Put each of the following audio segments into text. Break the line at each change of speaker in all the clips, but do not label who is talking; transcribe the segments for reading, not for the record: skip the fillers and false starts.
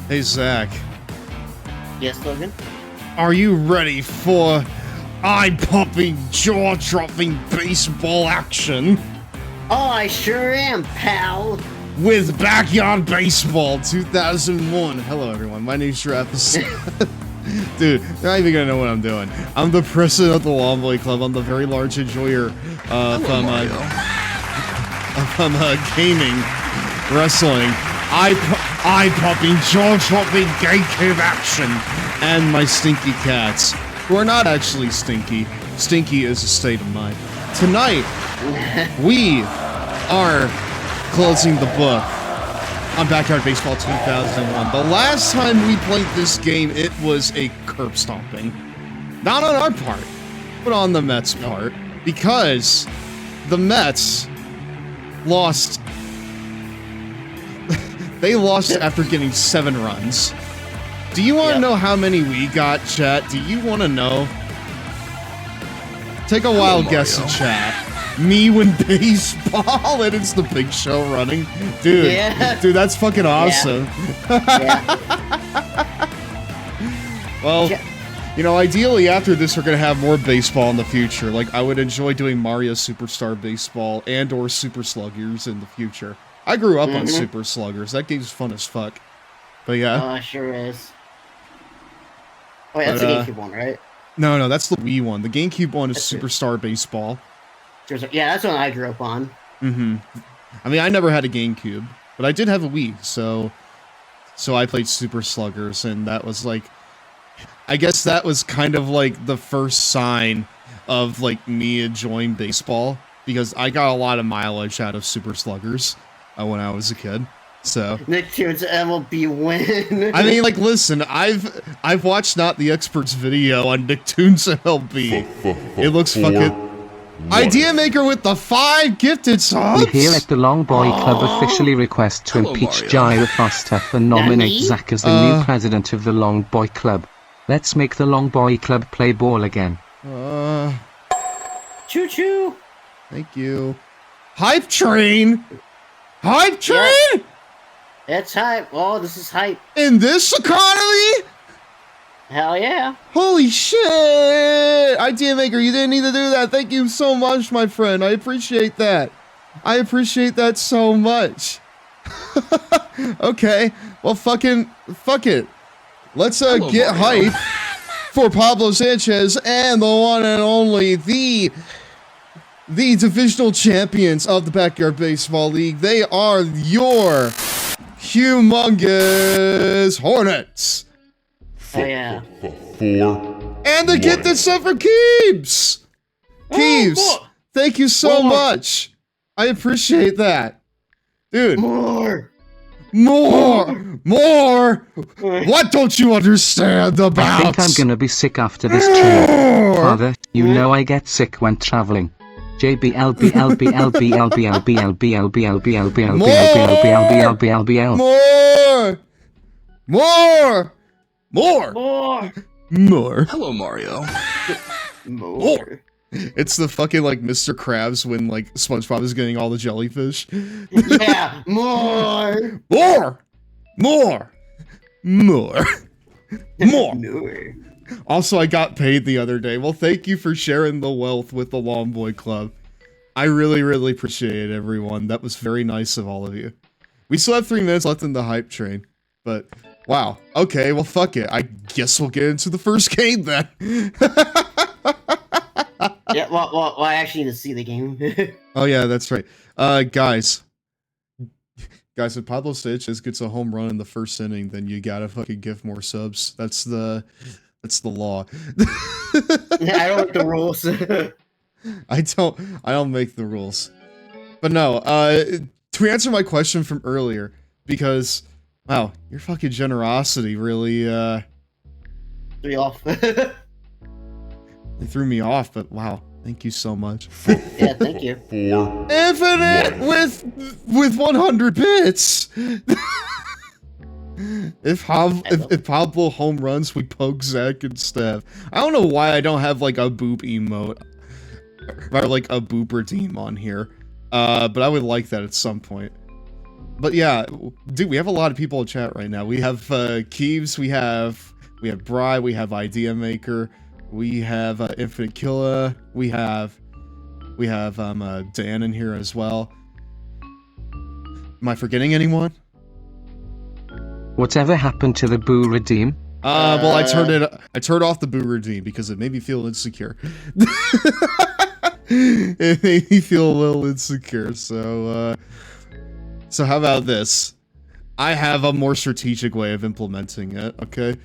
Hey, Zach.
Yes, Logan?
Are you ready for eye-popping, jaw-dropping baseball action?
Oh, I sure am, pal!
With Backyard Baseball 2001. Hello, everyone. My name's GirafaStev. Dude, they're not even gonna know what I'm doing. I'm the president of the Longboy Club. I'm the very large enjoyer from gaming, wrestling, eye-popping, jaw-dropping GameCube action, and my stinky cats, who are not actually stinky. Stinky is a state of mind. Tonight, we are closing the book on Backyard Baseball 2001. The last time we played this game, it was a curb stomping. Not on our part, but on the Mets' part, because the Mets lost. They lost after getting 7 runs. Do you want to know how many we got, chat? Do you want to know? Take a wild guess in chat. Me win baseball, and it's the Big Show running. Dude, dude, that's fucking awesome. Well, you know, ideally after this, we're gonna have more baseball in the future. Like, I would enjoy doing Mario Superstar Baseball and or Super Sluggers in the future. I grew up on Super Sluggers. That game's fun as fuck. But yeah.
Oh, it sure is. Oh, wait, that's the GameCube one, right?
No, that's the Wii one. The GameCube one is Superstar Baseball.
Yeah, that's one I grew up on.
I mean, I never had a GameCube, but I did have a Wii, so I played Super Sluggers, and that was like, I guess that was kind of like the first sign of like me enjoying baseball, because I got a lot of mileage out of Super Sluggers when I was a kid. So
Nicktoons MLB win.
I mean, like, listen, I've watched Not the Expert's video on Nicktoons MLB. It looks fucking. Idea Maker with the 5 gifted subs.
We here at the Long Boy Club officially request to impeach GirafaStev and nominate Zach as the new president of the Long Boy Club. Let's make the Long Boy Club play ball again.
Choo choo.
Thank you. Hype train. Hype train.
Yeah. It's hype. Oh, this is hype.
In this economy?
Hell yeah.
Holy shit! Idea Maker, you didn't need to do that. Thank you so much, my friend. I appreciate that. I appreciate that so much. Okay. Well, fuck it. Let's get hype for Pablo Sanchez and the one and only, the divisional champions of the Backyard Baseball League. They are your humongous Hornets.
Oh yeah.
And to get this stuff for Keebs! Keebs, thank you so much. I appreciate that. Dude.
More!
What don't you understand about?
I think I'm gonna be sick after this trip. Father, you know I get sick when traveling.
More.
Hello, Mario.
More.
It's the fucking, like, Mr. Krabs when, like, SpongeBob is getting all the jellyfish.
Yeah, more.
Also, I got paid the other day. Well, thank you for sharing the wealth with the Long Boy Club. I really, really appreciate it, everyone. That was very nice of all of you. We still have 3 minutes left in the hype train, but wow. Okay, well, fuck it. I guess we'll get into the first game then.
Yeah, well, I actually need to see the game.
Oh yeah, that's right. Guys, if Pablo Sanchez gets a home run in the first inning, then you gotta fucking give more subs. That's the law.
I don't like the rules.
I don't make the rules. But no, to answer my question from earlier, because wow, your fucking generosity really
Threw me off.
It threw me off, but wow, thank you so much.
Yeah, thank you.
Infinite with 100 bits. If Pablo home runs, we poke Zach and Steph. I don't know why I don't have like a boop emote or like a booper team on here, but I would like that at some point. But yeah, dude, we have a lot of people in chat right now. We have Keeves, we have Bri, we have Idea Maker, we have Infinite Killa, we have Dan in here as well. Am I forgetting anyone?
Whatever happened to the Boo Redeem?
Well, I turned off the Boo Redeem because it made me feel insecure. It made me feel a little insecure, so how about this? I have a more strategic way of implementing it, okay?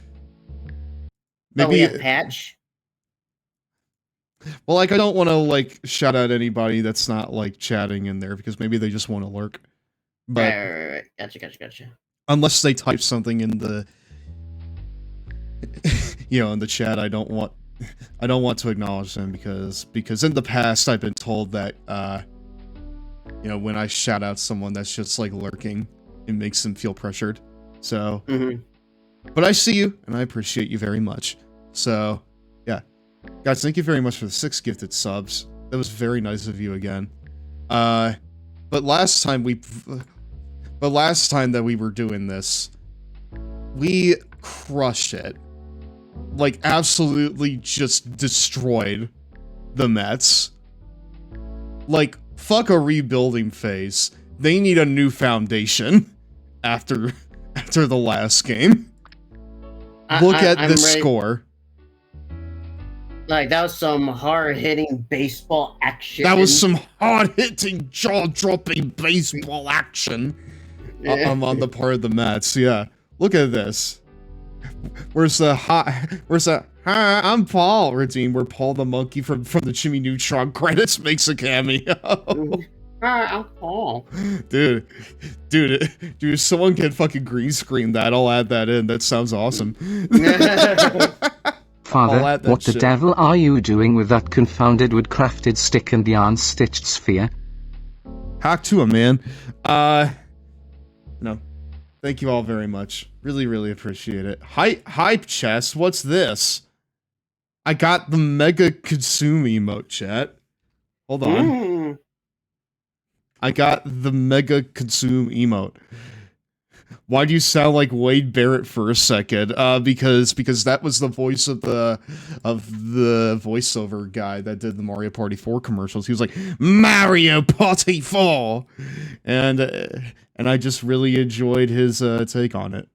Maybe we have patch?
Well, like, I don't want to, like, shout out anybody that's not, like, chatting in there, because maybe they just want to lurk. But
right. Gotcha.
Unless they type something in the, in the chat, I don't want to acknowledge them, because in the past I've been told that, when I shout out someone that's just, like, lurking, it makes them feel pressured. So, but I see you, and I appreciate you very much. So, yeah. Guys, thank you very much for the 6 gifted subs. That was very nice of you again. But last time that we were doing this, we crushed it. Like, absolutely just destroyed the Mets. Like, fuck a rebuilding phase. They need a new foundation after the last game. Look at this score.
Like, that was some hard-hitting baseball action.
That was some hard-hitting, jaw-dropping baseball action on the part of the Mets. Yeah, look at this. Where's the hi, I'm Paul Redeem, where Paul the monkey from the Jimmy Neutron credits makes a cameo.
Hi, I'm Paul.
Dude, if someone can fucking green screen that, I'll add that in. That sounds awesome.
Father, what the devil are you doing with that confounded wood-crafted stick and yarn stitched sphere?
Hack to him, man. No. Thank you all very much. Really, really appreciate it. Hype chest, what's this? I got the mega consume emote, chat. Hold on. I got the mega consume emote. Why do you sound like Wade Barrett for a second? Because that was the voice of the voiceover guy that did the Mario Party 4 commercials. He was like, Mario Party 4! And I just really enjoyed his take on it.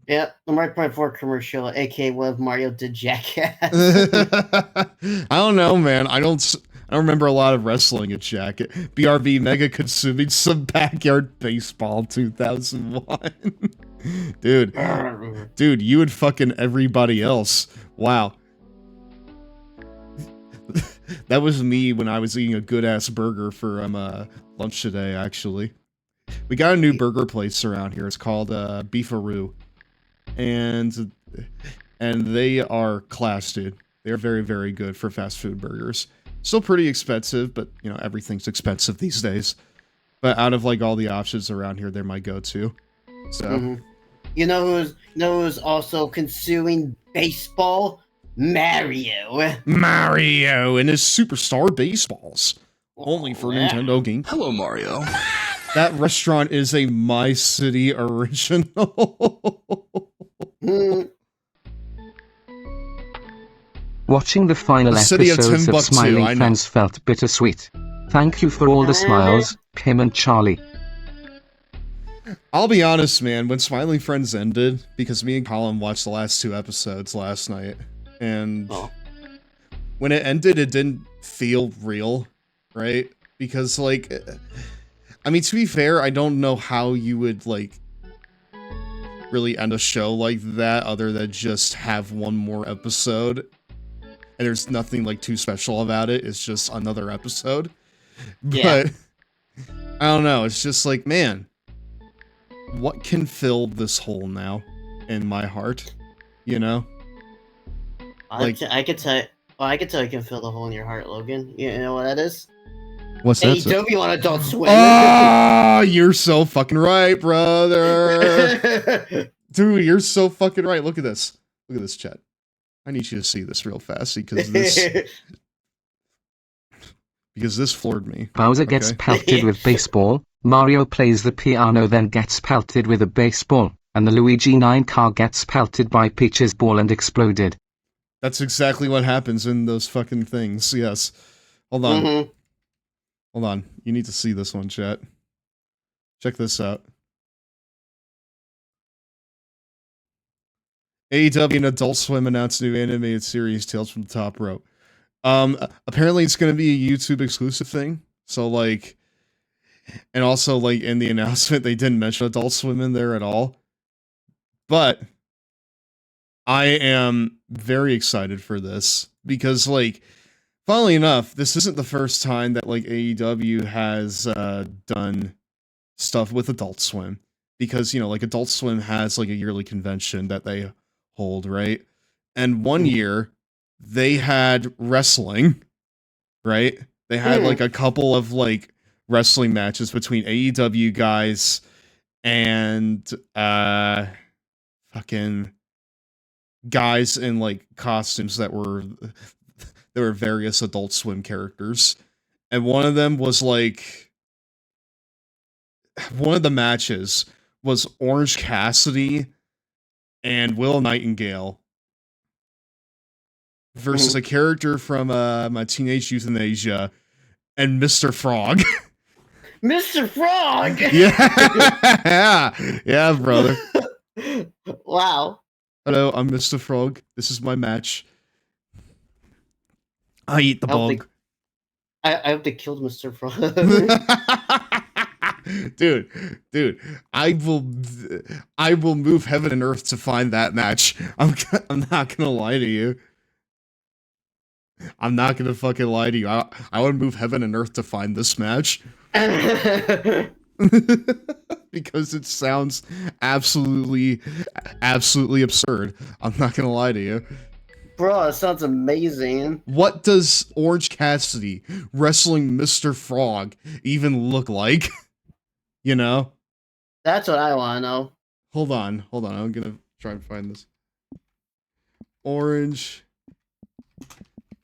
Yeah, the Mario Party 4 commercial, aka what Mario did Jackass.
I don't know, man. I don't remember a lot of wrestling at Jack. BRB mega consuming some backyard baseball 2001. Dude, you and fucking everybody else. Wow. That was me when I was eating a good ass burger for lunch today, actually. We got a new burger place around here. It's called Beefaroo. And they are class, dude. They're very, very good for fast food burgers. Still pretty expensive, but, everything's expensive these days. But out of, like, all the options around here, they're my go-to. So.
You know who's also consuming baseball? Mario.
Mario and his Superstar Baseballs. Only for Nintendo games.
Hello, Mario.
That restaurant is a My City original.
Watching the final episodes of Smiling Friends felt bittersweet. Thank you for all the smiles, Kim and Charlie.
I'll be honest, man, when Smiling Friends ended, because me and Colin watched the last 2 episodes last night, and when it ended, it didn't feel real, right? Because, like, I mean, to be fair, I don't know how you would, like, really end a show like that other than just have one more episode. And there's nothing, like, too special about it. It's just another episode.
Yeah.
But, I don't know. It's just like, man, what can fill this hole now in my heart? You know?
Like, I could tell you can fill the hole in your heart, Logan. You know what that is?
What's that?
AEW on Adult Swim.
Oh, you're so fucking right, brother. Dude, you're so fucking right. Look at this. Look at this, chat. I need you to see this real fast because because this floored me.
Bowser gets pelted with baseball, Mario plays the piano then gets pelted with a baseball, and the Luigi 9 car gets pelted by Peach's ball and exploded.
That's exactly what happens in those fucking things, yes. Hold on.
Mm-hmm.
Hold on. You need to see this one, chat. Check this out. AEW and Adult Swim announced new animated series, Tales from the Top Rope. Apparently it's going to be a YouTube exclusive thing. So, like, and also, like, in the announcement, they didn't mention Adult Swim in there at all. But I am very excited for this because, like, funnily enough, this isn't the first time that, like, AEW has done stuff with Adult Swim. Because, you know, like, Adult Swim has, like, a yearly convention that they hold, right? And one year, they had wrestling, right? They had, like, a couple of, like, wrestling matches between AEW guys and, fucking guys in, like, costumes that were various Adult Swim characters. And one of them was, like, one of the matches was Orange Cassidy and Will Nightingale versus a character from My Teenage Euthanasia and Mr. Frog.
Mr. Frog!
Yeah! Yeah, brother.
Wow.
Hello, I'm Mr. Frog. This is my match. I eat the bug.
I hope they killed Mr. Frog.
Dude, I will move heaven and earth to find that match. I'm not gonna lie to you. I'm not gonna fucking lie to you. I would move heaven and earth to find this match. Because it sounds absolutely absurd. I'm not gonna lie to you.
Bro, it sounds amazing.
What does Orange Cassidy wrestling Mr. Frog even look like? You know?
That's what I want to know.
Hold on. I'm gonna try and find this. Orange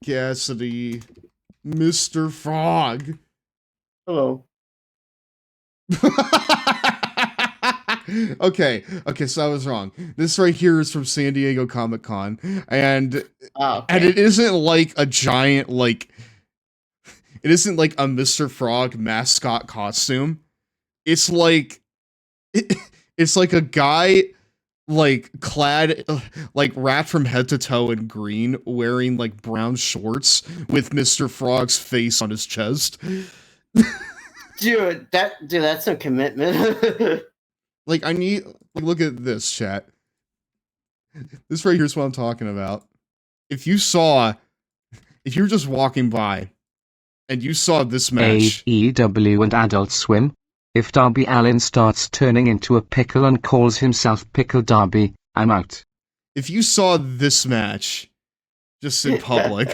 Cassidy, Mr. Frog.
Hello.
Okay, so I was wrong. This right here is from San Diego Comic-Con, and it isn't like a giant, like, it isn't like a Mr. Frog mascot costume. It's like, it's like a guy, like, clad, like, wrapped from head to toe in green, wearing, like, brown shorts with Mr. Frog's face on his chest.
Dude, that's a commitment.
Like, look at this, chat. This right here is what I'm talking about. If you were just walking by, and you saw this match...
AEW and Adult Swim. If Darby Allin starts turning into a pickle and calls himself Pickle Darby, I'm out.
If you saw this match, just in public,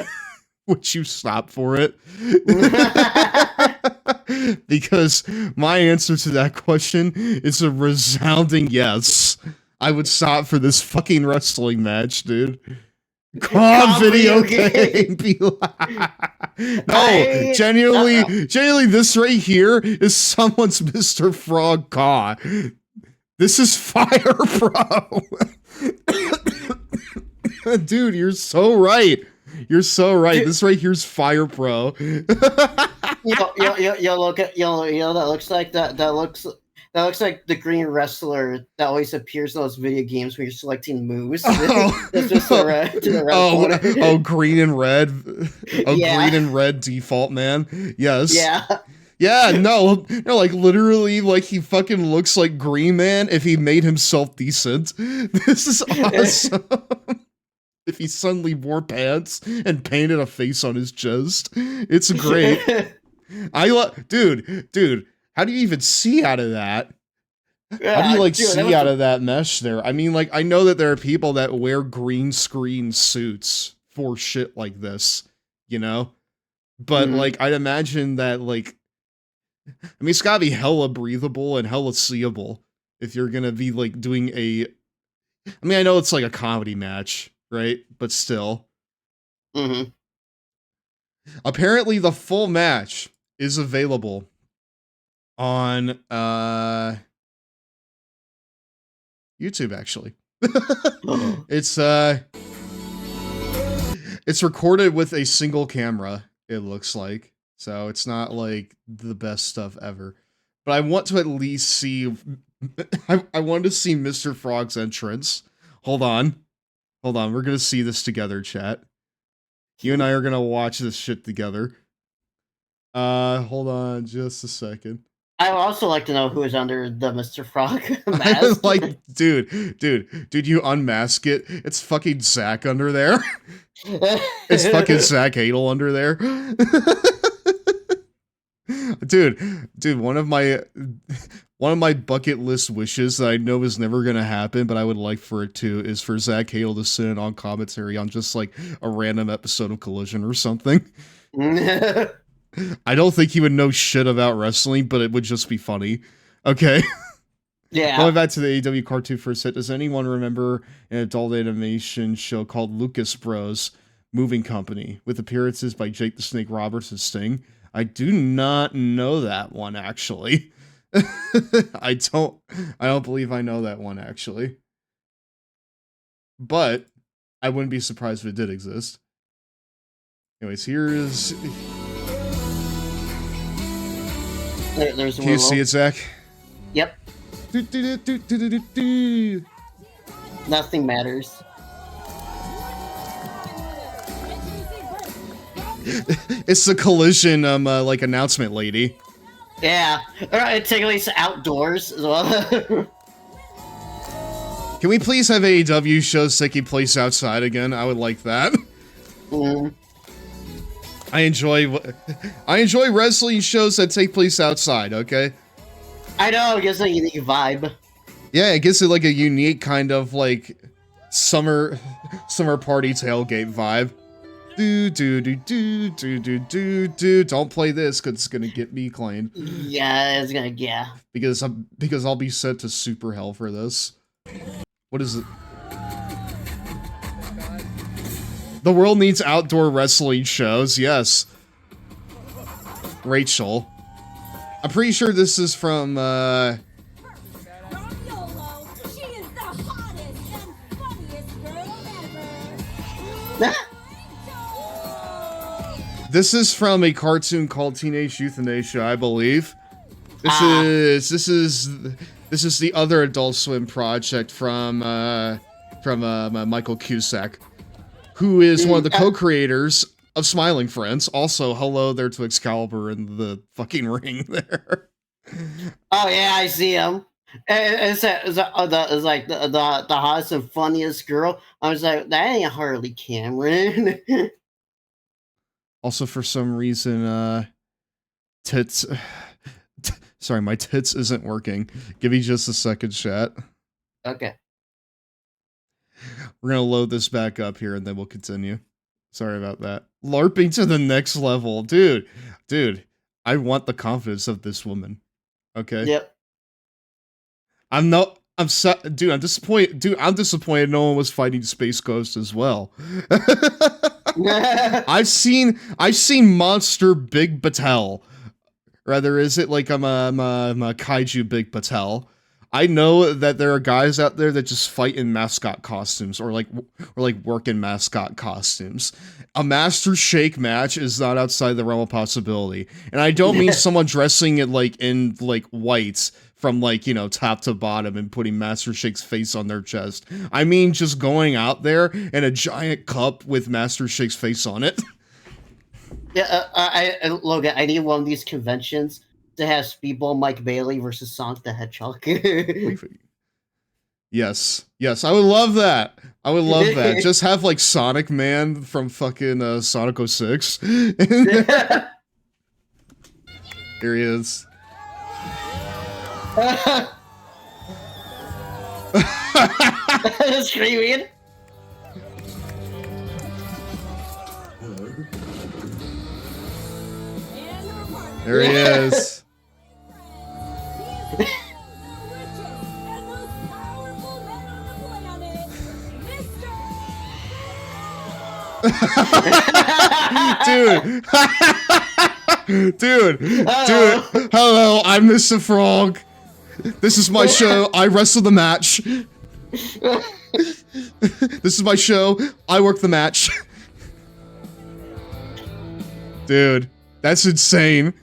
would you stop for it? Because my answer to that question is a resounding yes. I would stop for this fucking wrestling match, dude. COD video game. No, genuinely, this right here is someone's Mr. Frog caw. This is fire, bro. Dude, you're so right. You're so right. This right here's fire, bro.
Yo, look at that looks like that looks like the green wrestler that always appears in those video games where you're selecting moves. That's just the red
green and red. Green and red default, man. Yes. Yeah, no, like, literally, like, he fucking looks like Green Man if he made himself decent. This is awesome. If he suddenly wore pants and painted a face on his chest. It's great. Dude, how do you even see out of that? How do you, like, see out of that mesh there? I mean, like, I know that there are people that wear green screen suits for shit like this, you know? But, like, I'd imagine that, like, I mean, it's gotta be hella breathable and hella seeable if you're gonna be, like, doing I mean, I know it's, like, a comedy match, right? But still. Apparently, the full match is available on YouTube. Actually, it's recorded with a single camera. It looks like, so it's not like the best stuff ever. But I want to at least see. I want to see Mr. Frog's entrance. Hold on. We're gonna see this together, chat. You and I are gonna watch this shit together. Hold on just a second.
I would also like to know who is under the Mr. Frog mask.
Like, dude, you unmask it. It's fucking Zach under there. It's fucking Zach Adel under there. Dude, one of my bucket list wishes that I know is never gonna happen, but I would like for it to, is for Zach Adel to sit in on commentary on just like a random episode of Collision or something. I don't think he would know shit about wrestling, but it would just be funny. Okay.
Yeah.
Going back to the AEW cartoon for a set, does anyone remember an adult animation show called Lucas Bros Moving Company with appearances by Jake the Snake Roberts and Sting? I do not know that one, actually. I don't believe I know that one, actually. But I wouldn't be surprised if it did exist. Anyways, here's...
There's
Can you see it, Zach?
Yep. Nothing matters.
It's the Collision like announcement lady.
Yeah. Alright, take place outdoors as well.
Can we please have AEW shows taking place outside again? I would like that.
Mm.
I enjoy wrestling shows that take place outside, okay?
I know, it gives a unique vibe.
Yeah, it gives it like a unique kind of like summer party tailgate vibe. Don't play this because it's gonna get me claimed.
Yeah, it's gonna, yeah.
Because I'll be sent to super hell for this. What is it? The world needs outdoor wrestling shows, yes. Rachel. I'm pretty sure this is from, This is from a cartoon called Teenage Euthanasia, I believe. This is the other Adult Swim project from Michael Cusack, who is one of the co-creators of Smiling Friends. Also, hello there to Excalibur in the fucking ring there.
Oh yeah, I see him. It's like the hottest and funniest girl. I was like, that ain't Harley Cameron.
Also, for some reason, tits. Sorry, my tits isn't working. Give me just a second, chat.
Okay.
We're gonna load this back up here and then we'll continue. Sorry about that. LARPing to the next level. Dude, I want the confidence of this woman. Okay?
Yep.
I'm disappointed. Dude, I'm disappointed no one was fighting Space Ghost as well. I've seen Monster Big Batel. Rather, is it like I'm a kaiju Big Batel? I know that there are guys out there that just fight in mascot costumes or work in mascot costumes. A Master Shake match is not outside the realm of possibility. And I don't mean someone dressing it in whites from top to bottom and putting Master Shake's face on their chest. I mean just going out there in a giant cup with Master Shake's face on it.
Yeah, Logan, I need one of these conventions to have Speedball Mike Bailey versus Sonic the Hedgehog.
Yes, I would love that. Just have Sonic Man from fucking Sonic 06. Here he is.
Screaming.
There he is. Dude, hello, I'm Mr. Frog. This is my show, I wrestle the match. This is my show, I work the match. Dude, that's insane.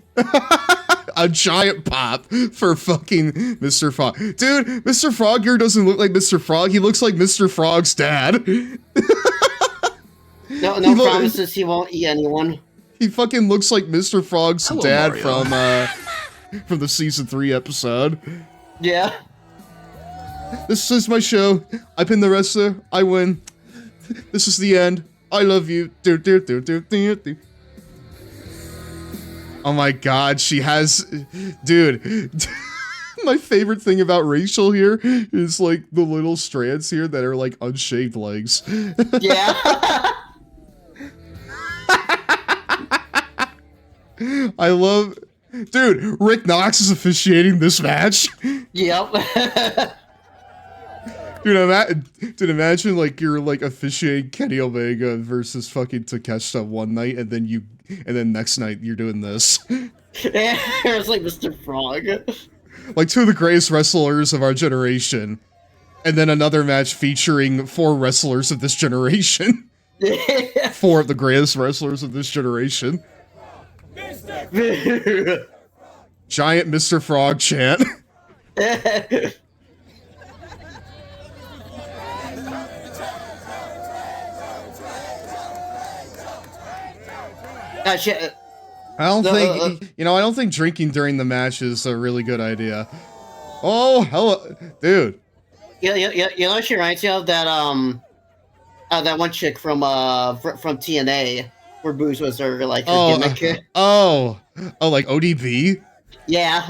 A giant pop for fucking Mr. Frog. Dude, Mr. Frog here doesn't look like Mr. Frog, he looks like Mr. Frog's dad.
No promises he won't eat anyone.
He fucking looks like Mr. Frog's dad from the season 3 episode.
Yeah.
This is my show. I pin the wrestler. I win. This is the end. I love you. Oh my god, she has... Dude. My favorite thing about Rachel here is like the little strands here that are like unshaved legs.
Yeah.
I love... Dude, Rick Knox is officiating this match.
Yep.
Dude, imagine like you're like officiating Kenny Omega versus fucking Takeshita one night, and then next night you're doing this.
It's like Mr. Frog.
Like 2 of the greatest wrestlers of our generation, and then another match featuring 4 wrestlers of this generation. 4 of the greatest wrestlers of this generation. Giant Mr. Frog chant. I don't think drinking during the match is a really good idea. Oh, hello, dude.
You know, she reminds me of that that one chick from TNA, where booze was her like her gimmick.
Like ODB.
Yeah.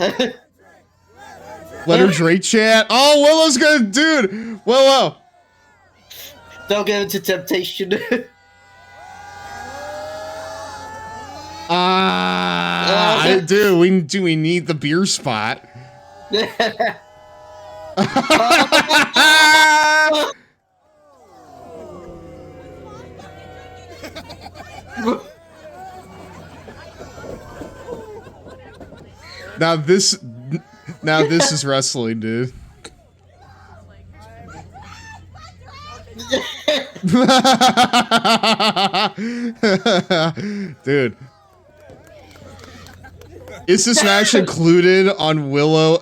Let her drink chant. Oh, Willow's good, dude. Willow.
Don't get into temptation.
Do we need the beer spot? Now this is wrestling, dude. Dude. Is this match included on Willow?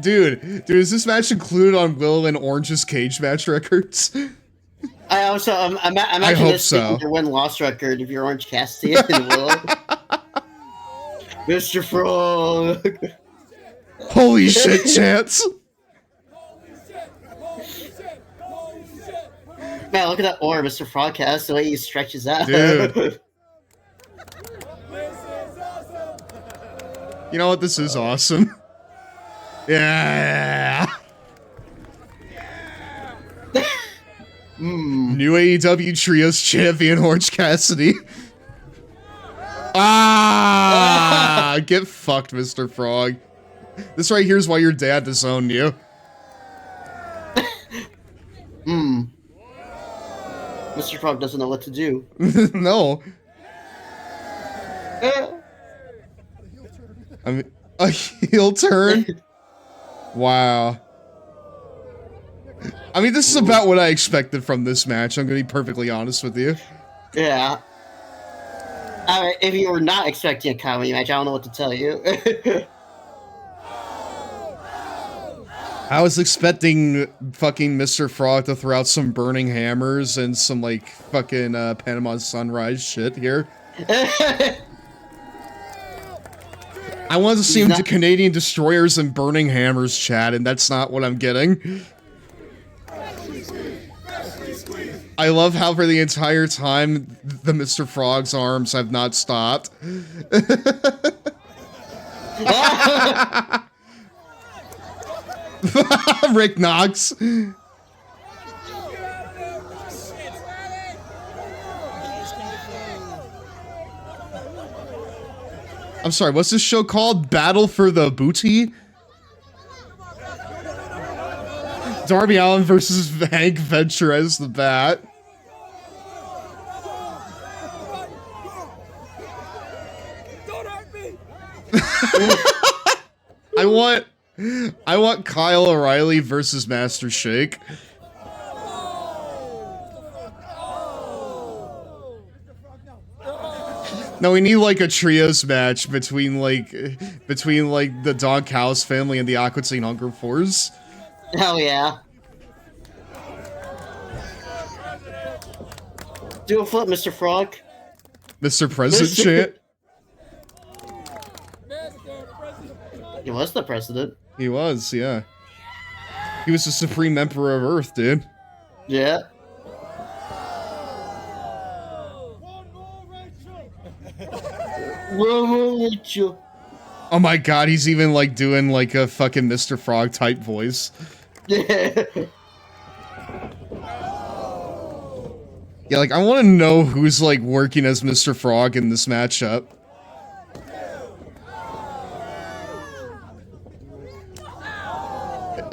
Dude, is this match included on Willow and Orange's cage match records?
I imagine
hope
this
so.
your win-loss record if you're Orange Cassidy and Willow. Mr. Frog.
Holy shit, Chance.
Man, look at that orb Mr. Frog has, the way he stretches out.
Dude. You know what? This is awesome. Yeah. New AEW Trios Champion Orange Cassidy. Get fucked, Mr. Frog. This right here is why your dad disowned you.
Mr. Frog doesn't know what to do.
No. I mean, a heel turn? Wow. I mean, this is about what I expected from this match. I'm gonna be perfectly honest with you.
Yeah. Alright, if you were not expecting a comedy match, I don't know what to tell you.
I was expecting fucking Mr. Frog to throw out some burning hammers and some, like, fucking Panama Sunrise shit here. I wanted to see him to Canadian Destroyers and Burning Hammers chat, and that's not what I'm getting. I love how for the entire time, the Mr. Frog's arms have not stopped. Rick Knox. I'm sorry, what's this show called? Battle for the Booty? Darby Allin versus Hank Ventura as the Bat. I want Kyle O'Reilly versus Master Shake. No, we need like a trios match between like the Dog Cows family and the Aqua Teen Hunger Force.
Hell yeah. Do a flip, Mr. Frog.
Mr. President chant.
He was the president.
He was, yeah. He was the Supreme Emperor of Earth, dude.
Yeah.
Oh my god, he's even like doing like a fucking Mr. Frog type voice.
Yeah.
Yeah, like I want to know who's like working as Mr. Frog in this matchup.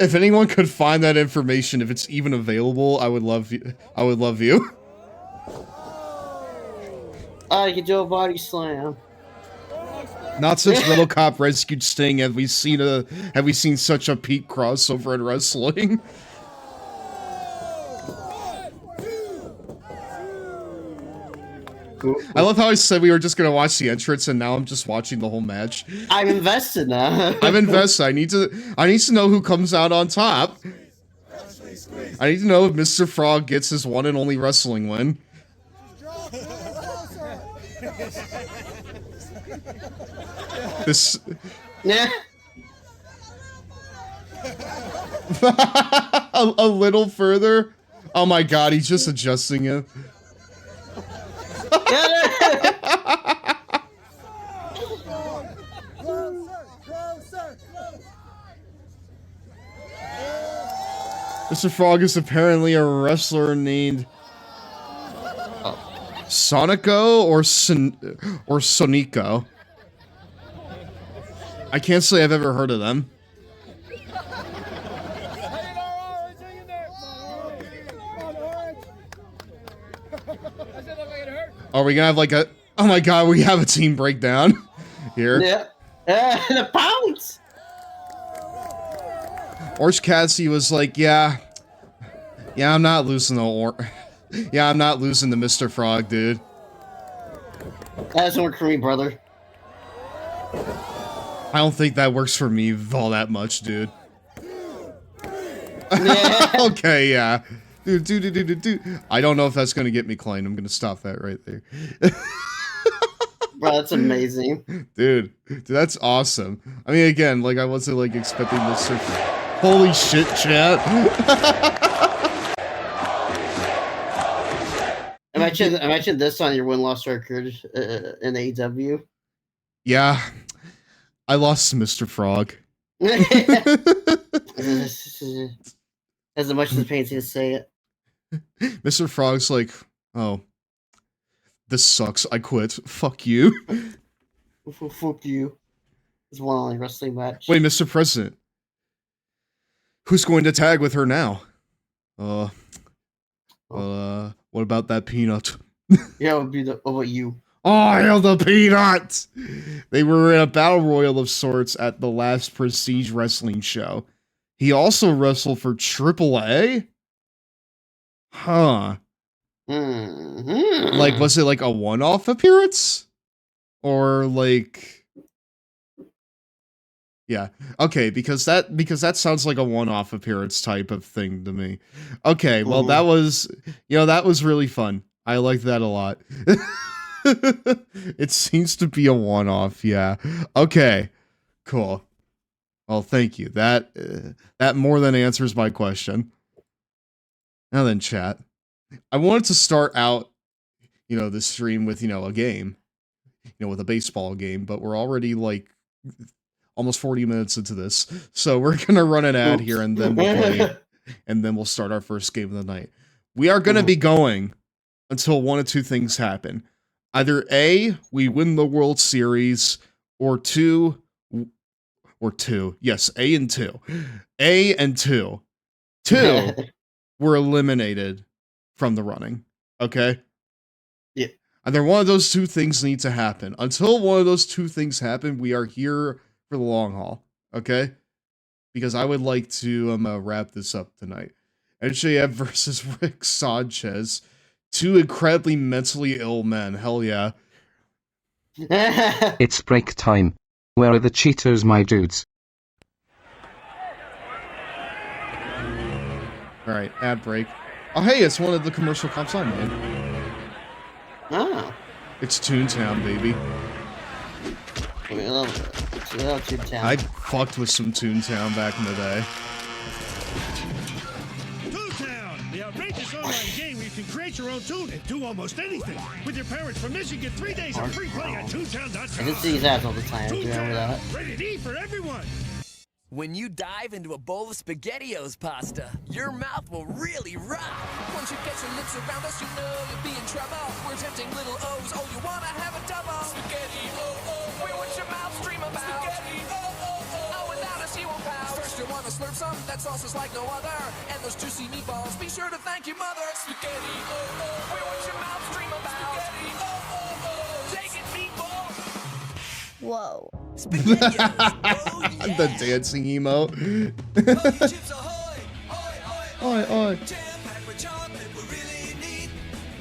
If anyone could find that information, if it's even available, I would love you. I would love you.
You can do a body slam.
Not since Little Cop rescued Sting have we seen such a peak crossover in wrestling. I love how I said we were just gonna watch the entrance, and now I'm just watching the whole match.
I'm invested now.
I'm invested. I need to know who comes out on top. I need to know if Mr. Frog gets his one and only wrestling win. This.
Yeah.
a little further. Oh my god, he's just adjusting it. Mr. Frog is apparently a wrestler named Sonico or Sonico. I can't say I've ever heard of them. Are we gonna have like a... Oh my god, we have a team breakdown here.
Yeah. The pounce!
Orange Cassidy was like, yeah, I'm not losing the I'm not losing to Mr. Frog, dude.
That doesn't work for me, brother.
I don't think that works for me all that much, dude.
Yeah.
Okay, yeah. Dude. I don't know if that's gonna get me claimed. I'm gonna stop that right there.
Bro, that's amazing.
Dude, that's awesome. I mean, again, like, I wasn't, like, expecting this sort of... Holy shit, chat.
Imagine this on your win-loss record in AEW.
Yeah. I lost to Mr. Frog.
As much as it pains me to say it.
Mr. Frog's like, oh, this sucks. I quit. Fuck you.
Fuck you. It's one only wrestling match.
Wait, Mr. President. Who's going to tag with her now? What about that peanut?
Yeah, what about you?
Oh, hail the peanut! They were in a battle royal of sorts at the last Prestige Wrestling show. He also wrestled for AAA? Huh.
Mm-hmm.
Like, was it like a one-off appearance? Or like... Yeah. Okay, because that sounds like a one-off appearance type of thing to me. Okay, well that was really fun. I liked that a lot. It seems to be a one-off, yeah. Okay. Cool. Well, thank you. That more than answers my question. Now then, chat. I wanted to start out, the stream with, a game. With a baseball game, but we're already like almost 40 minutes into this. So we're going to run an ad here and then we'll play and then we'll start our first game of the night. We are going to be going until one of two things happen. Either A, we win the World Series, or two. Yes, A and 2. A and 2. 2, we're eliminated from the running. Okay?
Yeah.
Either one of those two things need to happen. Until one of those two things happen, we are here for the long haul, okay? Because I would like to wrap this up tonight. MJF versus Rick Sanchez. Two incredibly mentally ill men. Hell yeah.
It's break time. Where are the Cheetos, my dudes?
Alright, ad break. Oh, hey, it's one of the commercial comps I made.
Oh.
It's Toontown, baby.
Toontown.
I fucked with some Toontown back in the day.
Toontown, the outrageous online game where you can create your own tune and do almost anything. With your parents' permission, get 3 days of free play at Toontown.com.
I can see his ads all the time. Do you remember that?
Rated E for everyone.
When you dive into a bowl of SpaghettiOs pasta, your mouth will really rock. Once you get your lips around us, you know you'll be in trouble. We're tempting little O's, oh, you wanna have a double. Spaghetti, we're what your mouth dream about. Spaghetti, oh, without us you won't pout. First you wanna slurp some, that sauce is like no other. And those juicy meatballs, be sure to thank your mother. Spaghetti, we're what your mouth dream about. Spaghetti, take it, meatball.
Whoa.
SpaghettiOs, oh yeah.
The dancing emote.
Chips ahoy,
Oi, oi.
jam-packed with chocolate, we're really neat.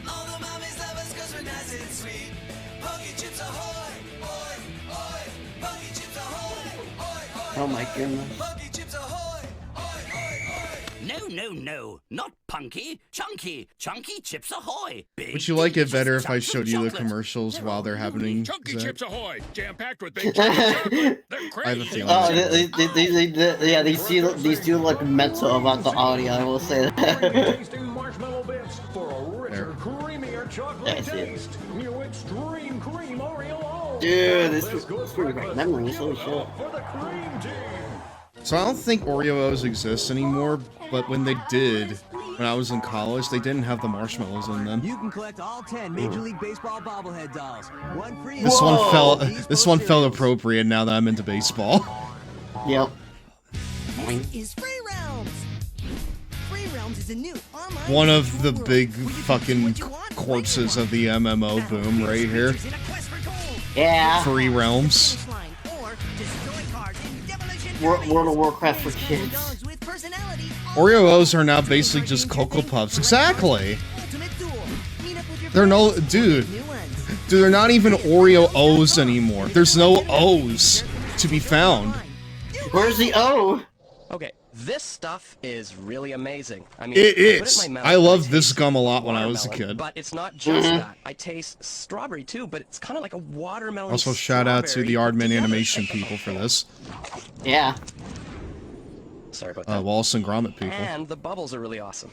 All the mommies love us 'cause we're nice and sweet. Punky chips ahoy, oi, oi. Punky chips ahoy, oi, oi.
Oh my goodness.
Punky chips ahoy, oi, oi, oi.
No, not punky, chunky. Chunky chips ahoy. Big,
Would you like it better if I
chunks of
showed you the
chocolate.
commercials while they're happening?
Chunky
Zach?
Chips Ahoy, jam-packed with big chunks of chocolate. They're
I have a
crazy.
feeling.
Oh, these do look mental about the audio, I will say that.
Tasting marshmallow bits for a richer, creamier chocolate
Yeah, I see it.
taste. New extreme cream Oreo O's.
Dude, this brings back memories, holy shit.
For the cream team.
So I don't think Oreos exist anymore, but when they did, when I was in college, they didn't have the marshmallows in them.
You can collect all 10 Major League Baseball bobblehead dolls. One free.
This one felt appropriate now that I'm into baseball.
Yep.
Is Free Realms. Free Realms is a new online
One of the
world
big
where you can
fucking
choose what you want,
corpses of the MMO boom right here.
in a quest for gold.
Yeah.
Free Realms.
Finish line, or destroy cards in Demolition
World of
Derby.
Warcraft for
There's
kids.
dogs with personality.
Oreos are now basically just Cocoa Puffs. Exactly.
Ultimate Duel. Meet up with your
They're no,
friends.
dude.
New ones.
Dude, they're not even Oreo O's anymore. There's no O's to be found.
Where's the O?
Okay, this stuff is really amazing. I mean,
It
I put in
is.
my mouth
I
and
loved
taste
this gum a lot when I was a
watermelon,
kid.
But it's not just that. I taste strawberry too, but it's kind of like a watermelon.
Also, shout out to the
strawberry
Aardman
together.
animation people for this.
Yeah.
Sorry about that.
Wallace and Gromit people.
And the bubbles are really awesome.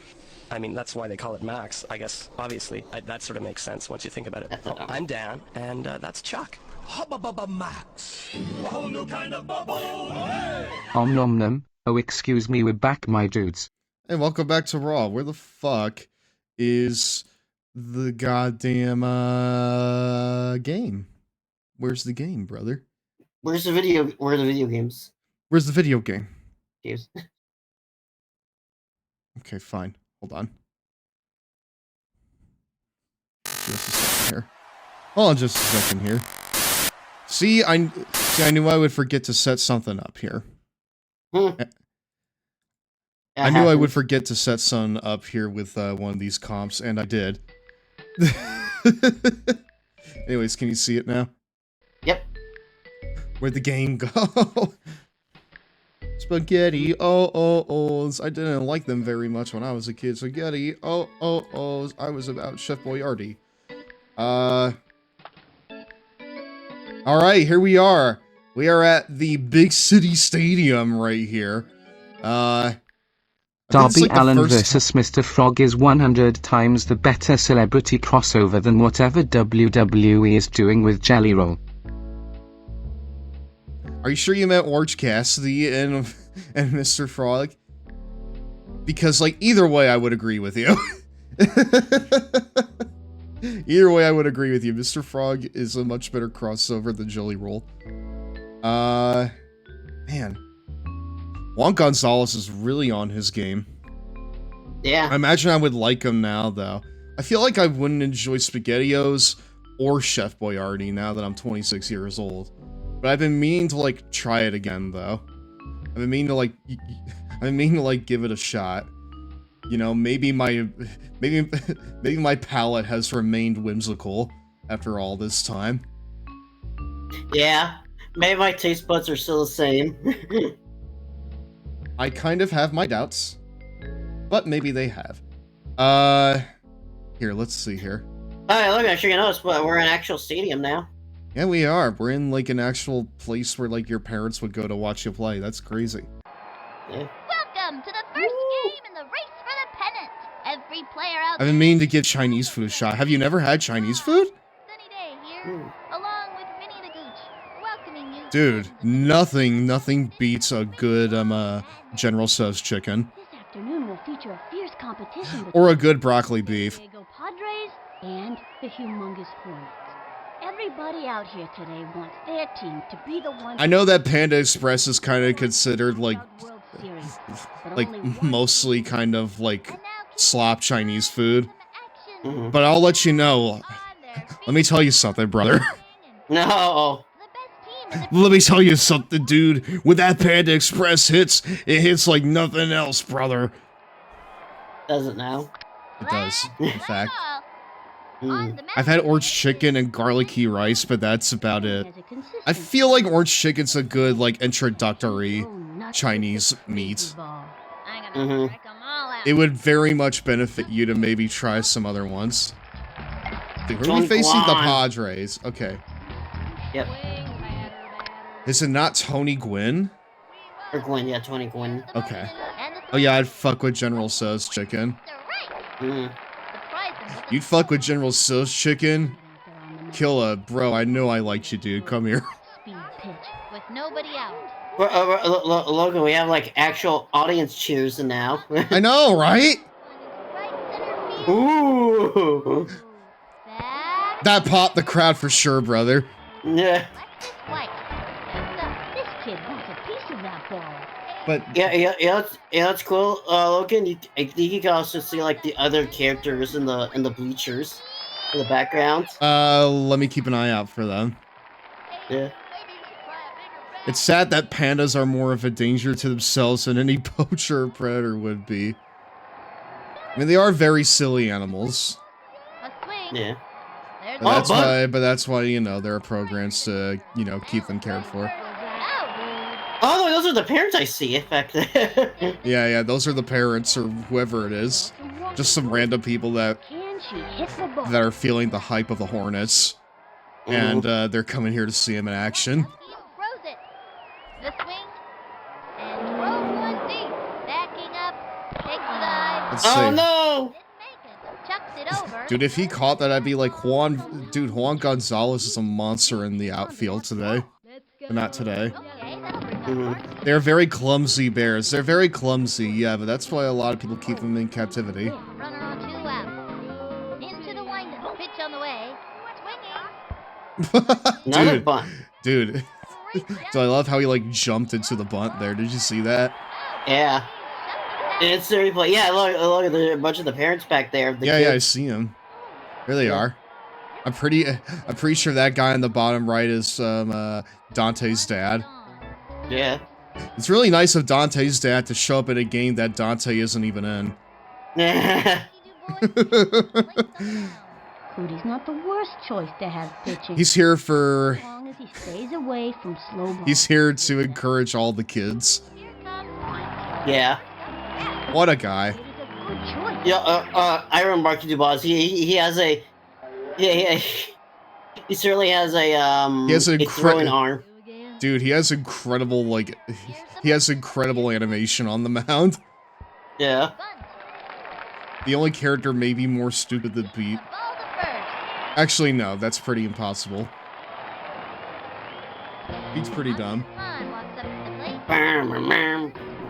I mean, that's why they call it Max. I guess, obviously, that sort of makes sense once you think about it. I'm Dan, and that's Chuck.
Hubba Max. A whole new kind of bubble.
Om nom nom. Oh, excuse me, we're back, my dudes.
Hey, welcome back to Raw. Where the fuck is the goddamn game? Where's the game, brother?
Where are the video games?
Where's the video game?
Games.
Okay, fine. Hold on. Just a second here. Hold on just a second here. See, I knew I would forget to set something up here. I knew I would forget to set something up here with one of these comps, and I did. Anyways, can you see it now?
Yep.
Where'd the game go? Spaghetti, oh-oh-ohs. I didn't like them very much when I was a kid. Spaghetti, oh-oh-ohs. I was about Chef Boyardee. Alright, here we are. We are at the Big City Stadium right here.
Darby Allin vs. Mr. Frog is 100 times the better celebrity crossover than whatever WWE is doing with Jelly Roll.
Are you sure you meant Orange Cassidy and Mr. Frog? Because, like, either way, I would agree with you. Either way, I would agree with you. Mr. Frog is a much better crossover than Jelly Roll. Man. Juan Gonzalez is really on his game.
Yeah.
I imagine I would like him now, though. I feel like I wouldn't enjoy SpaghettiOs or Chef Boyardee now that I'm 26 years old. But I've been meaning to like try it again though. I've been meaning to like give it a shot. You know, maybe my palate has remained whimsical after all this time.
Yeah, maybe my taste buds are still the same.
I kind of have my doubts, but maybe they have. Here, let's see here.
Hey, look, I'm sure you noticed, but we're in an actual stadium now.
Yeah, we are. We're in like an actual place where like your parents would go to watch you play. That's crazy.
Yeah.
Welcome to the first game in the race for the pennant. Every player out
I've been meaning to give Chinese food a shot. Have you never had Chinese food?
Sunny day here, along with Vinny the Gooch, welcoming you.
Dude, nothing beats a good General Tso's chicken.
This afternoon will feature a fierce competition
Or a good broccoli beef.
Diego Padres and the humongous Hornets. Everybody out here today wants their team to be the one.
I know that Panda Express is kind of considered like mostly kind of like slop Chinese food. But I'll let you know. Let me tell you something, brother.
No.
Let me tell you something, dude. When that Panda Express hits, it hits like nothing else, brother.
Does it now?
It does, in fact. I've had orange chicken and garlicky rice, but that's about it. I feel like orange chicken's a good, like, introductory Chinese meat. It would very much benefit you to maybe try some other ones. Dude, who are we facing? The Padres. Okay.
Yep.
Is it not Tony Gwynn?
Or Gwynn, yeah, Tony Gwynn.
Okay. Oh yeah, I'd fuck with General Tso's chicken. You'd fuck with General Tso's chicken? Killa, bro, I know I liked you, dude. Come here.
Speed pitch with nobody out.
Logan, we have like actual audience cheers now.
I know, right?
Ooh.
That popped the crowd for sure, brother.
Yeah.
This kid wants a piece of that ball.
But
yeah, that's cool. Logan, I think you can also see like the other characters in the bleachers in the background.
Let me keep an eye out for them.
Yeah.
It's sad that pandas are more of a danger to themselves than any poacher or predator would be. I mean, they are very silly animals.
Yeah.
But that's why, you know, there are programs to, you know, keep them cared for.
Oh, those are the parents I see back there.
Yeah, those are the parents or whoever it is. Just some random people that are feeling the hype of the Hornets. And they're coming here to see him in action.
The swing and throw one deep. Backing up, takes a dive.
Let's see.
Oh no!
Chucks it over.
Dude, if he caught that, I'd be like, Juan Gonzalez is a monster in the outfield today. But not today. They're very clumsy bears. They're very clumsy, yeah, but that's why a lot of people keep them in captivity.
Runner on 2 out. Into the windup. Pitch on the way. Swinging.
Dude. So I love how he like jumped into the bunt there. Did you see that?
Yeah. It's the replay. Yeah, look at a bunch of the parents back there.
Yeah, I see him. There they are. I'm pretty sure that guy on the bottom right is Dante's dad.
Yeah.
It's really nice of Dante's dad to show up at a game that Dante isn't even in.
Cody's not the worst choice to have pitching.
He's here for...
As long as he stays away from slow balls.
He's here to encourage all the kids.
Yeah.
What a guy.
Yeah, Iron Marky Dubois. He has a... Yeah, he certainly has a throwing arm.
Dude, he has incredible, like... He has incredible animation on the mound.
Yeah.
The only character may be more stupid than Pete. Actually, no, that's pretty impossible. Pete's pretty dumb.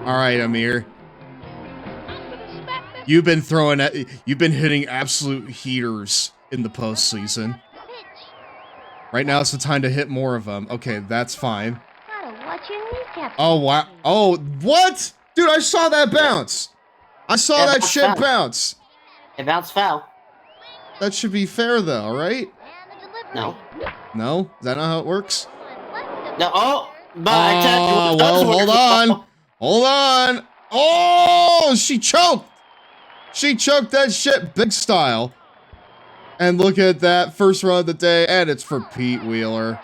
Alright, Amir. You've been hitting absolute heaters in the postseason. Right now it's the time to hit more of them. Okay, that's fine. Oh, wow. Oh, what? Dude, I saw that bounce. I saw that shit bounce.
It bounced foul.
That should be fair, though, right?
No.
No? Is that not how it works?
No, but I tell you what
well,
does work,
hold on. Hold on. Oh, she choked. She choked that shit big style. And look at that, first run of the day, and it's for Pete Wheeler.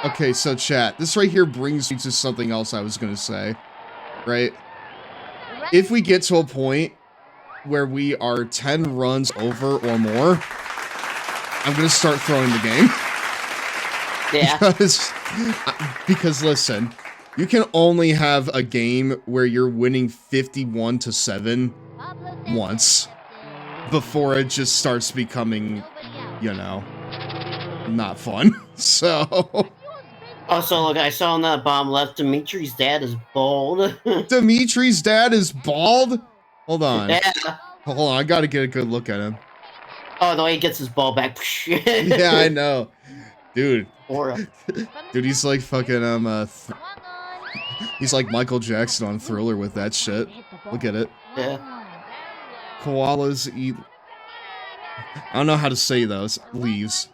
Okay, so chat, this right here brings me to something else I was gonna say, right? If we get to a point where we are 10 runs over or more, I'm gonna start throwing the game.
Yeah.
Because listen, you can only have a game where you're winning 51-7 once before it just starts becoming, you know, not fun. So.
Also, look, I saw on that bomb left, Dimitri's dad is bald.
Dimitri's dad is bald? Hold on.
Yeah.
Hold on, I gotta get a good look at him.
Oh, the way he gets his ball back.
Yeah, I know. Dude.
Aura.
Dude, he's like fucking, he's like Michael Jackson on Thriller with that shit. Look at it.
Yeah.
Koalas eat... I don't know how to say those. Leaves.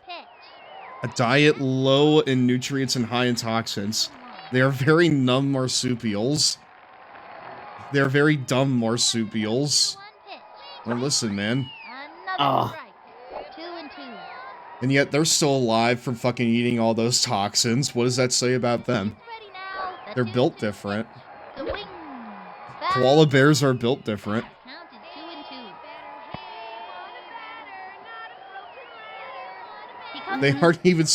A diet low in nutrients and high in toxins. They are very numb marsupials. They are very dumb marsupials. Well, listen, man.
Oh.
And yet they're still alive from fucking eating all those toxins. What does that say about them? They're built different. Koala bears are built different. They aren't even...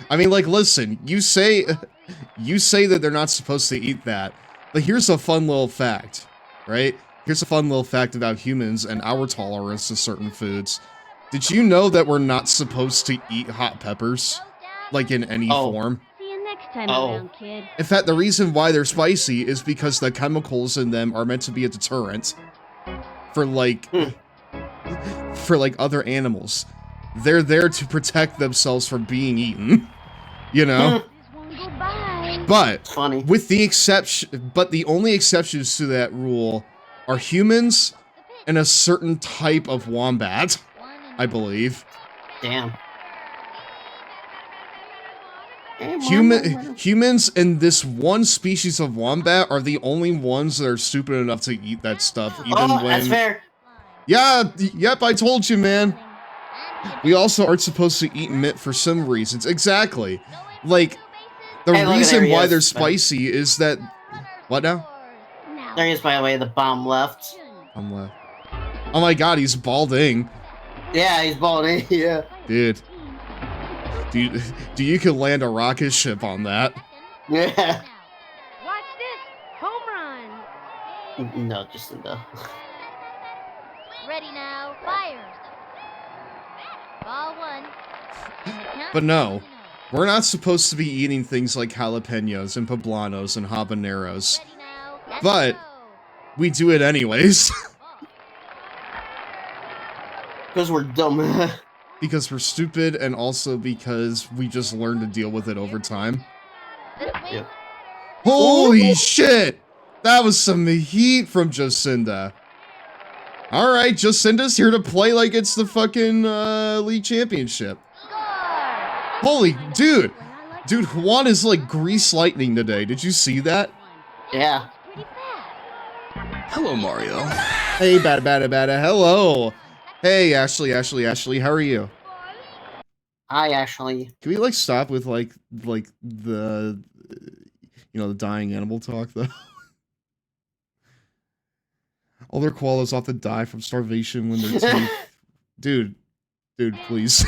I mean, like, listen, you say that they're not supposed to eat that. But here's a fun little fact, right? Here's a fun little fact about humans and our tolerance to certain foods. Did you know that we're not supposed to eat hot peppers? Like, in any form?
See you next time around, kid.
In fact, the reason why they're spicy is because the chemicals in them are meant to be a deterrent. For, like... For, like, other animals. They're there to protect themselves from being eaten, you know? But,
funny.
With the exception, but the only exceptions to that rule are humans and a certain type of wombat, I believe.
Damn.
Humans and this one species of wombat are the only ones that are stupid enough to eat that stuff, even when...
that's fair.
Yeah, yep, I told you, man. We also aren't supposed to eat mint for some reasons. Exactly. Like, the reason why they're spicy is that... What now?
There he is, by the way, the bomb left.
I'm left. Oh my god, he's balding.
Yeah, he's balding, yeah.
Dude, you could land a rocket ship on that.
Yeah.
Watch this! Home run!
No, just in the...
Ready now, fires! Ball one.
But no, we're not supposed to be eating things like jalapenos and poblanos and habaneros. But we do it anyways.
Because we're dumb.
Because we're stupid, and also because we just learn to deal with it over time.
Yep.
Holy shit! That was some heat from Jacinda. Alright, Jacinda's here to play like it's the fucking league championship. Holy, dude! Dude, Juan is like grease lightning today. Did you see that?
Yeah.
Hello, Mario.
Hey, bada. Hello. Hey, Ashley, how are you?
Hi, Ashley.
Can we, like, stop with, like the, you know, the dying animal talk, though? All their koalas often die from starvation when their teeth... Dude, please.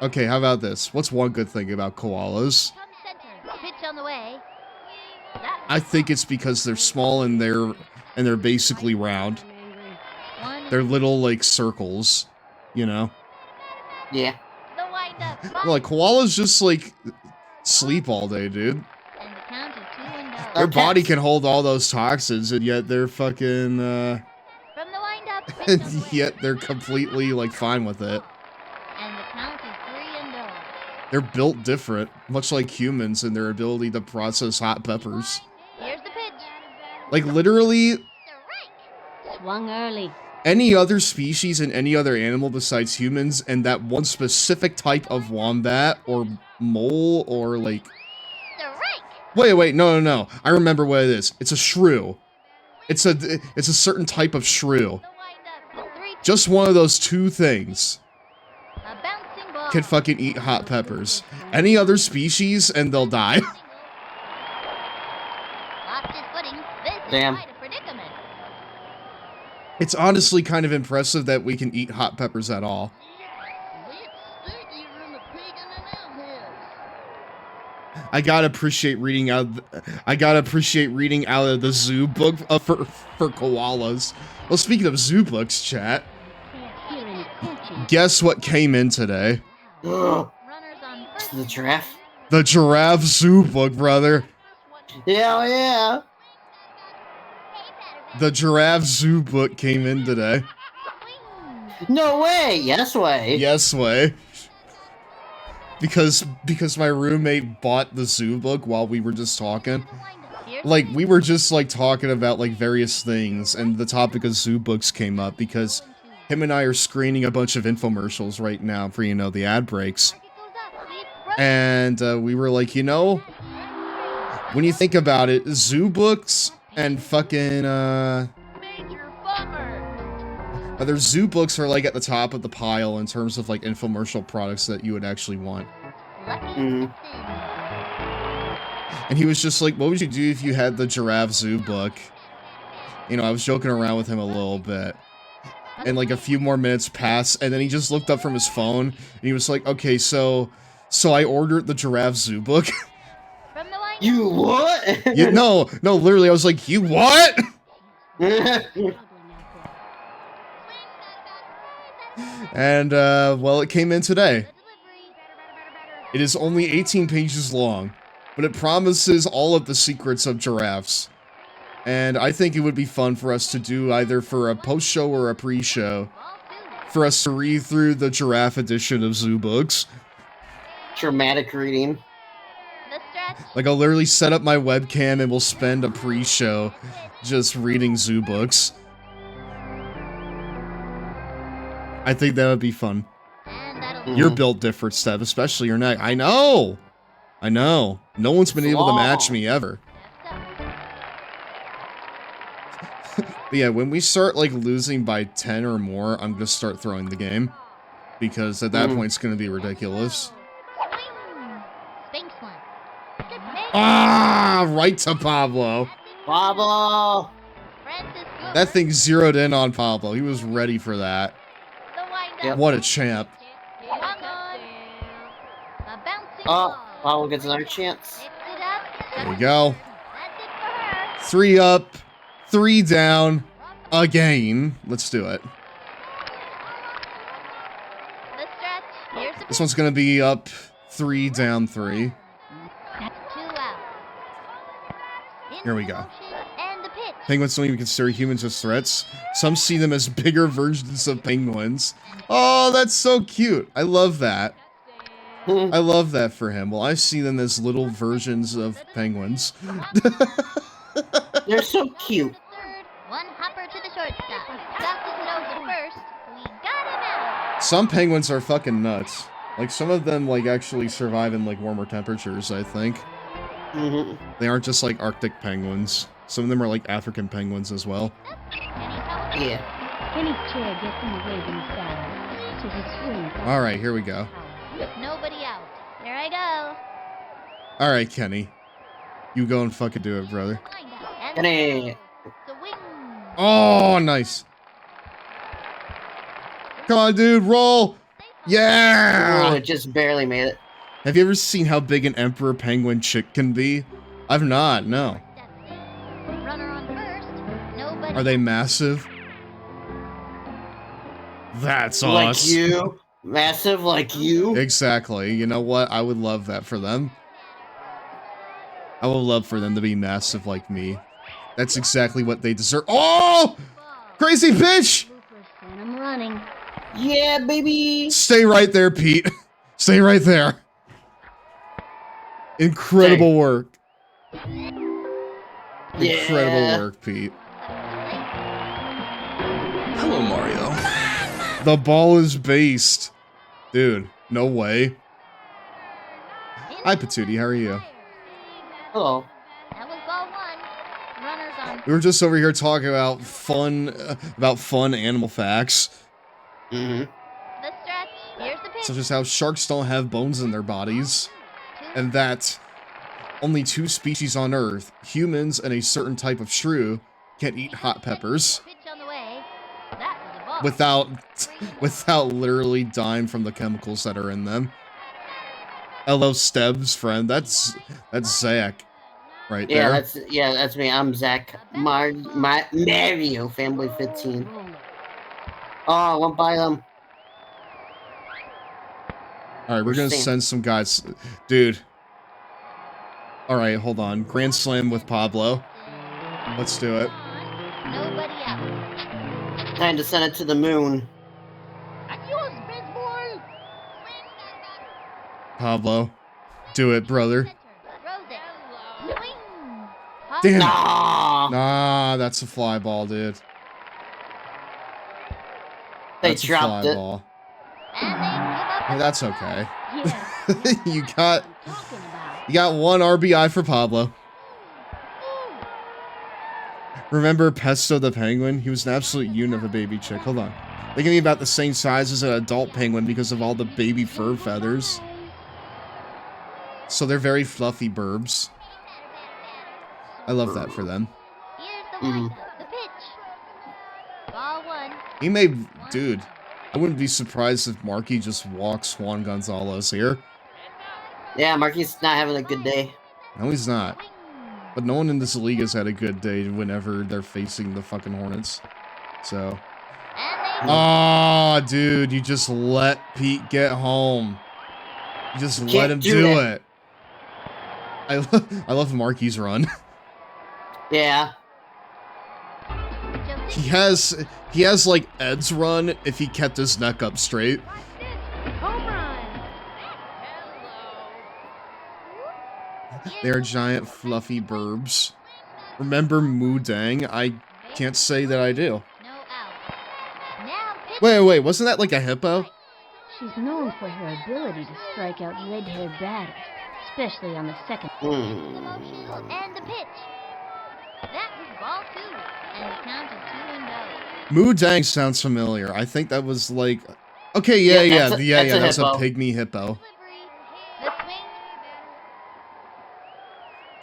Okay, how about this? What's one good thing about koalas?
Pitch on the way.
I think it's because they're small and they're basically round. They're little, like, circles, you know?
Yeah.
Like, koalas just, like, sleep all day, dude. Their body can hold all those toxins, and yet they're fucking, and yet they're completely, like, fine with it. They're built different, much like humans in their ability to process hot peppers.
Here's the pitch.
Like, literally...
Swung early.
any other species and any other animal besides humans and that one specific type of wombat or mole or like... Wait, no. I remember what it is. It's a shrew. It's a certain type of shrew. Just one of those two things can fucking eat hot peppers. Any other species and they'll die.
Damn.
It's honestly kind of impressive that we can eat hot peppers at all. I gotta appreciate reading out of the zoo book for koalas. Well, speaking of zoo books, chat. Guess what came in today?
The giraffe.
The giraffe zoo book, brother.
Yeah.
The giraffe zoo book came in today.
No way. Yes way.
Yes way. Because my roommate bought the zoo book while we were just talking. Like, we were just, like, talking about, like, various things, and the topic of zoo books came up, because him and I are screening a bunch of infomercials right now for, you know, the ad breaks. And, we were like, you know, when you think about it, zoo books and fucking, other zoo books are, like, at the top of the pile in terms of, like, infomercial products that you would actually want. And he was just like, what would you do if you had the giraffe zoo book? You know, I was joking around with him a little bit. And, like, a few more minutes passed, and then he just looked up from his phone, and he was like, okay, so I ordered the giraffe zoo book.
You what?
Yeah, no, literally, I was like, you what? And, well, it came in today. It is only 18 pages long, but it promises all of the secrets of giraffes. And I think it would be fun for us to do either for a post-show or a pre-show, for us to read through the giraffe edition of zoo books.
Dramatic reading.
Like, I'll literally set up my webcam and we'll spend a pre-show just reading zoo books. I think that would be fun. You're built different, Stev, especially your neck. I know! No one's been able to match me ever. But yeah, when we start, like, losing by 10 or more, I'm gonna start throwing the game. Because at that point, it's gonna be ridiculous. Ah! Right to Pablo.
Pablo!
That thing zeroed in on Pablo. He was ready for that.
Yep.
What a champ.
Oh, Pablo gets another chance.
There we go. 3 up, 3 down, again. Let's do it. This one's gonna be up 3, down 3. Here we go. Penguins don't even consider humans as threats. Some see them as bigger versions of penguins. Oh, that's so cute. I love that. I love that for him. Well, I see them as little versions of penguins.
They're so cute.
One hopper to the shortstop. Fastest nose at first. We got him out.
Some penguins are fucking nuts. Like, some of them, like, actually survive in, like, warmer temperatures, I think. They aren't just, like, Arctic penguins. Some of them are, like, African penguins as well.
Yeah.
Kenny's chair gets in the way these guys. So he swings.
Alright, here we go.
Nobody out. There I go.
Alright, Kenny. You go and fucking do it, brother.
Kenny!
Oh, nice. Come on, dude, roll! Yeah!
Oh, it just barely made it.
Have you ever seen how big an emperor penguin chick can be? I've not, no. Are they massive? That's awesome.
Like you? Massive like you?
Exactly. You know what? I would love that for them. I would love for them to be massive like me. That's exactly what they deserve. Oh! Crazy bitch!
I'm running.
Yeah, baby!
Stay right there, Pete. Stay right there. Incredible work. Incredible work, Pete.
Hello, Mario.
The ball is based. Dude, no way. Hi, Patootie. How are you?
Hello.
That was ball one. Runners on.
We were just over here talking about fun animal facts.
Mm-hmm.
The stretch. Here's the pitch.
Such as how sharks don't have bones in their bodies. And that only 2 species on Earth, humans and a certain type of shrew, can eat hot peppers.
Pitch on the way. That was a ball.
Without literally dying from the chemicals that are in them. Hello, Stev's friend. That's Zach, right there.
That's me. I'm Zach. Mario Family 15. Oh, I won't buy them.
All right, we're gonna send some guys, dude. All right, hold on. Grand Slam with Pablo. Let's do it.
Nobody out.
Time to send it to the moon.
Adios, big boy.
Pablo, do it, brother.
Throws it. Swing.
Damn it.
Nah.
Nah, that's a fly ball, dude.
They dropped it.
Ball. Hey, that's okay. you got 1 RBI for Pablo. Remember Pesto the penguin? He was an absolute unit of a baby chick. Hold on. They can be about the same size as an adult penguin because of all the baby fur feathers. So they're very fluffy burbs. I love that for them.
Here's the windup. The pitch. Ball one.
He may... Dude, I wouldn't be surprised if Marky just walks Juan Gonzalez here.
Yeah, Marky's not having a good day.
No, he's not. But no one in this league has had a good day whenever they're facing the fucking Hornets. So... Aw, dude, you just let Pete get home. You just let him do it. I love Marky's run.
Yeah.
He has like Ed's run if he kept his neck up straight.
Home run.
They're giant fluffy burbs. Remember Moo Dang? I can't say that I do. Wait, wasn't that like a hippo?
She's known for her ability to strike out red-haired batters, especially on the second.
And the pitch. That was ball two, and the count is 2-0.
Moo Dang sounds familiar. I think that was like, okay, yeah, that's a pygmy hippo.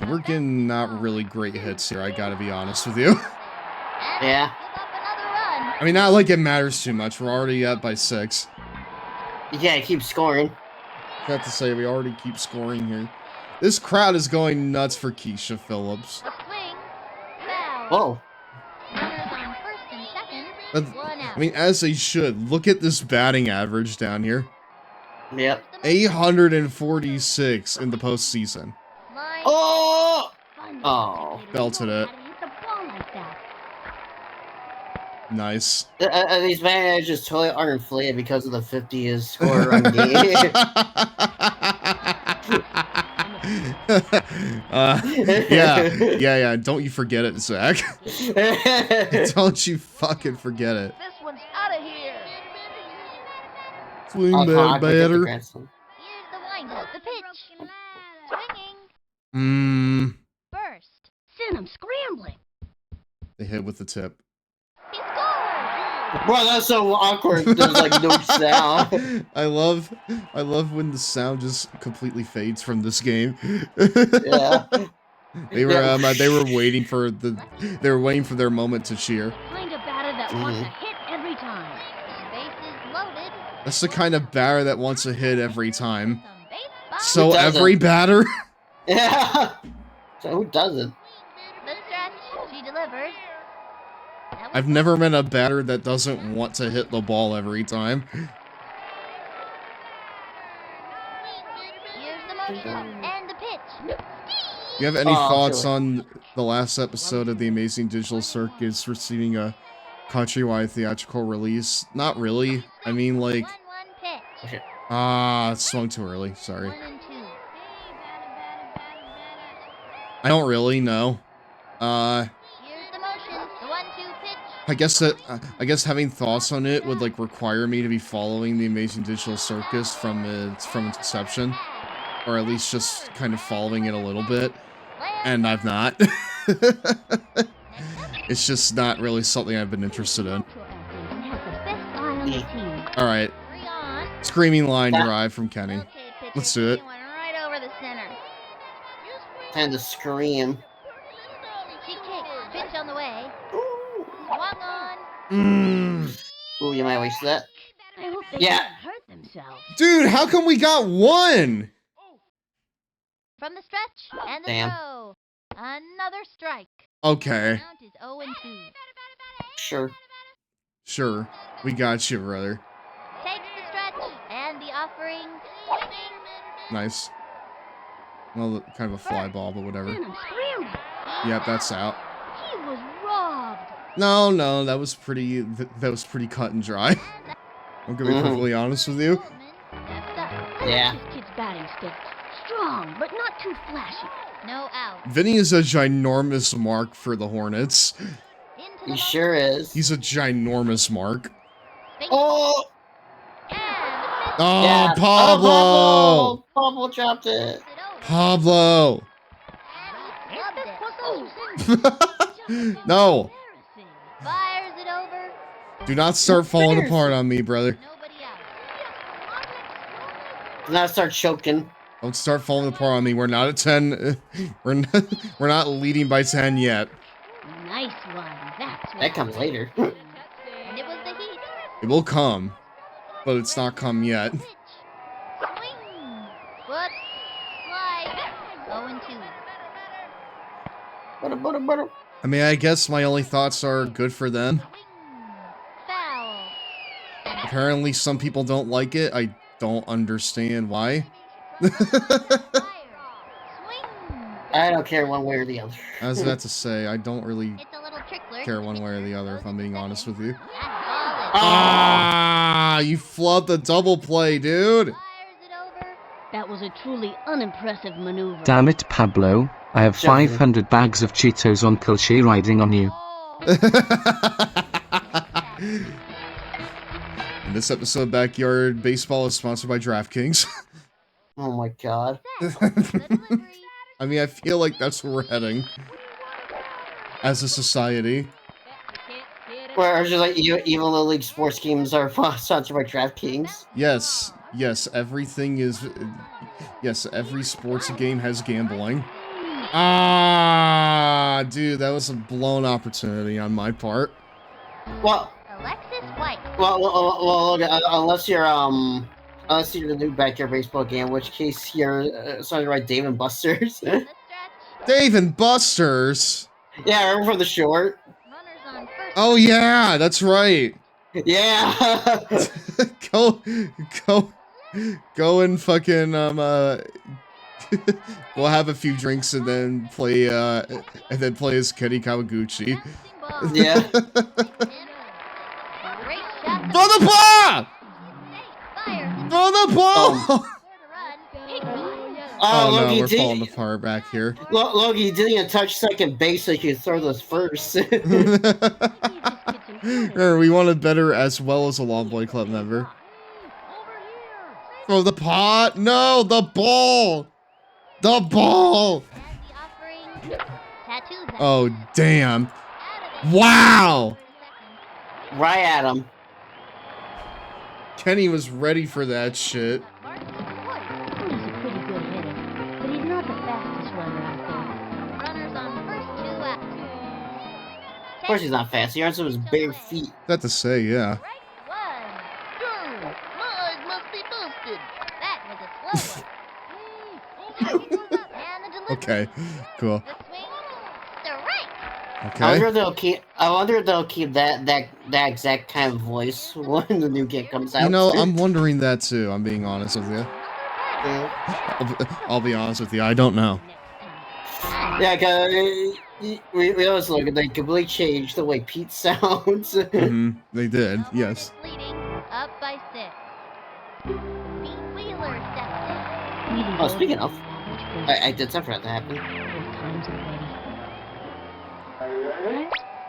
We're getting not really great hits here. I gotta be honest with you.
Yeah.
I mean, not like it matters too much. We're already up by 6.
Yeah, keep scoring.
I have to say, we already keep scoring here. This crowd is going nuts for Keisha Phillips.
Whoa.
I mean, as they should. Look at this batting average down here.
Yep.
846 in the postseason.
Oh! Oh.
Belted it. Nice.
These managers totally are inflated because of the 50th score run game.
Yeah. Don't you forget it, Zach. Don't you fucking forget it.
This one's out of here.
Swing that batter.
Here's the windup. The pitch. Swinging. Burst.
Send him scrambling.
They hit with the tip.
He scored.
Bro, that's so awkward. There's like no sound.
I love when the sound just completely fades from this game.
Yeah.
They were waiting for their moment to cheer.
Find a batter that wants a hit every time.
Bases loaded.
That's the kind of batter that wants a hit every time.
So
every batter?
Yeah. So who doesn't?
The stretch. She delivers.
I've never met a batter that doesn't want to hit the ball every time.
Here's the motion and the pitch.
Do you have any thoughts on the last episode of The Amazing Digital Circus receiving a countrywide theatrical release? Not really. I mean, like...
1-1 pitch.
It swung too early. Sorry.
1 and 2.
I don't really know.
Here's the motion. The 1-2 pitch.
I guess having thoughts on it would like require me to be following the Amazing Digital Circus from its inception, or at least just kind of following it a little bit, and I've not. It's just not really something I've been interested in. All right, screaming line derived from Kenny. Let's do it.
Right over the center.
Time to scream.
She kicks. Pitch on the way. Swung on.
Ooh, you might waste that.
I hope they
Yeah.
don't hurt themselves.
Dude, how come we got one?
From the stretch and the
Damn.
throw. Another strike.
Okay.
Count is 0-2.
Sure.
Sure. We got you, brother.
Takes the stretch and the offering. Swinging.
Nice. Well, kind of a fly ball, but whatever.
Man, I'm scrambling.
Yep, that's out.
He was robbed.
No, that was pretty cut and dry. I'm gonna be perfectly honest with you.
Yeah.
This kid's batting stick. Strong, but not too flashy.
No out.
Vinny is a ginormous mark for the Hornets.
He sure is.
He's a ginormous mark.
Oh!
Oh,
Yeah.
Pablo!
Oh, Pablo dropped it.
Pablo! No!
Fires it over.
Do not start falling apart on me, brother.
Now start choking.
Don't start falling apart on me. We're not at 10. We're not leading by 10 yet.
Nice one. That's
That comes later.
And it was the heat.
It will come, but it's not come yet.
Swing. Foot. Slide. 0-2.
Butter.
I mean, I guess my only thoughts are good for them.
Foul.
Apparently, some people don't like it. I don't understand why.
I don't care one way or the other.
I was about to say, I don't really
It's a little trickler.
care one way or the other, if I'm being honest with you.
That ball is
Ah, you flubbed the double play, dude.
That was a truly unimpressive maneuver.
Damn it, Pablo. I have 500 bags of Cheetos on Kilshi riding on you.
And this episode of Backyard Baseball is sponsored by DraftKings.
Oh my god.
I mean, I feel like that's where we're heading. As a society.
Or just like even Little League sports games are sponsored by DraftKings.
Yes, everything is... Yes, every sports game has gambling. Ah, dude, that was a blown opportunity on my part.
Well,
Alexis White.
well, unless you're the new Backyard Baseball game, in which case you're sponsored by Dave and Buster's.
Dave and Buster's?
Yeah, remember from the short?
Oh yeah, that's right.
Yeah.
Go and fucking we'll have a few drinks and then play as Kenny Kawaguchi.
Yeah.
Throw the ball! Throw the ball! Oh no,
Loki,
we're falling apart back here.
Loki, you didn't even touch second base so you could throw those first.
We wanted better as well as a Long Boy Club member. Throw the pot! No, the ball! The ball! Oh, damn. Wow!
Right at him.
Kenny was ready for that shit.
Of course he's not fast. He runs with his bare feet.
That to say, yeah. Okay, cool. Okay.
I wonder if they'll keep that exact kind of voice when the new game comes out.
You know, I'm wondering that too. I'm being honest with you. I'll be honest with you. I don't know.
Yeah, cause we always look at they completely changed the way Pete sounds.
They did. Yes.
Up by 6. Pete Wheeler steps in.
Oh, speaking of, I did something for that to happen.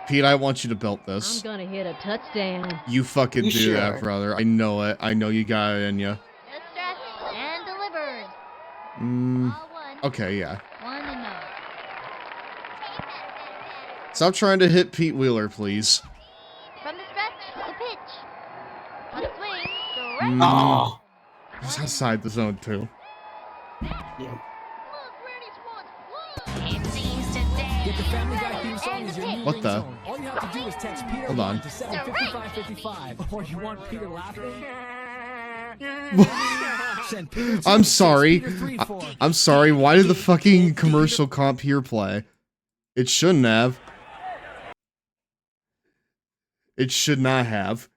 Pete, I want you to belt this.
I'm gonna hit a touchdown.
You fucking do that, brother. I know it. I know you got it in you.
The stretch and delivered.
Okay, yeah.
1-0.
Stop trying to hit Pete Wheeler, please.
From the stretch, the pitch. A swing,
Oh.
It's outside the zone, too.
Yeah.
Get the Family Guy theme song as your new
What the?
ringtone. All you have to do is text Peter
Hold on.
to 75555. Or you want Peter laughing? Send Peter to
I'm sorry.
634.
I'm sorry. Why did the fucking commercial comp here play? It shouldn't have. It should not have.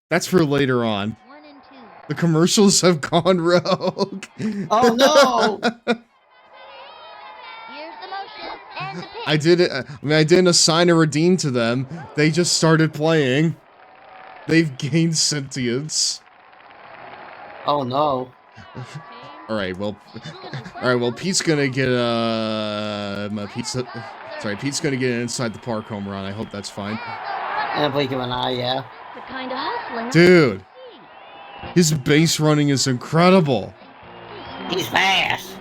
That's for later on.
1 and 2.
The commercials have gone rogue.
Oh no!
Here's the motion and the pitch.
I did it. I mean, I didn't assign a redeem to them. They just started playing. They've gained sentience.
Oh no!
All right. Well, Pete's gonna get pizza. Sorry, Pete's gonna get an inside the park home run. I hope that's fine.
And blink of an eye, yeah.
The kind of hustling.
Dude, his base running is incredible.
He's fast.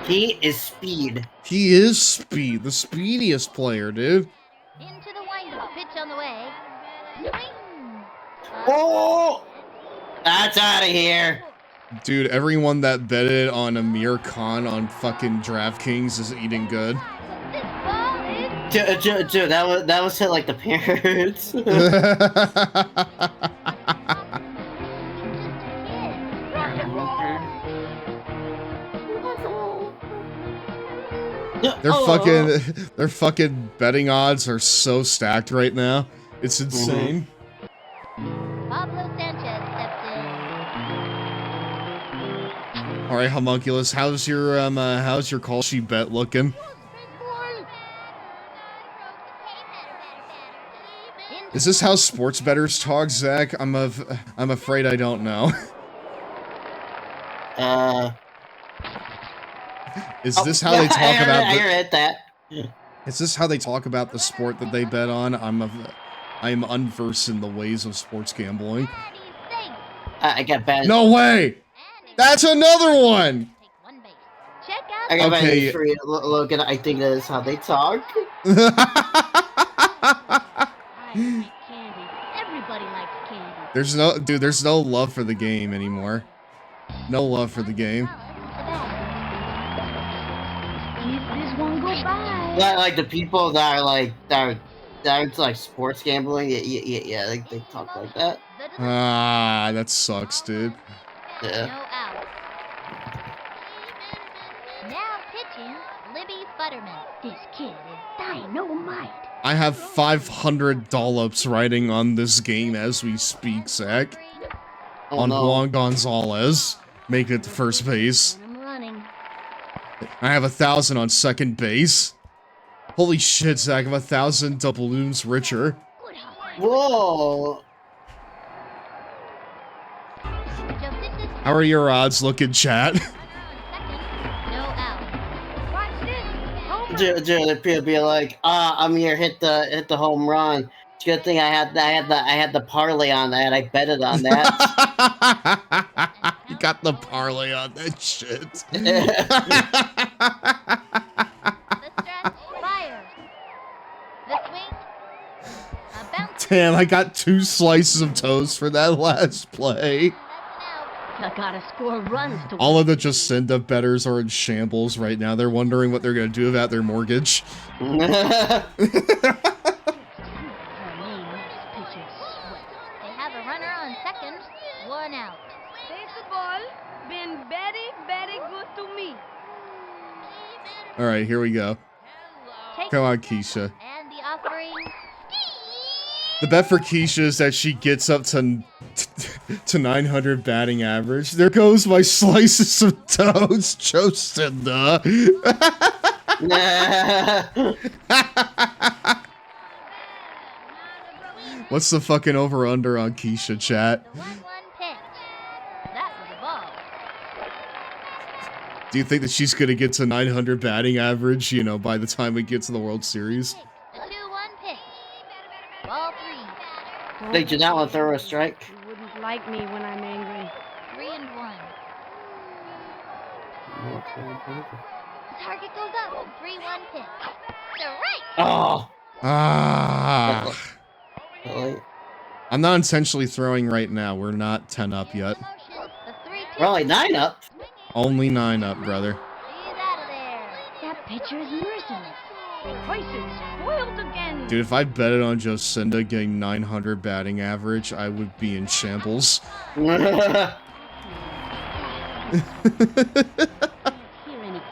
He is speed.
He is speed, the speediest player, dude.
Into the windup. Pitch on the way. Swing.
Oh! That's out of here.
Dude, everyone that betted on Amir Khan on fucking DraftKings is eating good.
This ball is
Dude, that was hit like the parents.
Their fucking betting odds are so stacked right now. It's insane.
Pablo Sanchez steps in.
All right, homunculus, how's your call sheet bet looking? Is this how sports bettors talk, Zach? I'm afraid I don't know. Is this how they talk about?
I read that.
Is this how they talk about the sport that they bet on? I am unversed in the ways of sports gambling.
I got bad.
No way! That's another one.
Check out.
I got bad
Okay.
news for you, Logan. I think that is how they talk.
I like candy. Everybody likes candy.
There's no love for the game anymore. No love for the game.
This one go by.
Yeah, like the people that are like that are like sports gambling. Yeah, they talk like that.
Ah, that sucks, dude.
No
Yeah.
out. Now pitching, Libby Futterman.
This kid is dynamite.
I have 500 dollops riding on this game as we speak, Zach.
Oh,
On
no.
Juan Gonzalez, making it to first base.
I'm running.
I have 1,000 on second base. Holy shit, Zach, I'm 1,000 doubloons richer.
Good hustling.
Whoa!
How are your odds looking, chat?
No out. Watch this. Home run.
Dude, people be like, I'm here, hit the home run. It's a good thing I had the parlay on that. I betted on that.
You got the parlay on that shit.
The stretch fires. The swing. A bounce.
Damn, I got 2 slices of toast for that last play.
That's an out.
I gotta score runs to
All of the Jacinda bettors are in shambles right now. They're wondering what they're going to do about their mortgage.
Her main pitcher sweat.
They have a runner on second. 1 out.
Baseball been very, very good to me.
All right, here we go.
Take
Come on, Keisha.
and the offering.
The bet for Keisha is that she gets up to 900 batting average. There goes my slices of toast, Jacinda. What's the fucking over-under on Keisha, chat?
The 1-1 pitch. That was a ball.
Do you think that she's gonna get to 900 batting average, you know, by the time we get to the World Series?
They do not want to throw a strike.
You wouldn't like me when I'm angry.
3-1. Target goes up. 3-1 pitch. Strike.
Oh.
Ah.
Really?
I'm not intentionally throwing right now. We're not 10 up yet.
We're only 9 up.
Only 9 up, brother.
That pitcher is merciless. Prices spoiled again.
Dude, if I betted on Jocinda getting 900 batting average, I would be in shambles.
Hear any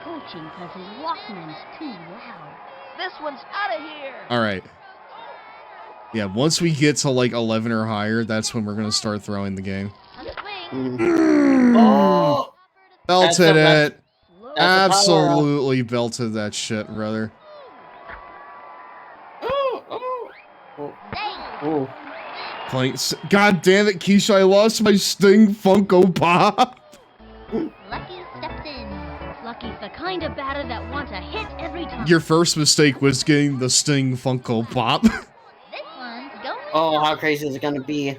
coaching because his Walkman's too loud.
This one's out of here.
Alright. Yeah, once we get to like 11 or higher, that's when we're gonna start throwing the game.
Oh!
Belted it! Absolutely belted that shit, brother.
Oh.
Playing. God damn it, Keisha, I lost my Sting Funko Pop!
Lucky steps in. Lucky's the kind of batter that wants a hit every time.
Your first mistake was getting the Sting Funko Pop.
Oh, how crazy is it gonna be?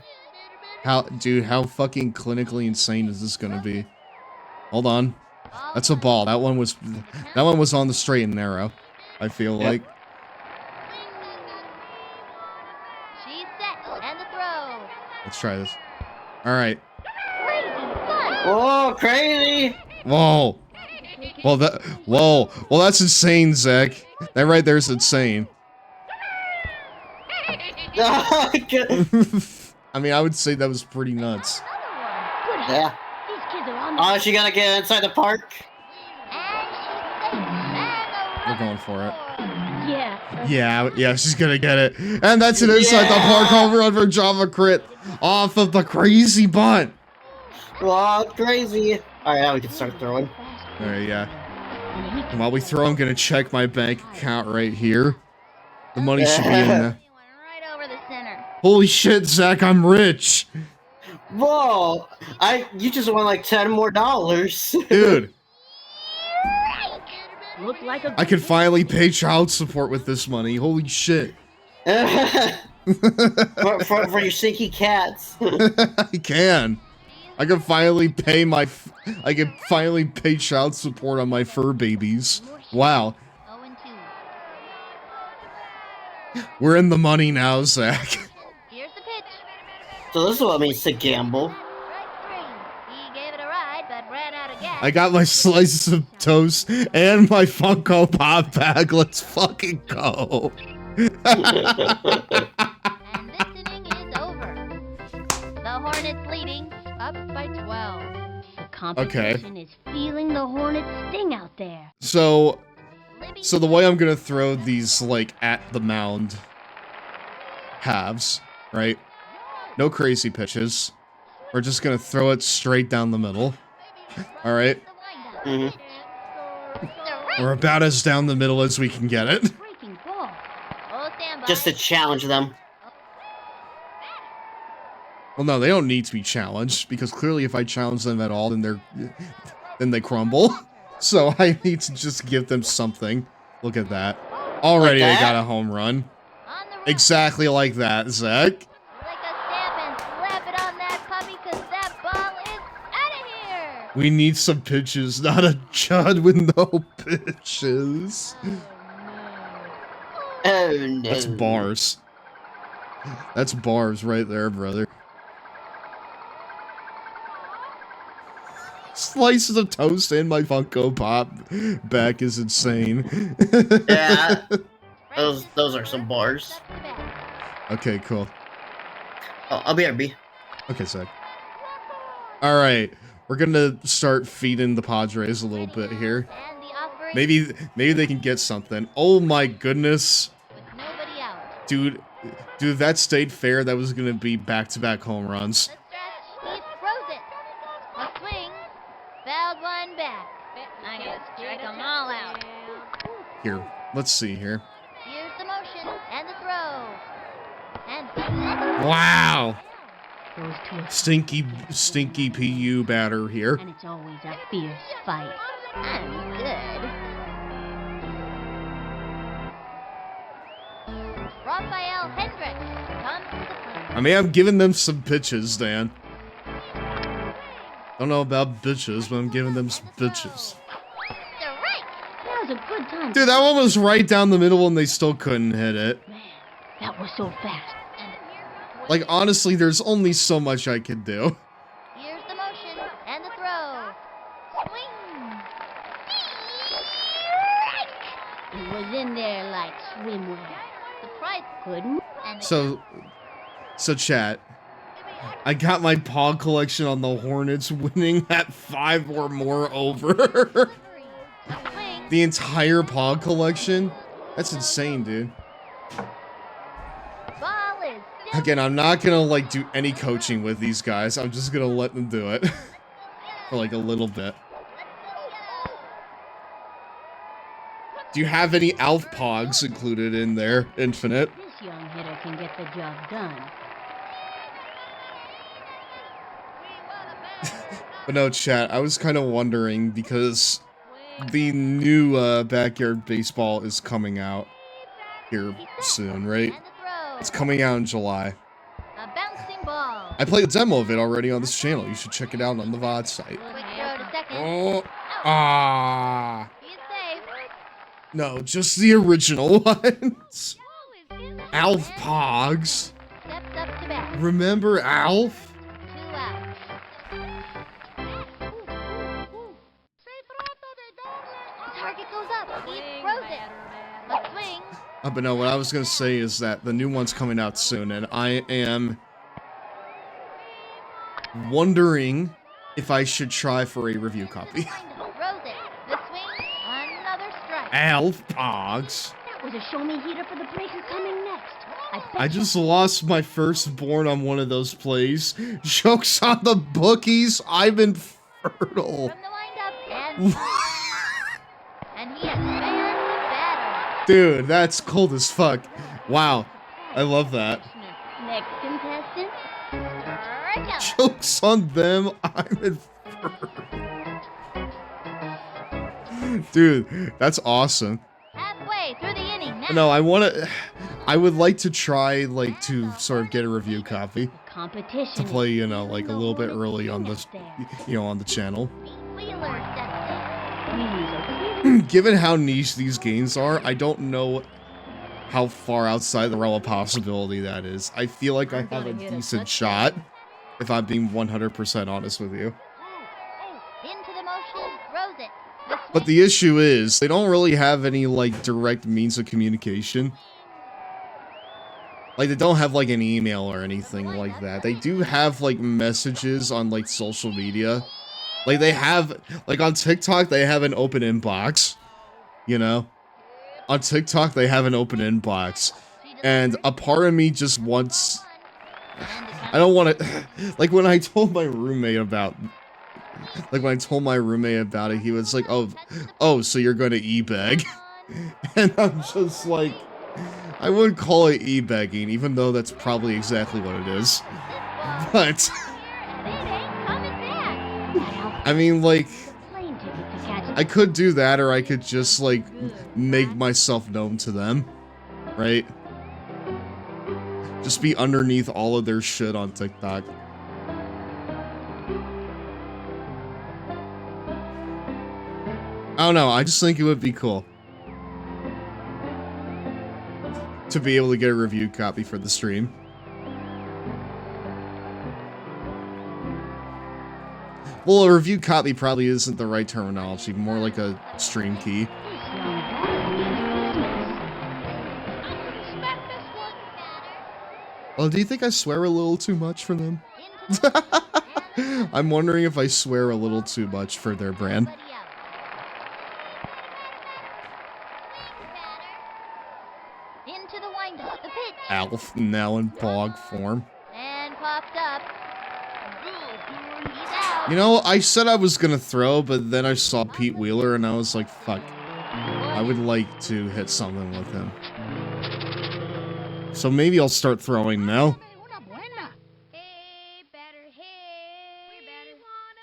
Dude, how fucking clinically insane is this gonna be? Hold on. That's a ball. That one was on the straight and narrow, I feel like.
She's set and the throw.
Let's try this. Alright.
Oh, crazy!
Whoa. Well, that's insane, Zach. That right there is insane. I mean, I would say that was pretty nuts.
Yeah. Oh, she gotta get inside the park.
We're going for it.
Yeah.
Yeah, she's gonna get it. And that's an inside the park home run for Java Crit off of the crazy bunt.
Wow, crazy. Alright, now we can start throwing.
Alright, yeah. And while we throw, I'm gonna check my bank account right here. The money should be in there. Holy shit, Zach, I'm rich.
Whoa! You just won like $10 more.
Dude.
Look like
I can finally pay child support with this money. Holy shit.
for your stinky cats.
I can. I can finally pay child support on my fur babies. Wow. We're in the money now, Zach.
So this is what it means to gamble.
I got my slices of toast and my Funko Pop bag. Let's fucking go.
And this inning is over. The Hornets leading up by 12.
The competition is feeling the Hornets sting out there.
So the way I'm gonna throw these like at the mound halves, right? No crazy pitches. We're just gonna throw it straight down the middle. All right. We're about as down the middle as we can get it.
Just to challenge them.
Well, no, they don't need to be challenged because clearly, if I challenge them at all, then they crumble. So I need to just give them something. Look at that. Already, they got a home run. Exactly like that, Zach. We need some pitches, not a Judd with no pitches.
Oh no.
That's bars. That's bars right there, brother. Slices of toast and my Funko Pop back is insane.
Yeah. Those are some bars.
Okay, cool.
Oh, I'll be RB.
Okay, Zach. Alright. We're gonna start feeding the Padres a little bit here. Maybe they can get something. Oh my goodness. Dude, that stayed fair. That was gonna be back-to-back home runs.
He throws it. A swing. Fouled one back. I gotta strike them all out.
Here, let's see here.
Here's the motion and the throw. And
wow. Stinky PU batter here.
And it's always a fierce fight.
I'm good. Raphael Hendricks comes to the plate.
I mean, I'm giving them some bitches, Dan. Don't know about bitches, but I'm giving them some bitches.
That was a good time.
Dude, that one was right down the middle and they still couldn't hit it.
Man, that was so fast.
Like, honestly, there's only so much I can do.
Here's the motion and the throw. Swing.
It was in there like swimwear.
Surprise.
Couldn't.
And
So chat. I got my Pog collection on the Hornets winning at 5 or more over. The entire Pog collection? That's insane, dude.
ball is
Again, I'm not gonna, like, do any coaching with these guys. I'm just gonna let them do it. For, like, a little bit. Do you have any Alf Pogs included in there, Infinite?
This young hitter can get the job done.
But no, chat, I was kind of wondering, because the new Backyard Baseball is coming out here soon, right? It's coming out in July.
a bouncing ball.
I played the demo of it already on this channel. You should check it out on the VOD site.
Quick throw to second.
Oh, ah.
He's safe.
No, just the original ones. Alf Pogs.
Steps up to bat.
Remember Alf?
2 out. Target goes up. He throws it. A swing.
But no, what I was gonna say is that the new one's coming out soon, and I am wondering if I should try for a review copy.
Throws it. The swing. Another strike.
Alf Pogs.
That was a show-me heater for the breaker coming next.
I just lost my firstborn on one of those plays. Jokes on the bookies. I'm infertile.
From the windup and and he has fanned the batter.
Dude, that's cold as fuck. Wow. I love that.
Next contestant.
Strikeout.
Jokes on them. I'm infertile. Dude, that's awesome.
Halfway through the inning. Now.
No, I would like to try, like, to sort of get a review copy.
Competition.
To play, you know, like, a little bit early on the, you know, on the channel.
Wheeler steps
in.
Given how niche these games are, I don't know how far outside the realm of possibility that is. I feel like I have a decent shot, if I'm being 100% honest with you.
Into the motion. Throws it.
But the issue is, they don't really have any, like, direct means of communication. Like, they don't have, like, an email or anything like that. They do have, like, messages on, like, social media. Like, they have, like, on TikTok, they have an open inbox. You know? On TikTok, they have an open inbox. And a part of me just wants... I don't want to... Like, when I told my roommate about... Like, when I told my roommate about it, he was like, oh, so you're going to e-beg? And I'm just like, I wouldn't call it e-begging, even though that's probably exactly what it is. But, I mean, like, I could do that, or I could just, like, make myself known to them, right? Just be underneath all of their shit on TikTok. I don't know, I just think it would be cool to be able to get a review copy for the stream. Well, a review copy probably isn't the right terminology, more like a stream key. Well, do you think I swear a little too much for them? I'm wondering if I swear a little too much for their brand.
Into the windup. The pitch.
Alf, now in Pog form.
And popped up. He's out.
You know, I said I was gonna throw, but then I saw Pete Wheeler and I was like, fuck. I would like to hit something with him. So maybe I'll start throwing now.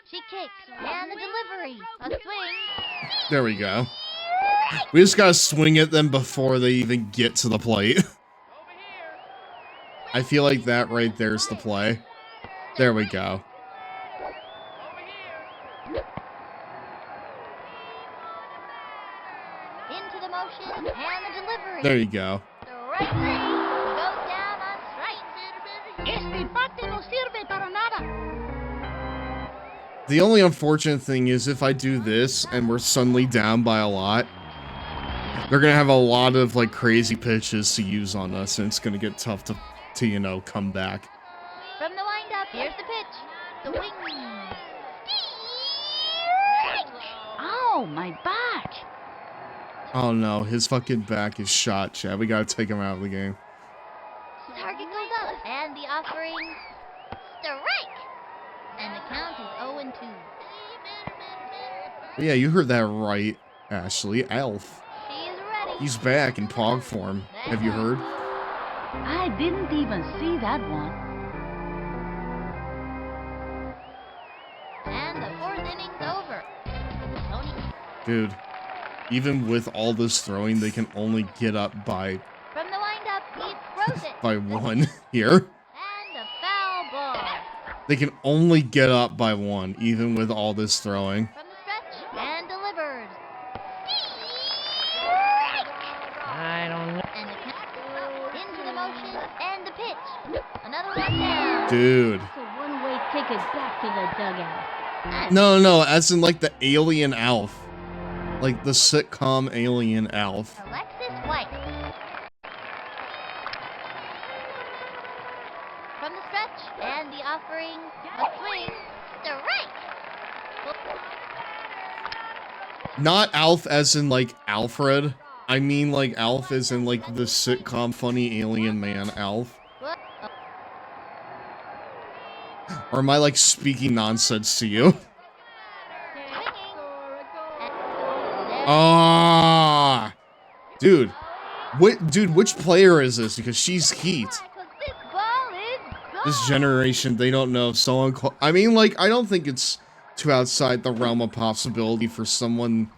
She kicks. And the delivery. A swing.
There we go. We just gotta swing at them before they even get to the plate. I feel like that right there's the play. There we go.
Into the motion and the delivery.
There you go.
Strike 3 goes down on strike.
Este bate no sirve para nada.
The only unfortunate thing is if I do this and we're suddenly down by a lot, they're gonna have a lot of like crazy pitches to use on us, and it's gonna get tough to you know, come back.
From the windup, here's the pitch. The wing.
Ow, my back.
Oh no, his fucking back is shot, Chad. We gotta take him out of the game.
Target goes up, and the offering. Strike. And the count is 0-2.
Yeah, you heard that right, Ashley. Elf.
She's ready.
He's back in Pog form. Have you heard?
I didn't even see that one.
And the 4th inning's over. Tony.
Dude, even with all this throwing, they can only get up by
From the windup, he throws it.
by 1 here.
And a foul ball.
They can only get up by 1, even with all this throwing.
From the stretch, and delivered.
I don't know.
And the count into the motion, and the pitch. Another one down.
Dude.
It's a one-way ticket back to the dugout.
No, as in like the alien Alf. Like the sitcom alien Alf.
Alexis White. From the stretch, and the offering, a swing, strike.
Not Alf as in like Alfred. I mean like Alf as in like the sitcom funny alien man Alf.
What?
Or am I like speaking nonsense to you? Ah, dude, which player is this? Because she's Heat. This generation, they don't know if someone. I mean, like, I don't think it's too outside the realm of possibility for someone,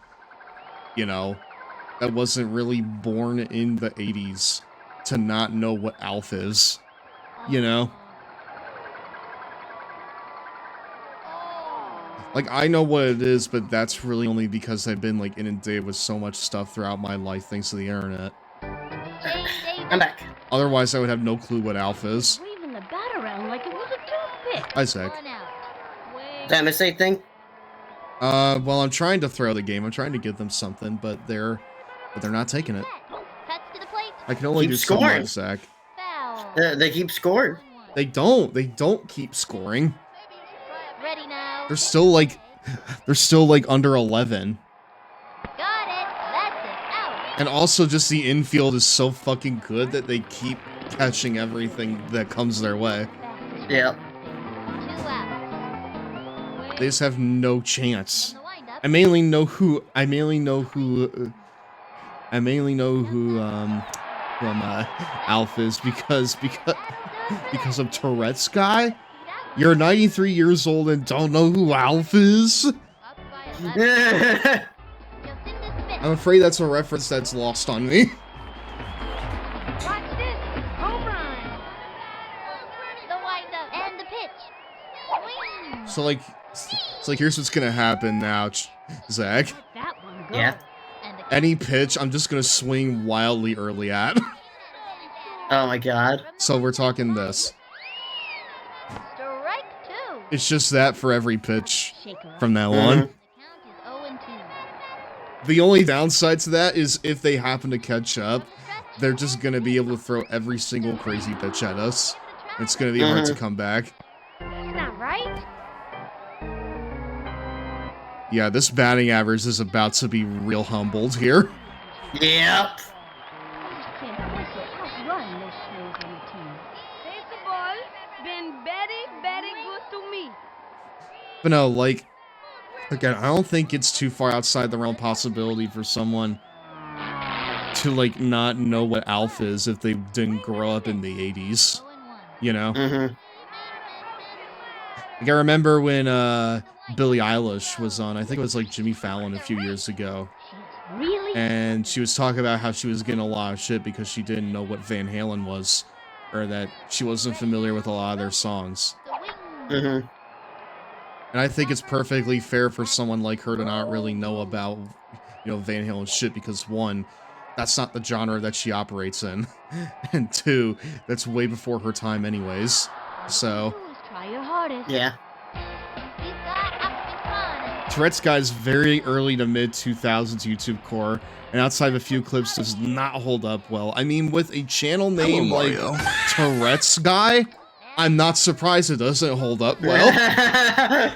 you know, that wasn't really born in the 80s to not know what Alf is. You know? Like, I know what it is, but that's really only because I've been, like, inundated with so much stuff throughout my life thanks to the internet.
I'm back.
Otherwise, I would have no clue what Alf is.
Waving the bat around like it was a toothpick.
Isaac.
That mistake thing?
Well, I'm trying to throw the game. I'm trying to give them something, but they're not taking it. I can only
Keep
do
scoring.
something, Zach.
They keep scoring.
They don't. They don't keep scoring.
Ready now.
They're still like under 11.
Got it. That's it. Out.
And also just the infield is so fucking good that they keep catching everything that comes their way.
Yeah.
2 outs.
They just have no chance. I mainly know who Alf is because of Tourette's guy. You're 93 years old and don't know who Alf is? I'm afraid that's a reference that's lost on me.
Watch this. Home run. The windup and the pitch. Swing.
So like, here's what's gonna happen now, Zach.
Yeah.
Any pitch, I'm just gonna swing wildly early at.
Oh my god.
So we're talking this.
Strike 2.
It's just that for every pitch from now on. The only downside to that is if they happen to catch up, they're just gonna be able to throw every single crazy pitch at us. It's gonna be hard to come back.
That's not right.
Yeah, this batting average is about to be real humbled here.
Yep.
Baseball been very good to me.
But no, like, again, I don't think it's too far outside the realm of possibility for someone to, like, not know what Alf is if they didn't grow up in the 80s. You know?
Mm-hmm.
Like, I remember when, Billie Eilish was on, I think it was, like, Jimmy Fallon a few years ago.
Really?
And she was talking about how she was getting a lot of shit because she didn't know what Van Halen was. or that she wasn't familiar with a lot of their songs.
Mm-hmm.
And I think it's perfectly fair for someone like her to not really know about, you know, Van Halen shit, because one, that's not the genre that she operates in, and two, that's way before her time anyways. So,
Try your hardest.
Yeah.
Tourette's Guy's very early to mid 2000s YouTube core, and outside of a few clips, does not hold up well. I mean, with a channel name like Tourette's Guy, I'm not surprised it doesn't hold up well.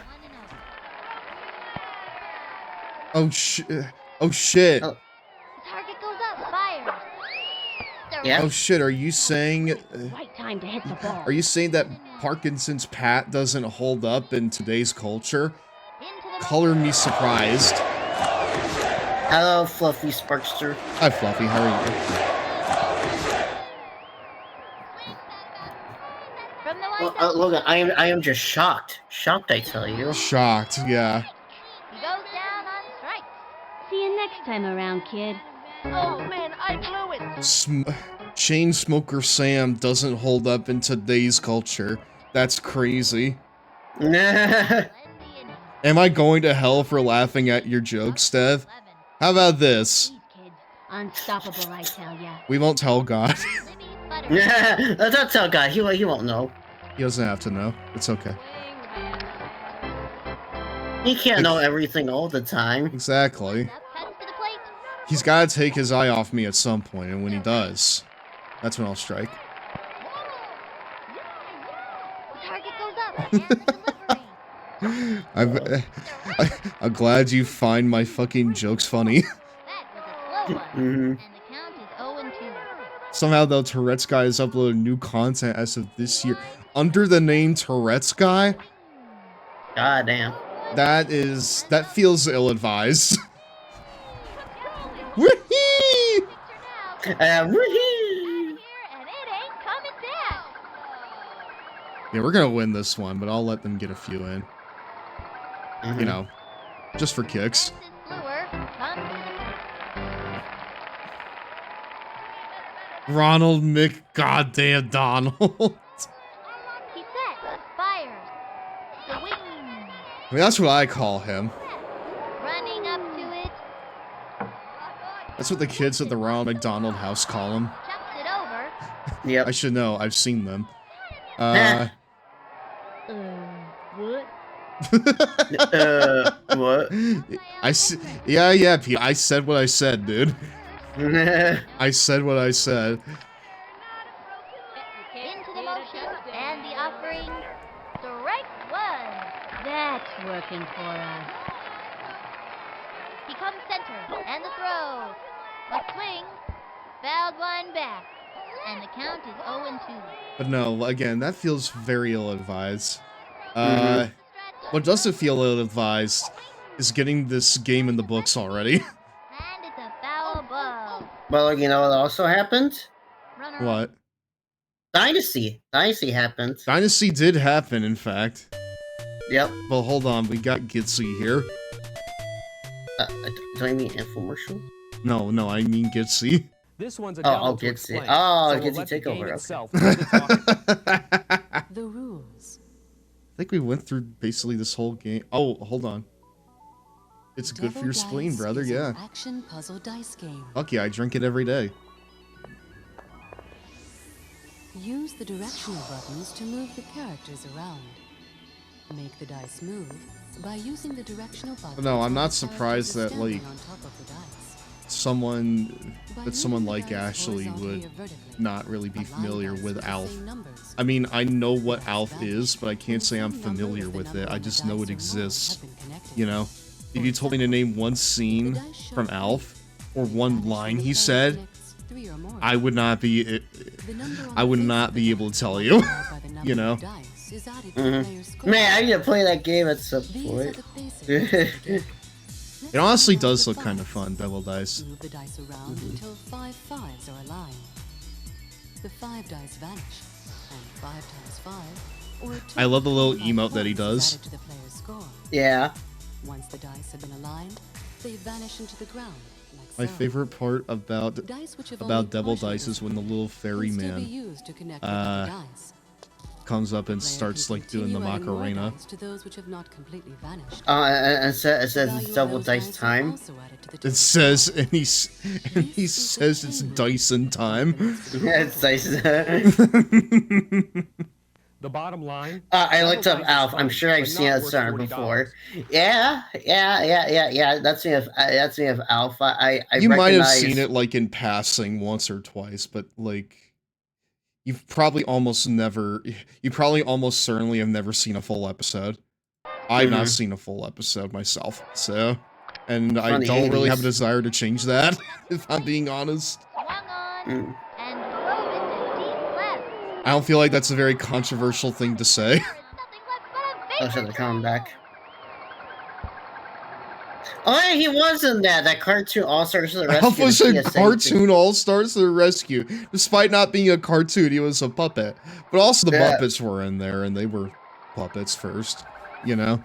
Oh shit! Oh shit!
Target goes up, fires.
Yeah.
Oh shit! Are you saying?
Right time to hit the ball.
Are you saying that Parkinson's Pat doesn't hold up in today's culture? Color me surprised.
Hello, Fluffy Sparkster.
Hi, Fluffy. How are you?
Well, Logan, I am just shocked. Shocked, I tell you.
Shocked, yeah.
He goes down on strike.
See you next time around, kid.
Oh man, I blew it.
Chain Smoker Sam doesn't hold up in today's culture. That's crazy. Am I going to hell for laughing at your jokes, Stev? How about this?
Unstoppable, I tell ya.
We won't tell God.
Yeah, don't tell God. He won't know.
He doesn't have to know. It's okay.
He can't know everything all the time.
Exactly. He's got to take his eye off me at some point, and when he does, that's when I'll strike.
Target goes up.
I'm glad you find my fucking jokes funny.
Mm-hmm.
Somehow, though, Tourette's Guy has uploaded new content as of this year under the name Tourette's Guy.
God damn.
That feels ill-advised. Whee!
Whee!
Yeah, we're gonna win this one, but I'll let them get a few in.
Mm-hmm.
You know, just for kicks. Ronald McGoddamn Donald.
He sets, fires, the wing.
I mean, that's what I call him.
Running up to it.
That's what the kids at the Ronald McDonald house call him.
Chucks it over.
Yep.
I should know. I've seen them.
What?
Yeah, Pete. I said what I said, dude. I said what I said.
Into the motion, and the offering. Strike one.
That's working for us.
He comes center, and the throw. A swing. Fouled one back. And the count is 0-2.
But no, again, that feels very ill-advised. What doesn't feel ill-advised is getting this game in the books already.
And it's a foul ball.
Well, you know what also happened?
What?
Dynasty. Dynasty happened.
Dynasty did happen, in fact.
Yep.
Well, hold on. We got Gitsy here.
Do I mean infomercial?
No, I mean Gitsy.
This one's a
Gitsy. Oh, Gitsy takeover.
The rules.
I think we went through basically this whole game. Oh, hold on. It's good for your spleen, brother. Yeah.
Action puzzle dice game.
Fuck yeah, I drink it every day.
Use the directional buttons to move the characters around. Make the dice move by using the directional buttons.
No, I'm not surprised that like someone like Ashley would not really be familiar with Alf. I mean, I know what Alf is, but I can't say I'm familiar with it. I just know it exists. You know? If you told me to name one scene from Alf, or one line he said, I would not be able to tell you. You know?
Man, I need to play that game at some point.
It honestly does look kind of fun, Devil Dice.
Move the dice around until 5 fives are aligned. The 5 dice vanish, and 5 times 5, or 2
I love the little emote that he does.
to the player's score.
Yeah.
Once the dice have been aligned, they vanish into the ground like
My favorite part about Devil Dice is when the little fairy man comes up and starts like doing the Macarena.
And it says it's double dice time.
It says, and he says it's Dyson time.
Yeah, it's Dyson.
The bottom line.
I looked up Alf. I'm sure I've seen that song before. Yeah. That's me of Alf.
You might have seen it like in passing once or twice, but like you probably almost certainly have never seen a full episode. I've not seen a full episode myself, so, and I don't really have a desire to change that, if I'm being honest. I don't feel like that's a very controversial thing to say.
Oh shit, they're coming back. Oh yeah, he was in that cartoon All-Stars to the Rescue.
Alf was a cartoon All-Stars to the Rescue. Despite not being a cartoon, he was a puppet. But also the Muppets were in there, and they were puppets first, you know?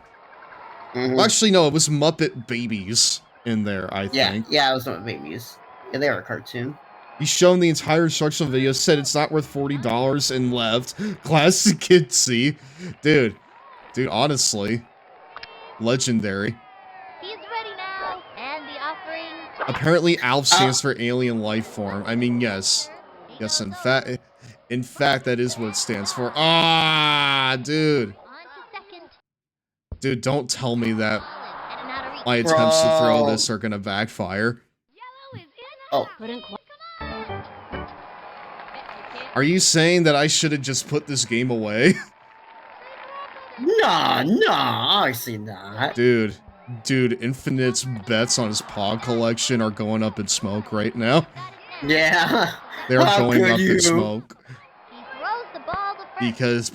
Well, actually, no, it was Muppet Babies in there, I think.
Yeah, it was Muppet Babies. Yeah, they were a cartoon.
He's shown the entire instructional video, said it's not worth $40 and left. Classic Kidsy. Dude, honestly. Legendary.
He's ready now, and the offering.
Apparently, ALF stands for Alien Life Form. I mean, yes. Yes, in fact, that is what it stands for. Ah, dude. Dude, don't tell me that my attempts to throw this are gonna backfire.
Oh.
Are you saying that I should have just put this game away?
Nah, obviously not.
Dude, Infinite's bets on his Pog collection are going up in smoke right now.
Yeah.
They're going up in smoke. Because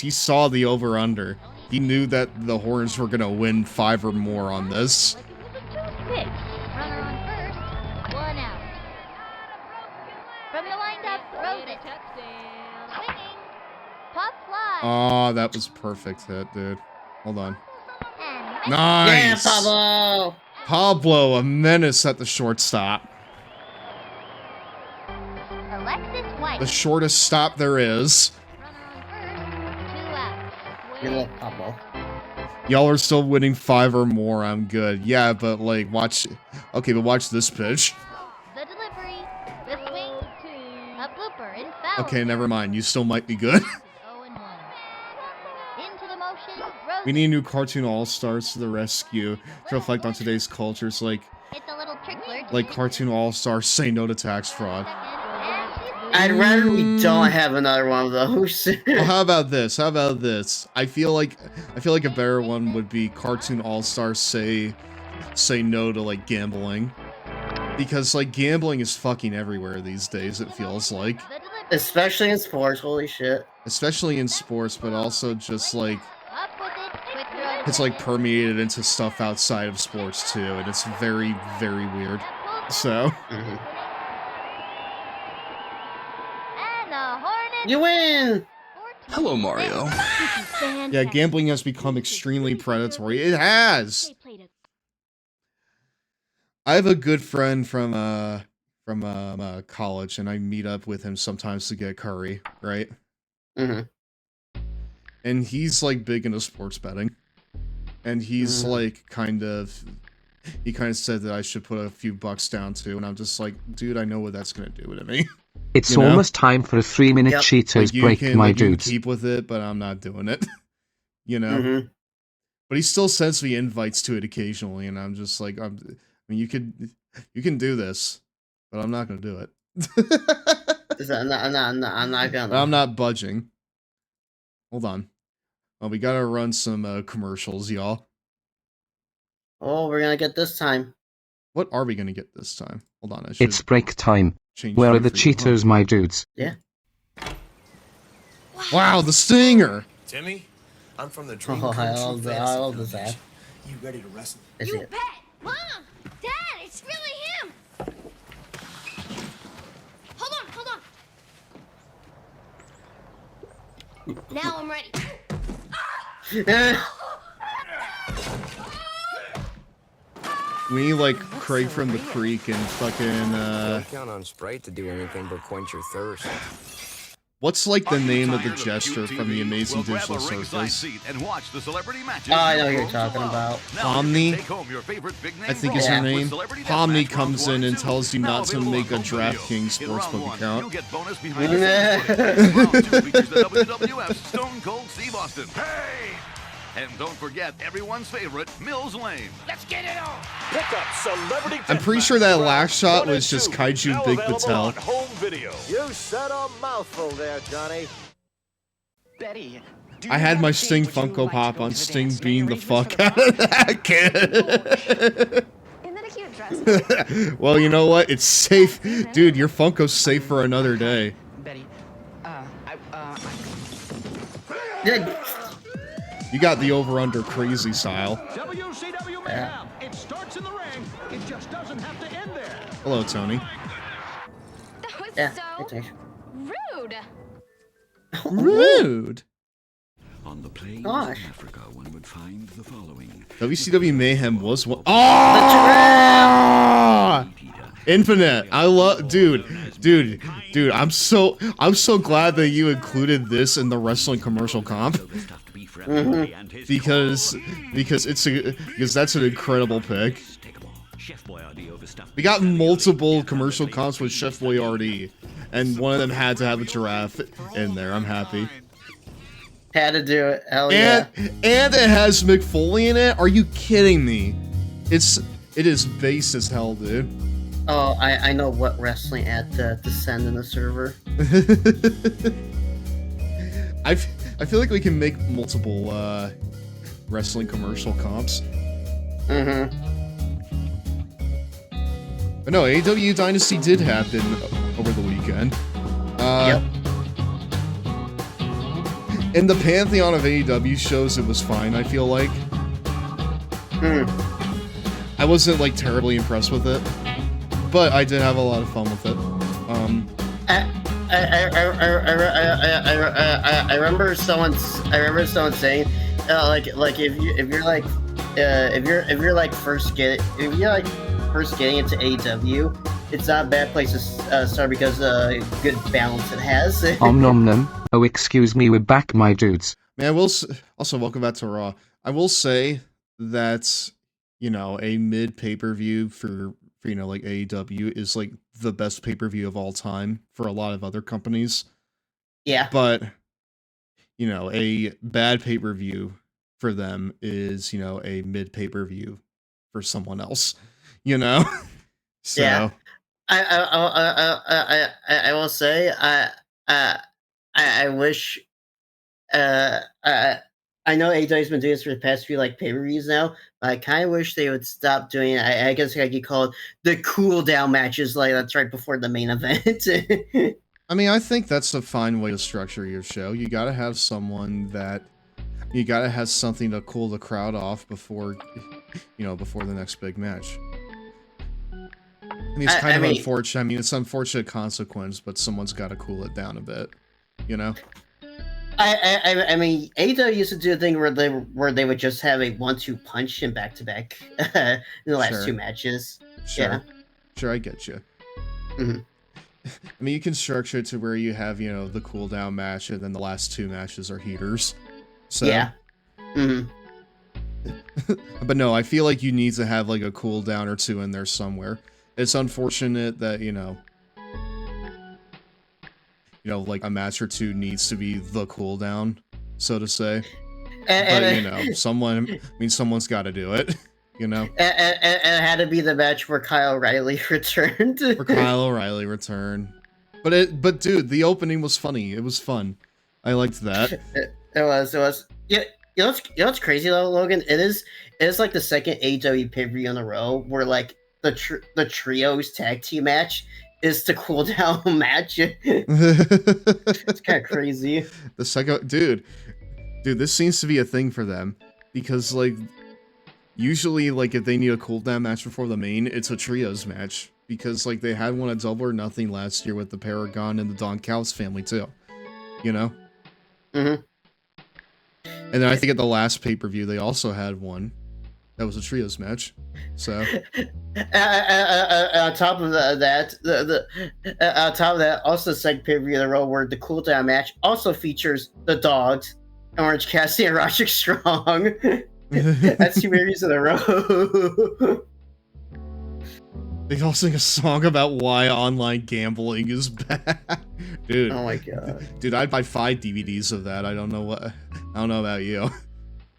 he saw the over-under. He knew that the Horns were gonna win 5 or more on this.
Runner on first, 1 out. From the windup, throws it. Swinging. Pop fly.
Oh, that was a perfect hit, dude. Hold on. Nice!
Yeah, Pablo!
Pablo, a menace at the shortstop. The shortest stop there is.
Good luck, Pablo.
Y'all are still winning 5 or more, I'm good. Yeah, but like, watch... Okay, but watch this pitch.
The delivery, the swing, a blooper in foul.
Okay, never mind. You still might be good.
0-1. Into the motion,
We need new cartoon all-stars to the rescue to reflect on today's cultures, like cartoon all-stars say no to tax fraud.
I'd rather we don't have another one of those.
Well, how about this? I feel like a better one would be cartoon all-stars say no to like gambling. Because like gambling is fucking everywhere these days, it feels like.
Especially in sports, holy shit.
Especially in sports, but also just like it's like permeated into stuff outside of sports too, and it's very, very weird. So
you win!
Hello, Mario.
Yeah, gambling has become extremely predatory. It has! I have a good friend from college, and I meet up with him sometimes to get curry, right? And he's, like, big into sports betting. And he's, like, he kind of said that I should put a few bucks down, too, and I'm just like, dude, I know what that's gonna do to me.
It's almost time for a 3-minute Cheetos break, my dudes.
You can keep with it, but I'm not doing it. You know? But he still sends me invites to it occasionally, and I'm just like, I mean, you can do this, but I'm not gonna do it.
I'm not gonna.
I'm not budging. Hold on. Well, we gotta run some commercials, y'all.
Oh, we're gonna get this time.
What are we gonna get this time? Hold on,
It's break time. Where are the Cheetos, my dudes?
Yeah.
Wow, the stinger!
Timmy, I'm from the Dream
I
Come True
love
Fantasy
this ad.
You ready to wrestle?
You bet! Mom! Dad, it's really him! Hold on! Now I'm ready.
We need like Craig from the Creek and fucking
Don't count on Sprite to do anything but quench your thirst.
what's like the name of the jester from the Amazing
Well,
Digital
grab a ringside
Circus?
seat and watch the celebrity matches.
Oh, I know who
your
you're talking
phones
about.
Now
Pomni,
you can take home your favorite big name
I think is her
brawl
name.
with Celebrity
Pomni
Deathmatch
comes
rounds
in
1
and
and 2.
tells you
Now
not to
available
make a
on home video.
DraftKings
In round
sportsbook
1,
account.
you'll get bonus behind the scenes footage. Round 2 features the WWF Stone Cold Steve Austin. Hey! And don't forget everyone's favorite, Mills Lane. Let's get it on!
Pick up Celebrity
I'm pretty sure that last shot was just Kaiju Big Patel.
home video. You said a mouthful there, Johnny.
Betty,
I had my Sting Funko Pop on Sting being the fuck out of that kid.
Isn't that a cute dress?
Well, you know what? It's safe. Dude, your Funko's safe for another day.
Betty,
You got the over-under crazy style.
WCW Mayhem. It starts in the ring. It just doesn't have to end there.
Hello, Tony.
That was so rude.
Rude.
On the plains
Gosh.
of Africa, one would find the following.
WCW Mayhem was one. Oh! Infinite. I love, dude. I'm so glad that you included this in the wrestling commercial comp. Because that's an incredible pick. We got multiple commercial comps with Chef Boyardee, and one of them had to have a giraffe in there. I'm happy.
Had to do it. Hell yeah.
And it has Mick Foley in it. Are you kidding me? It is base as hell, dude.
Oh, I know what wrestling ad to send in the server.
I feel like we can make multiple wrestling commercial comps.
Mm-hmm.
But no, AEW Dynasty did happen over the weekend.
Yep.
In the pantheon of AEW shows, it was fine, I feel like. I wasn't, like, terribly impressed with it. But I did have a lot of fun with it.
I remember someone saying, like if you're like first getting into AEW, it's not a bad place to start because good balance it has.
Nom nom. Oh, excuse me, we're back, my dudes.
Man, also welcome back to Raw. I will say that, you know, a mid pay-per-view for you know, like AEW is like the best pay-per-view of all time for a lot of other companies.
Yeah.
But, you know, a bad pay-per-view for them is, you know, a mid pay-per-view for someone else, you know? So.
Yeah. I will say, I wish, I know AEW's been doing this for the past few like pay-per-views now. But I kind of wish they would stop doing it. I guess like you call it the cool down matches, like that's right before the main event.
I mean, I think that's a fine way to structure your show. You gotta have something to cool the crowd off before, you know, before the next big match. I mean, it's kind of unfortunate. I mean, it's an unfortunate consequence, but someone's got to cool it down a bit, you know.
I mean, AEW used to do a thing where they would just have a 1-2 punch in back-to-back in the last two matches.
Sure, I get you.
Mm-hmm.
I mean, you can structure it to where you have, you know, the cool down match, and then the last two matches are heaters. So.
Yeah. Mm-hmm.
But no, I feel like you need to have like a cool down or two in there somewhere. It's unfortunate that, you know, like a match or two needs to be the cooldown, so to say. But, you know, someone's got to do it, you know?
And it had to be the match where Kyle O'Reilly returned.
But dude, the opening was funny. It was fun. I liked that.
It was. Yeah, you know what's crazy though, Logan? It is like the second AEW pay-per-view in a row where like the trios tag team match is the cooldown match. It's kind of crazy.
The second, dude, this seems to be a thing for them because, like, usually, like, if they need a cooldown match before the main, it's a trios match because, like, they had one at Double or Nothing last year with the Paragon and the Don Callis family too. You know.
Mm-hmm.
And then I think at the last pay-per-view they also had one That was a trios match. So
on top of that, on top of that, also second pay-per-view in a row where the cooldown match also features the Dogs, Orange Cassidy and Roderick Strong. That's 2 pay-per-views in a row.
they all sing a song about why online gambling is bad. Dude.
Oh my god.
Dude, I'd buy 5 DVDs of that. I don't know about you.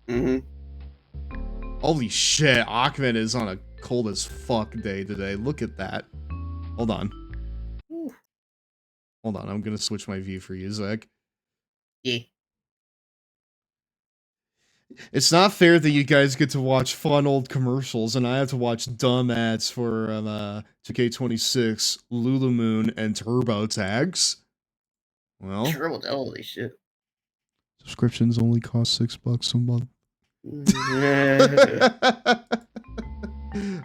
Mm-hmm.
Holy shit, Ahmed is on a cold as fuck day today. Look at that. Hold on.
Ooh.
Hold on, I'm gonna switch my view for you, Zach.
Yeah.
It's not fair that you guys get to watch fun old commercials and I have to watch dumb ads for 2K26, Lulumoon, and Turbo Tags. Well,
Holy shit.
subscriptions only cost $6 a month.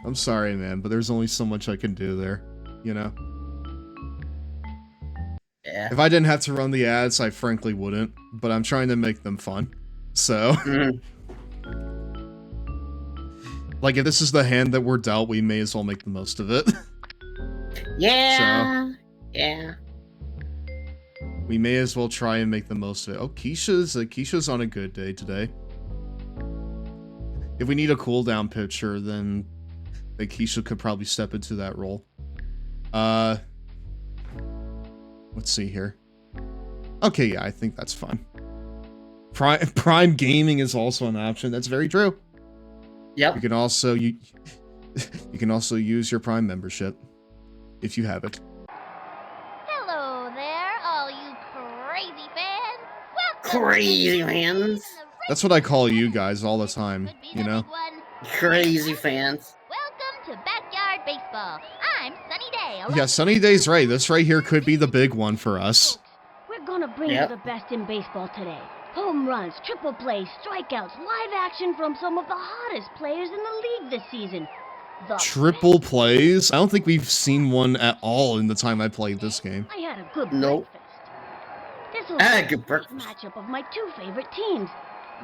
I'm sorry, man, but there's only so much I can do there, you know?
Yeah.
If I didn't have to run the ads, I frankly wouldn't, but I'm trying to make them fun. So, like, if this is the hand that we're dealt, we may as well make the most of it.
Yeah. So, yeah.
We may as well try and make the most of it. Oh, Keisha's on a good day today. If we need a cooldown pitcher, then Keisha could probably step into that role. Let's see here. Okay, yeah, I think that's fine. Prime Gaming is also an option. That's very true.
Yep.
You can also you can also use your Prime membership if you have it.
Hello there, all you crazy fans. Welcome
Crazy fans.
That's what I call you guys all the time, you know?
Crazy fans.
Welcome to Backyard Baseball. I'm Sunny Day.
Yeah, Sunny Day's right. This right here could be the big one for us.
We're gonna bring you the best in baseball today. Home runs, triple plays, strikeouts, live action from some of the hottest players in the league this season.
Triple plays? I don't think we've seen one at all in the time I played this game.
I had a good
Nope.
breakfast. This will be a
good breakfast.
matchup of my 2 favorite teams.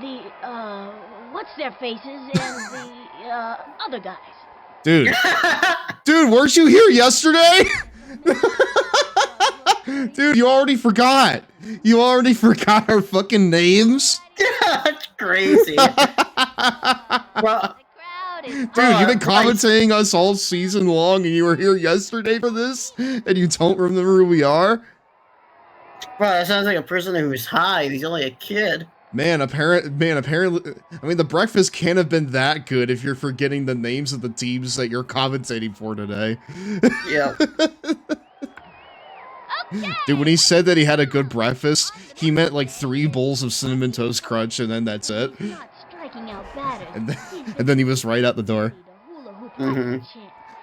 The, what's their faces and the, other guys.
Dude. Dude, weren't you here yesterday? Dude, you already forgot. You already forgot our fucking names?
That's crazy. Bro.
Dude, you've been commentating us all season long and you were here yesterday for this? And you don't remember who we are?
Bro, that sounds like a person who's high. He's only a kid.
Apparently, I mean, the breakfast can't have been that good if you're forgetting the names of the teams that you're commentating for today.
Yeah.
Dude, when he said that he had a good breakfast, he meant like 3 bowls of Cinnamon Toast Crunch and then that's it. And then he was right out the door.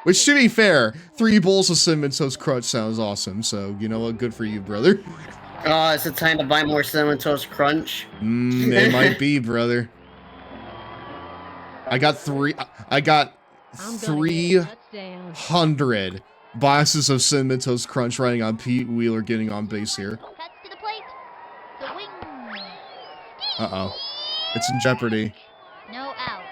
Which, to be fair, 3 bowls of Cinnamon Toast Crunch sounds awesome, so you know what, good for you, brother.
Oh, is it time to buy more Cinnamon Toast Crunch?
It might be, brother. I got 300 boxes of Cinnamon Toast Crunch riding on Pete Wheeler getting on base here.
Cuts to the plate. Swing.
Uh-oh. It's in jeopardy.
No out.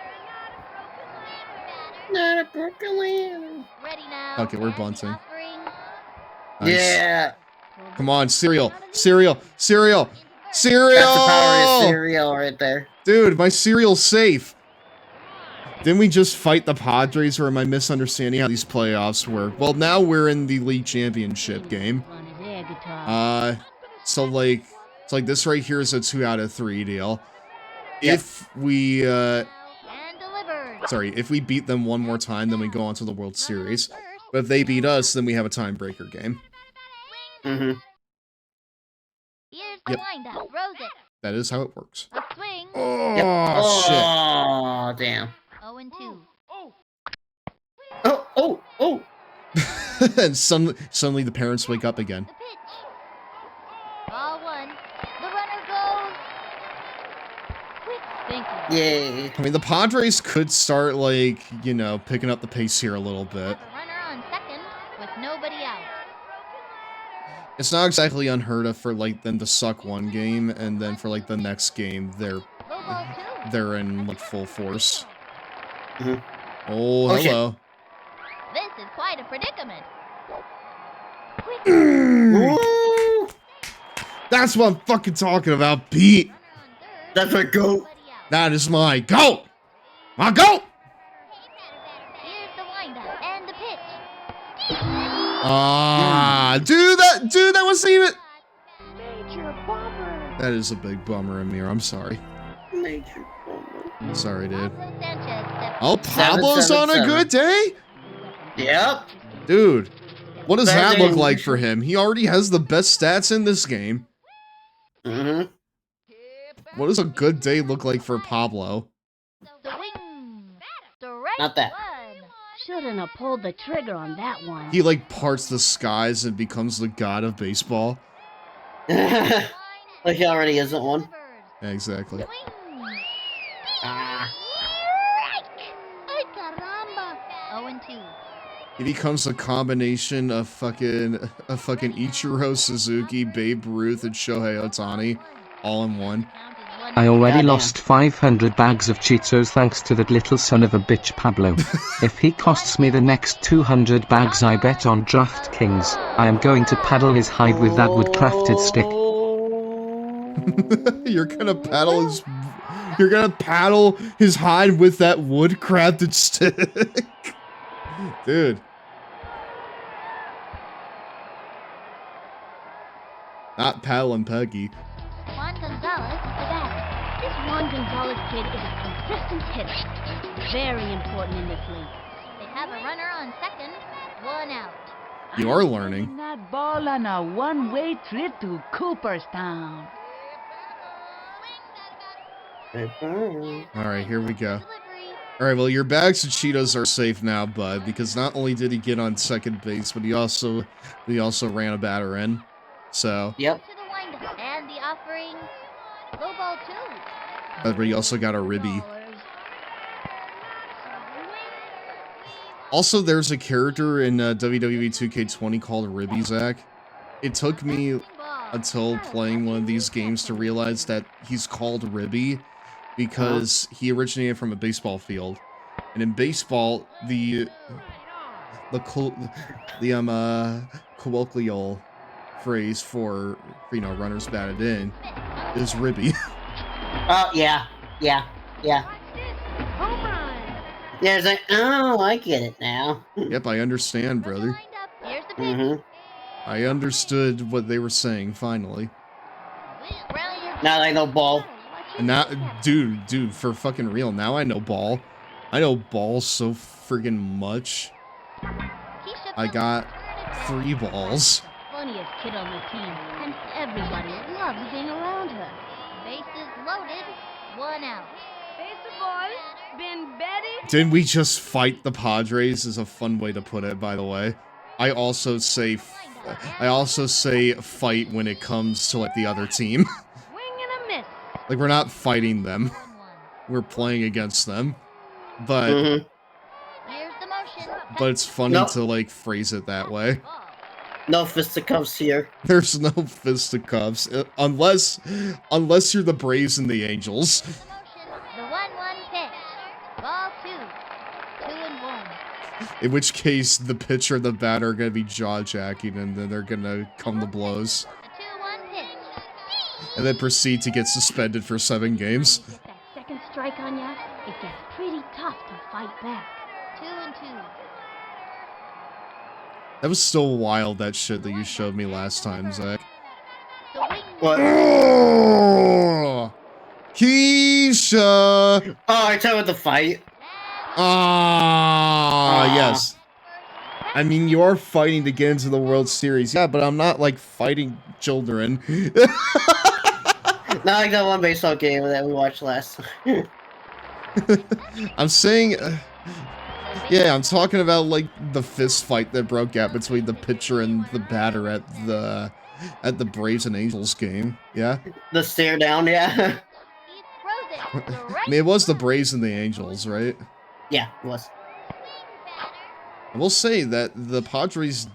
Not a broken.
Ready now.
Okay, we're bunting.
Nice.
Yeah.
Come on, cereal. Cereal. Cereal. Cereal!
That's the power of cereal right there.
Dude, my cereal's safe. Didn't we just fight the Padres, or am I misunderstanding how these playoffs work? Well, now we're in the league championship game. So like this right here is a 2 out of 3 deal.
Yep.
If we, if we beat them one more time, then we go on to the World Series. But if they beat us, then we have a tiebreaker game.
Mm-hmm.
Here's the windup. Rose it.
That is how it works.
A swing.
Oh,
Yep.
shit.
Oh, damn.
0-2.
Oh.
And suddenly the parents wake up again.
The pitch. Ball 1. The runner goes. Quick thinking.
Yay.
I mean, the Padres could start, like, you know, picking up the pace here a little bit.
The runner on second with nobody out.
It's not exactly unheard of for, like, them to suck one game, and then for, like, the next game, they're in, like, full force. Oh, hello.
This is quite a predicament.
That's what I'm fucking talking about, Pete.
That's my goat.
That is my goat. My goat.
Here's the windup and the pitch.
Dude, that wasn't even.
Major bummer.
That is a big bummer, Amir. I'm sorry.
Major bummer.
Sorry, dude.
Sanchez,
Oh, Pablo's on a good day?
Yep.
Dude, what does that look
Better
like for him? He already has the best stats in this game.
Mm-hmm.
What does a good day look like for Pablo?
Not that.
Shouldn't have pulled the trigger on that one.
He, like, parts the skies and becomes the god of baseball.
Like he already isn't one.
Yeah, exactly.
Ah.
Ay, caramba. 0-2.
He becomes a combination of fucking Ichiro Suzuki, Babe Ruth, and Shohei Ohtani, all in one.
I already lost 500 bags of Cheetos thanks to that little son of a bitch Pablo. If he costs me the next 200 bags I bet on DraftKings, I am going to paddle his hide with that wood-crafted stick.
You're gonna paddle his hide with that wood-crafted stick. Dude. Not paddling Peggy.
Juan Gonzalez, the batter.
This Juan Gonzalez kid is a consistent hitter. Very important in this league.
They have a runner on second, 1 out.
You are learning.
That ball on a one-way trip to Cooperstown.
Alright, here we go. Alright, well, your bags of Cheetos are safe now, bud, because not only did he get on second base, but he also ran a batter in. So.
Yep.
To the windup and the offering. Low ball 2.
But he also got a ribby. Also, there's a character in WWE 2K20 called Ribby, Zach. It took me until playing one of these games to realize that he's called Ribby because he originated from a baseball field. And in baseball, the colloquial phrase for, runners batted in is Ribby.
Oh, yeah. Yeah. Yeah, it's like, oh, I get it now.
Yep, I understand, brother.
Here's the pitch.
I understood what they were saying, finally.
Now I know ball.
And now, dude, for fucking real, now I know ball. I know ball so friggin' much. I got 3 balls.
Funniest kid on the team, and everybody loves being around her.
Bases loaded, 1 out.
Baseball, been Betty.
Didn't we just fight the Padres is a fun way to put it, by the way. I also say fight when it comes to, like, the other team.
Swing and a miss.
Like, we're not fighting them. We're playing against them. But,
Here's the motion.
but it's funny to, like, phrase it that way.
No fisticuffs here.
There's no fisticuffs. Unless you're the Braves and the Angels.
The 1-1 pitch. Ball 2. 2-1.
In which case, the pitcher and the batter are going to be jaw-jacking, and then they're going to come to blows.
The 2-1 pitch.
And then proceed to get suspended for 7 games.
Get that second strike on ya, it gets pretty tough to fight back.
2-2.
That was so wild, that shit that you showed me last time, Zach.
What?
Oh, Keisha!
Oh, I tell with the fight.
Yes. I mean, you are fighting to get into the World Series. Yeah, but I'm not, like, fighting children.
Not like that one baseball game that we watched last time.
I'm saying... yeah, I'm talking about, like, the fist fight that broke out between the pitcher and the batter at the Braves and Angels game. Yeah?
The stare down, yeah.
I mean, it was the Braves and the Angels, right?
Yeah, it was.
I will say that the Padres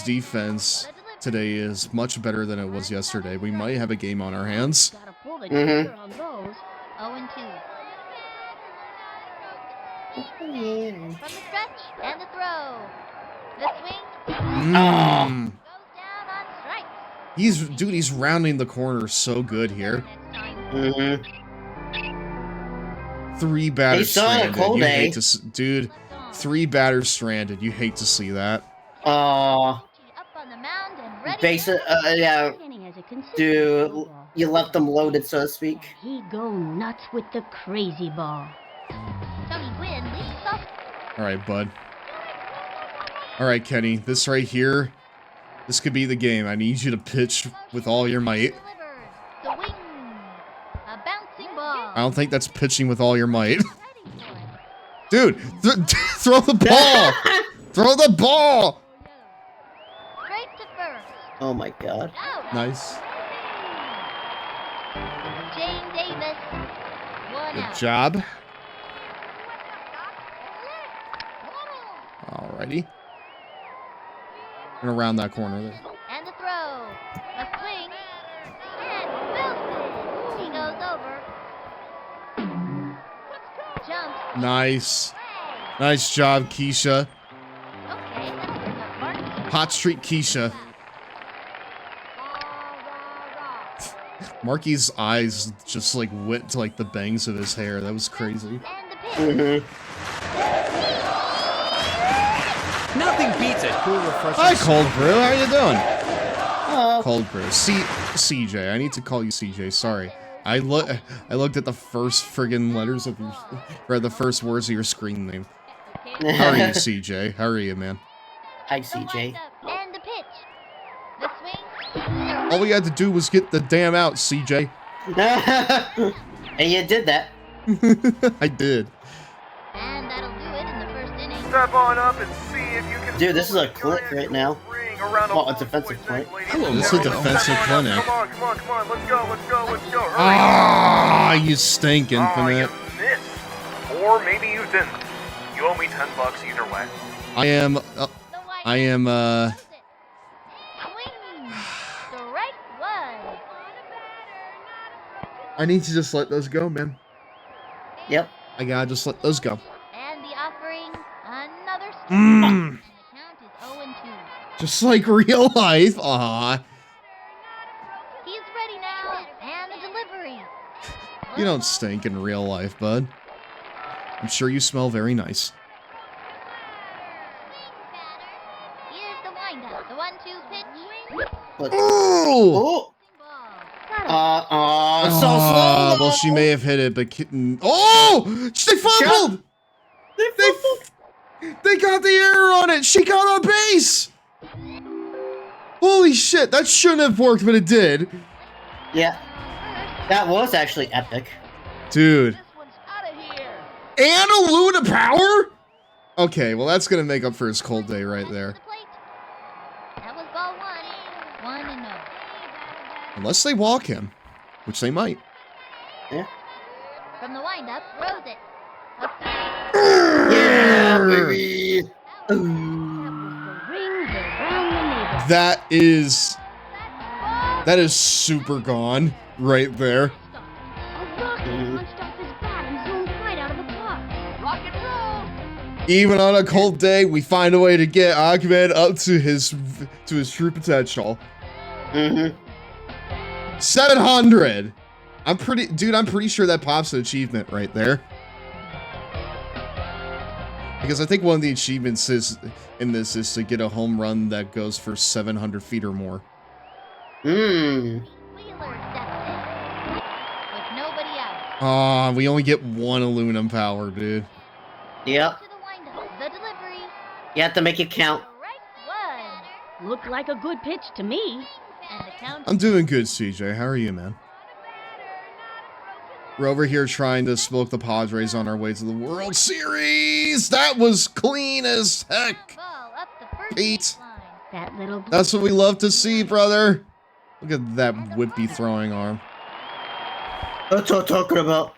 defense today is much better than it was yesterday. We might have a game on our hands.
Gotta pull the trigger on those.
0-2. From the stretch and the throw. The swing.
Mm.
Goes down on strikes.
He's rounding the corner so good here.
Mm-hmm.
3 batters
He's still on a
stranded.
cold
You
day.
hate to dude. 3 batters stranded. You hate to see that.
Up on the mound and ready.
Yeah. Dude, you left them loaded, so to speak.
He go nuts with the crazy ball.
Tony Gwynn leads off.
All right, bud. All right, Kenny. This right here, this could be the game. I need you to pitch with all your might.
The wing. A bouncing ball.
I don't think that's pitching with all your might. Dude, throw the ball. Throw the ball.
Straight to first.
Oh my god.
Nice.
Jane Davis. One
Good
out.
job. Alrighty. Gonna round that corner there.
And the throw. A swing. And belted. He goes over. Jumps.
Nice. Nice job, Keisha.
Okay, let's bring up Mark.
Hot Street Keisha. Marky's eyes just like went to like the bangs of his hair. That was crazy.
Nothing beats it. Cool, refreshing.
Hi, Cold Brew. How you doing? Cold Brew. CJ. I need to call you CJ. Sorry. I looked at the first friggin' letters of your, or the first words of your screen name. How are you, CJ? How are you, man?
Hi, CJ.
And the pitch. The swing.
All we had to do was get the damn out, CJ.
And you did that.
I did.
And that'll do it in the first inning.
Step on up and see if you can.
Dude, this is a clinic right now. Well, a defensive clinic.
This is a defensive clinic.
Come on, let's go. Hurry.
Ah, you stink, Infinite.
You missed. Or maybe you didn't. You owe me $10 either way.
I am.
Strike one.
I need to just let those go, man.
Yep.
I gotta just let those go.
And the offering, another strike.
Mm.
And the count is 0-2.
Just like real life. Aw.
He's ready now. And the delivery.
You don't stink in real life, bud. I'm sure you smell very nice.
Here's the windup. The 1-2 pitch.
Oh!
So slow.
Well, she may have hit it, but oh! They fumbled! They got the error on it! She got on base! Holy shit, that shouldn't have worked, but it did.
Yeah. That was actually epic.
Dude. And a Luna power? Okay, well that's gonna make up for his cold day right there.
That was ball 1. 1-0.
Unless they walk him, which they might.
Yeah.
From the windup, throws it.
Yeah, baby.
That is super gone right there. Even on a cold day, we find a way to get Ahmed up to his true potential. 700. I'm pretty sure that pops an achievement right there. Because I think one of the achievements in this is to get a home run that goes for 700 feet or more.
With nobody out.
We only get one aluminum power, dude.
Yep.
The delivery.
You have to make it count.
Looked like a good pitch to me.
And the count.
I'm doing good, CJ. How are you, man? We're over here trying to smoke the Padres on our way to the World Series. That was clean as heck. Pete.
That little.
That's what we love to see, brother. Look at that whippy throwing arm.
That's what I'm talking about.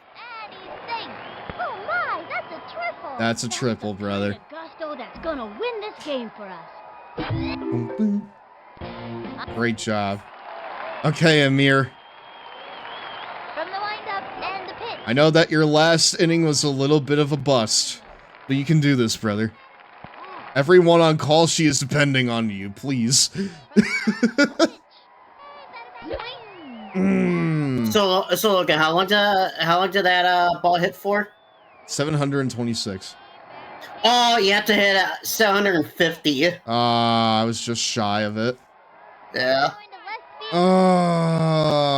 Oh my, that's a triple.
That's a triple, brother.
Gusto that's gonna win this game for us.
Boom, boom. Great job. Okay, Amir.
From the windup and the pitch.
I know that your last inning was a little bit of a bust, But you can do this, brother. Everyone on call, she is depending on you, please.
So Logan, how long did that ball hit for?
726.
Oh, you have to hit 750.
I was just shy of it.
Yeah.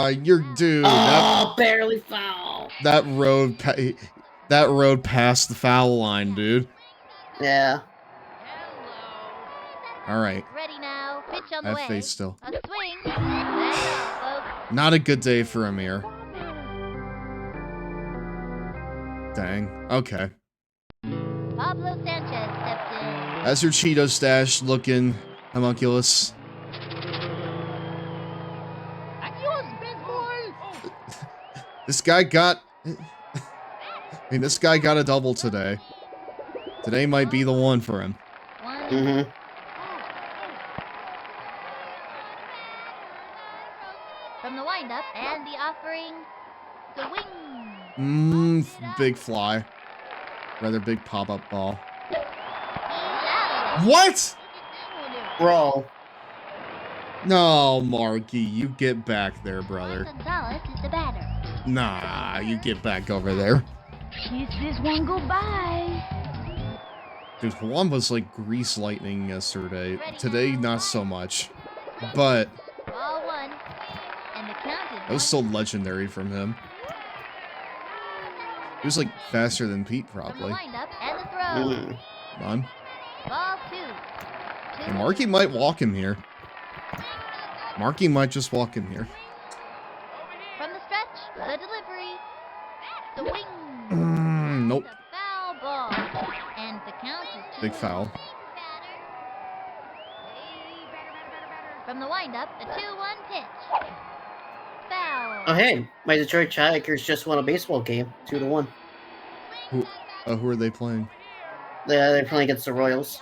You're dude.
Oh, barely foul.
That road passed the foul line, dude.
Yeah.
All right.
Ready now. Pitch on the
I
way.
have faith still.
A swing. That's all, folks.
Not a good day for Amir. Dang. Okay.
Pablo Sanchez stepped in.
How's your Cheeto stash looking, homunculus? This guy got... this guy got a double today. Today might be the one for him.
Mm-hmm.
From the windup and the offering, swing.
Big fly. Rather big pop-up ball. What?
Bro.
No, Marky, you get back there, brother.
Gonzalez is the batter.
Nah, you get back over there.
Kiss this one goodbye.
Dude, Juan was like grease lightning yesterday. Today, not so much. But
Ball one. And the count is
that was so legendary from him. He was like faster than Pete,
from the
probably.
windup and the throw.
Come on.
Ball two.
And Marky might walk him here. Marky might just walk him here.
From the stretch, the delivery, swing.
Nope.
Foul ball. And the count is
Big foul.
From the windup, a 2-1 pitch. Foul.
Oh hey, my Detroit Tigers just won a baseball game, 2-1.
Who are they playing?
They're playing against the Royals.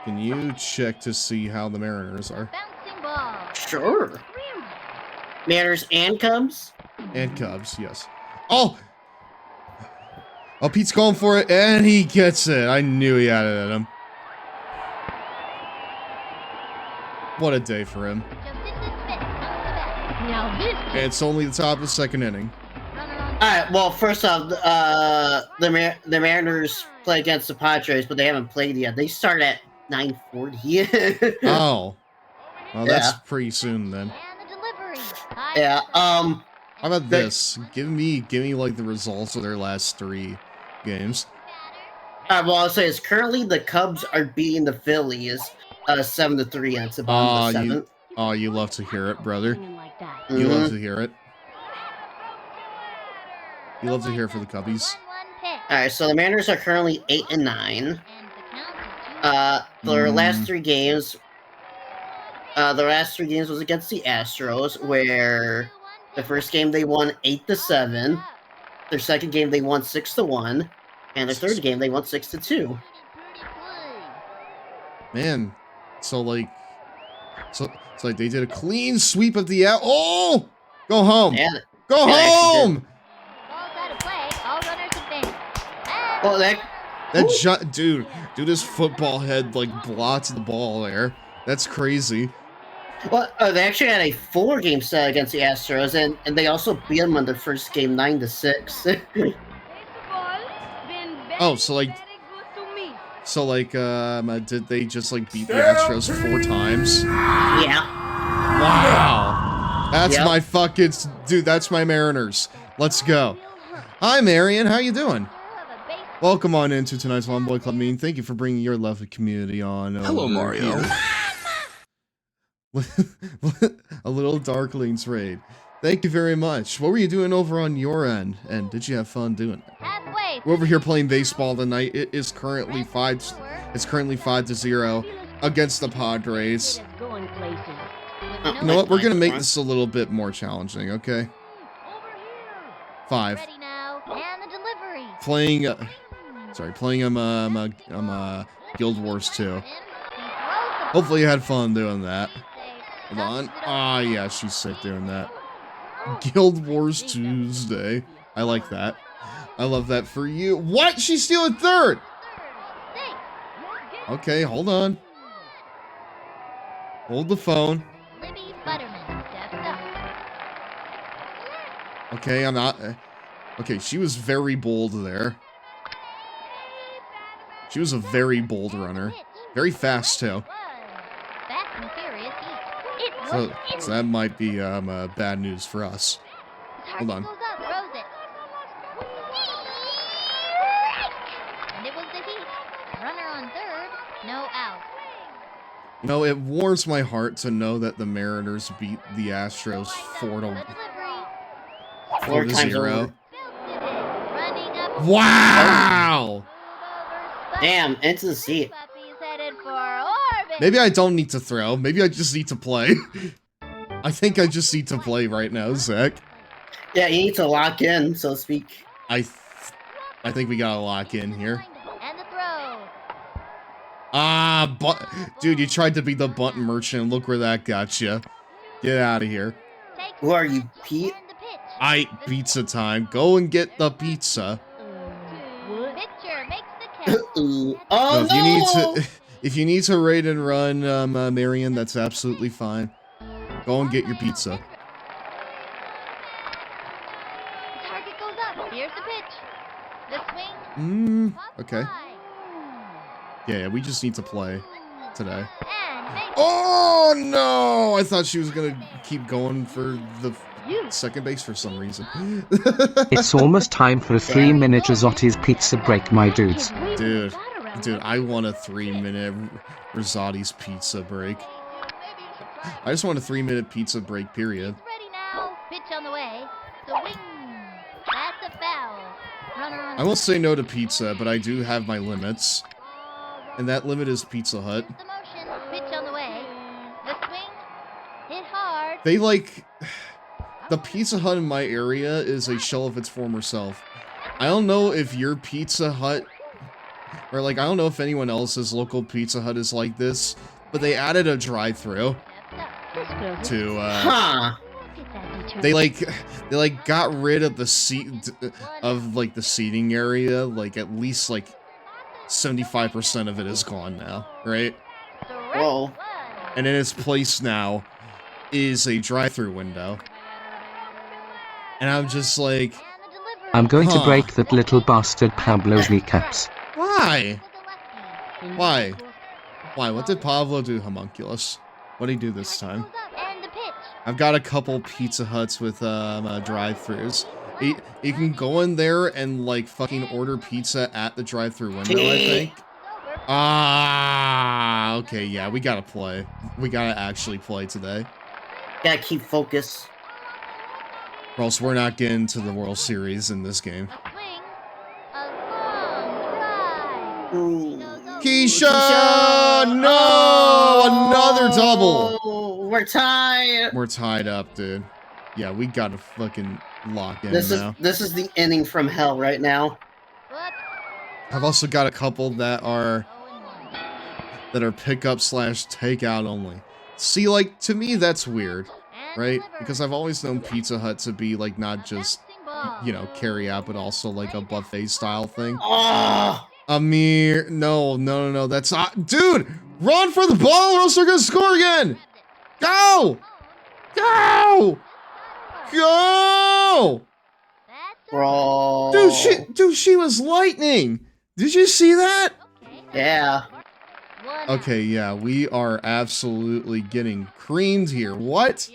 Can you check to see how the Mariners are?
Bouncing ball.
Sure. Mariners and Cubs.
And Cubs, yes. Oh! Oh, Pete's going for it, and he gets it. I knew he had it in him. What a day for him.
Now this.
And it's only the top of the second inning.
Alright, well, first off, the Mariners play against the Padres, but they haven't played yet. They start at 9:40.
Oh. Well, that's
Yeah.
pretty soon then.
Yeah,
How about this? Give me like the results of their last 3 games.
well, I'll say is currently the Cubs are beating the Phillies 7-3, and it's the bottom of the 7th.
You love to hear it, brother.
Mm-hmm.
You love to hear it. You love to hear it for the Cubbies.
Alright, so the Mariners are currently 8-9. Their last 3 games, was against the Astros, where the first game they won 8-7. Their second game they won 6-1, and the third game they won 6-2.
Man, so like they did a clean sweep of the out. Oh, go home.
Yeah,
Go home.
Well,
Dude, his football head like blots the ball there. That's crazy.
Well, they actually had a 4-game set against the Astros, and they also beat them on their first game 9-6.
Oh, did they just like beat the Astros 4 times?
Yeah.
Wow. That's
Yep.
my fucking dude. That's my Mariners. Let's go. Hi, Marion. How you doing? Welcome on into tonight's Lawn Boy Club meeting. Thank you for bringing your lovely community on.
Hello, Mario.
here. A little Darklings raid. Thank you very much. What were you doing over on your end? And did you have fun doing it? We're over here playing baseball tonight. It is currently 5-0 against the Padres. You know what? We're gonna make this a little bit more challenging, okay? 5. Playing Guild Wars 2. Hopefully you had fun doing that. Hold on. Yeah, she's sick doing that. Guild Wars Tuesday. I like that. I love that for you. What? She's stealing third! Okay, hold on. Hold the phone.
Libby Butterman steps up.
Okay, I'm not... Okay, she was very bold there. She was a very bold runner. Very fast, too.
Fast and furious heat. It
So,
looks
so that might be bad news for us. Hold on.
goes up, throws it. And it was the heat. Runner on third, no out.
You know, it warms my heart to know that the Mariners beat the Astros 4-0.
Running up.
Wow!
Damn, into the seat.
Puppy's headed for orbit.
Maybe I don't need to throw. Maybe I just need to play. I think I just need to play right now, Zach.
Yeah, you need to lock in, so to speak.
I think we gotta lock in here.
And the throw.
Dude, you tried to be the bunt merchant. Look where that got you. Get out of here.
Who are you, Pete?
Pizza time. Go and get the pizza.
Pitcher makes the catch.
Oh,
no, if you need to raid and run, Marion, that's absolutely fine. Go and get your pizza.
The target goes up. Here's the pitch. The swing.
Okay. Yeah, we just need to play today. Oh, no! I thought she was gonna keep going for the second base for some reason.
It's almost time for a 3-minute Risotti's pizza break, my dudes.
Dude, I want a 3-minute Risotti's pizza break. I just want a 3-minute pizza break, period.
Ready now. Pitch on the way. The wing. That's a foul. Runner on.
I won't say no to pizza, but I do have my limits. And that limit is Pizza Hut.
The motion. Pitch on the way. The swing. Hit hard.
They like... The Pizza Hut in my area is a shell of its former self. I don't know if your Pizza Hut... Or like, I don't know if anyone else's local Pizza Hut is like this. But they added a drive-thru. To, They got rid of the the seating area. Like, at least, like, 75% of it is gone now, right?
Whoa.
And in its place now is a drive-thru window. And I'm just like...
I'm going to break that little bastard Pablo's kneecaps.
Why? Why? Why? What did Pablo do, homunculus? What did he do this time? I've got a couple Pizza Huts with drive-thrus. You can go in there and like fucking order pizza at the drive-thru window, I think. Okay, yeah, we gotta play. We gotta actually play today.
Gotta keep focus.
Or else we're not getting to the World Series in this game. Keisha! No! Another double!
We're tied!
We're tied up, dude. Yeah, we gotta fucking lock in now.
This is the inning from hell right now.
I've also got a couple that are pickup / takeout only. See, like, to me that's weird, right? Because I've always known Pizza Hut to be like not just, you know, carry out, but also like a buffet style thing. Amir, no, that's not, dude, run for the ball or else they're gonna score again. Go!
Bro.
Dude, she was lightning. Did you see that?
Yeah.
Okay, yeah, we are absolutely getting creamed here. What?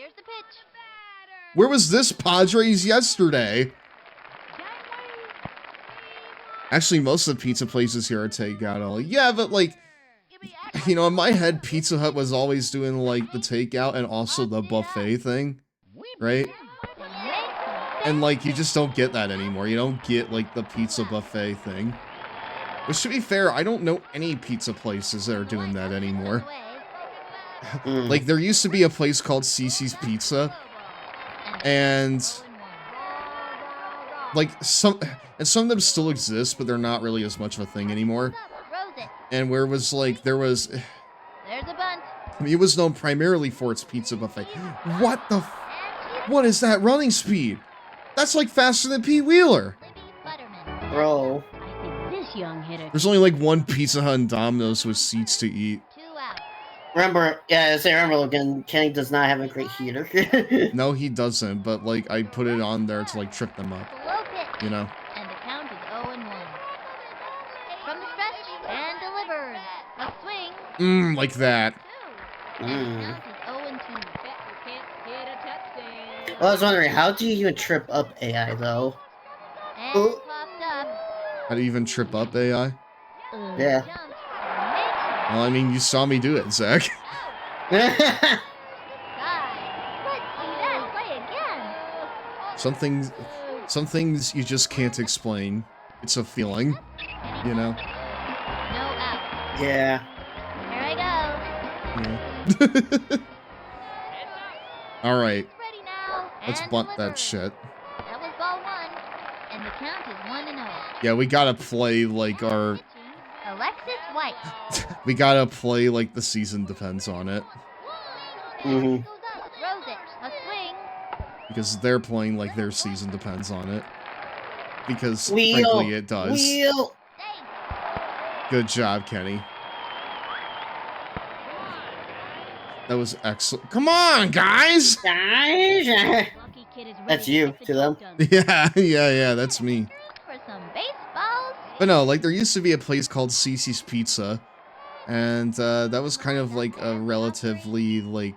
Where was this Padres yesterday? Actually, most of the pizza places here are takeout only. Yeah, but like, you know, in my head, Pizza Hut was always doing like the takeout and also the buffet thing, right? And like, you just don't get that anymore. You don't get like the pizza buffet thing. Which, to be fair, I don't know any pizza places that are doing that anymore. Like, there used to be a place called Cece's Pizza, and like some of them still exist, but they're not really as much of a thing anymore. And where it was like there's a bunt. I mean, it was known primarily for its pizza buffet. What is that running speed? That's like faster than Pete Wheeler.
Bro.
young hitter.
There's only like one Pizza Hut and Domino's with seats to eat.
Remember, remember, Logan, Kenny does not have a great heater.
No, he doesn't, but like I put it on there to like trip them up. You know?
And the count is 0-1. From the stretch and delivers. A swing.
Like that.
And the count is 0-2.
I was wondering, how do you even trip up AI though?
And popped up.
How do you even trip up AI?
Yeah.
Well, I mean, you saw me do it, Zach. Some things you just can't explain. It's a feeling, you know?
Yeah.
Here I
go. Alright. Let's bunt that shit.
That was ball 1. And the count is 1-0.
Yeah, we gotta play like our...
Alexis White.
We gotta play like the season depends on it.
Mm-hmm.
Throws it. A swing.
Because they're playing like their season depends on it. Because,
Wheel.
frankly, it does.
Wheel.
Good job, Kenny. That was excellent. Come on, guys!
Guys! That's you, to them.
Yeah, that's me.
For some baseballs.
But no, like, there used to be a place called Cece's Pizza. And, that was kind of like a relatively, like,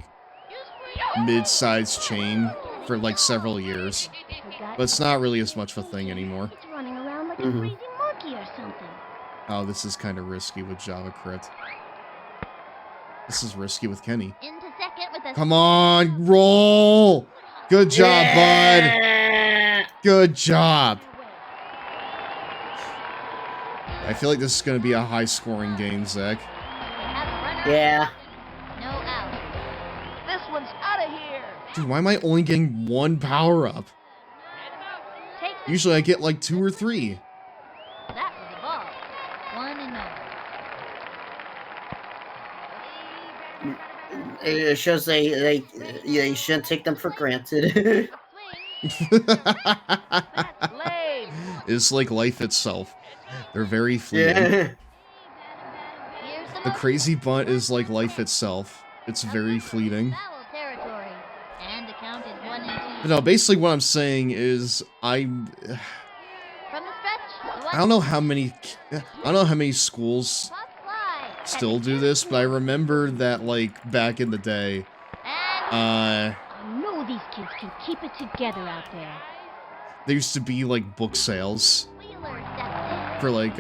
mid-sized chain for, like, several years. But it's not really as much of a thing anymore.
It's running around like a crazy monkey or something.
Oh, this is kind of risky with Java Crit. This is risky with Kenny.
Into second with a
Come on, roll! Good job, bud! Good job! I feel like this is going to be a high-scoring game, Zach.
Yeah.
No out.
This one's out of here.
Dude, why am I only getting one power-up? Usually I get like 2 or 3.
That was a ball. 1-0.
It shows they shouldn't take them for granted.
It's like life itself. They're very fleeting.
Yeah.
The crazy bunt is like life itself. It's very fleeting.
Foul territory. And the count is 1-2.
But no, basically what I'm saying is
From the stretch.
I don't know how many schools still do this, but I remember that like back in the day.
I know these kids can keep it together out there.
There used to be like book sales for like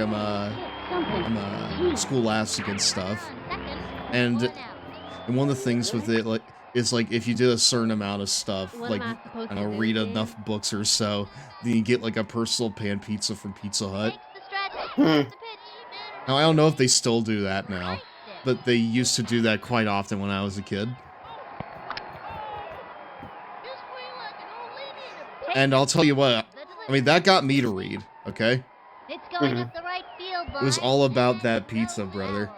scholastic and stuff, and one of the things with it like is like if you did a certain amount of stuff, like I don't know, read enough books or so, then you get like a personal pan pizza from Pizza Hut. Now I don't know if they still do that now, but they used to do that quite often when I was a kid. And I'll tell you what, I mean, that got me to read, okay?
It's going up the right field line.
It was all about that pizza, brother.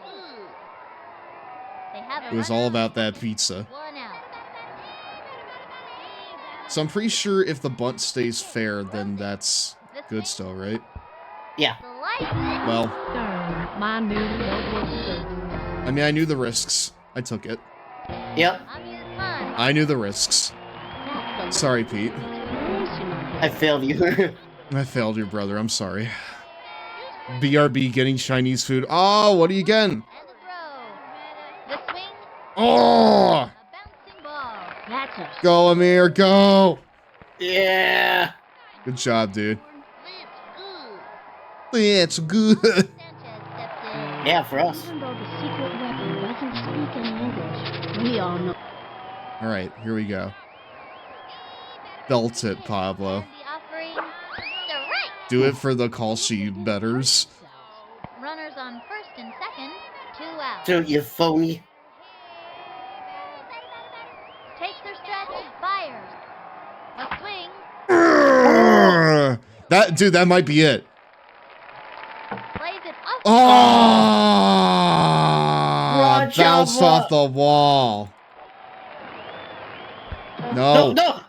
It was all about that pizza. So I'm pretty sure if the bunt stays fair, then that's good still, right?
Yeah.
Well, I mean, I knew the risks. I took it.
Yep.
I knew the risks. Sorry, Pete.
I failed you.
I failed you, brother. I'm sorry. BRB getting Chinese food. Oh, what are you getting? Oh! Go, Amir, go!
Yeah!
Good job, dude. It's good.
Yeah, for us.
Even though the secret weapon doesn't speak any English, we all know.
Alright, here we go. Belt it, Pablo. Do it for the call sheet betters.
Runners on first and second, 2 out.
Dude, you phony.
Takes their stretch, fires. A swing.
That might be it.
Plays it off.
Oh! Bounced off the wall. No.
No.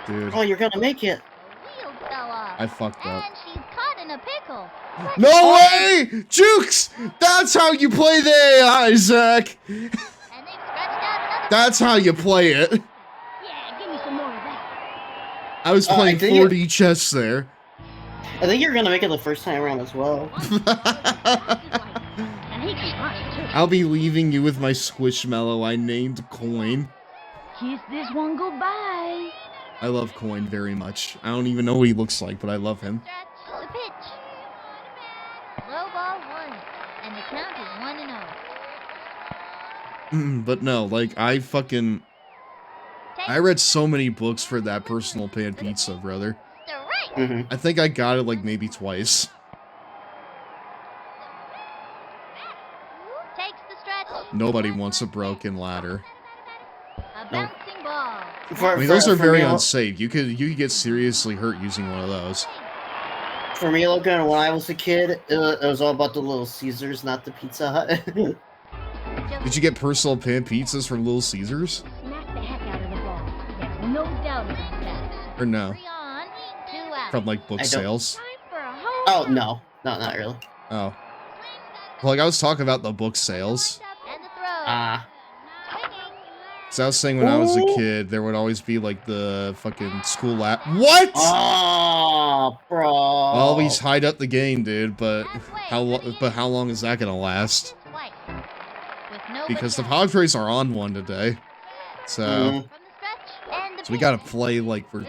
Dude.
Oh, you're gonna make it.
Wheel fell off.
I fucked up.
And she's caught in a pickle.
No way! Jukes! That's how you play the AI, Zach! That's how you play it.
Yeah, give me some more of that.
I was playing 4D chess there.
I think you're gonna make it the first time around as well.
And he can punch too.
I'll be leaving you with my Squishmallow I named Coin.
Kiss this one goodbye.
I love Coin very much. I don't even know what he looks like, but I love him.
The pitch. Low ball 1. And the count is 1-0.
But no, like, I read so many books for that personal pan pizza, brother. I think I got it, like, maybe twice.
Takes the stretch.
Nobody wants a broken ladder.
A bouncing ball.
I mean, those are very unsafe. You could get seriously hurt using one of those.
For me, Logan, when I was a kid, it was all about the Little Caesars, not the Pizza Hut.
Did you get personal pan pizzas from Little Caesars?
Smack the heck out of the ball. There's no doubt about that.
Or no?
3 on, 2 out.
From, like, book sales?
Oh, no. No, not really.
Oh. Like, I was talking about the book sales.
And the throw.
So I was saying when I was a kid, there would always be, like, the fucking school What?!
Oh, bro.
Always hide up the game, dude, but how long is that gonna last? Because the Padres are on one today. So... So we gotta play like we're...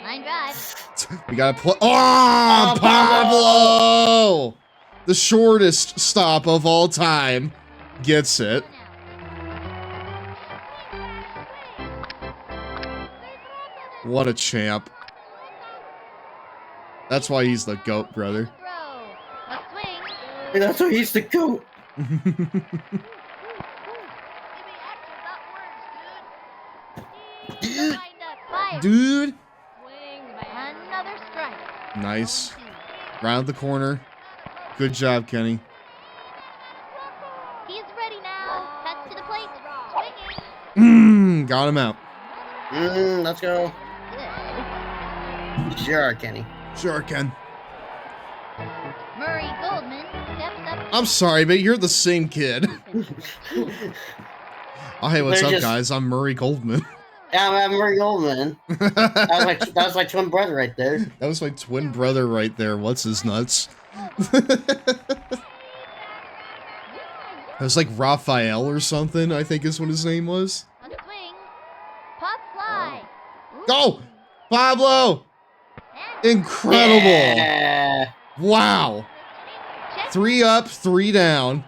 Line drive.
We gotta play... Oh, Pablo! The shortest stop of all time gets it. What a champ. That's why he's the GOAT, brother.
And that's why he's the GOAT.
Dude.
Another strike.
Nice. Round the corner. Good job, Kenny.
He's ready now. Cuts to the plate. Swinging.
Got him out.
Let's go. Sure, Kenny.
Sure, Ken.
Murray Goldman steps up.
I'm sorry, but you're the same kid. Oh, hey, what's up, guys? I'm Murray Goldman.
Yeah, I'm Murray Goldman. that was my twin brother right there.
That was my twin brother right there. What's his nuts? It was like Raphael or something, I think is what his name was.
On swing. Pop fly.
Go! Pablo! Incredible!
Yeah.
Wow! 3 up, 3 down.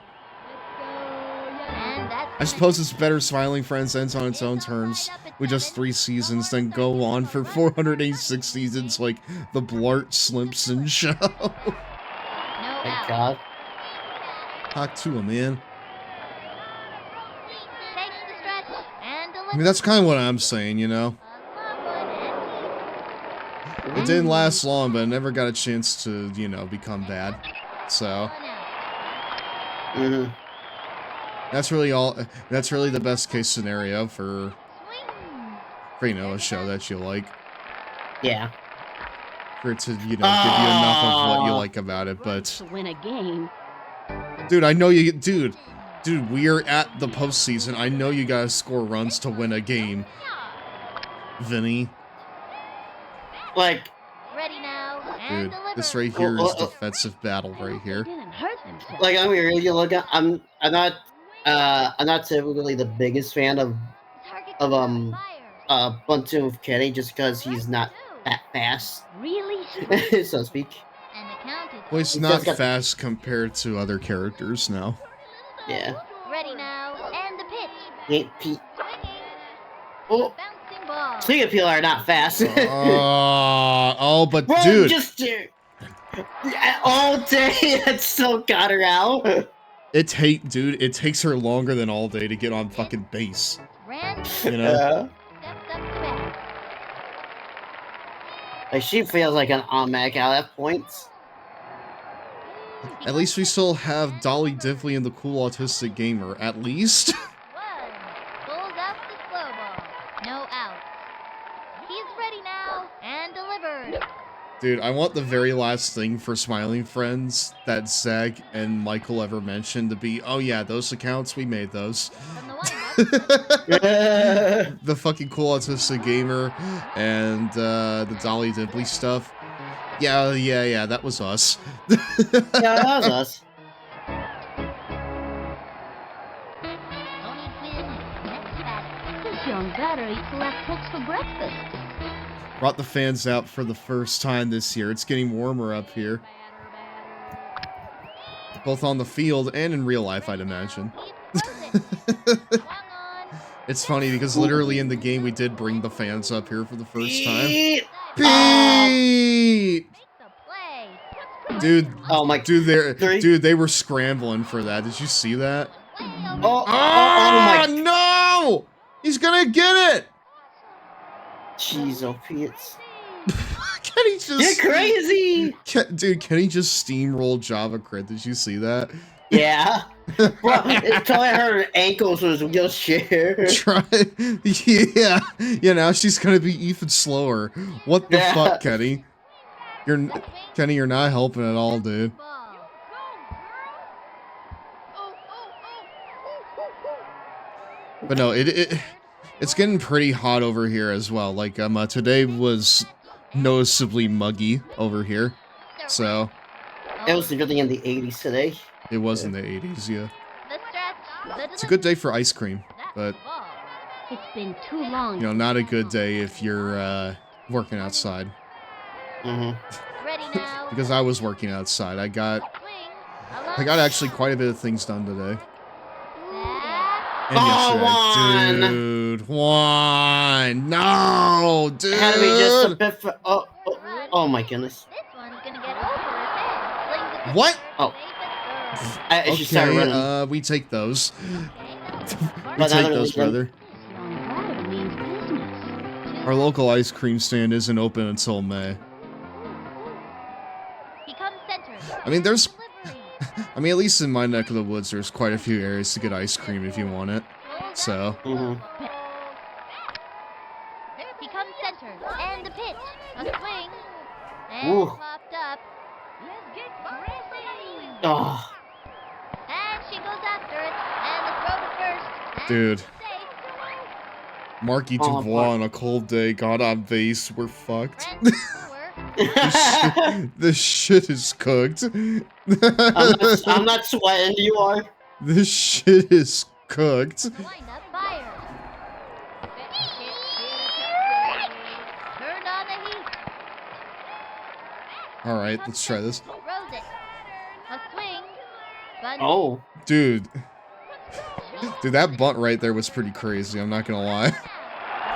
I suppose it's better Smiling Friends ends on its own terms with just 3 seasons than go on for 486 seasons like the Blart Slimpson show.
Thank God.
Talk to him, man.
Takes the stretch and
I mean, that's kind of what I'm saying, you know? It didn't last long, but it never got a chance to, you know, become bad. So... That's really the best case scenario for you know, a show that you like.
Yeah.
For it to, you know, give you enough of what you like about it, but...
To win a game.
Dude, I know you... Dude, we are at the postseason. I know you gotta score runs to win a game. Vinny.
Like...
Ready now.
Dude, this right here is defensive battle right here.
Like, I mean, really, look, I'm not typically the biggest fan of Buntu of Kenny just because he's not that fast.
Really?
So to speak.
And the count is...
Well, he's not fast compared to other characters now.
Yeah.
Ready now. And the pitch.
Oh.
Bouncing ball.
Speaking of people that are not fast.
But
Bro,
dude.
Just all day, that still got her out.
It takes her longer than all day to get on fucking base. You know?
Yeah. Like, she feels like an automatic out at points.
At least we still have Dolly Divley and the cool autistic gamer. At least.
Pulls up the slow ball. No out. He's ready now and delivered.
Dude, I want the very last thing for Smiling Friends that Zeg and Michael ever mentioned to be, oh yeah, those accounts, we made those. The fucking Cool Autistic Gamer and the Dolly Dibley stuff. Yeah, that was us.
Yeah, that was us.
This young batter eats left hooks for breakfast.
Brought the fans out for the first time this year. It's getting warmer up here. Both on the field and in real life, I'd imagine. It's funny because literally in the game we did bring the fans up here for the first time. Pete! Dude,
oh my,
dude, they were scrambling for that. Did you see that?
Oh my,
no! He's gonna get it!
Jeez, oh Pete.
Kenny just...
You're crazy!
Dude, Kenny just steamrolled Java Crit. Did you see that?
Yeah. Bro, until I heard her ankles was wheelchair.
Yeah. Yeah, now she's gonna be even slower. What the fuck, Kenny? Kenny, you're not helping at all, dude. But no, it's getting pretty hot over here as well. Like, today was noticeably muggy over here. So.
It was something in the 80s today.
It was in the 80s, yeah. It's a good day for ice cream, but.
It's been too long.
You know, not a good day if you're, working outside. Because I was working outside. I got actually quite a bit of things done today. And yesterday. Dude, one. No, dude.
How do we just a bit for, oh my goodness.
What?
Oh. She started running.
We take those. We take those, brother. Our local ice cream stand isn't open until May. I mean, I mean, at least in my neck of the woods, there's quite a few areas to get ice cream if you want it. So.
He comes center, and the pitch, a swing, and popped up. Let's get crazy.
Oh.
And she goes after it, and the throw to first.
Dude. Marky Dubois on a cold day got on base. We're fucked. This shit is cooked.
I'm not sweating, you are.
This shit is cooked. Alright, let's try this.
Oh.
Dude. Dude, that bunt right there was pretty crazy, I'm not gonna lie.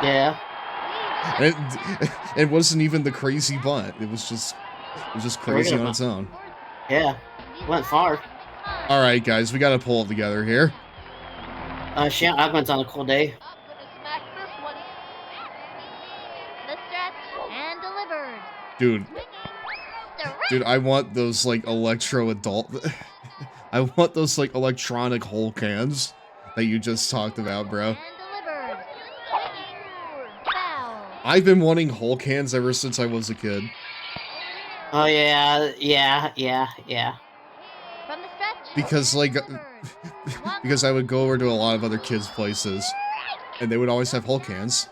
Yeah.
And it wasn't even the crazy bunt. It was just crazy on its own.
Yeah. Went far.
Alright, guys, we gotta pull it together here.
Shit, I went on a cool day.
Dude, I want those, like, I want those, like, electronic hole cans that you just talked about, bro. I've been wanting hole cans ever since I was a kid.
Oh, yeah.
Because, like, because I would go over to a lot of other kids' places, and they would always have hole cans.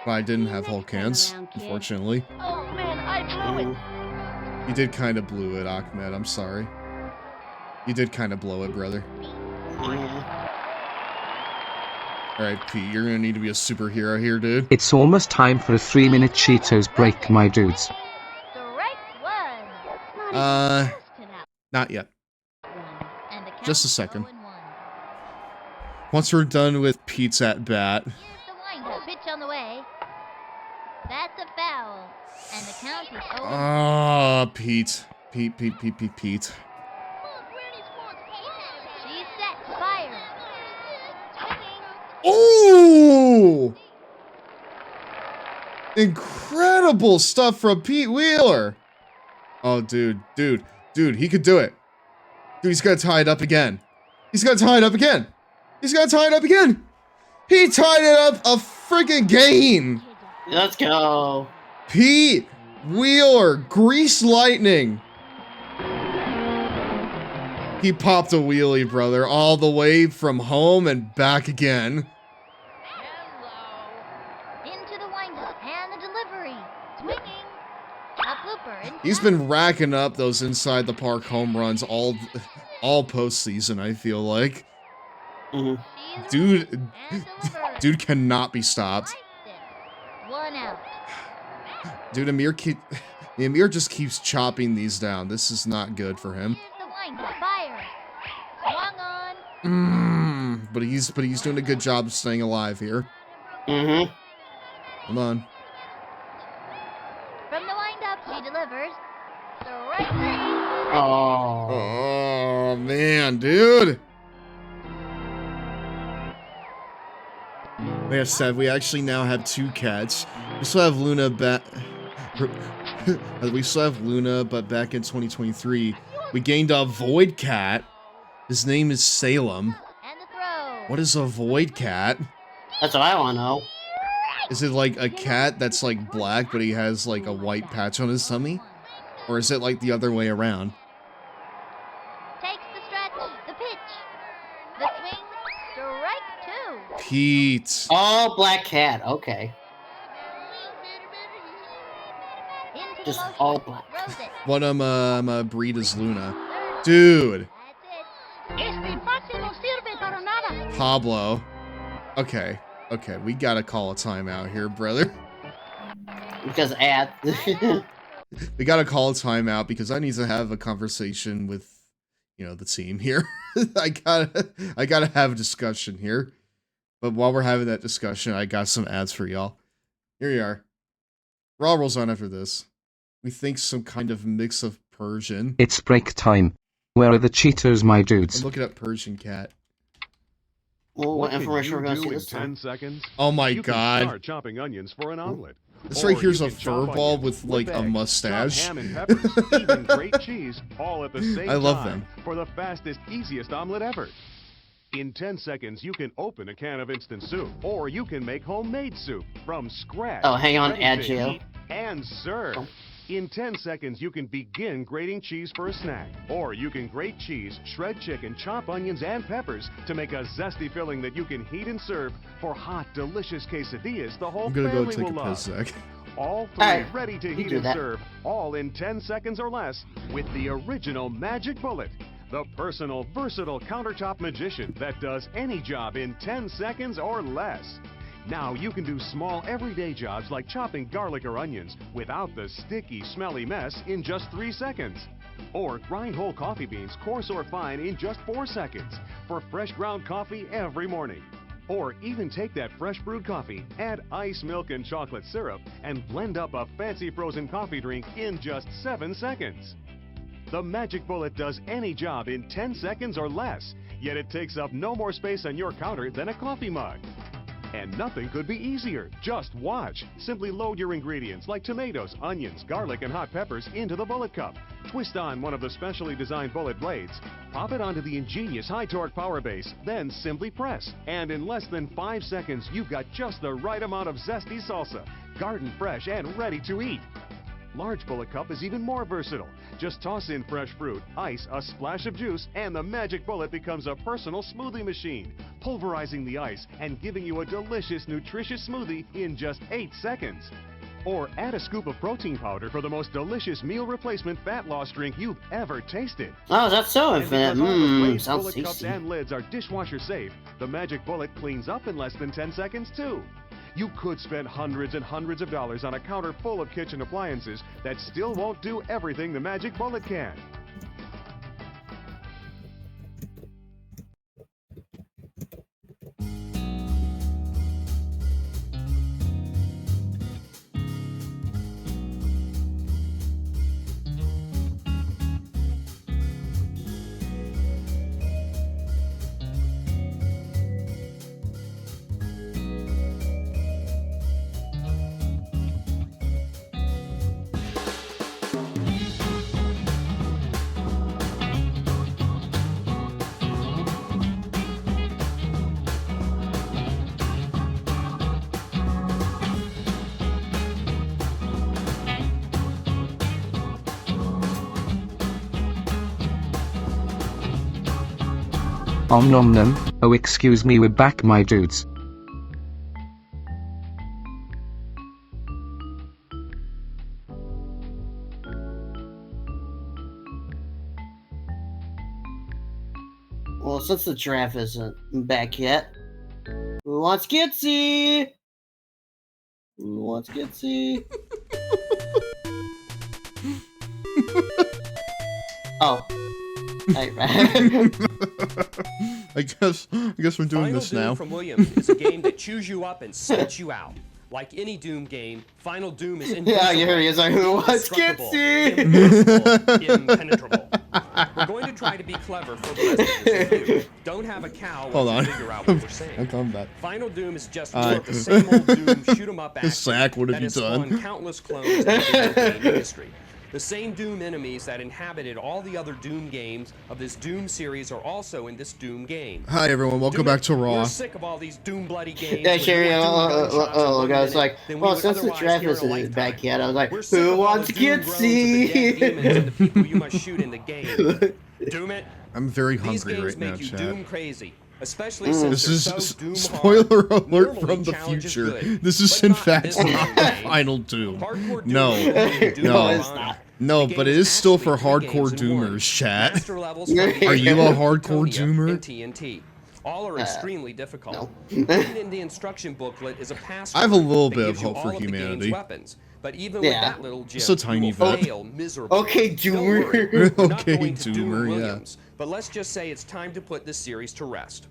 But I didn't have hole cans, unfortunately.
Oh, man, I blew it.
You did kind of blew it, Ahmed. I'm sorry. You did kind of blow it, brother.
Yeah.
Alright, Pete, you're gonna need to be a superhero here, dude.
It's almost time for a 3-minute Cheetos break, my dudes.
Not yet. Just a second. Once we're done with Pete's at bat.
Here's the windup. Pitch on the way. That's a foul. And the count is over.
Ah, Pete. Pete.
She's set. Fire.
Ooh! Incredible stuff from Pete Wheeler. Oh, dude, he could do it. Dude, he's gonna tie it up again. He tied it up a freaking game.
Let's go.
Pete, Wheeler, grease lightning. He popped a wheelie, brother, all the way from home and back again.
Into the windup and the delivery. Swinging. A blooper.
He's been racking up those inside the park home runs all postseason, I feel like. Dude cannot be stopped.
One out.
Dude, Amir just keeps chopping these down. This is not good for him.
The windup. Fire. Swung on.
But he's doing a good job of staying alive here. Come on.
From the windup, she delivers. The right thing.
Oh man, dude. Like I said, we actually now have 2 cats. We still have Luna back. We still have Luna, but back in 2023, we gained a void cat. His name is Salem. What is a void cat?
That's what I want to know.
Is it like a cat that's like black, but he has like a white patch on his tummy? Or is it like the other way around?
Takes the stretch, the pitch, the swing, strike 2.
Pete.
Oh, black cat. Okay. Just all black.
What breed is Luna? Dude. Pablo. Okay. Okay, we gotta call a timeout here, brother.
Because
we gotta call a timeout because I need to have a conversation with, the team here. I gotta have a discussion here. But while we're having that discussion, I got some ads for y'all. Here you are. Raw rolls on after this. We think some kind of mix of Persian.
It's break time. Where are the Cheetos, my dudes?
I'm looking up Persian cat.
Well, what information we're going to see this
10
time?
seconds?
Oh my
you
god.
Can start chopping onions for an omelet.
This right here's a furball with like a mustache.
Ham and peppers, even great cheese, all at the same
I love
time
them.
for the fastest, easiest omelet ever. In 10 seconds, you can open a can of instant soup, or you can make homemade soup from scratch.
Oh, hang on,
ready to
Agile.
eat and serve. In 10 seconds, you can begin grating cheese for a snack. Or you can grate cheese, shred chicken, chop onions and peppers to make a zesty filling that you can heat and serve for hot, delicious quesadillas the whole
I'm gonna
family
go take
will
a
love.
piss sec.
All 3
Alright,
ready to
you
heat
do
and
that.
serve, all in 10 seconds or less with the original Magic Bullet. The personal, versatile countertop magician that does any job in 10 seconds or less. Now you can do small everyday jobs like chopping garlic or onions without the sticky, smelly mess in just 3 seconds. Or grind whole coffee beans, coarse or fine, in just 4 seconds for fresh ground coffee every morning. Or even take that fresh brewed coffee, add ice, milk, and chocolate syrup, and blend up a fancy frozen coffee drink in just 7 seconds. The Magic Bullet does any job in 10 seconds or less, yet it takes up no more space on your counter than a coffee mug. And nothing could be easier. Just watch. Simply load your ingredients like tomatoes, onions, garlic, and hot peppers into the bullet cup. Twist on one of the specially designed bullet blades. Pop it onto the ingenious high-torque power base, then simply press. And in less than 5 seconds, you've got just the right amount of zesty salsa, garden fresh and ready to eat. Large bullet cup is even more versatile. Just toss in fresh fruit, ice, a splash of juice, and the Magic Bullet becomes a personal smoothie machine, pulverizing the ice and giving you a delicious, nutritious smoothie in just 8 seconds. Or add a scoop of protein powder for the most delicious meal replacement fat loss drink you've ever tasted.
Oh, that's so
And
infinite.
because all the glazed
Sounds
bullet cups
tasty.
and lids are dishwasher safe, the Magic Bullet cleans up in less than 10 seconds too. You could spend hundreds and hundreds of dollars on a counter full of kitchen appliances that still won't do everything the Magic Bullet can.
Om nom nom. Oh, excuse me, we're back, my dudes.
Well, since the giraffe isn't back yet, who wants Gitsy? Who wants Gitsy? Oh.
I guess we're doing
Final
this
Doom
now.
from Williams is a game that chews you up and spits you out. Like any Doom game, Final Doom is invincible,
Yeah, here he is. Like, who wants Gitsy?
Impenetrable. We're going to try to be clever for the rest of this review. Don't have a cow
Hold
while
on.
you figure out what we're saying.
I'm coming back.
Final Doom is just more of the same old Doom shoot 'em up action
Zach, what have
that
you
has
done?
spawned countless clones in the video game industry. The same Doom enemies that inhabited all the other Doom games of this Doom series are also in this Doom game.
Hi everyone, welcome back to Raw.
We're sick of all these Doom bloody games.
Yeah, sure. I was like, well, since the giraffe isn't back yet, I was like, who wants Gitsy?
And the people you must shoot in the game. Doom it.
I'm very
These
hungry
games
right now,
make you
chat.
Doom crazy. Especially since
This
they're
is
so Doom
spoiler
hard.
alert
Normally,
from the
challenge is
future.
good,
This is
but
in
not
fact
this
not the
game.
final Doom.
Hardcore Doom
No,
is really Doom
no,
is not.
no,
The
but
game
it is
is
still for
actually three
hardcore
games in one.
Doomers, chat.
Master levels from
Are you a hardcore
Kryptonia
Doomer?
and TNT. All are extremely difficult. Written in the instruction booklet is a password
I have a little
that
bit of
gives you
hope for
all of the game's
humanity.
weapons. But even
Yeah.
with that little gem,
Just a tiny
you will
bit.
fail miserably.
Okay,
Don't
Doomer.
worry, we're not
Okay,
going to Doom
Doomer, yeah.
Williams, but let's just say it's time to put this series to rest.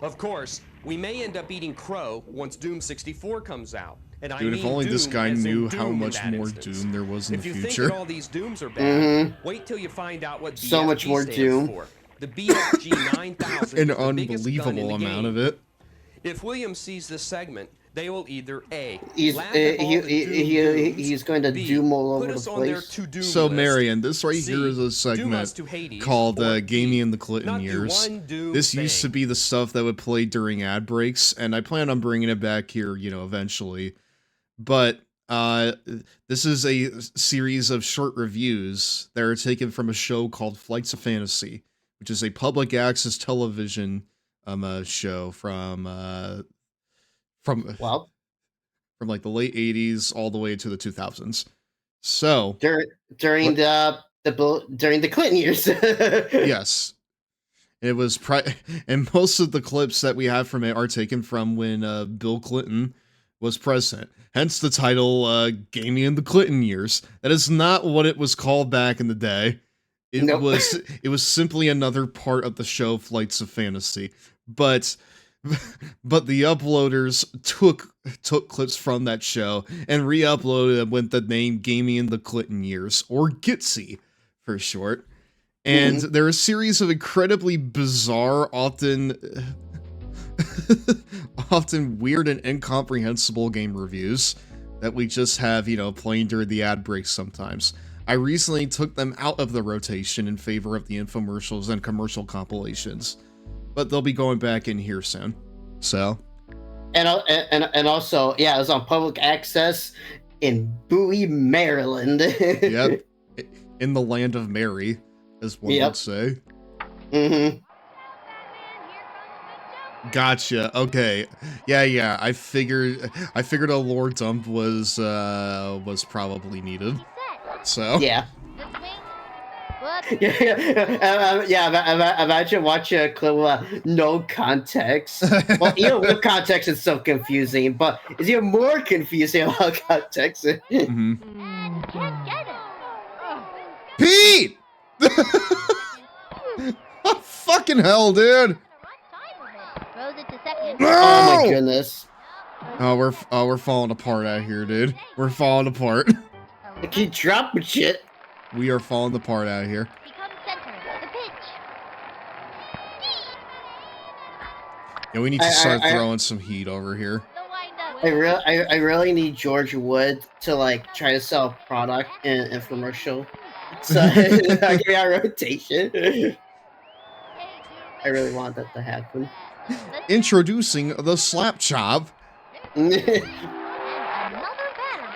Of course, we may end up eating crow once Doom 64 comes out. And I
Dude, if
mean
only this
Doom
guy
as in
knew
Doom
how
in
much
that
more
instance.
Doom there was in
If
the
you
future.
think that all these Dooms are bad, wait till you find out what
So much
BFG
more
stands
Doom.
for. The BFG 9000
An
is the biggest gun in
unbelievable
the
amount
game.
of it.
If Williams sees this segment, they will either A,
He's
laugh at all the Doom Dooms,
he's going to
B,
Doom all
put
over the
us on their
place.
to-do
So,
list,
Marion, this right
C,
here is a
Doom us
segment
to Hades,
called
or
Gaming in the Clinton
not do
Years.
one Doom
This used to
thing.
be the stuff that would play during ad breaks, and I plan on bringing it back here, eventually. But this is a series of short reviews that are taken from a show called Flights of Fantasy, which is a public access television show from like the late 80s all the way to the 2000s. So
during the Clinton years.
yes, it was and most of the clips that we have from it are taken from when Bill Clinton was president. Hence the title Gaming in the Clinton Years. That is not what it was called back in the day. It was simply another part of the show Flights of Fantasy. But the uploaders took clips from that show and re-uploaded them with the name Gaming in the Clinton Years, or GITSY for short. And there are a series of incredibly bizarre, often weird and incomprehensible game reviews that we just have, playing during the ad breaks sometimes. I recently took them out of the rotation in favor of the infomercials and commercial compilations, but they'll be going back in here soon. So,
and also, yeah, it was on public access in Bowie, Maryland.
Yep, in the land of Mary, as one would say. Gotcha. Okay. Yeah. I figured a lore dump was probably needed. So
yeah. Imagine watching a clip with no context. Well, with context is so confusing, but it's even more confusing without context.
Pete! Oh, fucking hell, dude! No!
Oh my goodness!
Oh, we're falling apart out here, dude. We're falling apart.
I keep dropping shit.
We are falling apart out here. Yeah, we need to start throwing some heat over here.
I really need George Wood to try to sell a product in an infomercial. So I get out rotation. I really want that to happen.
Introducing the Slap Chop.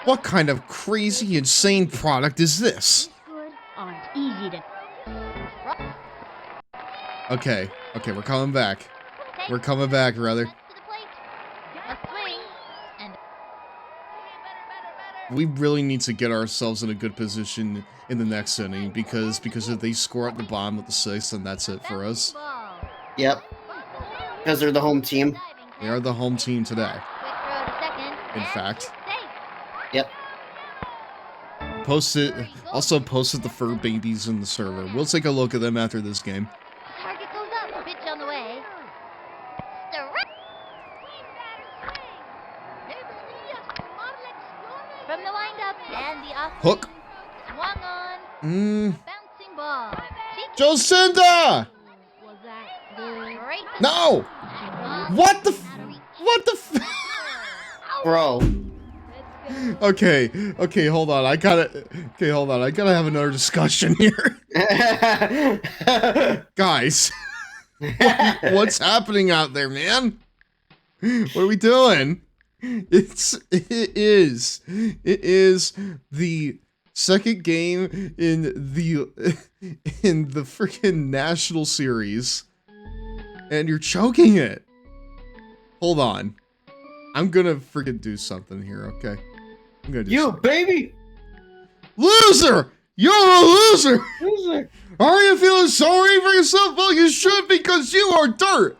What kind of crazy, insane product is this?
Aren't easy to.
Okay, Okay, we're coming back. We're coming back, brother.
A swing. And
We really need to get ourselves in a good position in the next inning because if they score at the bottom of the sixth, then that's it for us.
Yep. Because they're the home team.
They are the home team today.
quick throw to second.
In
and
fact.
it's safe.
Yep.
Also posted the fur babies in the server. We'll take a look at them after this game.
Target goes up. Pitch on the way. Strike. From the windup and the off.
Hook.
Swung on. Bouncing ball.
Jocinda!
Was that great?
No! What the
Bro.
Okay, hold on. I gotta have another discussion here. Guys. What's happening out there, man? What are we doing? It is the second game in the freaking national series, and you're choking it. Hold on, I'm gonna freaking do something here. Okay, I'm gonna do something.
Baby,
loser. You're a loser.
Loser.
Are you feeling sorry for yourself? Well, you should because you are dirt.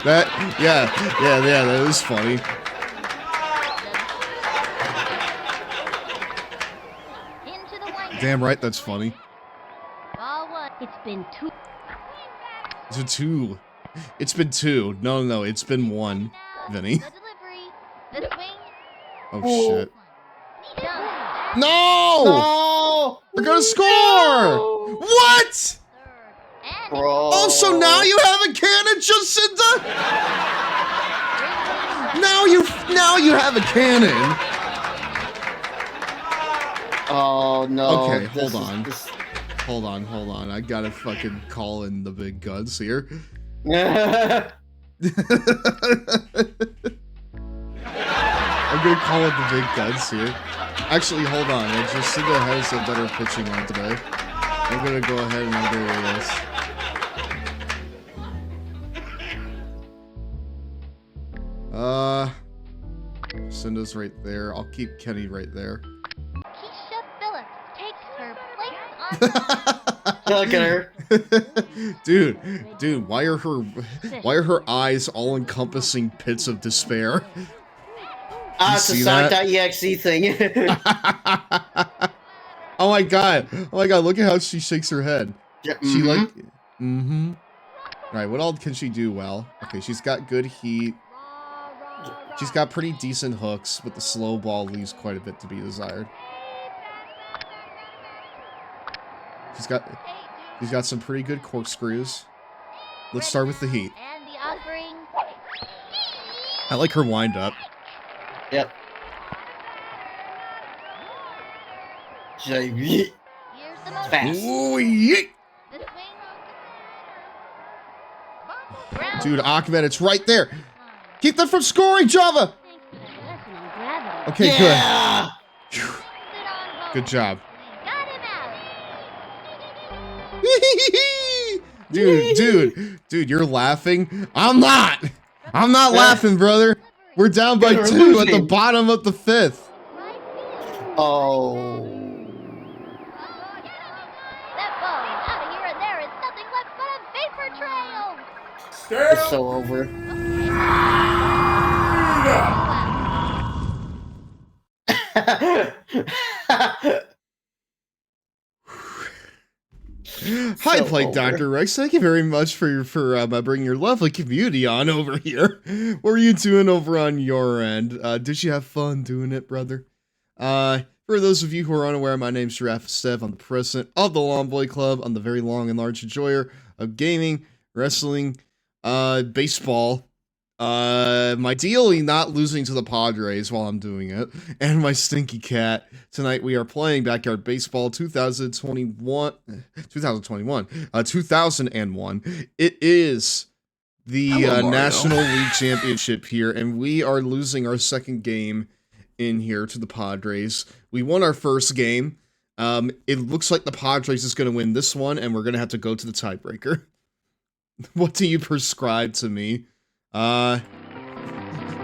That was funny. Damn right, that's funny.
Ball one.
It's been two.
It's been two. It's been two. No, it's been one, Vinny.
The delivery. The swing.
Oh shit.
Jump.
No!
No!
They're gonna score! What?
Bro.
Oh, so now you have a cannon, Jacinta? Now you have a cannon.
Oh no.
Okay, hold on. I gotta fucking call in the big guns here. I'm gonna call in the big guns here. Actually, hold on. Jacinta has a better pitching line today. I'm gonna go ahead and go with this. Jacinta's right there. I'll keep Kenny right there.
Keisha Phillips takes her place on.
Look at her.
Dude, why are her eyes all encompassing pits of despair?
It's a Sonic.exe thing.
Oh my god, look at how she shakes her head.
Yeah,
She like Alright, what all can she do well? Okay, she's got good heat. She's got pretty decent hooks, but the slow ball leaves quite a bit to be desired. She's got some pretty good corkscrews. Let's start with the heat.
And the offering.
I like her wind up.
Yep.
Here's the motion.
Fast.
Ooh, yeet.
The swing.
Dude, Ahmed, it's right there. Keep them from scoring, Java.
Lesson on gravity.
Okay,
Yeah.
good. Phew. Good job.
Got him out.
Dude, you're laughing. I'm not laughing, brother. We're down by
You're
2 at the
losing.
bottom of the 5th.
Oh.
That ball is out of here, and there is nothing left but a vapor trail.
It's so over.
Hi,
So
Plague
over.
Dr. Rex. Thank you very much for bringing your lovely community on over here. What were you doing over on your end? Did you have fun doing it, brother? For those of you who are unaware, my name's GirafaStev. I'm the president of the Long Boy Club. I'm the very long and large enjoyer of gaming, wrestling, baseball, ideally not losing to the Padres while I'm doing it, and my stinky cat. Tonight we are playing Backyard Baseball 2001. It is the
Hello, Mario.
National League Championship here, and we are losing our second game in here to the Padres. We won our first game. It looks like the Padres is going to win this one, and we're going to have to go to the tiebreaker. What do you prescribe to me? Well,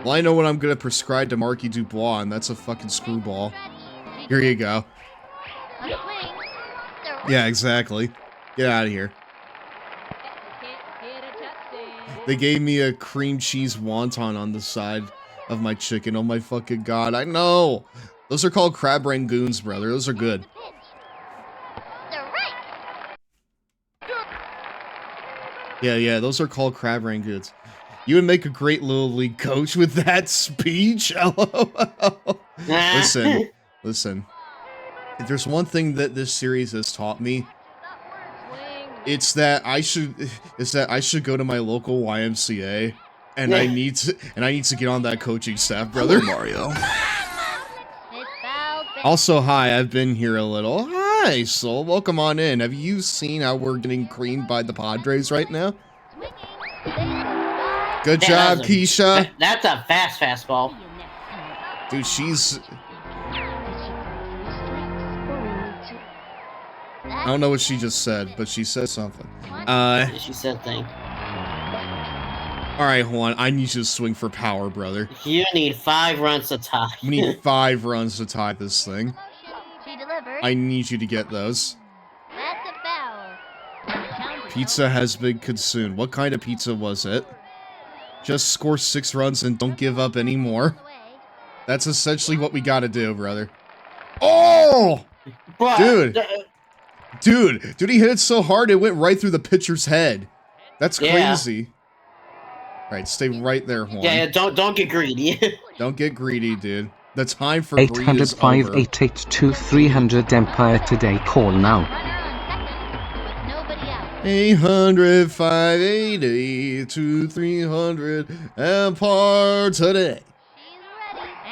I know what I'm going to prescribe to Marky Dubois, and that's a fucking screwball. Here you go. Yeah, exactly. Get out of here. They gave me a cream cheese wonton on the side of my chicken. Oh my fucking god, I know! Those are called crab rangoons, brother. Those are good. Yeah, those are called crab rangoons. You would make a great Little League coach with that speech. LOL. Listen. If there's one thing that this series has taught me, it's that I should go to my local YMCA, and I need to get on that coaching staff, brother.
Mario.
Also, hi, I've been here a little. Hi, Soul. Welcome on in. Have you seen how we're getting creamed by the Padres right now? Good job, Keisha.
That's a fast fastball.
Dude, she's... I don't know what she just said, but she said something.
She said thing.
Alright, Juan, I need you to swing for power, brother.
You need 5 runs to tie.
We need 5 runs to tie this thing. I need you to get those. Pizza has been consumed. What kind of pizza was it? Just score 6 runs and don't give up anymore. That's essentially what we gotta do, brother. Oh! Dude, he hit it so hard it went right through the pitcher's head. That's crazy. Right, stay right there, Juan.
Yeah, don't get greedy.
Don't get greedy, dude. The time for greed is
805
over.
882 300 Empire today. Call now.
800 582 300 Empire today.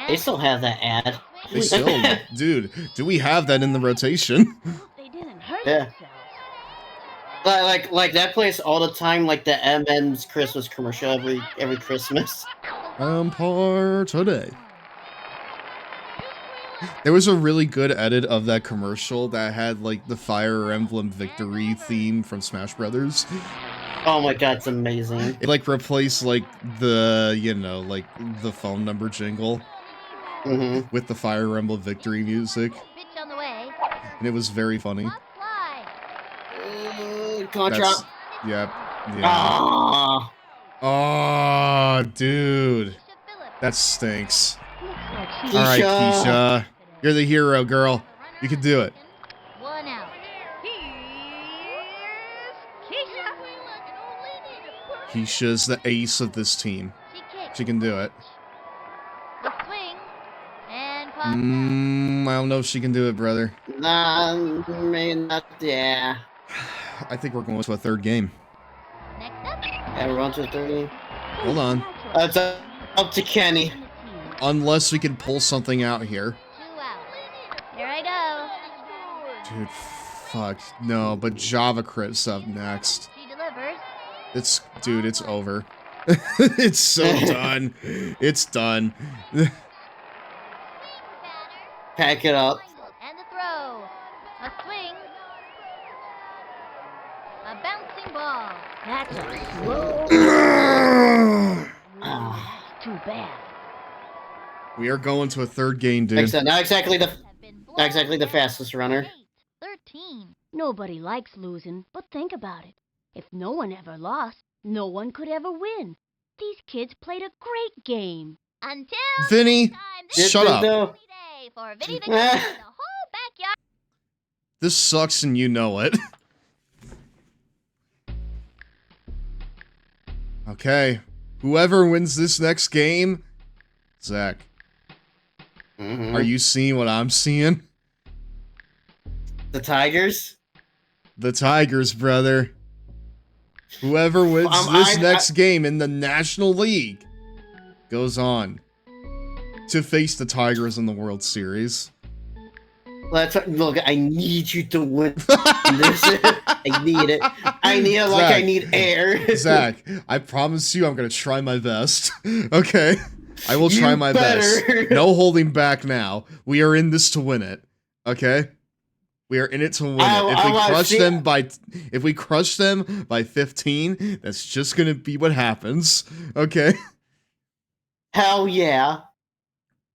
They still have that ad.
They still, dude. Do we have that in the rotation?
Yeah. Like that plays all the time, like the M&M's Christmas commercial every Christmas.
Empire today. There was a really good edit of that commercial that had like the Fire Emblem Victory theme from Smash Brothers.
Oh my god, it's amazing.
It like replaced like the, you know, like the phone number jingle with the Fire Emblem Victory music. And it was very funny.
Contra.
Yep.
Yeah.
Oh, dude. That stinks. Alright, Keisha. You're the hero, girl. You can do it.
1 out.
Keisha's the ace of this team. She can do it. I don't know if she can do it, brother.
Nah, maybe not. Yeah.
I think we're going to a third game.
Yeah, we're on to a third game.
Hold on.
It's up to Kenny.
Unless we can pull something out here.
Here I go.
Dude, fuck. No, but JavaCrit's up next.
She delivers.
Dude, it's over. It's so done. It's done.
Pack it up.
And the throw. A swing. A bouncing ball. That's a slow. Too bad.
We are going to a third game, dude.
Not exactly the fastest runner.
13.
Nobody likes losing, but think about it. If no one ever lost, no one could ever win. These kids played a great game.
Until
Vinny, shut up.
For Vinny the King and the whole backyard.
This sucks and you know it. Okay. Whoever wins this next game, Zach. Are you seeing what I'm seeing?
The Tigers?
The Tigers, brother. Whoever wins this next game in the National League goes on to face the Tigers in the World Series.
Look, I need you to win this. I need it. I need it like
Zach,
I need air.
Zach, I promise you I'm going to try my best. Okay? I will try my best.
better.
No holding back now. We are in this to win it. Okay? We are in it to win it. If we crush them by 15, that's just gonna be what happens. Okay?
Hell yeah.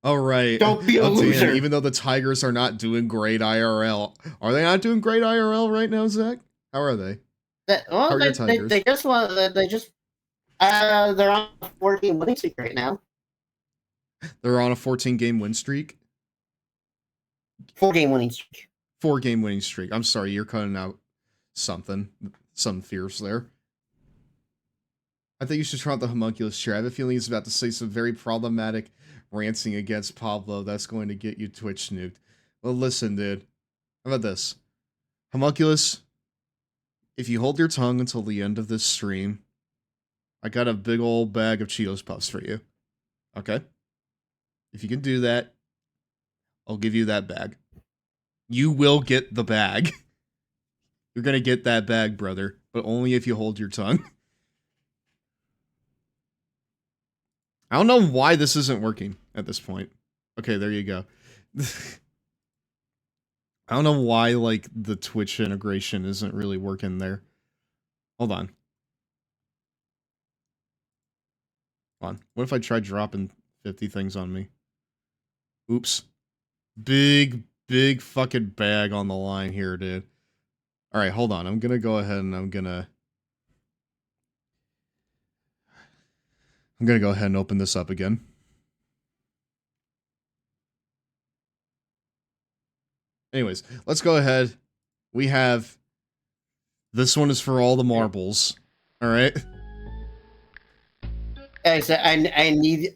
All right.
Don't be a loser.
Even though the Tigers are not doing great IRL. Are they not doing great IRL right now, Zach? How are they?
Well,
How are your Tigers?
They're on a 14 winning streak right now.
They're on a 14-game win streak?
4-game winning streak.
4-game winning streak. I'm sorry, you're cutting out something. Some fierce there. I think you should try out the homunculus chair. I have a feeling he's about to say some very problematic ranting against Pablo. That's going to get you Twitch nuked. Well, listen, dude. How about this? Homunculus, if you hold your tongue until the end of this stream, I got a big old bag of Cheetos Puffs for you. Okay? If you can do that, I'll give you that bag. You will get the bag. You're gonna get that bag, brother, but only if you hold your tongue. I don't know why this isn't working at this point. Okay, there you go. I don't know why, like, the Twitch integration isn't really working there. Hold on. Hold on. What if I try dropping 50 things on me? Oops. Big fucking bag on the line here, dude. Alright, hold on. I'm gonna go ahead and I'm gonna go ahead and open this up again. Anyways, let's go ahead. We have... This one is for all the marbles. Alright?
I need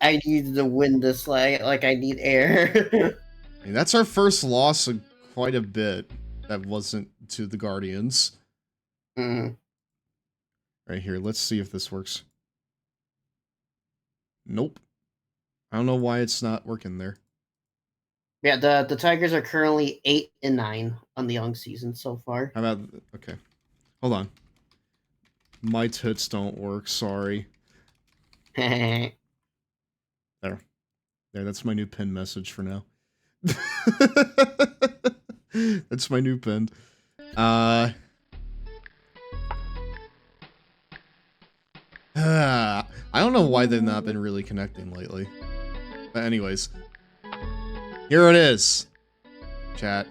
to win this, like I need air.
I mean, that's our first loss of quite a bit. That wasn't to the Guardians. Right here, let's see if this works. Nope. I don't know why it's not working there.
Yeah, the Tigers are currently 8-9 on the young season so far.
How about... Okay. Hold on. My tits don't work, sorry. There. There, that's my new pin message for now. That's my new pin. I don't know why they've not been really connecting lately. But anyways. Here it is. Chat.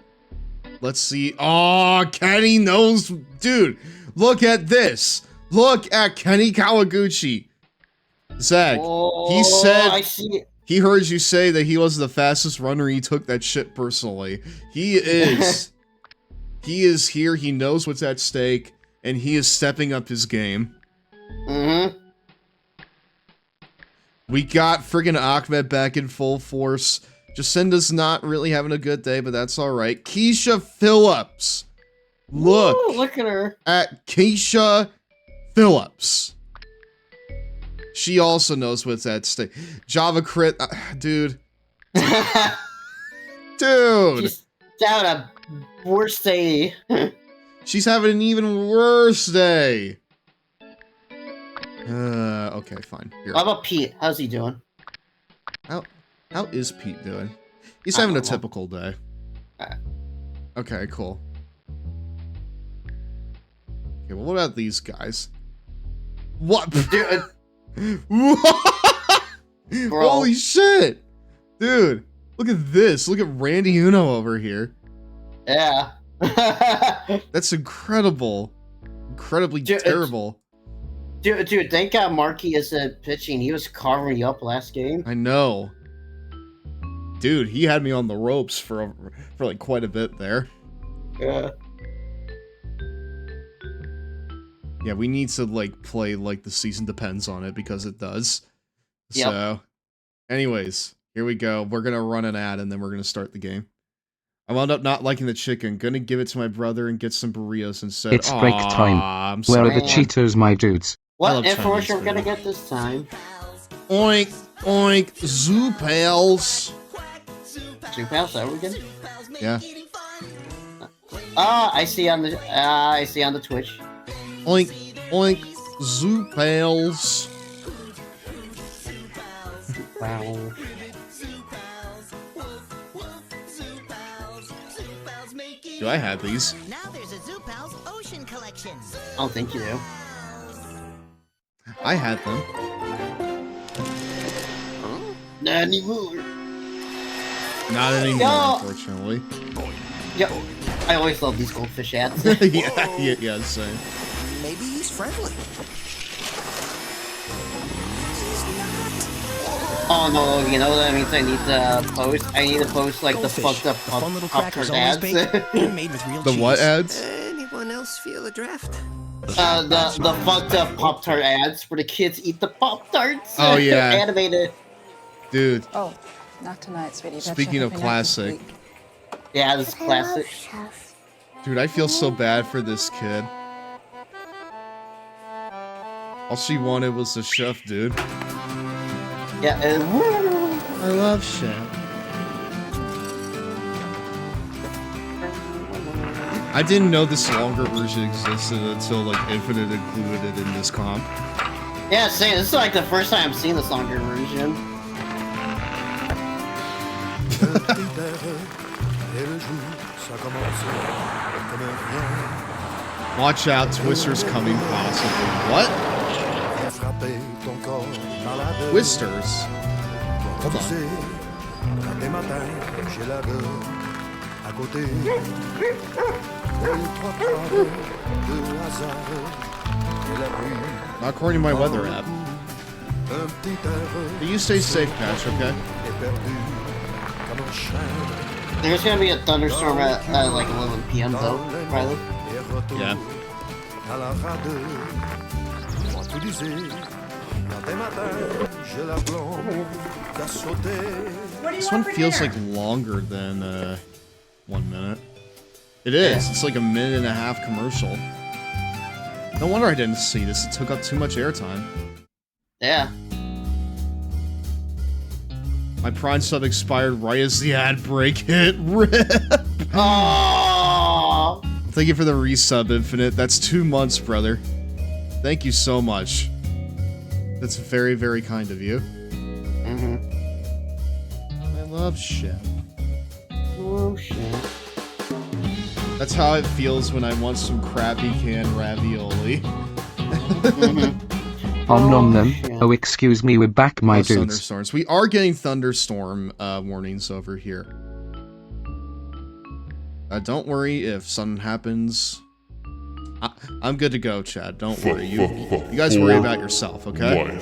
Let's see. Oh, Kenny knows. Dude, look at this. Look at Kenny Kawaguchi. Zach, he said...
I see it.
He heard you say that he was the fastest runner. He took that shit personally. He is. He is here. He knows what's at stake. And he is stepping up his game. We got friggin' Ahmed back in full force. Jacinda's not really having a good day, but that's alright. Keisha Phillips. Look.
Ooh, look at her.
At Keisha Phillips. She also knows what's at stake. Java Crit, dude. Dude.
She's down a worse day.
She's having an even worse day. Okay, fine. Here.
How about Pete? How's he doing?
How is Pete doing? He's having a typical day. Okay, cool. Okay, well, what about these guys? What?
Dude,
holy shit! Dude, look at this. Look at Randy Uno over here.
Yeah.
That's incredible. Incredibly terrible.
Dude, thank God Markey isn't pitching. He was carving you up last game.
I know. Dude, he had me on the ropes for like quite a bit there.
Yeah.
Yeah, we need to like play like the season depends on it because it does.
Yep.
So, anyways, here we go. We're gonna run an ad and then we're gonna start the game. I wound up not liking the chicken. Gonna give it to my brother and get some burritos instead.
It's break time. Where are the Cheetos, my dudes?
What information we're gonna get this time?
Oink, oink, zoo pals.
Zoo pals, that we good?
Yeah.
I see on the Twitch.
Oink, oink, zoo pals.
Wow.
Do I have these?
Now there's a Zoo Pals Ocean Collection.
I don't think you do.
I had them.
Not anymore.
Not anymore,
No.
unfortunately.
Yep. I always love these goldfish ads.
yeah, same.
Maybe he's friendly.
Oh no, you know what that means I need to post? I need to post like the fucked up
fun little
Pop-Tart
crackers always
ads.
baked and made with real
The
cheese.
what ads?
Anyone else feel a draft?
The fucked up Pop-Tart ads where the kids eat the Pop-Tarts.
Oh, yeah.
Animated.
Dude,
Oh, not tonight, sweetie.
speaking of classic,
Yeah, this is classic.
dude, I feel so bad for this kid. All she wanted was a chef, dude.
Yeah,
I love chef. I didn't know this longer version existed until like Infinite included it in this comp.
yeah, same. This is like the first time I'm seeing this longer version.
Watch out, Twister's coming possibly. What? Twisters? Hold on. Not according to my weather app. But you stay safe, Patch, okay?
There's gonna be a thunderstorm at like 11 p.m. though, probably.
Yeah. This one feels like longer than 1 minute. It is.
Yeah.
It's like a minute and a half commercial. No wonder I didn't see this. It took up too much airtime.
Yeah.
My Prime sub expired right as the ad break hit. RIP!
Oh.
Thank you for the resub, Infinite. That's 2 months, brother. Thank you so much. That's very, very kind of you. I love shit.
Oh shit.
That's how it feels when I want some crappy canned ravioli.
Om nom nom. Oh, excuse me, we're back, my dudes.
Thunderstorms. We are getting thunderstorm warnings over here. Don't worry if something happens. I'm good to go, Chad. Don't worry. You guys worry about yourself, okay?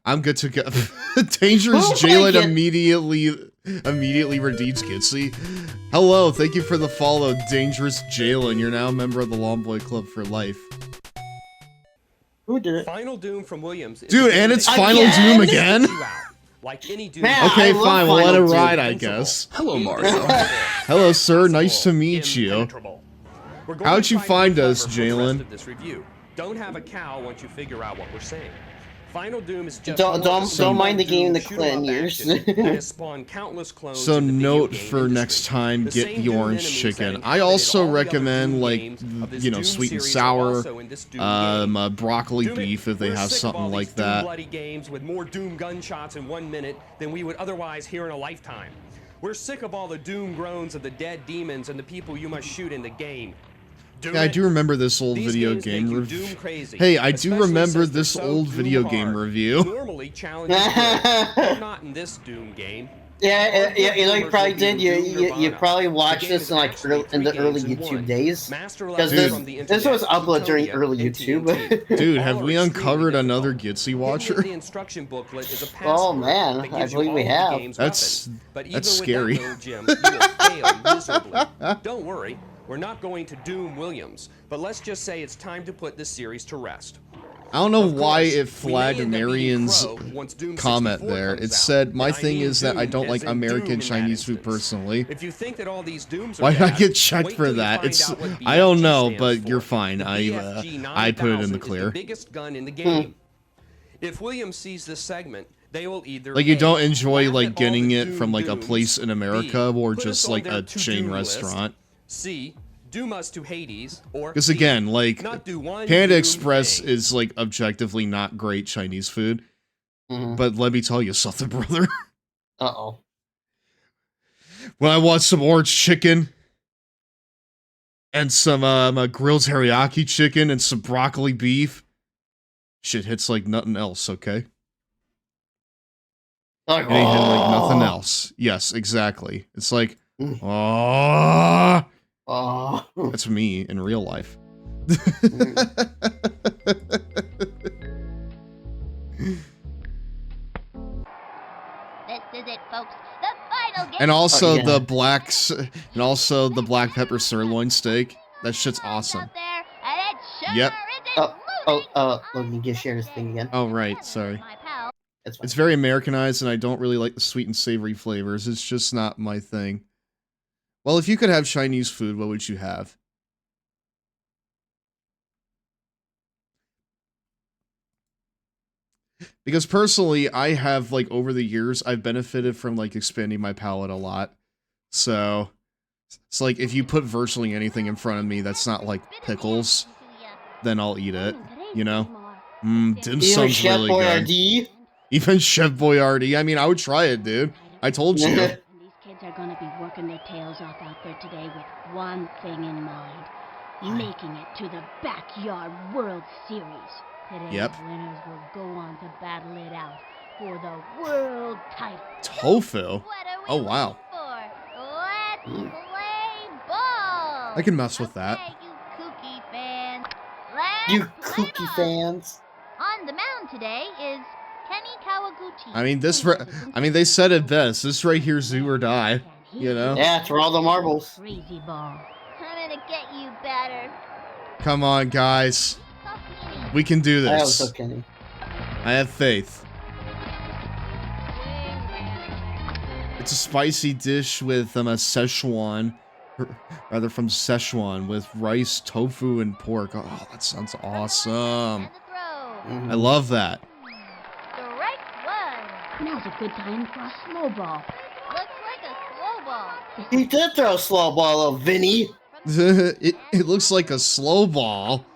I'm good to go. Dangerous Jalen immediately redeems Gitsy. Hello, thank you for the follow, Dangerous Jalen. You're now a member of the Long Boy Club for life.
Who did it?
Final Doom from Williams.
Dude, and it's Final Doom again?
Like any Doom.
Man,
okay, fine, we'll let it
Doom.
ride, I guess.
Hello, Mario.
Hello, sir. Nice to meet you. How'd you find us, Jalen?
Don't have a cow once you figure out what we're saying. Final Doom is just
Don't mind the game in the Clinton years.
So note for next time, get the orange chicken. I also recommend, like, you know, sweet and sour, broccoli beef if they have something like that.
Bloody games with more Doom gunshots in 1 minute than we would otherwise hear in a lifetime. We're sick of all the Doom groans of the dead demons and the people you must shoot in the game.
Yeah, I do remember this old video game review. Hey, I do remember this old video game review.
Normally challenging not in this Doom game.
Yeah, you know, you probably did. You probably watched this in like in the early YouTube days, because this was uploaded during early YouTube.
Dude, have we uncovered another Gitsy watcher?
Oh man, I believe we have.
That's scary.
Don't worry. We're not going to doom Williams, but let's just say it's time to put this series to rest.
I don't know why it flagged Marion's comment there. It said, my thing is that I don't like American Chinese food personally.
If you think that all these dooms
Why did I get checked for that? It's I don't know, but you're fine. I put it in the clear.
Biggest gun in the game. If Williams sees this segment, they will either
like you don't enjoy like getting it from like a place in America or just like a chain restaurant.
C, doom us to Hades, or
Because
C,
again, like,
not do one
Panda
doom
Express
thing.
is, like, objectively not great Chinese food. But let me tell you something, brother.
Uh-oh.
When I want some orange chicken and some grilled teriyaki chicken and some broccoli beef, shit hits like nothing else, okay?
Like,
It ain't hitting like nothing
oh.
else. Yes, exactly. It's like,
Mm.
oh,
Oh.
that's me in real life.
This is it, folks. The final game.
And also
Oh, yeah.
the black pepper sirloin steak. That shit's awesome.
Out there, and it sure
Yep.
Let me just share this thing again.
Oh right, sorry.
my pal.
That's fine.
It's very Americanized, and I don't really like the sweet and savory flavors. It's just not my thing. Well, if you could have Chinese food, what would you have? Because personally, I have, like, over the years, I've benefited from, like, expanding my palate a lot. So, it's like, if you put virtually anything in front of me that's not, like, pickles, then I'll eat it, you know? Dim sum's
Chef
really good.
Boyardee?
Even Chef Boyardee. I mean, I would try it, dude. I told you.
And these kids are gonna be working their tails off out there today with one thing in mind. Making it to the Backyard World Series. Today's
Yep.
winners will go on to battle it out for the world title.
Tofu? Oh, wow.
Let's play ball.
I can mess with that.
Okay, you kooky fans. Let's
You
play
kooky
ball.
fans.
On the mound today is Kenny Kawaguchi.
I mean, they said it best. This right here's do or die, you know?
Yeah, throw all the marbles.
Crazy ball.
I'm gonna get you better.
Come on, guys. We can do
I was
this.
so Kenny.
I have faith. It's a spicy dish with a Szechuan, rather from Szechuan, with rice, tofu, and pork. Oh, that sounds awesome. I love that.
Strike one.
Now's a good time for a slow ball.
Looks like a slow ball.
He did throw a slow ball, little Vinny.
It looks like a slow ball.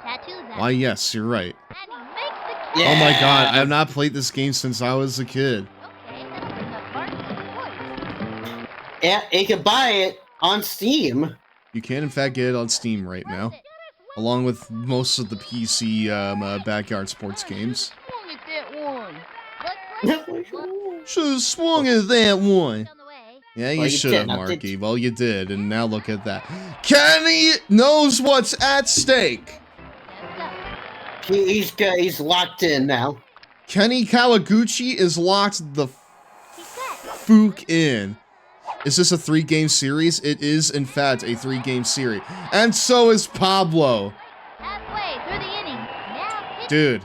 Tattoos out.
Why, yes, you're right.
And he makes the
Oh my god, I have not played this game since I was a kid.
Okay, let's bring up Mark and Boyd.
Yeah, you can buy it on Steam.
You can, in fact, get it on Steam right now, along with most of the PC backyard sports games.
Swung at that one.
Should've swung at that one. Yeah,
Well,
you
you
should have,
did, I
Marky.
did.
Well, you did, and now look at that. Kenny knows what's at stake.
He's locked in now.
Kenny Kawaguchi is locked the fook in. Is this a 3-game series? It is, in fact, a 3-game series. And so is Pablo.
Halfway through the inning. Now pitch
Dude,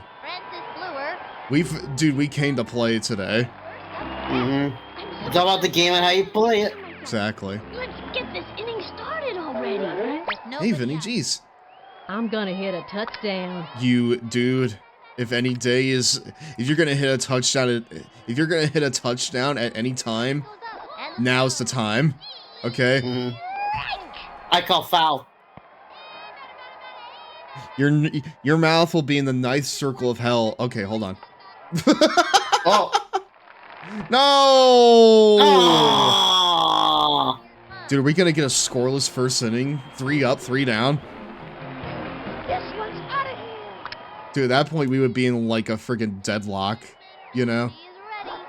Francis Bluer.
we came to play today.
It's all about the game and how you play it.
Exactly.
Let's get this inning started already.
Hey, Vinny, jeez.
I'm gonna hit a touchdown.
You, dude, if any day is, if you're gonna hit a touchdown, at any time, now's the time. Okay?
I call foul.
Your mouth will be in the ninth circle of hell. Okay, hold on.
Oh.
No!
Oh.
Dude, are we gonna get a scoreless first inning? 3 up, 3 down?
This one's out of here.
Dude, at that point, we would be in like a friggin' deadlock, you know?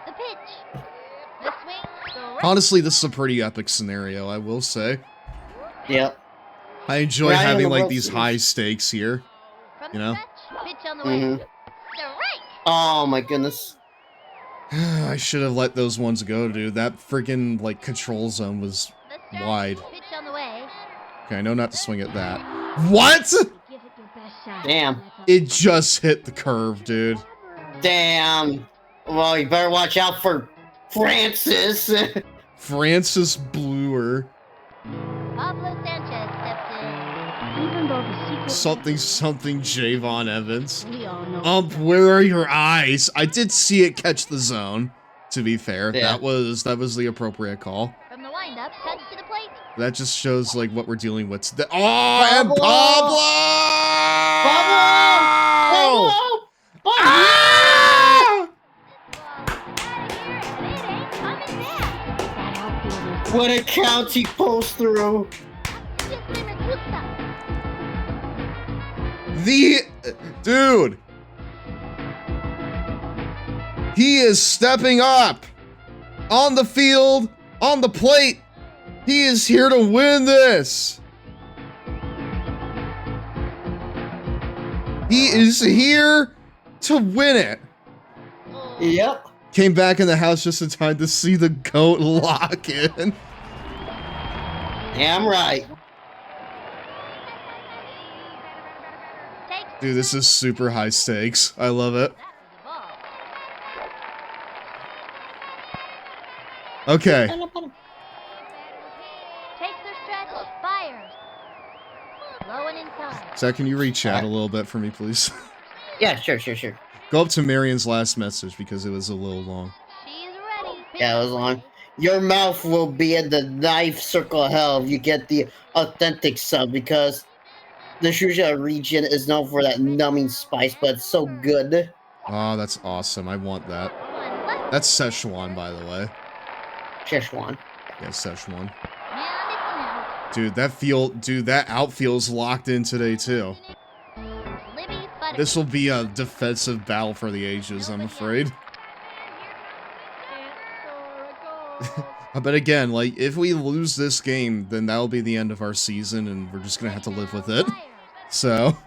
The pitch. The swing. The right.
Honestly, this is a pretty epic scenario, I will say.
Yep.
I enjoy
Yeah, I
having
am
like
the
these
World
high stakes here,
From
you
the
know?
stretch. Pitch on the way.
Mhm.
Strike.
Oh my goodness.
I should have let those ones go, dude. That friggin' like control zone was
The stretch.
wide.
Pitch on the way.
Okay, I know not to swing at that. What?
Give it your best shot.
Damn.
It just hit the curve, dude.
Damn. Well, you better watch out for Francis.
Francis Bluer.
Pablo Sanchez steps in.
Even though the secret
Something Javon Evans.
we all know.
Where are your eyes? I did see it catch the zone, to be fair.
Yeah.
That was the appropriate call.
From the windup, cuts to the plate.
That just shows like what we're dealing with today. Oh, and Pablo!
Pablo! What a count he pulls through.
Dude. He is stepping up on the field, on the plate. He is here to win this. He is here to win it.
Yep.
Came back in the house just in time to see the GOAT lock in.
Damn right.
Dude, this is super high stakes. I love it. Okay.
Takes their stretch, fires. Low and inside.
Zach, can you read chat a little bit for me, please?
Yeah, sure.
Go up to Marion's last message because it was a little long.
Yeah, it was long. Your mouth will be in the knife circle of hell if you get the authentic sub, because the Shuja region is known for that numbing spice, but it's so good.
Oh, that's awesome. I want that. That's Szechuan, by the way.
Szechuan.
Yeah, Szechuan. Dude, that outfield's locked in today, too. This will be a defensive battle for the ages, I'm afraid. But again, like, if we lose this game, then that'll be the end of our season, and we're just gonna have to live with it. So.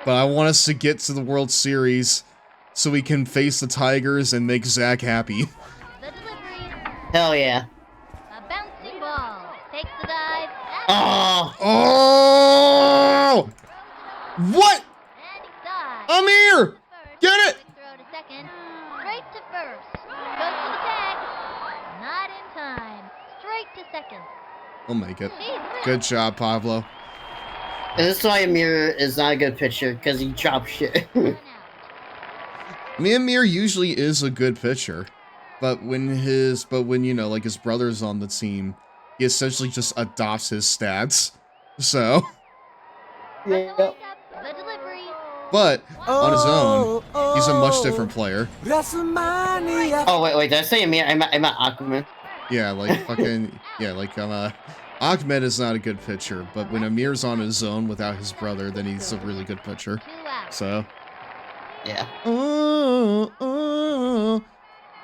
But I want us to get to the World Series so we can face the Tigers and make Zach happy.
Hell yeah.
A bouncing ball. Takes the dive.
Oh! What? Amir! Get it!
Throw to second. Straight to first. Goes to the tag. Not in time. Straight to second.
We'll make it. Good job, Pablo.
And this is why Amir is not a good pitcher, because he drops shit.
I mean, Amir usually is a good pitcher. But when you know, like his brother's on the team, he essentially just adopts his stats. So.
Yeah.
But on his own, he's a much different player.
Oh wait, did I say Amir? I meant Aquaman.
Yeah, like fucking Ahmed is not a good pitcher, but when Amir's on his own without his brother, then he's a really good pitcher. So.
Yeah.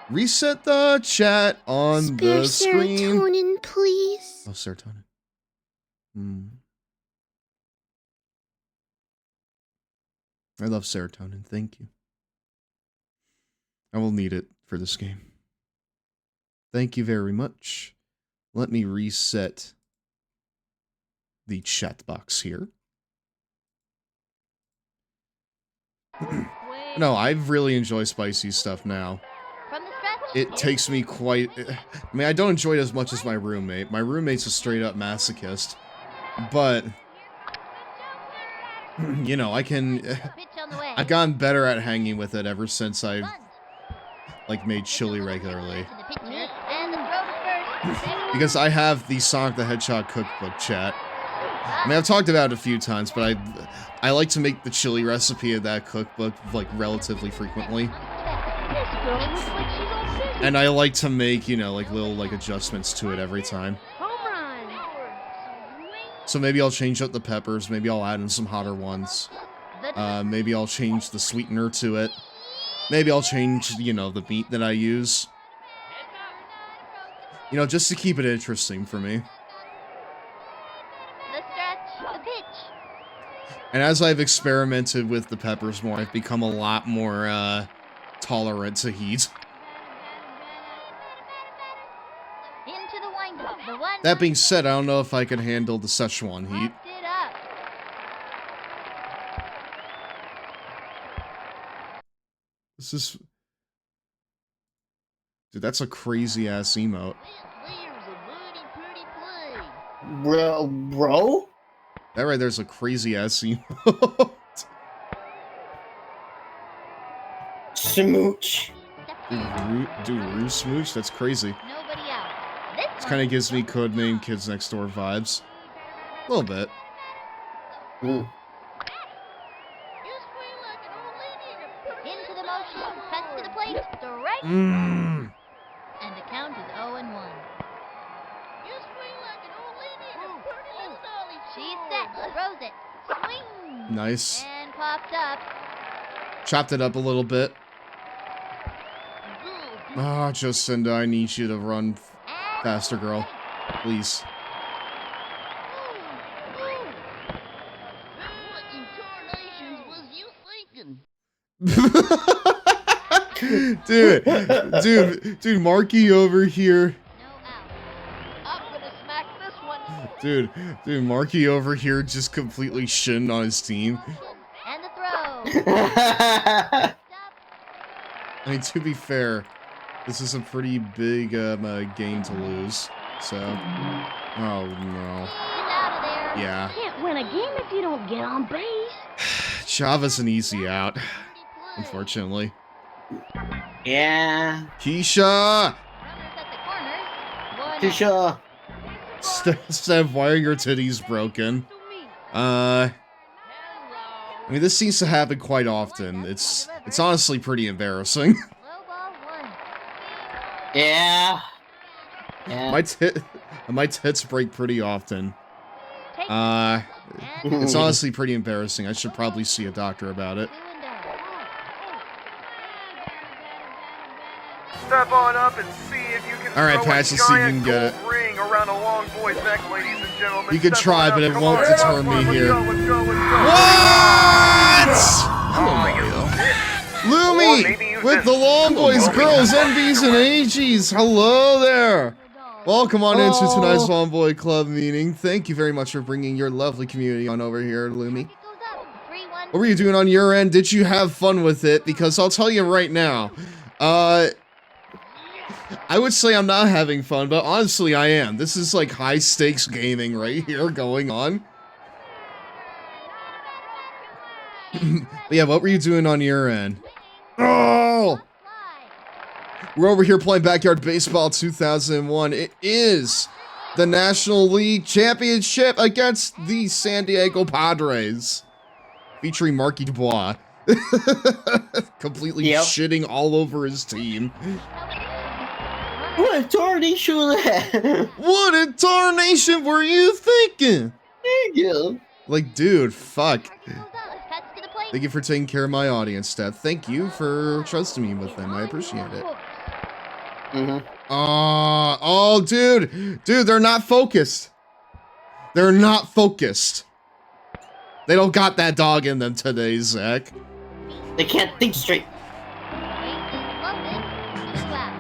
Reset the chat on the screen.
Serotonin, please.
Oh, serotonin. I love serotonin. Thank you. I will need it for this game. Thank you very much. Let me reset the chat box here. No, I really enjoy spicy stuff now. It takes me quite... I mean, I don't enjoy it as much as my roommate. My roommate's a straight-up masochist. But... you know, I can... I've gotten better at hanging with it ever since I've, like, made chili regularly. Because I have the Sonic the Hedgehog cookbook chat. I mean, I've talked about it a few times, but I like to make the chili recipe of that cookbook, like, relatively frequently. And I like to make, you know, like, little, like, adjustments to it every time. So maybe I'll change up the peppers, maybe I'll add in some hotter ones. Maybe I'll change the sweetener to it. Maybe I'll change, you know, the meat that I use. You know, just to keep it interesting for me.
The stretch, the pitch.
And as I've experimented with the peppers more, I've become a lot more, tolerant to heat.
Into the windup. The one.
That being said, I don't know if I can handle the Szechuan heat.
It up.
This is... Dude, that's a crazy-ass emote.
Bro?
That right there's a crazy-ass emote.
Smooch.
Dude, Roo Smooch? That's crazy. This kind of gives me codename Kids Next Door vibes. A little bit.
Mm.
Into the motion, press to the plate, strike.
Mmm.
And the count is 0-1. She's set, throws it, swing.
Nice.
And popped up.
Chopped it up a little bit. Ah, Jacinda, I need you to run faster, girl. Please. Dude, Marky over here. Dude, Marky over here just completely shinned on his team.
And the throw.
I mean, to be fair, this is a pretty big game to lose. So, oh no. Yeah.
Can't win a game if you don't get on base.
Java's an easy out, unfortunately.
Yeah.
Keisha!
Keisha!
Stev, why are your titties broken? I mean, this seems to happen quite often. It's honestly pretty embarrassing.
Yeah.
My tits break pretty often. It's honestly pretty embarrassing. I should probably see a doctor about it.
Step on up and see if you can
Alright,
throw
Patch,
a
let's see if you
giant
can get it.
gold ring around a long boy's neck, ladies and gentlemen.
You could
Step
try,
on
but
up.
it
Come
won't
on,
deter me
let's
here.
go, let's go, let's go.
What?
Or maybe
Lumi!
you
With
didn't.
the long boys, girls, NBs, and AGs. Hello there! Welcome on into tonight's Long Boy Club meeting. Thank you very much for bringing your lovely community on over here, Lumi. What were you doing on your end? Did you have fun with it? Because I'll tell you right now, I would say I'm not having fun, but honestly I am. This is like high stakes gaming right here going on. Yeah, what were you doing on your end? Oh! We're over here playing Backyard Baseball 2001. It is the National League Championship against the San Diego Padres. Featuring Marky Dubois. Completely shitting all over his team.
What tarnation was that?
What a tarnation were you thinking?
Thank you.
Like, dude, fuck. Thank you for taking care of my audience, Steph. Thank you for trusting me with them. I appreciate it. Oh, dude. Dude, they're not focused. They're not focused. They don't got that dog in them today, Zach.
They can't think straight.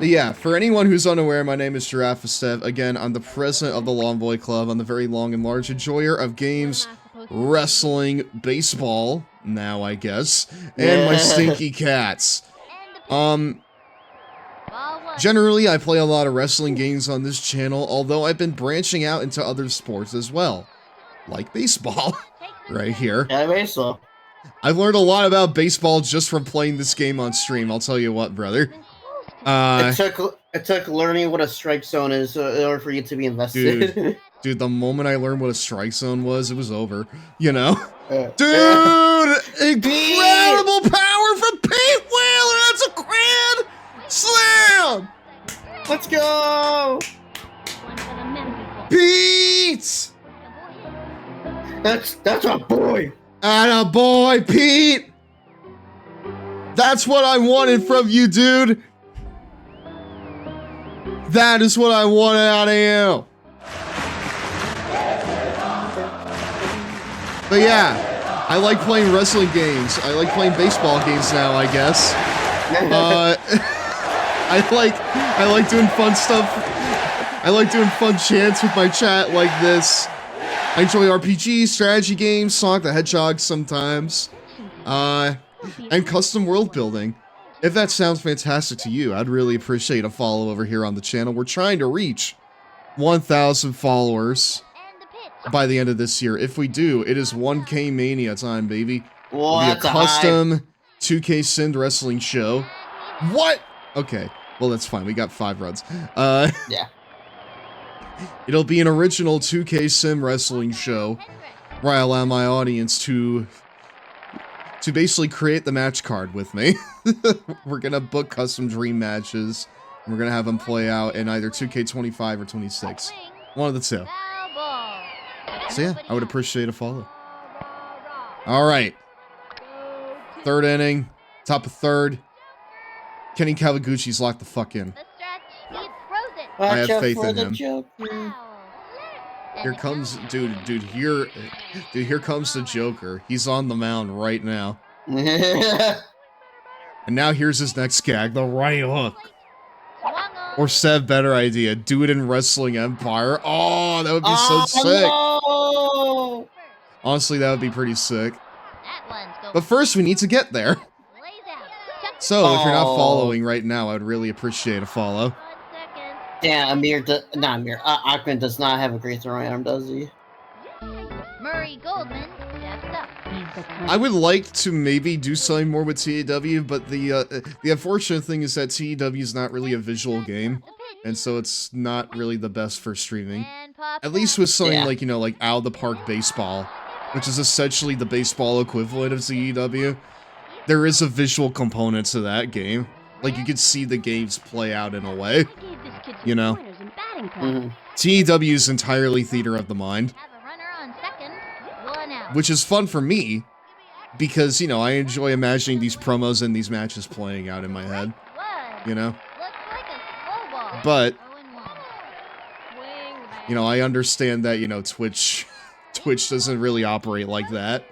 Yeah, for anyone who's unaware, my name is GirafaStev. Again, I'm the president of the Long Boy Club. I'm the very long and large enjoyer of games, wrestling, baseball, now I guess, and my stinky cats. Generally, I play a lot of wrestling games on this channel, although I've been branching out into other sports as well. Like baseball, right here.
Yeah, baseball.
I've learned a lot about baseball just from playing this game on stream, I'll tell you what, brother.
It took learning what a strike zone is in order for you to be invested.
Dude, the moment I learned what a strike zone was, it was over. You know? Dude! Incredible power from Pete Wheeler! That's a grand slam!
Let's go!
Pete!
That's a boy!
And a boy, Pete! That's what I wanted from you, dude! That is what I wanted out of you! But yeah, I like playing wrestling games. I like playing baseball games now, I guess. I like doing fun stuff. I like doing fun chants with my chat like this. I enjoy RPGs, strategy games, Sonic the Hedgehog sometimes. And custom world building. If that sounds fantastic to you, I'd really appreciate a follow over here on the channel. We're trying to reach 1,000 followers by the end of this year. If we do, it is 1K Mania time, baby. It'll be a custom 2K Sind wrestling show. What? Okay, well that's fine. We got 5 runs.
Yeah.
It'll be an original 2K sim wrestling show where I allow my audience to basically create the match card with me. We're gonna book custom dream matches. And we're gonna have them play out in either 2K25 or 26. One of the two. So yeah, I would appreciate a follow. Alright. Third inning. Top of third. Kenny Kawaguchi's locked the fuck in. I have faith in him. Here comes, here comes the Joker. He's on the mound right now. And now here's his next gag, the right hook. Or Sev, better idea, do it in Wrestling Empire. Oh, that would be so sick.
No!
Honestly, that would be pretty sick. But first, we need to get there. So, if you're not following right now, I would really appreciate a follow.
Yeah, Akman does not have a great throwing arm, does he?
Murray Goldman steps up.
I would like to maybe do something more with TAW, but the unfortunate thing is that TAW is not really a visual game, and so it's not really the best for streaming. At least with something like, you know, like Out of the Park Baseball, which is essentially the baseball equivalent of TAW. There is a visual component to that game. Like, you could see the games play out in a way, you know? TAW is entirely theater of the mind. Which is fun for me, because, you know, I enjoy imagining these promos and these matches playing out in my head, you know? But, you know, I understand that, you know, Twitch doesn't really operate like that.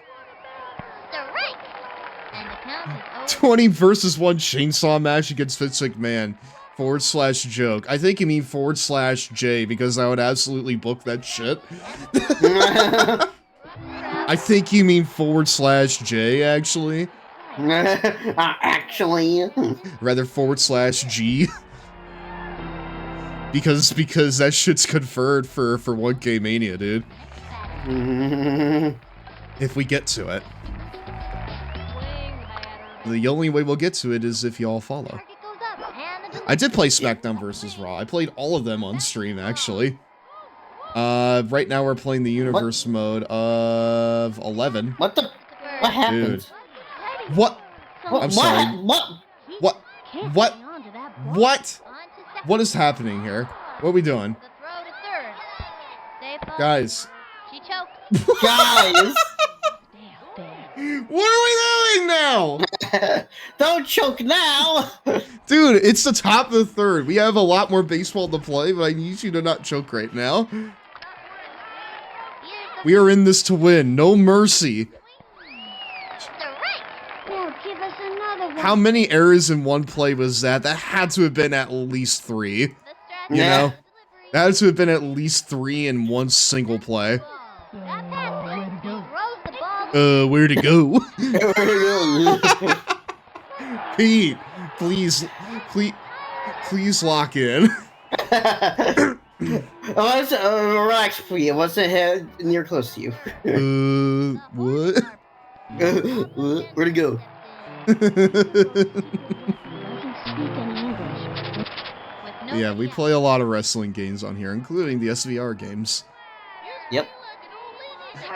20 versus 1 chainsaw match against Vince McMahon. /joke. I think you mean /J, because I would absolutely book that shit. I think you mean /J, actually.
Actually.
Rather /G. Because that shit's conferred for 1K Mania, dude. If we get to it. The only way we'll get to it is if you all follow. I did play SmackDown vs. Raw. I played all of them on stream, actually. Right now we're playing the Universe mode of 11.
What happened?
Dude. What? I'm sorry. What? What is happening here? What are we doing? Guys.
Guys!
What are we doing now?
Don't choke now!
Dude, it's the top of the third. We have a lot more baseball to play, but I need you to not choke right now. We are in this to win. No mercy.
Give us another one.
How many errors in one play was that? That had to have been at least 3. You know? That had to have been at least 3 in one single play. Where'd it go? Pete, please lock in.
Relax, please. It wasn't near close to you.
What?
Where'd it go?
Yeah, we play a lot of wrestling games on here, including the SVR games.
Yep.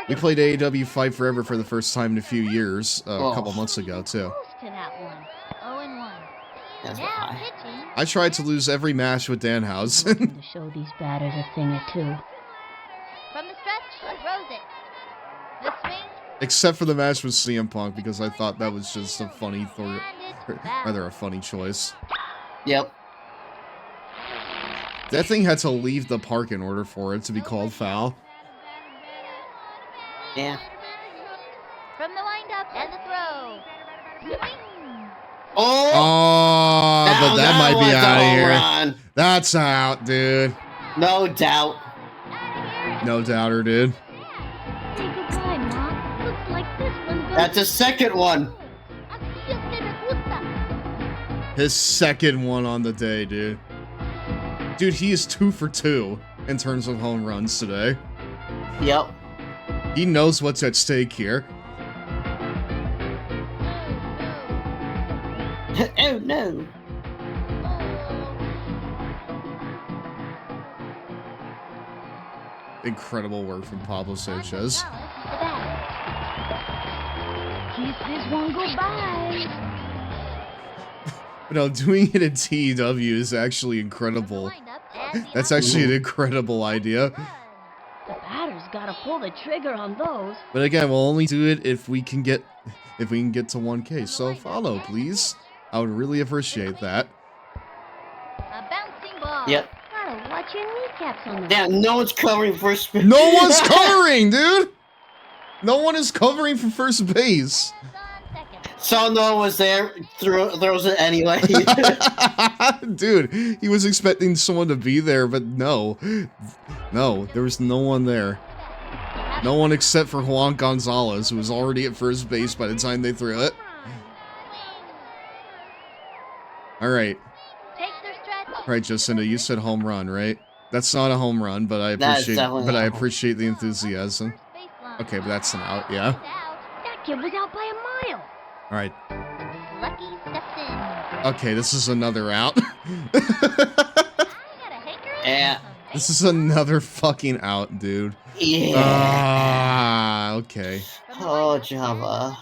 We played AEW Fight Forever for the first time in a few years, a couple months ago, too. I tried to lose every match with Danhausen.
To show these batters a thing or two.
From the stretch, throws it. The swing.
Except for the match with CM Punk, because I thought that was just a funny, rather a funny choice.
Yep.
That thing had to leave the park in order for it to be called foul.
Yeah.
From the windup and the throw. Swing.
Oh, but that might be out of here.
Run.
That's out, dude.
No doubt.
No doubter, dude.
Say goodbye, Mom. Looks like this one goes.
That's a second one.
His second one on the day, dude. Dude, he is 2 for 2 in terms of home runs today.
Yep.
He knows what's at stake here.
Oh no.
incredible work from Pablo Sanchez.
Kiss this one goodbye.
But no, doing it in TEW is actually incredible. That's actually an incredible idea.
The batter's gotta pull the trigger on those.
But again, we'll only do it if we can get to 1K. So follow, please. I would really appreciate that.
A bouncing ball.
Yep.
Gotta watch your kneecaps on that.
Damn, no one's covering first base.
No one's covering, dude! No one is covering for first base.
So no one was there, throws it anyway.
Dude, he was expecting someone to be there, but no. No, there was no one there. No one except for Juan Gonzalez, who was already at first base by the time they threw it. Alright. Alright, Jacinda, you said home run, right? That's not a home run, but I appreciate the enthusiasm. Okay, but that's an out, yeah.
That kid was out by a mile.
Alright.
Lucky steps in.
Okay, this is another out.
Yeah.
This is another fucking out, dude.
Yeah.
Ah, okay.
Oh, Java.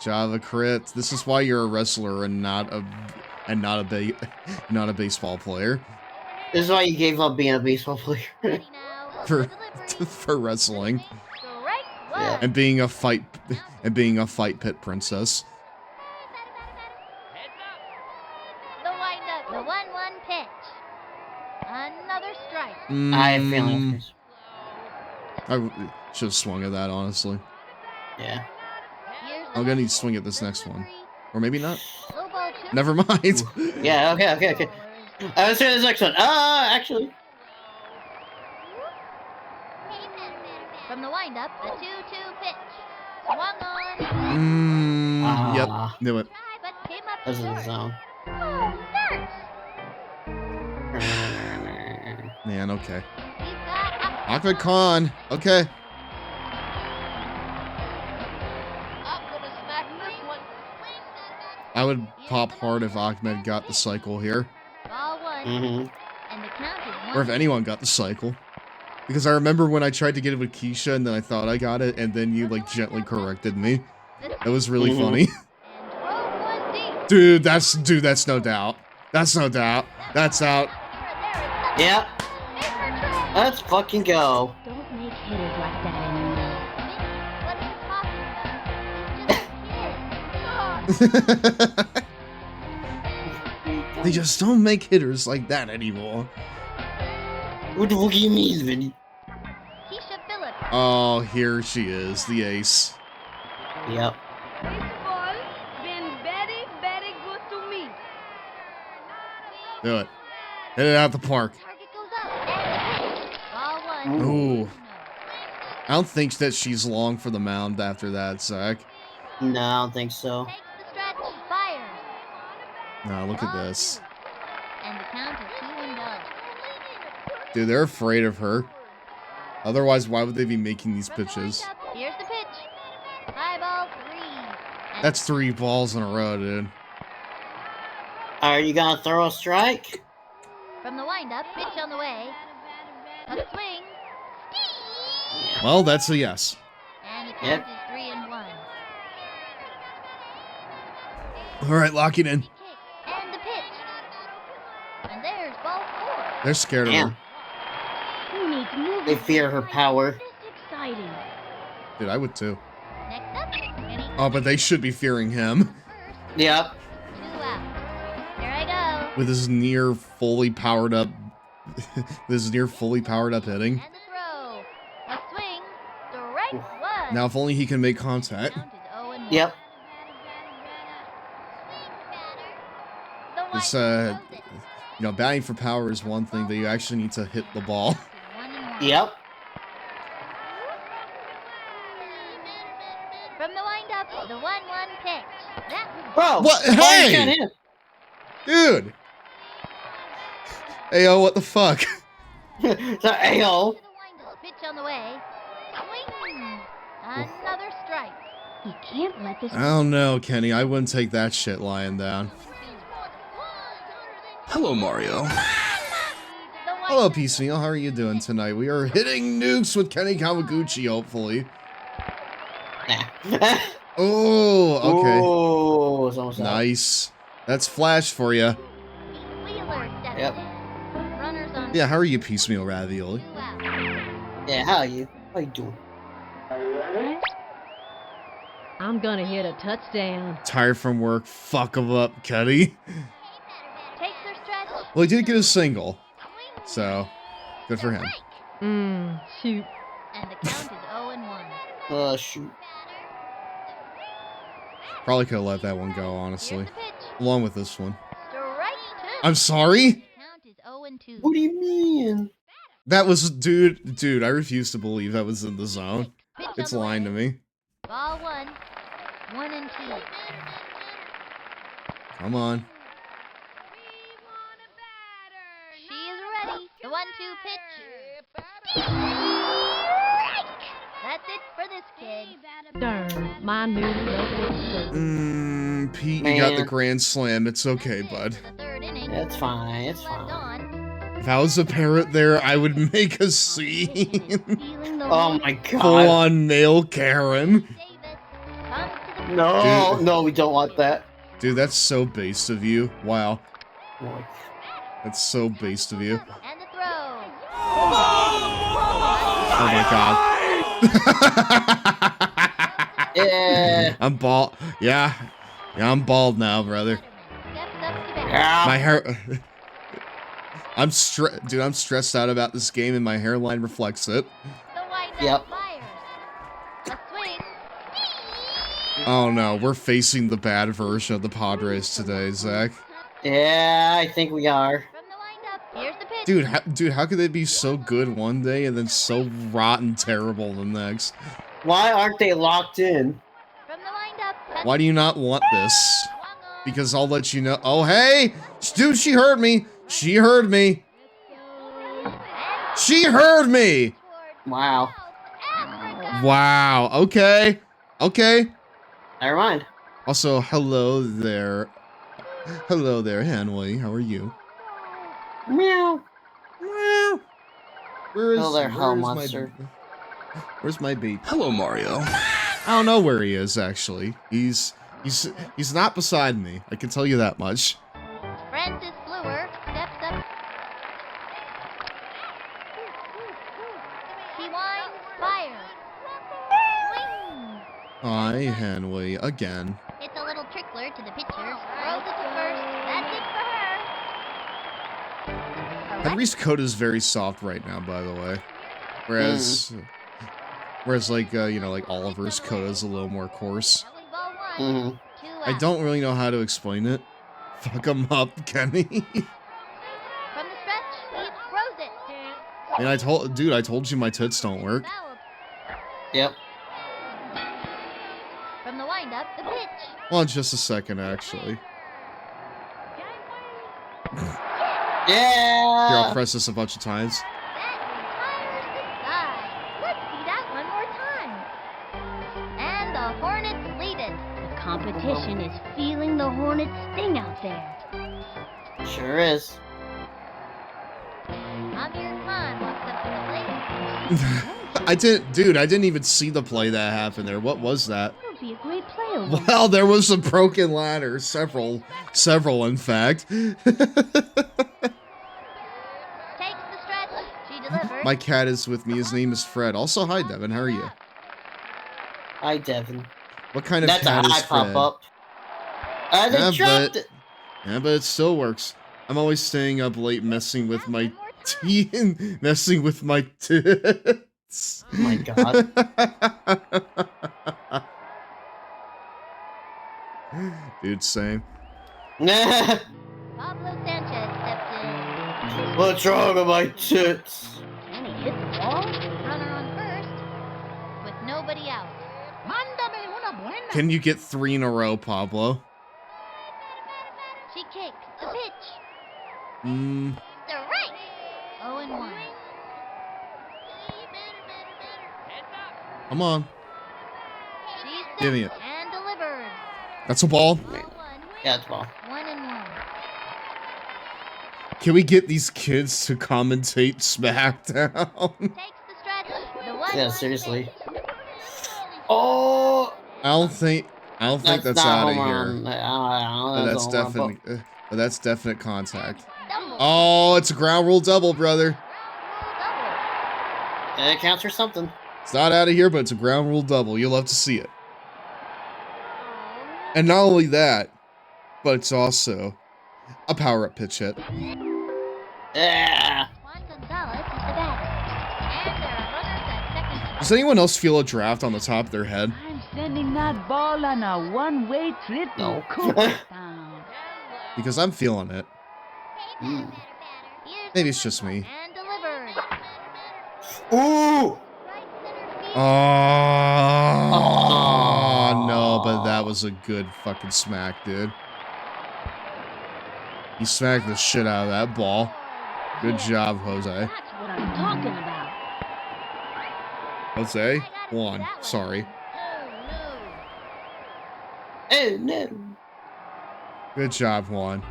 Java crit. This is why you're a wrestler and not a baseball player.
This is why you gave up being a baseball player.
for wrestling.
Yeah.
And being a fight pit princess.
The windup. The 1-1 pitch. Another strike.
I have feelings.
I should have swung at that, honestly.
Yeah.
I'm gonna need to swing at this next one. Or maybe not. Never mind.
Yeah, okay. Let's try this next one. Actually.
From the windup, the 2-2 pitch. Swung on.
Yep, knew it.
But came up
This is the zone.
Oh, nuts.
Man, okay. Ahmed Khan. Okay. I would pop hard if Ahmed got the cycle here.
Ball one.
Mm-hmm.
And the count is 1.
Or if anyone got the cycle. Because I remember when I tried to get it with Keisha and then I thought I got it and then you like gently corrected me. That was really funny. Dude, that's no doubt. That's no doubt. That's out.
Yep. Let's fucking go.
Don't make hitters like that anymore.
They just don't make hitters like that anymore.
What the fuck do you mean, Vinny?
Oh, here she is, the ace.
Yep.
Baseball been very, very good to me.
Do it. Hit it out the park.
Ball 1.
Ooh. I don't think that she's long for the mound after that, Zach.
No, I don't think so.
Takes the stretch. Fires.
No, look at this.
And the count is 2-0.
Dude, they're afraid of her. Otherwise, why would they be making these pitches?
Here's the pitch. High ball 3.
That's 3 balls in a row, dude.
Are you gonna throw a strike?
From the windup, pitch on the way. A swing.
Well, that's a yes.
And the count is 3-1.
All right, lock it in.
And the pitch. And there's ball 4.
They're scared of her.
Who needs moving?
They fear her power.
This exciting.
Dude, I would too.
Next up.
Oh, but they should be fearing him.
Yep.
2 out. Here I go.
With his near fully powered up hitting.
And the throw. A swing. Strike 1.
Now if only he can make contact.
Count is 0-1.
Yep.
It's you know, batting for power is one thing, but you actually need to hit the ball.
Yep.
From the windup, the 1-1 pitch. That
Bro,
What? Hey! Dude! Ayo, what the fuck?
Ayo.
pitch on the way. Swing. Another strike.
You can't let this.
I don't know, Kenny. I wouldn't take that shit lying down.
Hello, Mario.
Hello, Piecemeal. How are you doing tonight? We are hitting nukes with Kenny Kawaguchi, hopefully. Oh, okay.
Oh, it's almost
nice. That's Flash for you.
Yep.
Yeah, how are you, Piecemeal Ravioli?
Yeah, how are you? How you doing?
I'm gonna hit a touchdown.
Tired from work. Fuck him up, Kenny. Well, he did get a single. So, good for him.
Shoot.
And the count is 0-1.
Oh, shoot.
Probably could have let that one go, honestly. Along with this one.
Strike two.
I'm sorry?
Count is 0-2.
What do you mean?
That was, dude, I refuse to believe that was in the zone. It's lying to me.
Ball 1. 1-2.
Come on.
She is ready. The 1-2 pitch. That's it for this kid.
Darn, my noodle.
Pete, you got the grand slam. It's okay, bud.
It's fine. It's fine.
If I was a parrot there, I would make a scene.
Oh my god.
Full on male Karen.
No,
Dude.
no, we don't want that.
Dude, that's so based of you. Wow. That's so based of you.
And the throw.
Oh my god.
Yeah.
I'm bald. Yeah, I'm bald now, brother. My hair. I'm stressed out about this game, and my hairline reflects it.
Yep.
Oh no, we're facing the bad version of the Padres today, Zach.
Yeah, I think we are.
Dude, how could they be so good one day and then so rotten terrible the next?
Why aren't they locked in?
Why do you not want this? Because I'll let you know. Oh, hey! Dude, she heard me! She heard me! She heard me!
Wow.
Wow, okay. Okay.
Never mind.
Also, hello there. Hello there, Hanway. How are you?
Meow.
Meow.
Hello there, hell monster.
Where's my baby?
Hello, Mario.
I don't know where he is, actually. He's not beside me. I can tell you that much.
Francis Fluer steps up. He winds, fires. Swing.
Hi, Hanway, again.
It's a little trickler to the pitcher. Throws it to first. That's it for her.
Henry's coat is very soft right now, by the way. Whereas like, like Oliver's coat is a little more coarse. I don't really know how to explain it. Fuck him up, Kenny.
From the stretch, he throws it.
And I told you my tits don't work.
Yep.
From the windup, the pitch.
Well, in just a second, actually.
Yeah.
Here, I'll press this a bunch of times.
Let's see that one more time. And the Hornets lead it.
The competition is feeling the Hornets sting out there.
Sure is.
Amir Khan walks up to the plate.
I didn't even see the play that happened there. What was that?
It'll be a great player.
Well, there was a broken ladder. Several, in fact. My cat is with me. His name is Fred. Also, hi, Devin. How are you?
Hi, Devin.
What kind of
That's
cat is
a high
Fred?
pop-up. They dropped it.
Yeah, but it still works. I'm always staying up late messing with my teeth. Messing with my tits.
Oh my god.
Dude, same.
Pablo Sanchez steps in.
What's wrong with my tits?
Can he hit the ball? Runner on first. With nobody out.
Can you get 3 in a row, Pablo?
She kicks. The pitch. Strike. 0-1.
Come on.
She's
Give me it.
and delivered.
That's a ball.
Yeah, it's ball.
1-1.
Can we get these kids to commentate SmackDown?
Yeah, seriously. Oh!
I don't think that's out of here. But
That's
that's definite contact. Oh, it's a ground rule double, brother.
It counts for something.
It's not out of here, but it's a ground rule double. You'll love to see it. And not only that, but it's also a power-up pitch hit.
Yeah.
Does anyone else feel a draft on the top of their head?
I'm sending that ball on a one-way trip to Cooperstown.
Because I'm feeling it. Maybe it's just me.
Ooh!
Oh, no, but that was a good fucking smack, dude. He smacked the shit out of that ball. Good job, Jose.
That's what I'm talking about.
Jose? Juan, sorry.
Oh, no.
Good job, Juan.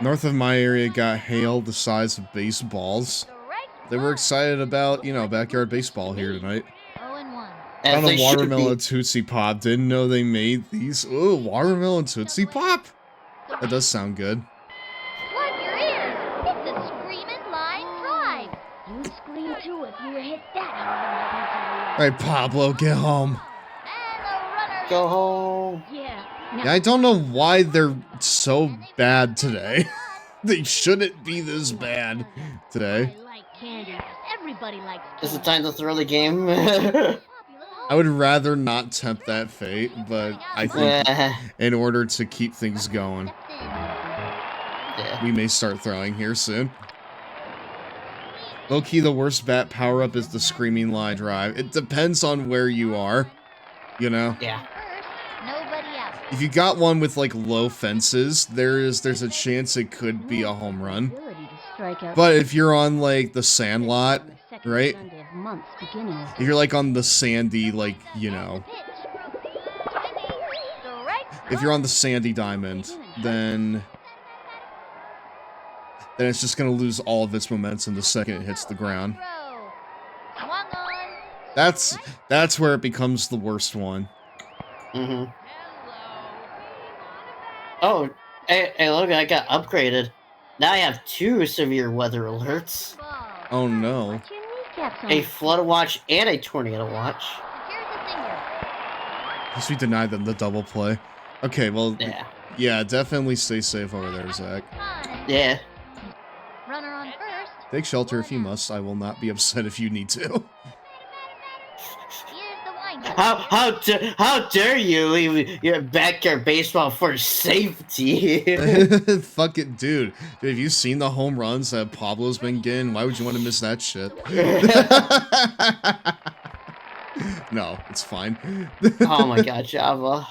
North of my area got hail the size of baseballs. They were excited about, you know, backyard baseball here tonight. Found a watermelon Tootsie Pop. Didn't know they made these. Ooh, watermelon Tootsie Pop? That does sound good.
Plug your ears. It's a screaming line drive.
You'd scream too if you were hit that hard.
Alright, Pablo, get home.
Go home.
Yeah.
Yeah, I don't know why they're so bad today. They shouldn't be this bad today.
I like candy. Everybody likes candy.
Is it time to throw the game?
I would rather not tempt that fate, but I think in order to keep things going, we may start throwing here soon. Low-key, the worst bat power-up is the Screaming Line Drive. It depends on where you are, you know?
Yeah.
If you got one with, like, low fences, there's a chance it could be a home run. But if you're on, like, the sandlot, right? If you're, like, on the sandy, like, you know... If you're on the sandy diamond, then it's just gonna lose all of its momentum the second it hits the ground. That's where it becomes the worst one.
Mm-hmm. Oh, hey, look, I got upgraded. Now I have 2 severe weather alerts.
Oh no.
A flood watch and a tornado watch.
I guess we denied them the double play. Okay, well, yeah, definitely stay safe over there, Zach.
Yeah.
Runner on first.
Take shelter if you must. I will not be upset if you need to.
How dare you leave your backyard baseball for safety?
Fuck it, dude. Dude, have you seen the home runs that Pablo's been getting? Why would you want to miss that shit? No, it's fine.
Oh my god, Java.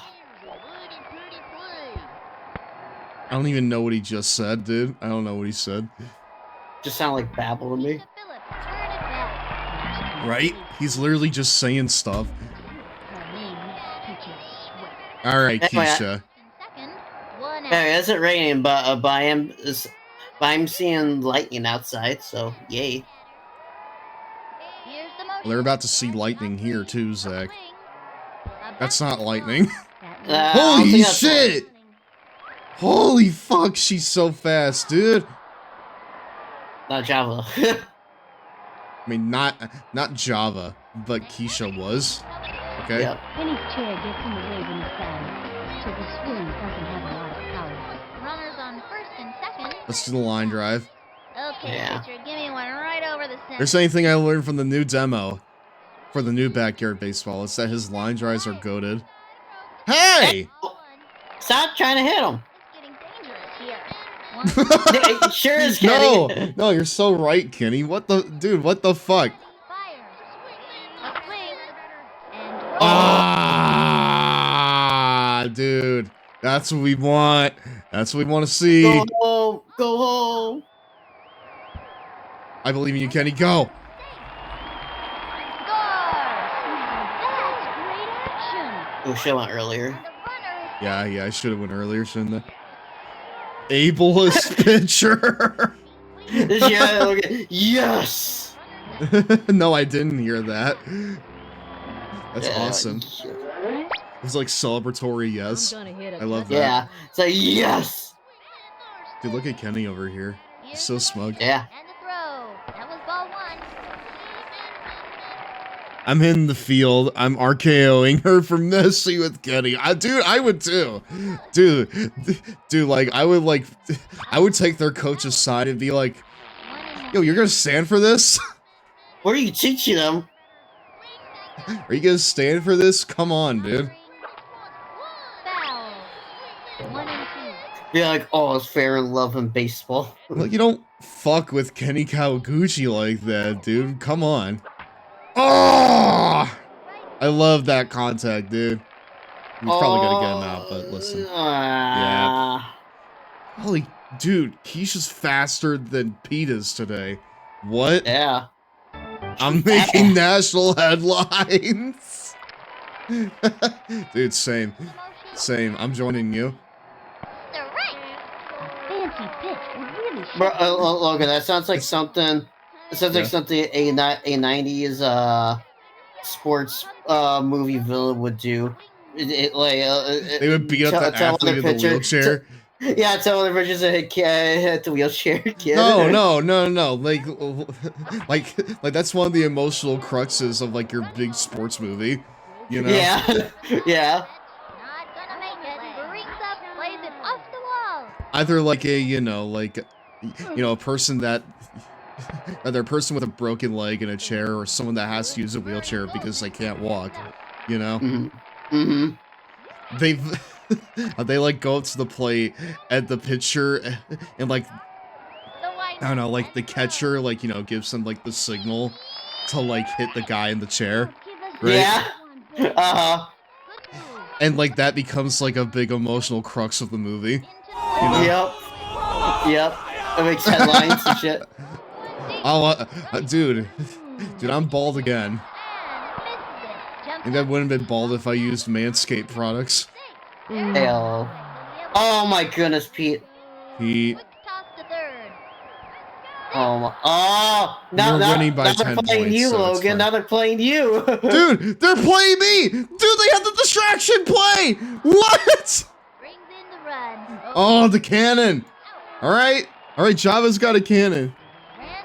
I don't even know what he just said, dude. I don't know what he said.
Just sound like babble to me.
Right? He's literally just saying stuff. Alright, Keisha.
Hey, it isn't raining, but I'm seeing lightning outside, so yay.
Well, they're about to see lightning here too, Zach. That's not lightning. Holy shit! Holy fuck, she's so fast, dude.
Not Java.
I mean, not Java, but Keisha was. Okay?
Yep.
Penny's chair gets in the way when he stands, so the swing doesn't have a lot of power.
Runners on first and second.
Let's do the line drive.
Okay, pitcher, give me one right over the center.
There's anything I learned from the new demo for the new backyard baseball. It's that his line drives are goated. Hey!
Stop trying to hit him. It sure is, Kenny.
No, you're so right, Kenny. What the fuck? Ah, dude. That's what we want. That's what we want to see.
Go home. Go home.
I believe in you, Kenny. Go.
Oh, shit went earlier.
Yeah, I should have went earlier, shouldn't I? Ableist pitcher.
Yeah, okay. Yes.
No, I didn't hear that. That's awesome. It was like celebratory, yes. I love that.
Yeah, it's like yes.
Dude, look at Kenny over here. He's so smug.
Yeah.
And the throw. That was ball 1.
I'm hitting the field. I'm RKOing her for messing with Kenny. Dude, I would too. Dude, like, I would take their coach aside and be like, yo, you're gonna stand for this?
What are you teaching them?
Are you gonna stand for this? Come on, dude.
Foul. 1 and 2.
Be like, oh, it's fair and love in baseball.
Like, you don't fuck with Kenny Kawaguchi like that, dude. Come on. Oh! I love that contact, dude. He's probably gonna get him out, but listen. Yeah. Holy, dude, he's just faster than Pete is today. What?
Yeah.
I'm making national headlines. Dude, same. Same. I'm joining you.
Fancy pitch. Really
Bro, Logan, that sounds like something. It sounds like something a 90s sports movie villain would do.
They would beat up the athlete in the wheelchair.
Yeah, tell other pitchers to hit the wheelchair kid.
No. Like that's one of the emotional cruxes of like your big sports movie, you know?
Yeah, yeah.
Not gonna make it. Brings up, plays it off the wall.
Either like a person that either a person with a broken leg in a chair or someone that has to use a wheelchair because they can't walk, you know?
Mm-hmm.
They like go up to the plate and the pitcher and like I don't know, like the catcher like, you know, gives them like the signal to like hit the guy in the chair, right?
Yeah.
And like that becomes like a big emotional crux of the movie. You know?
Yep. It makes headlines and shit.
Oh, dude, I'm bald again. And I wouldn't have been bald if I used Manscaped products.
Hell. Oh my goodness, Pete.
Pete.
Oh my. Oh! Now they're playing you, Logan. Now they're playing you.
Dude, they're playing me! Dude, they had the distraction play! What? Oh, the cannon. Alright, Java's got a cannon.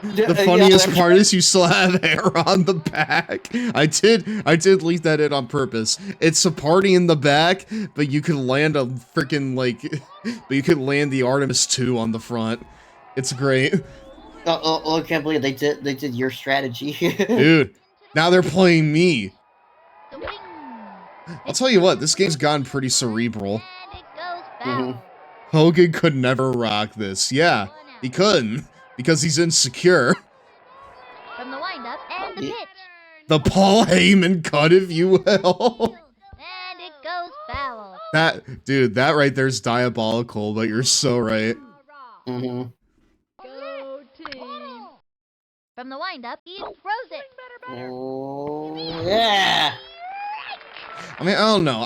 The funniest part is you still have hair on the back. I did leave that in on purpose. It's a party in the back, but you could land a freaking but you could land the Artemis 2 on the front. It's great.
Oh, I can't believe they did your strategy.
Dude, now they're playing me. I'll tell you what, this game's gotten pretty cerebral. Hogan could never rock this. Yeah, he couldn't. Because he's insecure.
From the windup and the pitch.
The Paul Heyman cut, if you will.
And it goes foul.
That right there's diabolical, but you're so right.
Mm-hmm.
Go team. From the windup, he throws it.
Oh, yeah.
I mean, I don't know.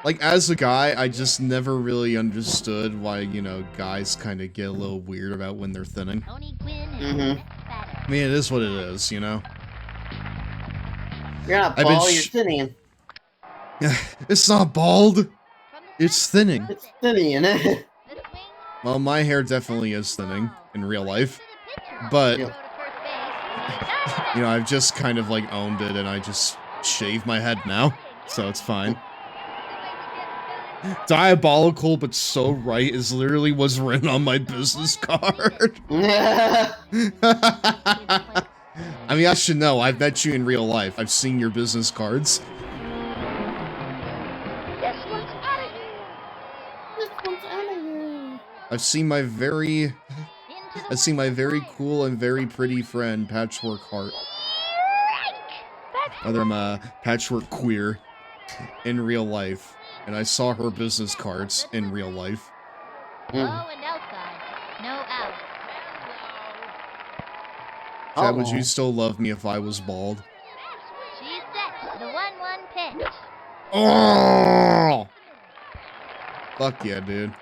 Like, as a guy, I just never really understood why, you know, guys kind of get a little weird about when they're thinning.
Mm-hmm.
I mean, it is what it is, you know?
You're not bald, you're thinning.
It's not bald. It's thinning.
It's thinning, isn't it?
Well, my hair definitely is thinning in real life. But, you know, I've just kind of, like, owned it, and I just shave my head now. So it's fine. Diabolical but so right is literally what's written on my business card. I mean, I should know. I've met you in real life. I've seen your business cards. I've seen my very cool and very pretty friend, Patchwork Heart. Other I'm a patchwork queer in real life. And I saw her business cards in real life.
Low and outside. No out.
Chad, would you still love me if I was bald?
She's set. The 1-1 pitch.
Oh! Fuck yeah, dude.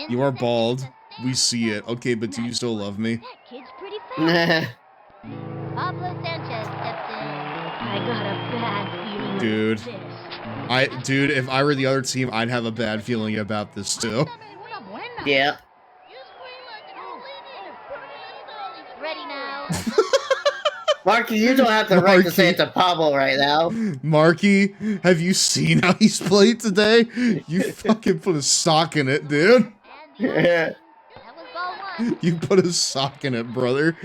You are bald. We see it. Okay, but do you still love me?
That kid's pretty fast. Pablo Sanchez steps in. I got a bad feeling.
Dude. Dude, if I were the other team, I'd have a bad feeling about this too.
Yeah.
Ready now.
Marky, you don't have the right to say it to Pablo right now.
Marky, have you seen how he's played today? You fucking put a sock in it, dude.
Yeah.
You put a sock in it, brother.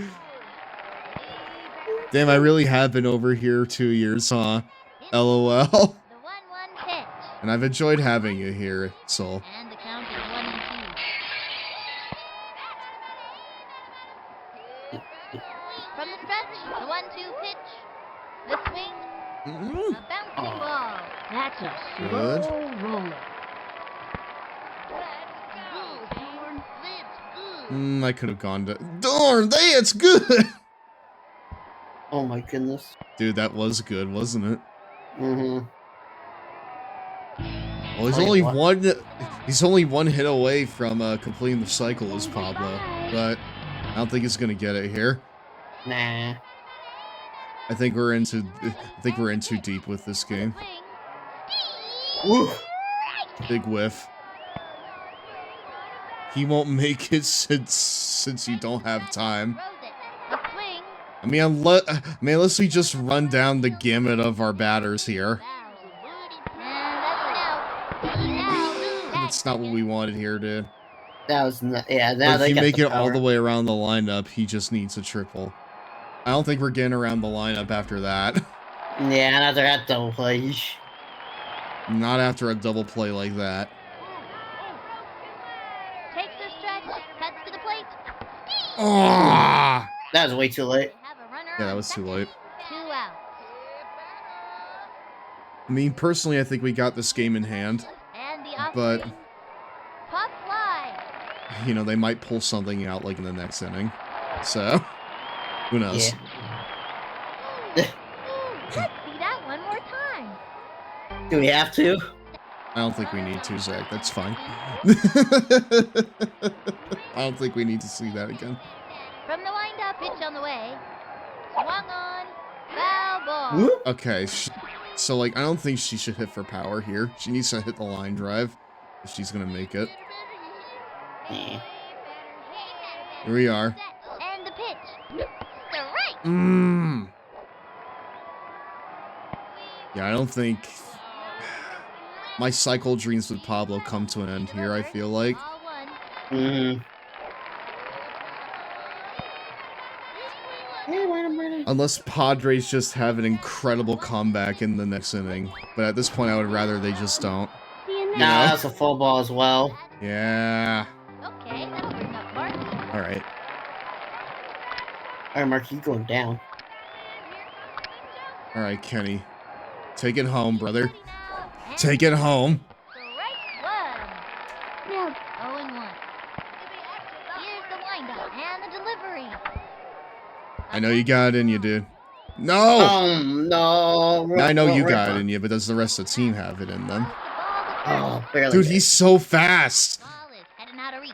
Damn, I really have been over here 2 years, huh? LOL. And I've enjoyed having you here, Soul.
And the count is 1 and 2. From the stretch, the 1-2 pitch. The swing. A bouncing ball. That's a
Good.
slow roller.
I could have gone to... Darn, it's good!
Oh my goodness.
Dude, that was good, wasn't it?
Mm-hmm.
Well, he's only one hit away from completing the cycle as Pablo, but I don't think he's gonna get it here.
Nah.
I think we're in too deep with this game.
Woof.
Big whiff. He won't make it since you don't have time. I mean, unless we just run down the gamut of our batters here. That's not what we wanted here, dude.
That was not, yeah. Now
But
they
if you
got
make
the
it all
power.
the way around the lineup, he just needs a triple. I don't think we're getting around the lineup after that.
Yeah, after that double play.
Not after a double play like that.
Takes the stretch, cuts to the plate.
Ah!
That was way too late.
Yeah, that was too late.
2 outs.
I mean, personally, I think we got this game in hand.
And the off
But,
swing. Pop fly.
you know, they might pull something out, like, in the next inning. So, who knows?
Yeah.
Let's see that one more time.
Do we have to?
I don't think we need to, Zach. That's fine. I don't think we need to see that again.
From the wind-up, pitch on the way. Swung on. Foul ball.
Okay, so, like, I don't think she should hit for power here. She needs to hit the line drive if she's gonna make it. Here we are.
And the pitch. Strike.
Yeah, I don't think my cycle dreams with Pablo come to an end here, I feel like. Unless Padres just have an incredible comeback in the next inning. But at this point, I would rather they just don't.
Nah, that's a full ball as well.
Yeah.
Okay, that'll bring up Mark.
Alright.
Alright, Mark, you going down.
Alright, Kenny. Take it home, brother. Take it home.
Now, 0-1. Here's the windup and the delivery.
I know you got it in you, dude. No!
No.
I know you got it in you, but does the rest of the team have it in them?
Oh, barely.
Dude, he's so fast.
Ball is heading out of reach.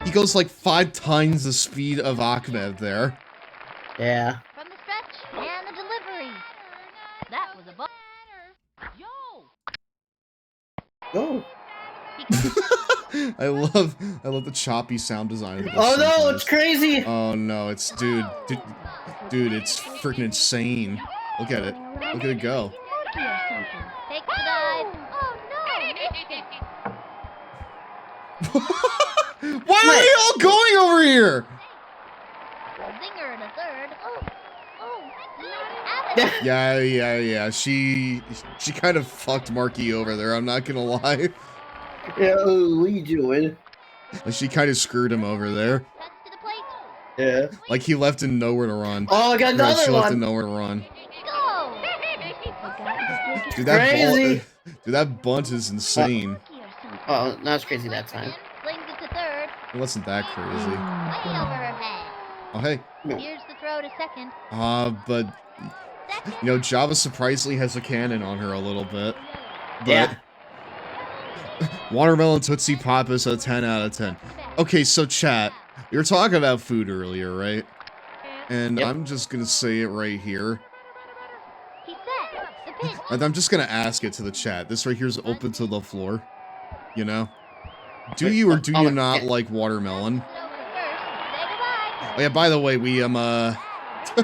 He goes like 5 times the speed of Ahmed there.
Yeah.
From the stretch and the delivery. That was a ball.
Go.
I love the choppy sound design of this.
Oh no,
sometimes.
it's crazy.
Oh no, it's dude, it's freaking insane. Look at it. Look at it go.
Take the dive. Oh no.
Why are they all going over here?
Zinger in a third.
Yeah. She kind of fucked Marky over there. I'm not gonna lie.
Yeah, what are you doing?
She kind of screwed him over there.
Yeah.
Like he left in nowhere to run.
Oh, I got
Yeah,
another
she left
one.
in nowhere to run.
Go.
Dude, that
Crazy.
Dude, that bunt is insane.
Oh, not as crazy that time.
Flings it to third.
It wasn't that crazy.
Way over her head.
Oh hey.
Here's the throw to second.
But You know, Java surprisingly has a cannon on her a little bit. But
Yeah.
Watermelon Tootsie Pop is a 10 out of 10. Okay, so chat, you were talking about food earlier, right? And I'm just gonna say it right here. And I'm just gonna ask it to the chat. This right here is open to the floor. You know? Do you or do you not like watermelon? Oh yeah, by the way, we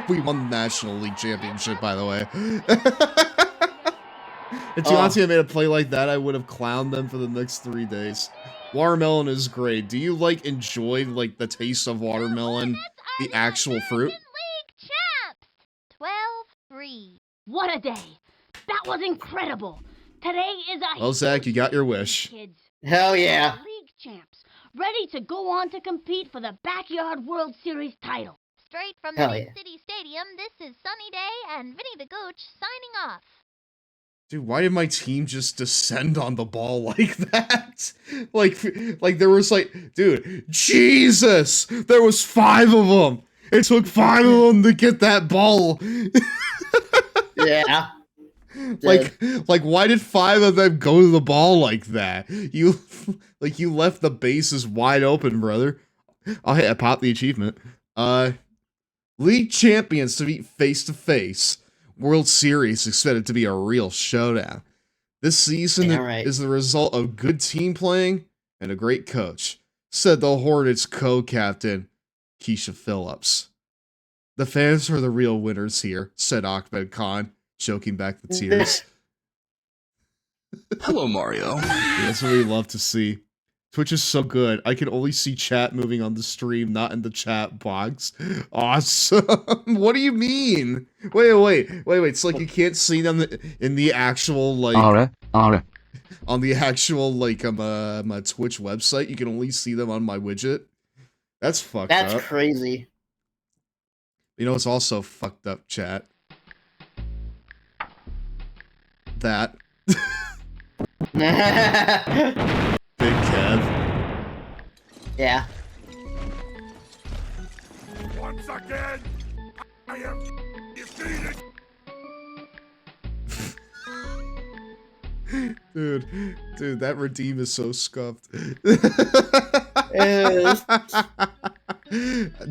we won the National League Championship, by the way. If Deontay had made a play like that, I would have clowned them for the next 3 days. Watermelon is great. Do you, like, enjoy, like, the taste of watermelon? The actual fruit?
League champs! 12-3.
What a day! That was incredible! Today is a
Well, Zach, you got your wish.
kids.
Hell yeah.
League champs, ready to go on to compete for the Backyard World Series title.
Straight from the
Hell
Big
yeah.
City Stadium, this is Sunny Day and Vinny the Gooch signing off.
Dude, why did my team just descend on the ball like that? Like there was like, dude, Jesus! There was 5 of them! It took 5 of them to get that ball!
Yeah.
Like, why did 5 of them go to the ball like that? You left the bases wide open, brother. Oh, hey, I popped the achievement. League champions to meet face to face. World Series expected to be a real showdown. This season is the result of good team playing and a great coach, said the Hornets co-captain, Keisha Phillips. The fans are the real winners here, said Ahmed Khan, choking back the tears.
Hello, Mario.
That's what we love to see. Twitch is so good. I can only see chat moving on the stream, not in the chat box. Awesome. What do you mean? Wait. It's like you can't see them in the actual, like... On the actual, like, my Twitch website. You can only see them on my widget. That's fucked up.
That's crazy.
You know what's also fucked up, chat? That. Big Kev.
Yeah.
Once again, I am defeated.
Dude, that redeem is so scuffed.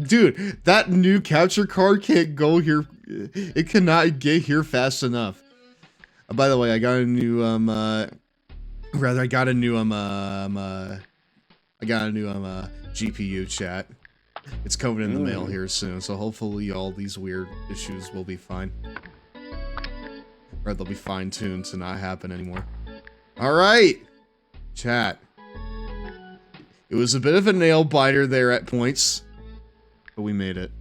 Dude, that new capture card can't go here. It cannot get here fast enough. By the way, I got a new GPU, chat. It's coming in the mail here soon, so hopefully all these weird issues will be fine. Or they'll be fine-tuned to not happen anymore. Alright! Chat. It was a bit of a nail-biter there at points, but we made it.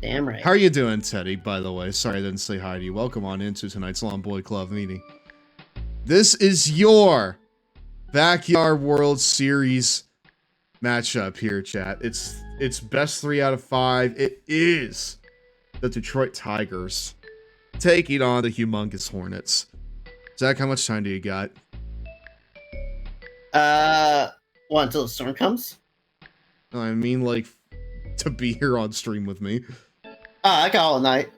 Damn right.
How are you doing, Teddy, by the way? Sorry I didn't say hi to you. Welcome on into tonight's Long Boy Club meeting. This is your Backyard World Series matchup here, chat. It's best 3 out of 5. It is the Detroit Tigers taking on the humongous Hornets. Zach, how much time do you got?
What, until the storm comes?
No, I mean, like, to be here on stream with me.
I got all night.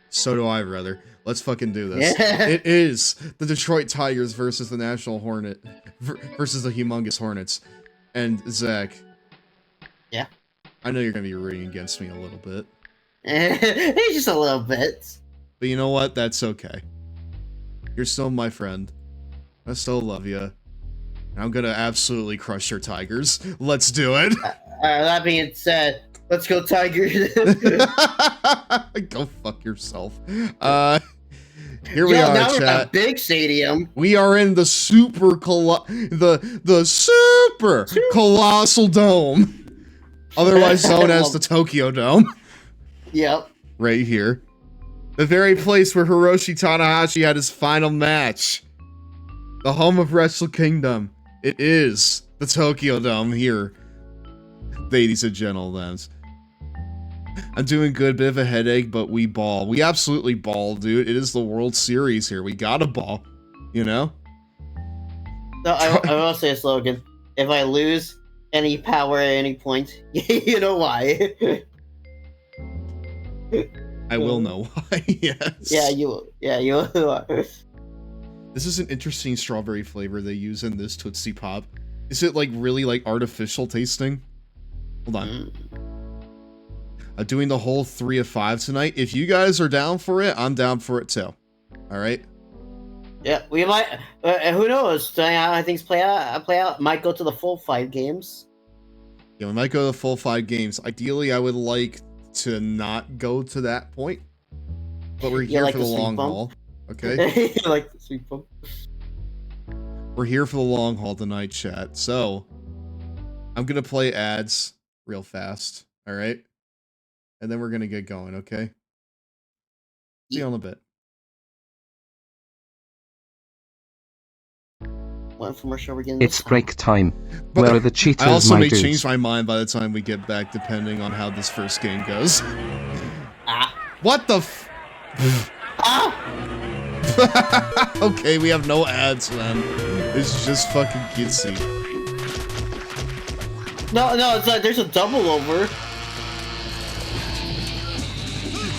So do I, brother. Let's fucking do this.
Yeah.
It is the Detroit Tigers versus the National Hornet versus the humongous Hornets. And Zach.
Yeah.
I know you're gonna be rooting against me a little bit.
Just a little bit.
But you know what? That's okay. You're still my friend. I still love you. I'm gonna absolutely crush your Tigers. Let's do it.
That being said, let's go Tigers.
Go fuck yourself. Here we are,
now
chat.
we're in a big stadium.
We are in the super colossal dome, otherwise known as the Tokyo Dome.
Yep.
Right here. The very place where Hiroshi Tanahashi had his final match. The home of Wrestle Kingdom. It is the Tokyo Dome here. Ladies and gentlemen. I'm doing good, bit of a headache, but we ball. We absolutely ball, dude. It is the World Series here. We gotta ball, you know?
No, I will say a slogan. If I lose any power at any point, you know why.
I will know why. Yes.
Yeah, you will. Yeah, you will.
This is an interesting strawberry flavor they use in this Tootsie Pop. Is it like really like artificial tasting? Hold on. Doing the whole 3 of 5 tonight. If you guys are down for it, I'm down for it too. All right.
Yeah, we might. Who knows? How things play out. Might go to the full 5 games.
Yeah, we might go to the full 5 games. Ideally, I would like to not go to that point, but we're here
like
for the
the
long
sweet
haul. Okay.
You like the sweet bump.
We're here for the long haul tonight, chat. So I'm gonna play ads real fast. All right, and then we're gonna get going. Okay. See you in a bit.
What commercial we're getting?
It's break time.
But
Where are the cheaters,
I also
my
may
dudes?
change my mind by the time we get back, depending on how this first game goes. What the f- Okay, we have no ads, man. It's just fucking cutesy.
No, it's like there's a double over.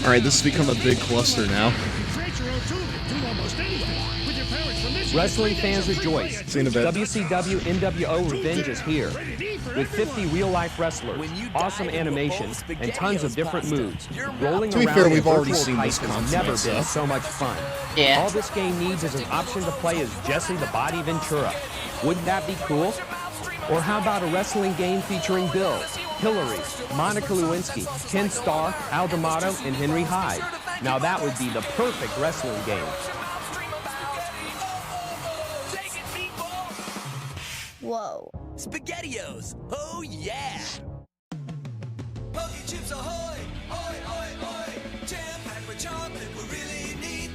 Alright, this has become a big cluster now.
Wrestling fans rejoice.
See you in a bit.
WCW NWO Revenge is here. With 50 real-life wrestlers, awesome animations, and tons of different moves. Rolling
To be
around
fair,
in
we've already
virtual
seen this
heights has
concept,
never
so.
been so much fun.
Yeah.
All this game needs is an option to play as Jesse the Body Ventura. Wouldn't that be cool? Or how about a wrestling game featuring Bill, Hillary, Monica Lewinsky, Ken Starr, Al D'Amato, and Henry Hyde? Now that would be the perfect wrestling game.
Whoa.
SpaghettiOs! Oh yeah! Poke chips ahoy! Oi, oi, oi! Jam packed with chocolate we really need.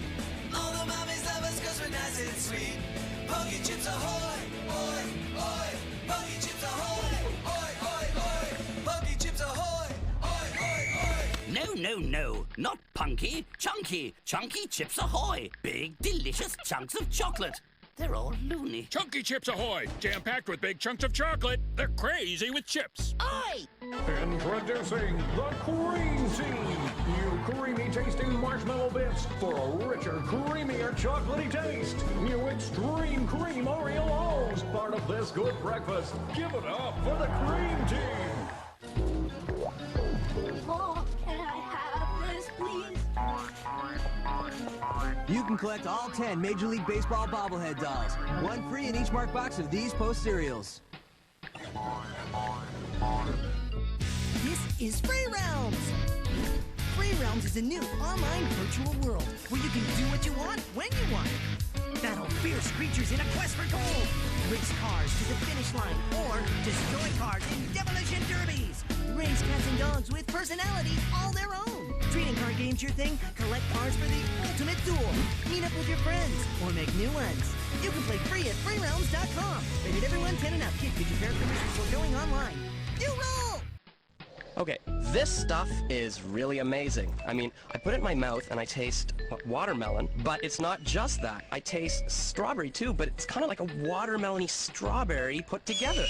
All the mommies love us cause we're nice and sweet. Poke chips ahoy! Oi, oi! Poke chips ahoy! Oi, oi, oi! Poke chips ahoy! Oi, oi, oi! No, not punky, chunky. Chunky chips ahoy! Big, delicious chunks of chocolate. They're all loony.
Chunky Chips Ahoy! Jam-packed with big chunks of chocolate. They're crazy with chips.
Oi!
Introducing the Cream Team! You creamy tasting marshmallow bits for a richer, creamier chocolatey taste. New Extreme Cream Oreo Owls, part of this good breakfast. Give it up for the Cream Team!
Oh, can I have this, please?
You can collect all 10 Major League Baseball bobblehead dolls. One free in each marked box of these Post cereals.
This is Free Realms! Free Realms is a new online virtual world where you can do what you want when you want. Battle fierce creatures in a quest for gold. Race cars to the finish line or destroy cars in demolition derbies. Race cats and dogs with personality all their own. Trading card games your thing? Collect cards for the ultimate duel. Meet up with your friends or make new ones. You can play free at freerealms.com. Rated everyone 10 and up. Kids, get your fair permission before going online. You roll!
Okay, this stuff is really amazing. I mean, I put it in my mouth and I taste watermelon, but it's not just that. I taste strawberry too, but it's kind of like a watermelony strawberry put together.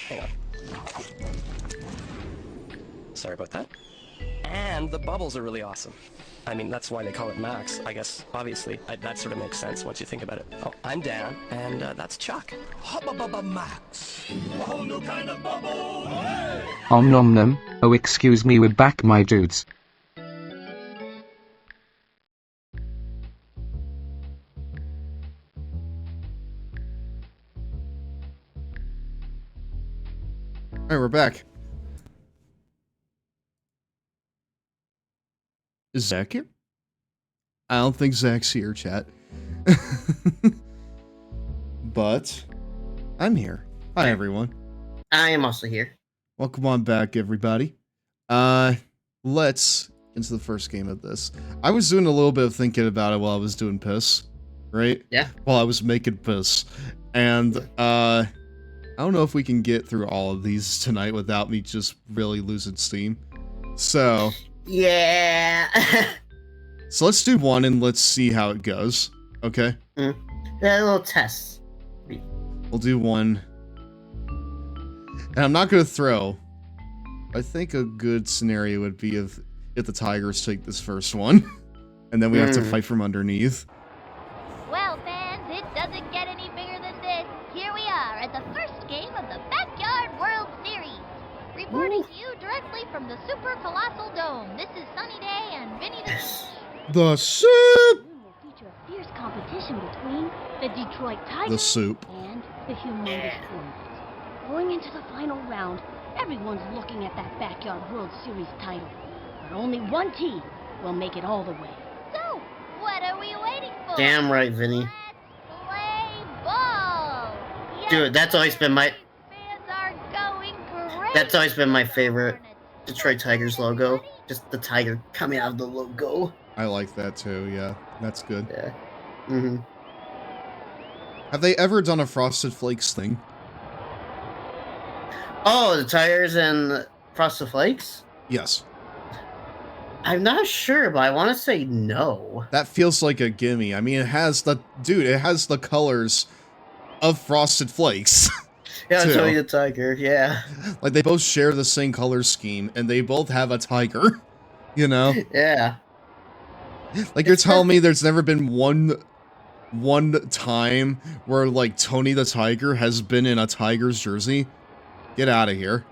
Hang on. Sorry about that. And the bubbles are really awesome. I mean, that's why they call it Max. I guess, obviously, that sort of makes sense once you think about it. Oh, I'm Dan, and that's Chuck. Hubba Max. A whole new kind of bubble. Hey!
Om nom nom. Oh, excuse me, we're back, my dudes.
Alright, we're back. Is Zach here? I don't think Zach's here, chat. But I'm here. Hi, everyone.
I am also here.
Welcome on back, everybody. Let's into the first game of this. I was doing a little bit of thinking about it while I was doing piss, right?
Yeah.
While I was making piss. And, I don't know if we can get through all of these tonight without me just really losing steam. So...
Yeah.
So let's do one and let's see how it goes. Okay?
Yeah, a little test.
We'll do one. And I'm not going to throw. I think a good scenario would be if the Tigers take this first one. And then we have to fight from underneath.
Well, fans, it doesn't get any bigger than this. Here we are at the first game of the Backyard World Series. Reporting to you directly from the Super Colossal Dome. This is Sunny Day and Vinny
The soup!
Will feature a fierce competition between the Detroit Tigers
The soup.
and the humongous Hornets. Going into the final round, everyone's looking at that Backyard World Series title. But only one team will make it all the way.
So, what are we waiting for?
Damn right, Vinny.
Play ball! Yes,
Dude, that's always been my
fans are going crazy.
that's always been my favorite Detroit Tigers logo. Just the tiger coming out of the logo.
I like that too, yeah. That's good.
Yeah. Mm-hmm.
Have they ever done a Frosted Flakes thing?
Oh, the Tigers and Frosted Flakes?
Yes.
I'm not sure, but I want to say no.
That feels like a gimme. I mean, it has the colors of Frosted Flakes.
Yeah, I'll
too.
tell you the tiger, yeah.
Like, they both share the same color scheme, and they both have a tiger. You know?
Yeah.
Like, you're telling me there's never been one time where, like, Tony the Tiger has been in a Tigers jersey? Get out of here.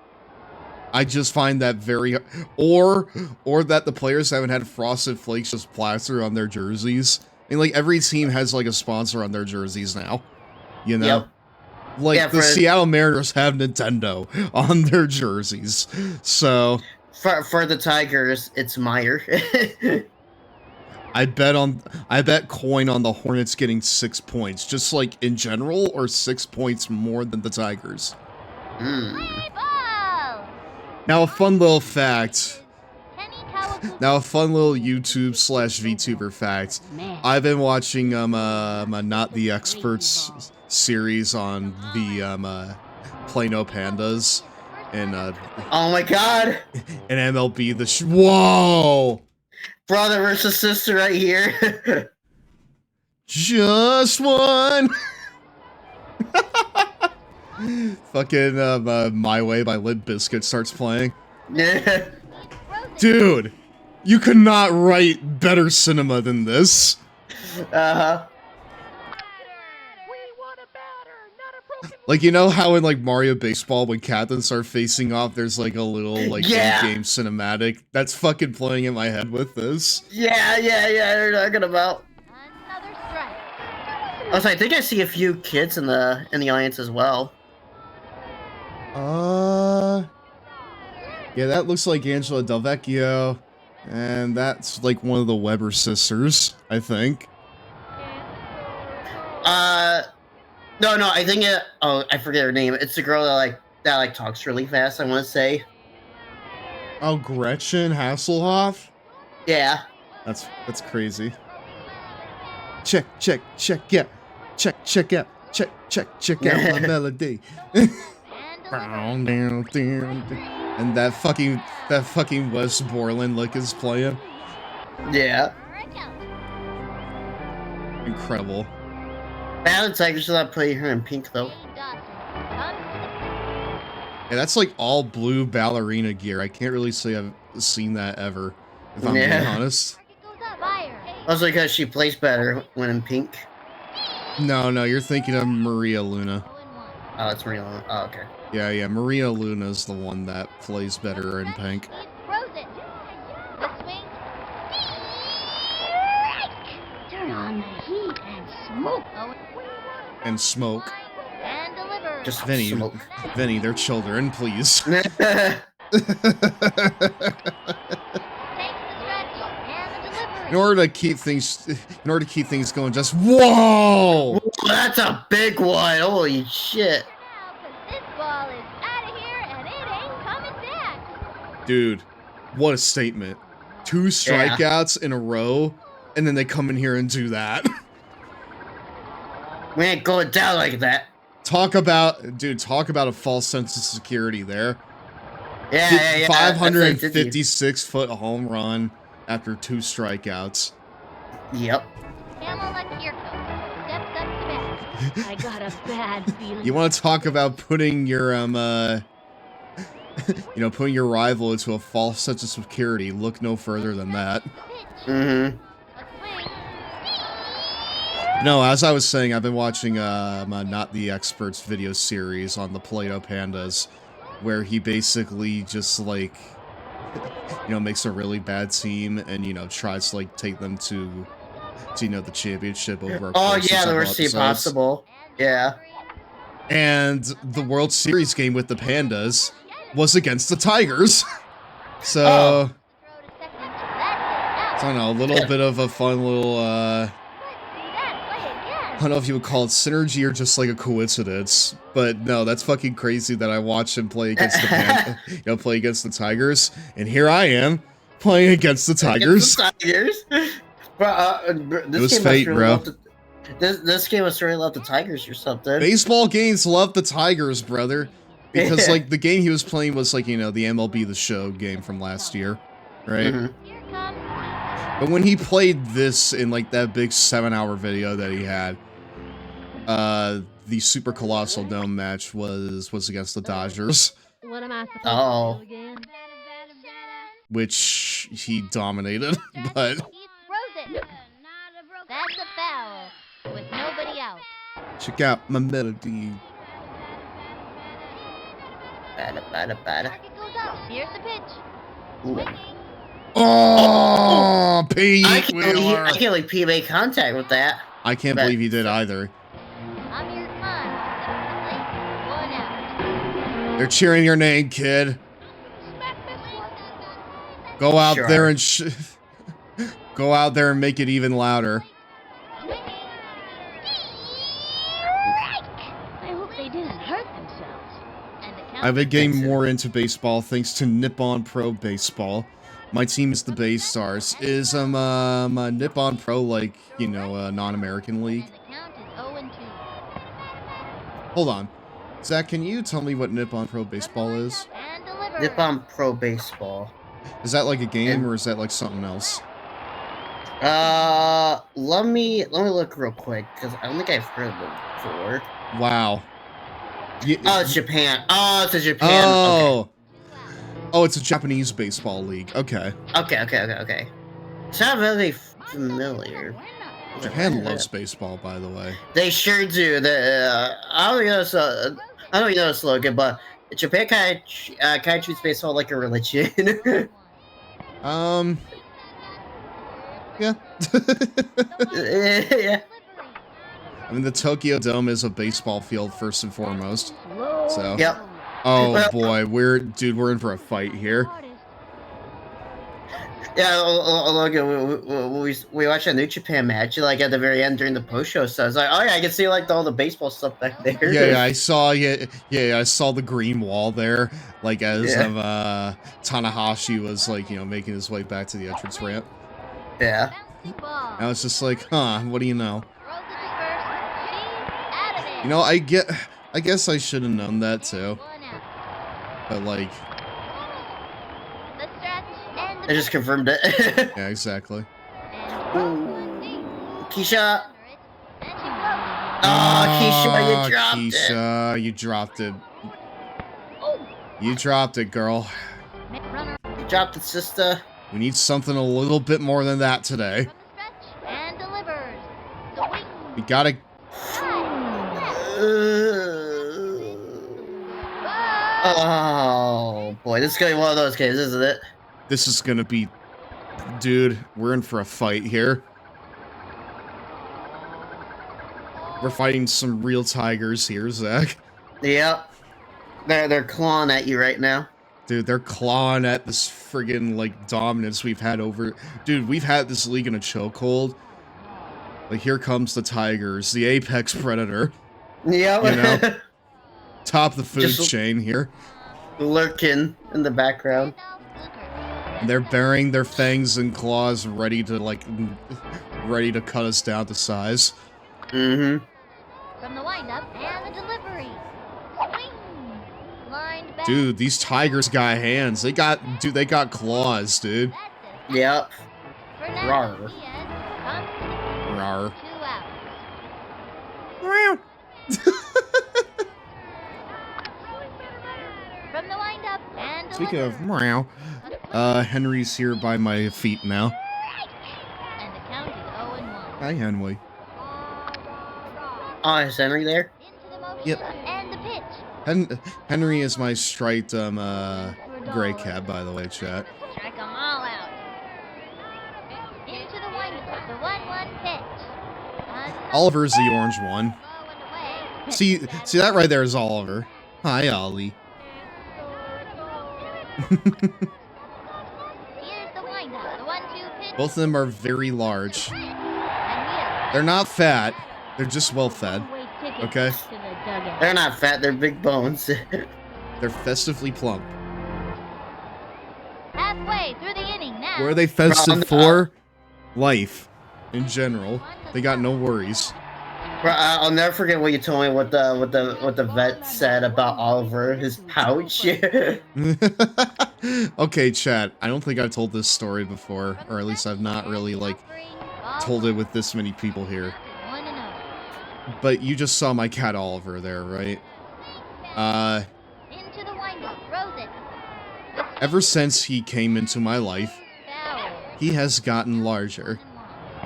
I just find that very... Or that the players haven't had Frosted Flakes just plastered on their jerseys. I mean, like, every team has, like, a sponsor on their jerseys now. You know?
Yep.
Like,
Yeah,
the Seattle Mariners have Nintendo on their jerseys. So...
For the Tigers, it's Meyer.
I bet coin on the Hornets getting 6 points, just like in general, or 6 points more than the Tigers. Now a fun little fact. Now a fun little YouTube / Vtuber fact. I've been watching Not the Experts series on the Play No Pandas and
oh my god!
And MLB Whoa!
Brother versus sister right here.
Just one. Fucking My Way by Limp Bizkit starts playing.
Yeah.
Dude, you could not write better cinema than this.
Uh-huh.
Like, you know how in, like, Mario Baseball, when captains are facing off, there's, like, a little, like, in-game cinematic? That's fucking playing in my head with this.
Yeah, you're talking about. Also, I think I see a few kids in the audience as well.
Yeah, that looks like Angela Del Vecchio, and that's, like, one of the Weber sisters, I think.
No, I think I forget her name. It's the girl that talks really fast, I want to say.
Oh, Gretchen Hasselhoff?
Yeah.
That's crazy. Check, yeah. Check out my melody. And that fucking Wes Borland lick is playing.
Yeah.
Incredible.
Bad Tigers should not play her in pink though.
Yeah, that's like all blue ballerina gear. I can't really say I've seen that ever, if I'm being honest.
Also because she plays better when in pink.
No, you're thinking of Maria Luna.
Oh, it's Maria Luna. Oh, okay.
Yeah, Maria Luna's the one that plays better in pink.
Turn on the heat and smoke.
And smoke.
And deliver.
Just
Vinny, they're children, please. In order to keep things going, just whoa!
That's a big one. Holy shit!
This ball is out of here and it ain't coming back.
Dude, what a statement! 2 strikeouts in a row, and then they come in here and do that.
We ain't going down like that.
Talk about a false sense of security there.
Yeah.
556-foot home run after 2 strikeouts.
Yep.
Pamela Kierko steps up to bat.
I got a bad feeling.
You want to talk about putting your You know, putting your rival into a false sense of security. Look no further than that.
Mm-hmm.
No, as I was saying, I've been watching my Not the Experts video series on the Play-Doh Pandas, where he basically just, like, you know, makes a really bad team and, you know, tries to, like, take them to you know, the championship over a
Oh
course of
yeah, the
several
worst team
episodes.
possible. Yeah.
And the World Series game with the Pandas was against the Tigers. So, I don't know, a little bit of a fun little, I don't know if you would call it synergy or just like a coincidence, but no, that's fucking crazy that I watched him play against the you know, play against the Tigers, and here I am playing against the Tigers.
This
It was
game
fate,
really
bro.
loved this game must really love the Tigers or something.
Baseball games love the Tigers, brother. Because, like, the game he was playing was, like, you know, the MLB The Show game from last year, right?
Mm-hmm.
But when he played this in, like, that big 7-hour video that he had, the Super Colossal Dome match was against the Dodgers.
What am I supposed to do again?
Which he dominated, but...
That's a foul with nobody out.
Check out my melody.
Bada.
Here's the pitch.
Oh, Pete
I
Wheeler.
can't like P make contact with that.
I can't believe he did either. They're cheering your name, kid. Go out there and go out there and make it even louder.
I hope they didn't hurt themselves.
I've been getting more into baseball thanks to Nippon Pro Baseball. My team is the Bay Stars. Is Nippon Pro like, you know, a non-American league? Hold on. Zach, can you tell me what Nippon Pro Baseball is?
Nippon Pro Baseball.
Is that like a game or is that like something else?
Let me look real quick because I don't think I've heard of it before.
Wow.
Oh, it's Japan. Oh, it's a Japan.
Oh.
Okay.
Oh, it's a Japanese baseball league. Okay.
Okay. It's not really familiar.
Japan loves baseball, by the way.
They sure do. I don't know the slogan, but Japan kind of treats baseball like a religion.
Yeah.
Yeah.
I mean, the Tokyo Dome is a baseball field first and foremost. So.
Yep.
Oh boy, we're in for a fight here.
Yeah, Logan, we watched a New Japan match, like at the very end during the post show. So I was like, oh yeah, I can see like all the baseball stuff back there.
Yeah, I saw. I saw the green wall there, like as Tanahashi was like, you know, making his way back to the entrance ramp.
Yeah.
I was just like, huh, what do you know? You know, I guess I should have known that too. But like,
I just confirmed it.
yeah, exactly.
Keisha. Oh, Keisha, you dropped it.
Keisha, you dropped it. You dropped it, girl.
You dropped it, sister.
We need something a little bit more than that today. We gotta...
Oh, boy. This is going to be one of those games, isn't it?
This is gonna be... Dude, we're in for a fight here. We're fighting some real tigers here, Zach.
Yep. They're clawing at you right now.
Dude, they're clawing at this friggin' like dominance we've had over... Dude, we've had this league in a chokehold. Like, here comes the Tigers, the apex predator.
Yep.
You know? Top of the food chain here.
Lurking in the background.
And they're burying their fangs and claws ready to, like, ready to cut us down to size.
Mm-hmm.
From the windup and the delivery. Swing. Lined back.
Dude, these tigers got hands. They got claws, dude.
Yep.
Rawr. Rawr.
From the windup and
speaking of meow, Henry's here by my feet now.
And the count is 0-1.
Hi, Henry.
Oh, is Henry there?
Yep.
And the pitch.
Henry is my striped gray cat, by the way, chat.
Strike 'em all out. Into the windup. The 1-1 pitch.
Oliver's the orange one. See that right there is Oliver. Hi, Ollie.
Here's the windup. The 1-2 pitch.
Both of them are very large. They're not fat. They're just well fed. Okay?
They're not fat, they're big bones.
They're festively plump.
Halfway through the inning now.
Where are they festive for? Life. In general. They got no worries.
Bro, I'll never forget what you told me what the vet said about Oliver, his pouch.
Okay, chat. I don't think I've told this story before, or at least I've not really, like, told it with this many people here. But you just saw my cat Oliver there, right?
Into the windup. Throws it.
Ever since he came into my life, he has gotten larger.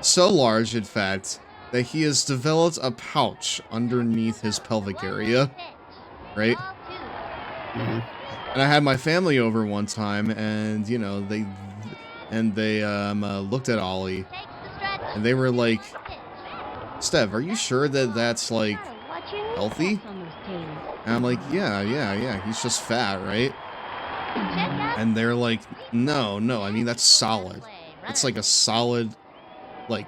So large, in fact, that he has developed a pouch underneath his pelvic area, right? And I had my family over one time, and you know they looked at Ollie, and they were like, "Stev, are you sure that that's like healthy?" And I'm like, "Yeah, he's just fat, right?" And they're like, "No, I mean that's solid. It's like a solid, like."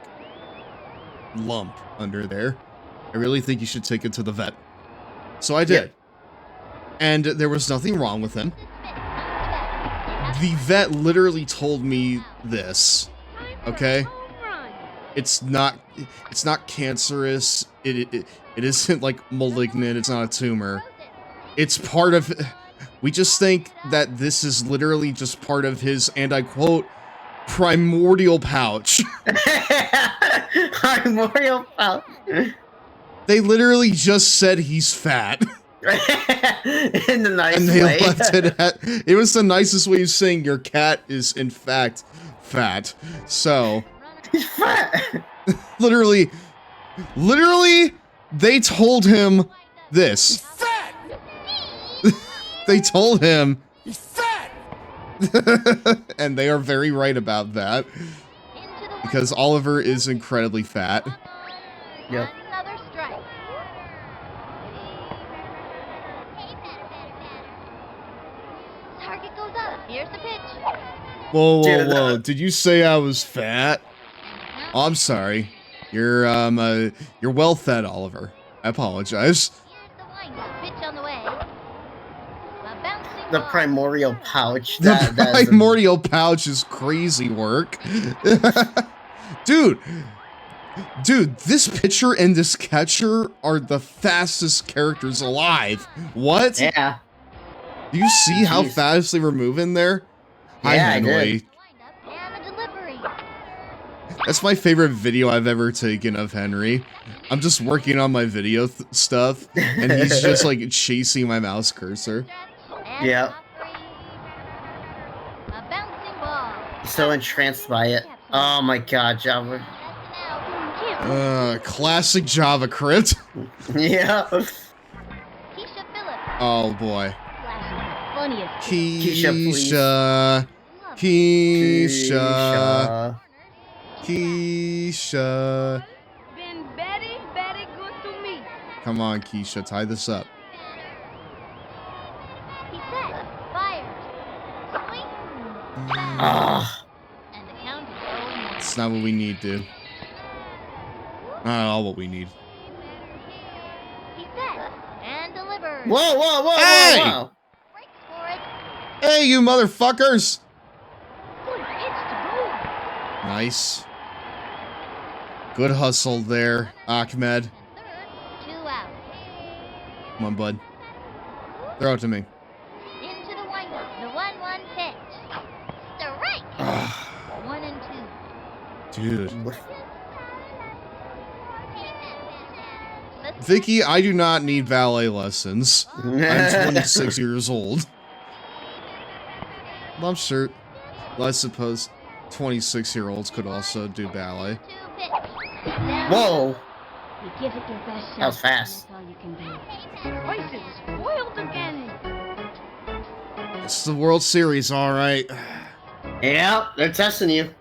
Lump under there. I really think you should take it to the vet. So I did. And there was nothing wrong with him. The vet literally told me this. Okay? It's not cancerous. It isn't like malignant. It's not a tumor. It's part of, we just think that this is literally just part of his, and I quote, primordial pouch.
Primordial pouch.
They literally just said he's fat.
In the nice
and they
way.
left it at, it was the nicest way of saying your cat is in fact fat. So
he's fat.
literally they told him this. He's fat. They told him he's fat. And they are very right about that. Because Oliver is incredibly fat.
Yep.
Another strike. Target goes up. Here's the pitch.
Whoa. Did you say I was fat? Oh, I'm sorry. You're well fed, Oliver. I apologize.
Pitch on the way.
The primordial pouch.
The primordial pouch is crazy work. Dude, this pitcher and this catcher are the fastest characters alive. What?
Yeah.
Do you see how fast they were moving there?
Yeah,
Hi, Henry. That's my favorite video I've ever taken of Henry. I'm just working on my video stuff, and he's just like chasing my mouse cursor.
Yeah. So entranced by it. Oh my god, Java.
Classic Java crit.
Yeah.
Oh boy.
Keisha.
Been very, very good to me.
Come on, Keisha, tie this up.
He said, fires. Swing. And the count is 0-1.
It's not what we need, dude. Not all what we need.
He said, and delivers.
Whoa.
Hey!
Breaks for it.
Hey, you motherfuckers!
Good pitch to move.
Nice. Good hustle there, Ahmed.
2 out.
Come on, bud. Throw it to me.
Into the windup. The 1-1 pitch. Strike. 1 and 2.
Dude. Vicky, I do not need ballet lessons. I'm 26 years old. Well, I'm sure. Well, I suppose 26-year-olds could also do ballet.
Whoa!
You give it your best shot.
That was fast.
That's all you can do.
Price is spoiled again.
It's the World Series, all right.
Yeah, they're testing you.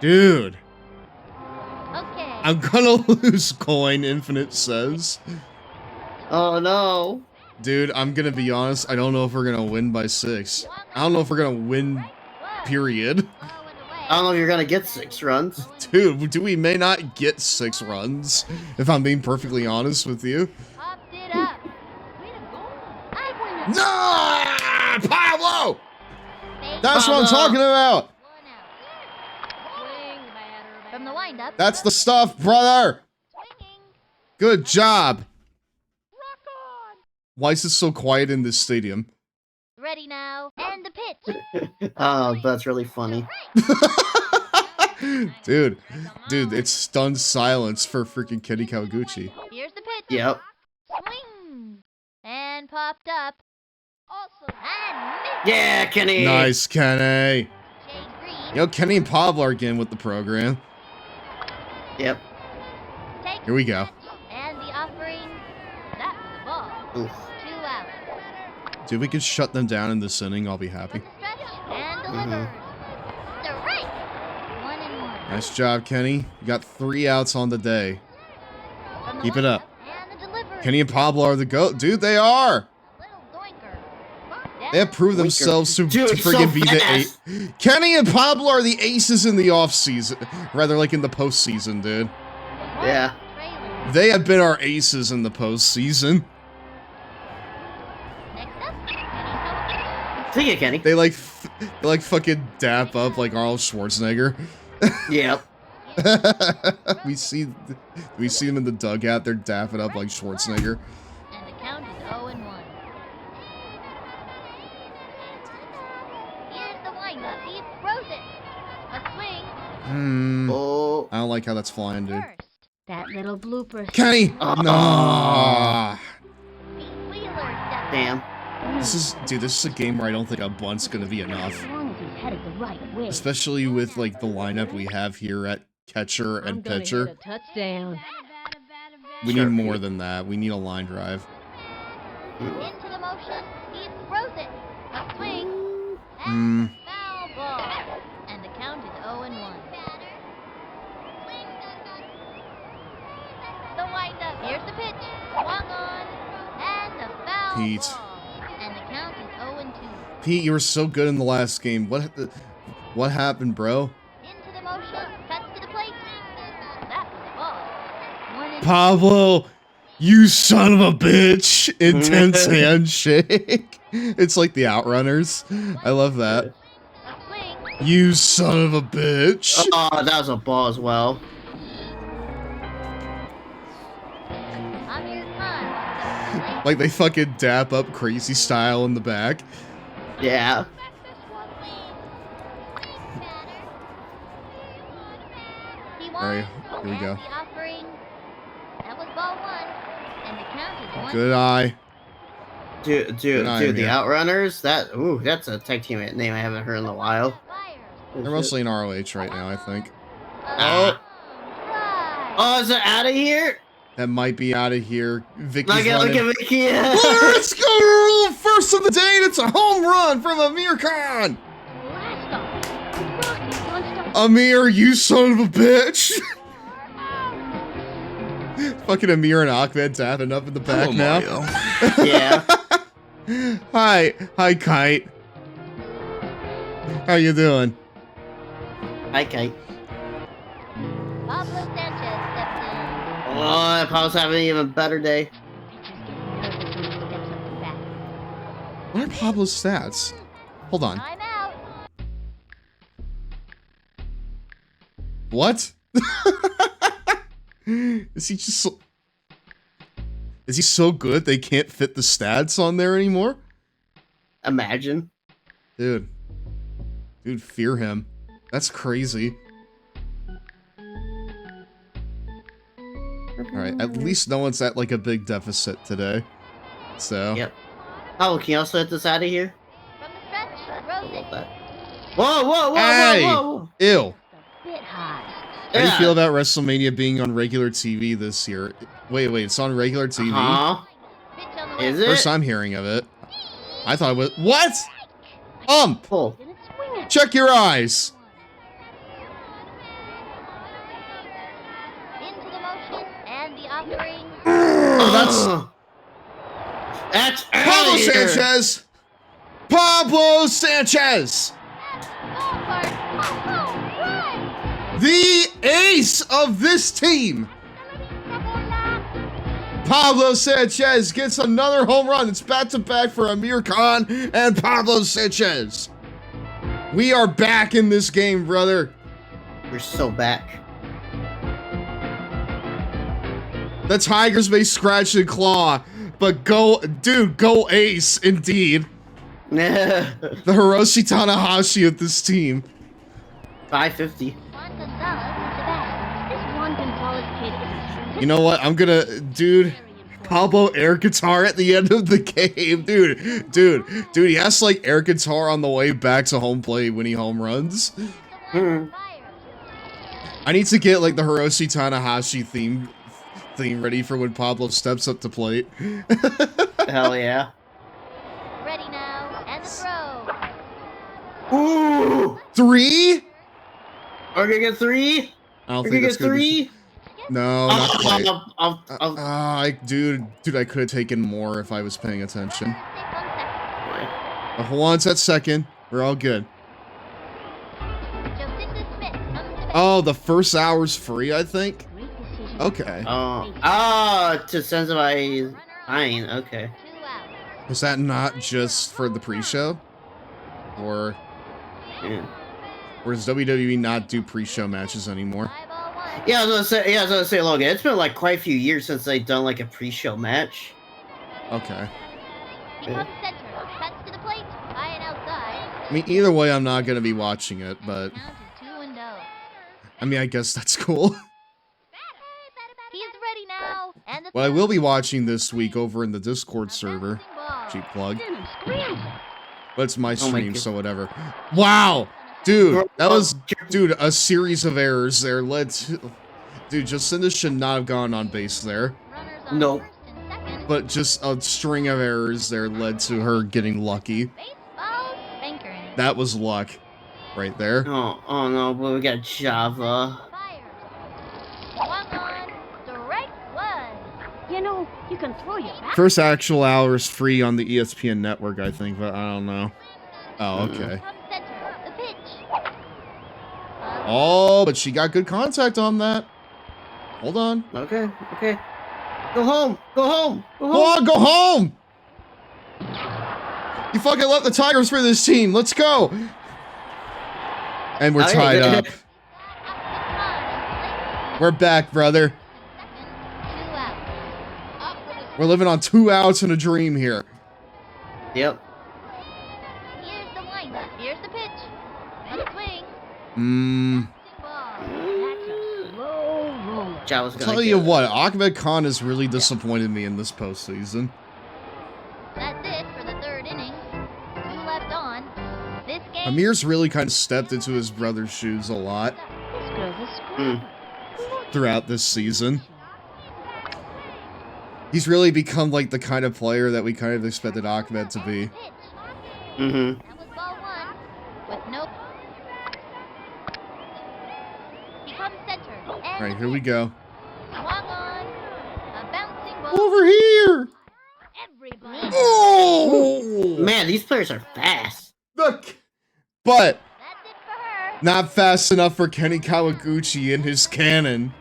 Dude.
Okay.
I'm gonna lose coin, Infinite says.
Oh no.
Dude, I'm gonna be honest, I don't know if we're gonna win by 6. I don't know if we're gonna win, period.
I don't know if you're gonna get 6 runs.
Dude, we may not get 6 runs, if I'm being perfectly honest with you.
Popped it up.
No! Pablo! That's what I'm talking about!
From the windup.
That's the stuff, brother! Good job! Why is it so quiet in this stadium?
Ready now. And the pitch.
Oh, that's really funny.
Dude, it's stunned silence for freaking Kenny Kawaguchi.
Here's the pitch.
Yep.
Swing. And popped up. Also. And missed.
Yeah, Kenny!
Nice, Kenny! Yo, Kenny and Pablo are again with the program.
Yep.
Here we go.
And the offering. That was a ball.
Oof.
2 out.
Dude, we could shut them down in this inning, I'll be happy.
And delivered. Strike. 1-1.
Nice job, Kenny. You got 3 outs on the day. Keep it up. Kenny and Pablo are the GOAT. Dude, they are! They have proved themselves to friggin' be the ace. Kenny and Pablo are the aces in the offseason. Rather, like in the postseason, dude.
Yeah.
They have been our aces in the postseason.
See ya, Kenny.
They like fucking dap up like Arnold Schwarzenegger.
Yep.
we see them in the dugout. They're dapping up like Schwarzenegger.
And the count is 0-1. Here's the windup. He throws it. A swing.
Oh.
I don't like how that's flying, dude.
That little blooper.
Kenny! Nah.
Damn.
This is a game where I don't think a bunt's gonna be enough.
As long as he's headed the right way.
Especially with like the lineup we have here at catcher and pitcher.
Hit a touchdown.
We need more than that. We need a line drive.
Into the motion. He throws it. A swing.
Hmm.
Foul ball. And the count is 0-1. The windup. Here's the pitch. Swung on. And a foul
Pete.
ball. And the count is 0-2.
Pete, you were so good in the last game. What happened, bro?
Into the motion. Cuts to the plate. That was a ball. 1-2.
Pablo, you son of a bitch! Intense handshake. It's like the Outrunners. I love that. You son of a bitch!
Oh, that was a ball as well.
Like they fucking dap up crazy style in the back.
Yeah.
Alright, here we go.
That was ball 1. And the count is 1.
Good eye.
Dude, the Outrunners, that's a tag team name I haven't heard in a while.
They're mostly in ROH right now, I think.
Oh, is it out of here?
That might be out of here. Vicky's
Look at Vicky. Yeah.
Let's go! First of the day, and it's a home run from Amir Khan! Amir, you son of a bitch! Fucking Amir and Ahmed tapping up in the back now.
Yeah.
Hi, Kite. How you doing?
Hi, Kite.
Pablo Sanchez steps in.
Oh, Pablo's having an even better day.
What are Pablo's stats? Hold on.
I'm out.
What? Is he just so... Is he so good they can't fit the stats on there anymore?
Imagine.
Dude, fear him. That's crazy. Alright, at least no one's at like a big deficit today. So.
Yep. Oh, can you also hit this out of here?
From the stretch, throws it.
Whoa, whoa, whoa,
Hey!
whoa, whoa.
Ew.
Bit high.
How do you feel about WrestleMania being on regular TV this year? Wait, it's on regular TV?
Huh? Is it?
First I'm hearing of it. I thought it was... What?
Oh.
Check your eyes!
Into the motion and the offering.
That's
Pablo
earlier.
Sanchez! Pablo Sanchez! The ace of this team! Pablo Sanchez gets another home run. It's back-to-back for Amir Khan and Pablo Sanchez. We are back in this game, brother.
We're so back.
The Tigers may scratch and claw, but go ace, indeed. The Hiroshi Tanahashi of this team.
550.
This Juan Gonzalez kid is
You know what? I'm gonna, dude. Pablo air guitar at the end of the game, dude. He has to, like, air guitar on the way back to home plate when he home runs. I need to get like the Hiroshi Tanahashi theme ready for when Pablo steps up to plate.
Hell yeah.
Ready now, and the throw.
Ooh!
3?
Are we gonna get 3?
I don't
We're
think
gonna
that's
get
gonna
3?
be... No, not quite. Dude, I could have taken more if I was paying attention. Once at second, we're all good. Oh, the first hour's free, I think? Okay.
To incentivize buying, okay.
Is that not just for the pre-show? Or... Or does WWE not do pre-show matches anymore?
Yeah, I was gonna say, Logan, it's been like quite a few years since they've done like a pre-show match.
Okay.
Become center. Cuts to the plate. High and outside.
I mean, either way, I'm not gonna be watching it, but...
Count is 2-0.
I mean, I guess that's cool.
He is ready now, and the
What I will be watching this week over in the Discord server. Cheap plug. But it's my stream, so whatever. Wow! Dude, that was, a series of errors there led to... Dude, Jacinda should not have gone on base there.
Nope.
But just a string of errors there led to her getting lucky. That was luck. Right there.
Oh no, but we got Java.
You know, you can throw your back.
First actual hour is free on the ESPN network, I think, but I don't know. Oh, okay. Oh, but she got good contact on that. Hold on.
Okay. Go home.
Go on, go home! You fucking left the Tigers for this team. Let's go. And we're tied up. We're back, brother. We're living on 2 outs and a dream here.
Yep.
Here's the windup. Here's the pitch. On a swing.
Java's gonna
Tell you what, Ahmed Khan has really disappointed me in this postseason.
That's it for the third inning. 2 left on. This game.
Amir's really kind of stepped into his brother's shoes a lot throughout this season. He's really become like the kind of player that we kind of expected Ahmed to be.
Mm-hmm.
That was ball 1 with no. Becomes center.
All right, here we go.
Swung on. A bouncing ball.
Over here!
Everybody.
Oh!
Man, these players are fast.
Look! But not fast enough for Kenny Kawaguchi and his cannon.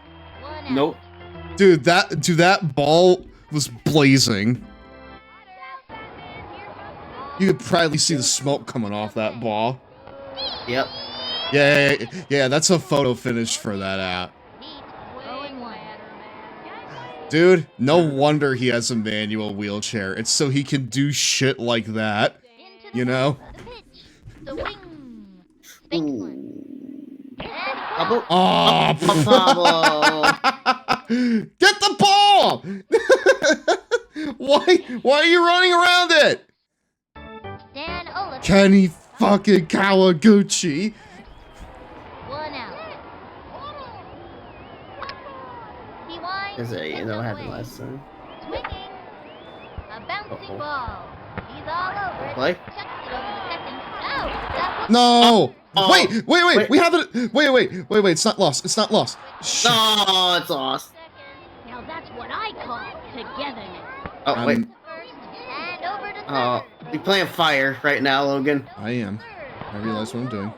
Nope.
Dude, that ball was blazing. You could probably see the smoke coming off that ball.
Yep.
Yeah, that's a photo finish for that app. Dude, no wonder he has a manual wheelchair. It's so he can do shit like that. You know?
The wing.
Oh, get the ball! Why are you running around it?
Dan Olaf.
Kenny fucking Kawaguchi.
One out. He winds.
You know what happened last time.
Swinging. A bouncing ball. He's all over it.
What?
Chucks it over the second. Oh, that was
No!
Oh.
Wait! We have it. Wait! It's not lost. It's not lost. Shit.
No, it's lost.
Now that's what I call togetherness.
Oh wait.
and over to
Oh, you're playing fire right now, Logan.
I am. I realize what I'm doing.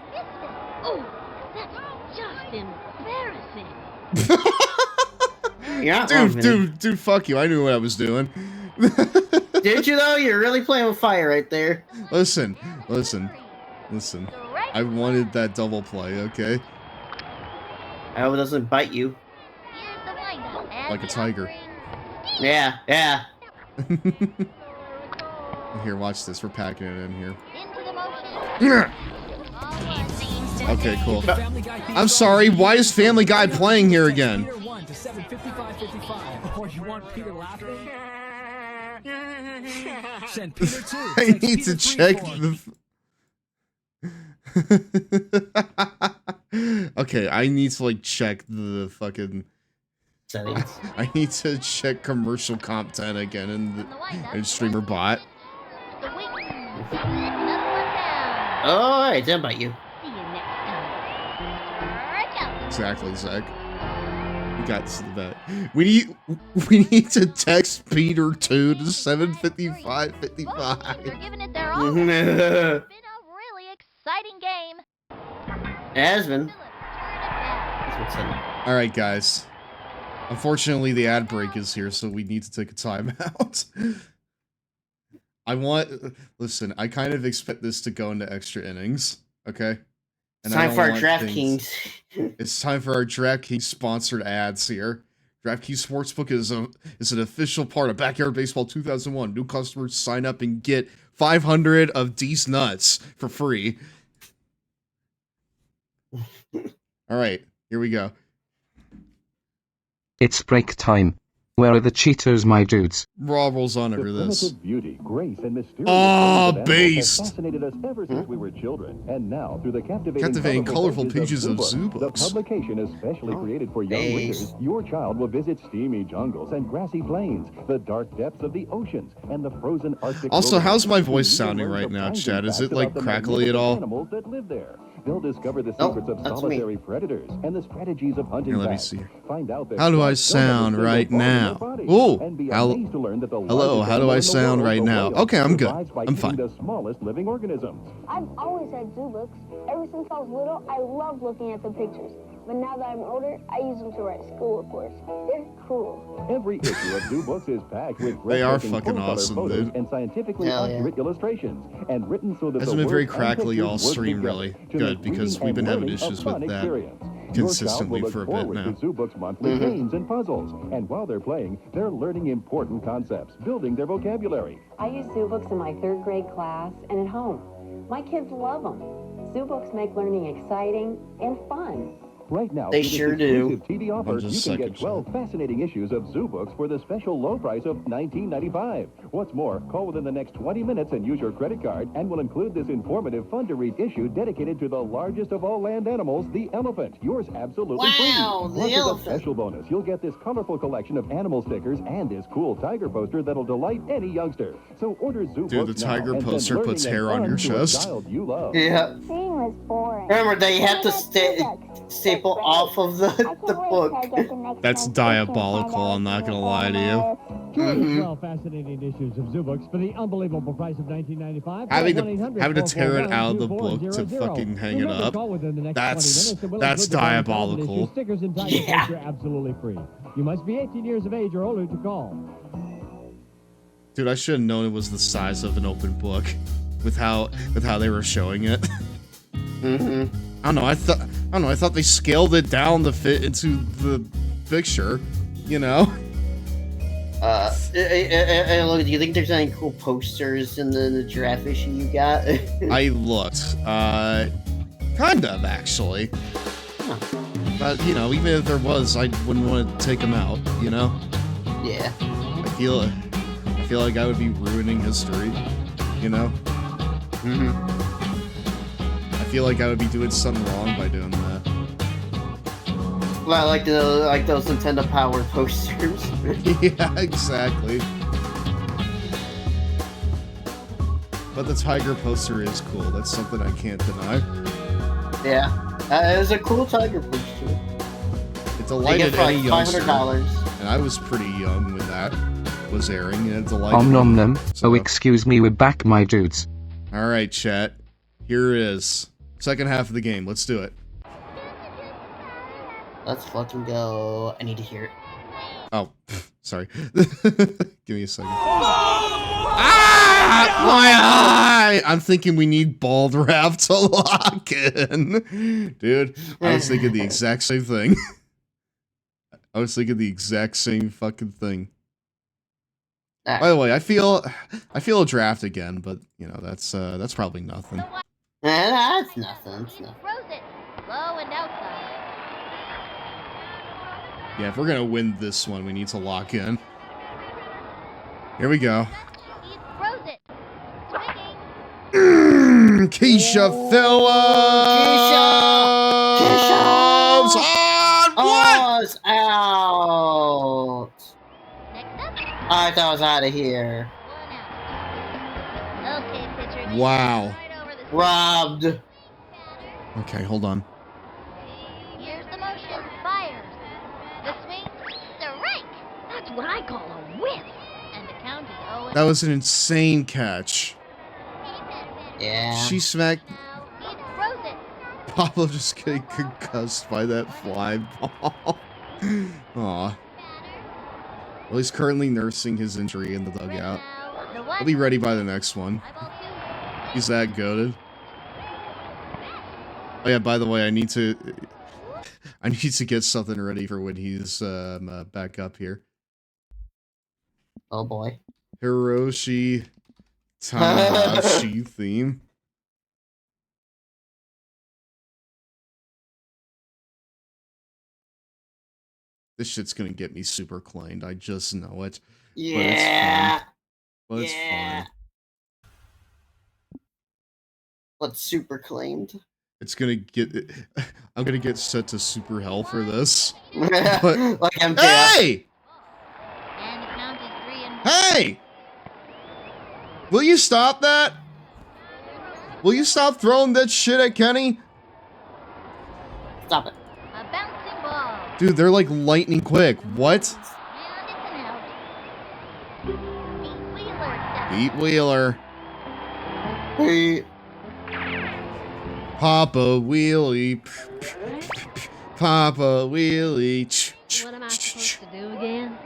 Oh, that's just embarrassing.
Yeah,
Dude, fuck you. I knew what I was doing.
Did you though? You're really playing with fire right there.
Listen. I wanted that double play, okay?
I hope it doesn't bite you.
Like a tiger.
Yeah.
Here, watch this. We're packing it in here.
into the motion.
Okay, cool. I'm sorry, why is Family Guy playing here again?
Peter 1 to 75555. Or you want Peter laughing? Send Peter 2.
I need to check the... Okay, I need to, like, check the fucking...
settings.
I need to check commercial comp 10 again in Streamer Bot.
Oh, it didn't bite you.
See you next time.
Exactly, Zach. We got to the bet. We need to text Peter 2 to 75555.
They're giving it their all. It's been a really exciting game.
It has been.
All right, guys. Unfortunately, the ad break is here, so we need to take a timeout. Listen, I kind of expect this to go into extra innings, okay?
It's time for our DraftKings.
It's time for our DraftKings sponsored ads here. DraftKings Sportsbook is an official part of Backyard Baseball 2001. New customers sign up and get 500 of these nuts for free. All right, here we go.
It's break time. Where are the Cheetos, my dudes?
Raw rolls on over this.
Beauty, grace, and mysterious
based.
fascinated us ever since we were children, and now through the
Captivating colorful pages of zoo
the
books.
publication is specially created for young readers. Your child will visit steamy jungles and grassy plains, the dark depths of the oceans, and the frozen Arctic.
Also, how's my voice
You
sounding
learn
right now,
surprising
Chad? Is it
facts
like
about the
crackly at all?
animals that live there. They'll discover the secrets of
that's
solitary predators and the strategies of hunting.
Here, let me
back.
see.
Find out their
How do I
strengths, don't
sound
have a
right
single bone in
now?
their body,
Ooh,
and be
hello.
amazed to learn that the
Hello,
largest
how do
animal
I
in the
sound
world,
right
the
now?
whale,
Okay, I'm good.
survives by
I'm
eating
fine.
the smallest living organisms.
I've always read zoo books. Ever since I was little, I loved looking at the pictures. But now that I'm older, I use them to write school reports. They're cool.
Every issue of Zoo Books is packed with
They are
breathtaking
fucking
full-color
awesome,
photos
dude.
and scientifically
Hell yeah.
accurate illustrations, and written so that
Hasn't
the
been very
words and
crackly
pictures
all
work
stream,
together
really.
to
Good,
make
because
reading
we've been
and
having
learning a
issues
fun
with that
experience.
consistently
Your child
for a
will look
bit
forward
now.
to Zoo Books' monthly games and puzzles, and while they're playing, they're learning important concepts, building their vocabulary.
I use zoo books in my 3rd grade class and at home. My kids love them. Zoo books make learning exciting and fun.
Right now,
They
through this
sure do.
exclusive TV offer,
Just
you
a
can get
second,
12 fascinating issues of Zoo Books for the special low price of $19.95. What's more, call within the next 20 minutes and use your credit card, and we'll include this informative, fun-to-read issue dedicated to the largest of all land animals, the elephant. Yours absolutely free.
Wow, the
Plus, as a
elephant.
special bonus, you'll get this colorful collection of animal stickers and this cool tiger poster that'll delight any youngster. So order Zoo
Dude,
Books
the
now
tiger
and send
poster
learning
puts
and
hair on
fun
your
to a
chest.
child you love.
Yeah.
Seeing was boring.
Remember, they have to staple off of the book.
That's diabolical, I'm not gonna lie to you.
Mhm.
12 fascinating issues of Zoo Books for the unbelievable price of $19.95.
Having to tear it out of the book to fucking hang it up. That's diabolical.
Stickers and tiger poster absolutely free. You must be 18 years of age or older to call.
Dude, I should have known it was the size of an open book with how they were showing it.
Mm-hmm.
I don't know. I thought they scaled it down to fit into the picture. You know.
Look, do you think there's any cool posters in the giraffe issue you got?
I looked. Kind of actually.
Huh.
But you know, even if there was, I wouldn't want to take them out. You know.
Yeah.
I feel like I would be ruining history. You know.
Mm-hmm.
feel like I would be doing something wrong by doing that.
Like those Nintendo Power posters.
Yeah, exactly. But the tiger poster is cool. That's something I can't deny.
Yeah, it's a cool tiger poster.
It delighted any youngster.
$500.
And I was pretty young when that was airing, and it delighted
Om nom nom.
So.
Oh, excuse me, we're back, my dudes.
All right, chat. Here it is. Second half of the game. Let's do it.
Let's fucking go. I need to hear it.
Oh, sorry. Give me a second. Ah! My eye! I'm thinking we need bald wrap to lock in. Dude, I was thinking the exact same thing. I was thinking the exact same fucking thing. By the way, I feel a draft again, but you know that's probably nothing.
That's nothing. It's nothing.
Throws it low and outside.
Yeah, if we're gonna win this one, we need to lock in. Here we go.
He throws it. Swinging.
Keisha Phillips! On what?
Out!
Next up.
I thought I was out of here.
Okay, pitcher.
Wow.
Robbed.
Okay, hold on.
Here's the motion. Fires. The swing. Strike.
That's what I call a whiff.
And the count is 0.
That was an insane catch.
Yeah.
She smacked.
He throws it.
Pablo just getting concussed by that fly ball. Aw. Well, he's currently nursing his injury in the dugout. He'll be ready by the next one. He's that goated. Oh yeah, by the way, I need to get something ready for when he's back up here.
Oh boy.
Hiroshi Tanahashi theme. This shit's gonna get me super claimed. I just know it.
Yeah.
But it's fine.
What's super claimed?
It's gonna get. I'm gonna get set to super hell for this.
Like MJF.
Hey!
And the count is 3 and 1.
Hey! Will you stop that? Will you stop throwing that shit at Kenny?
Stop it.
A bouncing ball.
Dude, they're like lightning quick. What?
And it's an out.
Pete Wheeler.
Hey.
Papa Wheelie. Papa Wheelie.
What am I supposed to do again?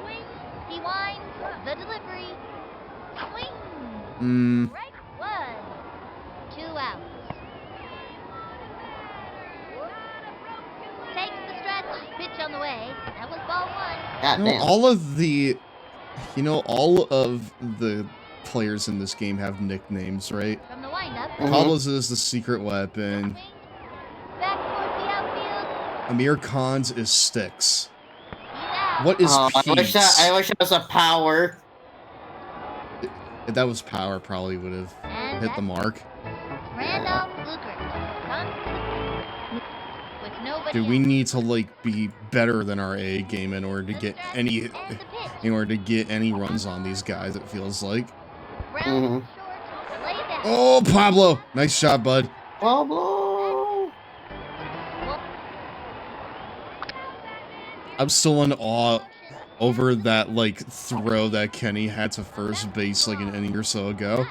Swing. He winds. The delivery. Swing. Right one. 2 outs. Takes the stretch. Pitch on the way. That was ball 1.
God damn.
All of the players in this game have nicknames, right?
From the windup.
Pablo's is the secret weapon.
Back towards the outfield.
Amir Khan's is Sticks. What is
I
Pete's?
wish it was a power.
If that was power, probably would have hit the mark.
Randolph Lucas. With nobody.
Dude, we need to be better than our A game in order to get any runs on these guys. It feels like. Oh, Pablo! Nice shot, bud.
Pablo.
I'm still in awe over that throw that Kenny had to first base an inning or so ago.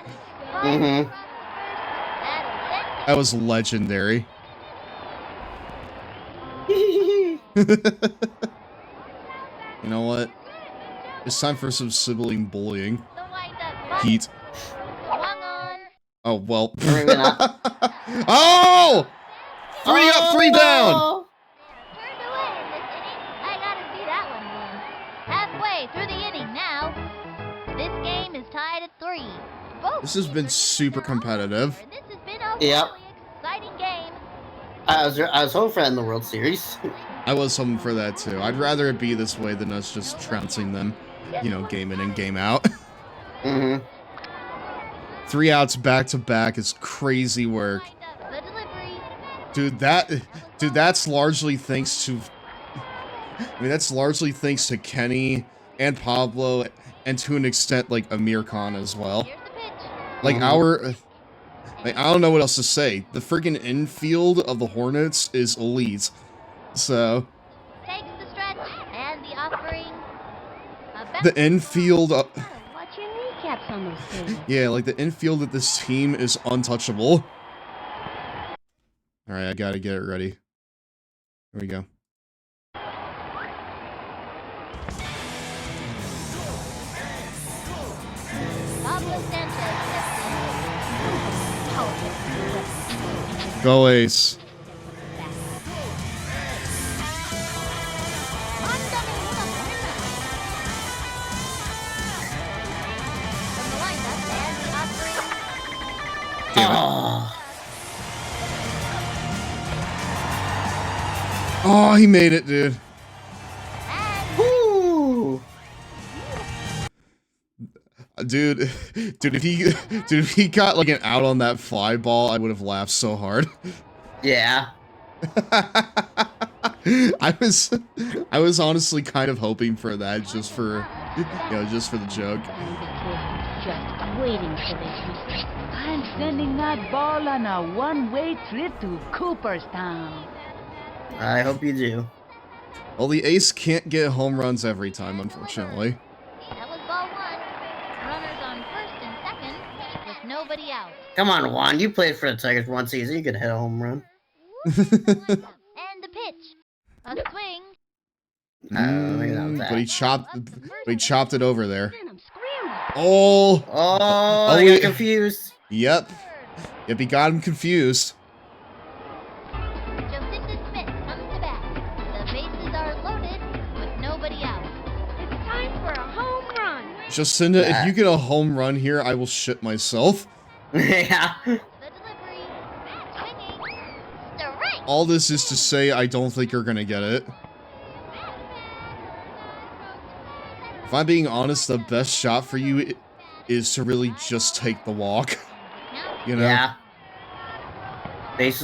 That was legendary. You know what? It's time for some sibling bullying. Heat. Oh, well. Oh! 3 up, 3 down!
Halfway through the inning now. This game is tied at 3.
This has been super competitive.
This has been a
Yep.
really exciting game.
I was hoping for that in the World Series.
I was hoping for that too. I'd rather it be this way than us just trouncing them, game in and game out. 3 outs back to back is crazy work. Dude, that's largely thanks to... I mean, that's largely thanks to Kenny and Pablo, and to an extent, like, Amir Khan as well. Like, like, I don't know what else to say. The friggin' infield of the Hornets is elite. So...
Takes the stretch and the offering.
The infield...
Watch your kneecaps on those tables.
yeah, like, the infield of this team is untouchable. Alright, I gotta get it ready. There we go. Go Ace. Oh, he made it, dude.
Woo!
Dude, if he got like an out on that fly ball, I would have laughed so hard.
Yeah.
I was honestly kind of hoping for that, just for, just for the joke.
Just waiting for this.
I'm sending that ball on a one-way trip to Cooperstown.
I hope you do.
Well, the ace can't get home runs every time, unfortunately.
That was ball one. Runners on first and second with nobody out.
Come on, Juan. You played for the Tigers one season. You could hit a home run.
And the pitch. A swing.
But he chopped it over there.
Oh, I got confused.
Yep, he got him confused. Jacinda, if you get a home run here, I will shit myself.
Yeah.
All this is to say, I don't think you're gonna get it. If I'm being honest, the best shot for you is to really just take the walk. You know?
Yeah.
If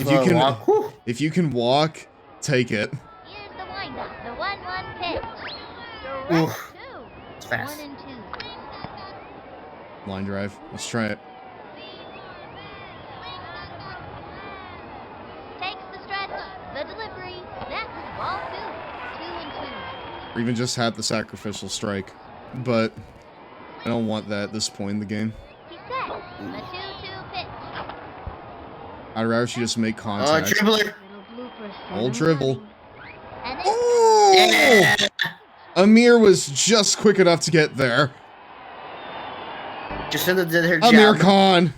you can walk, take it.
Here's the windup, the 1-1 pitch.
Oof. It's fast.
1 and 2.
Line drive. Let's try it.
Takes the stretch, the delivery. That's ball 2. 2 and 2.
Or even just have the sacrificial strike. But I don't want that at this point in the game.
He's set. The 2-2 pitch.
I'd rather she just make contact.
Oh, dribbler.
Old dribble.
Oh!
Yeah.
Amir was just quick enough to get there.
Jacinda did her job.
Amir Khan.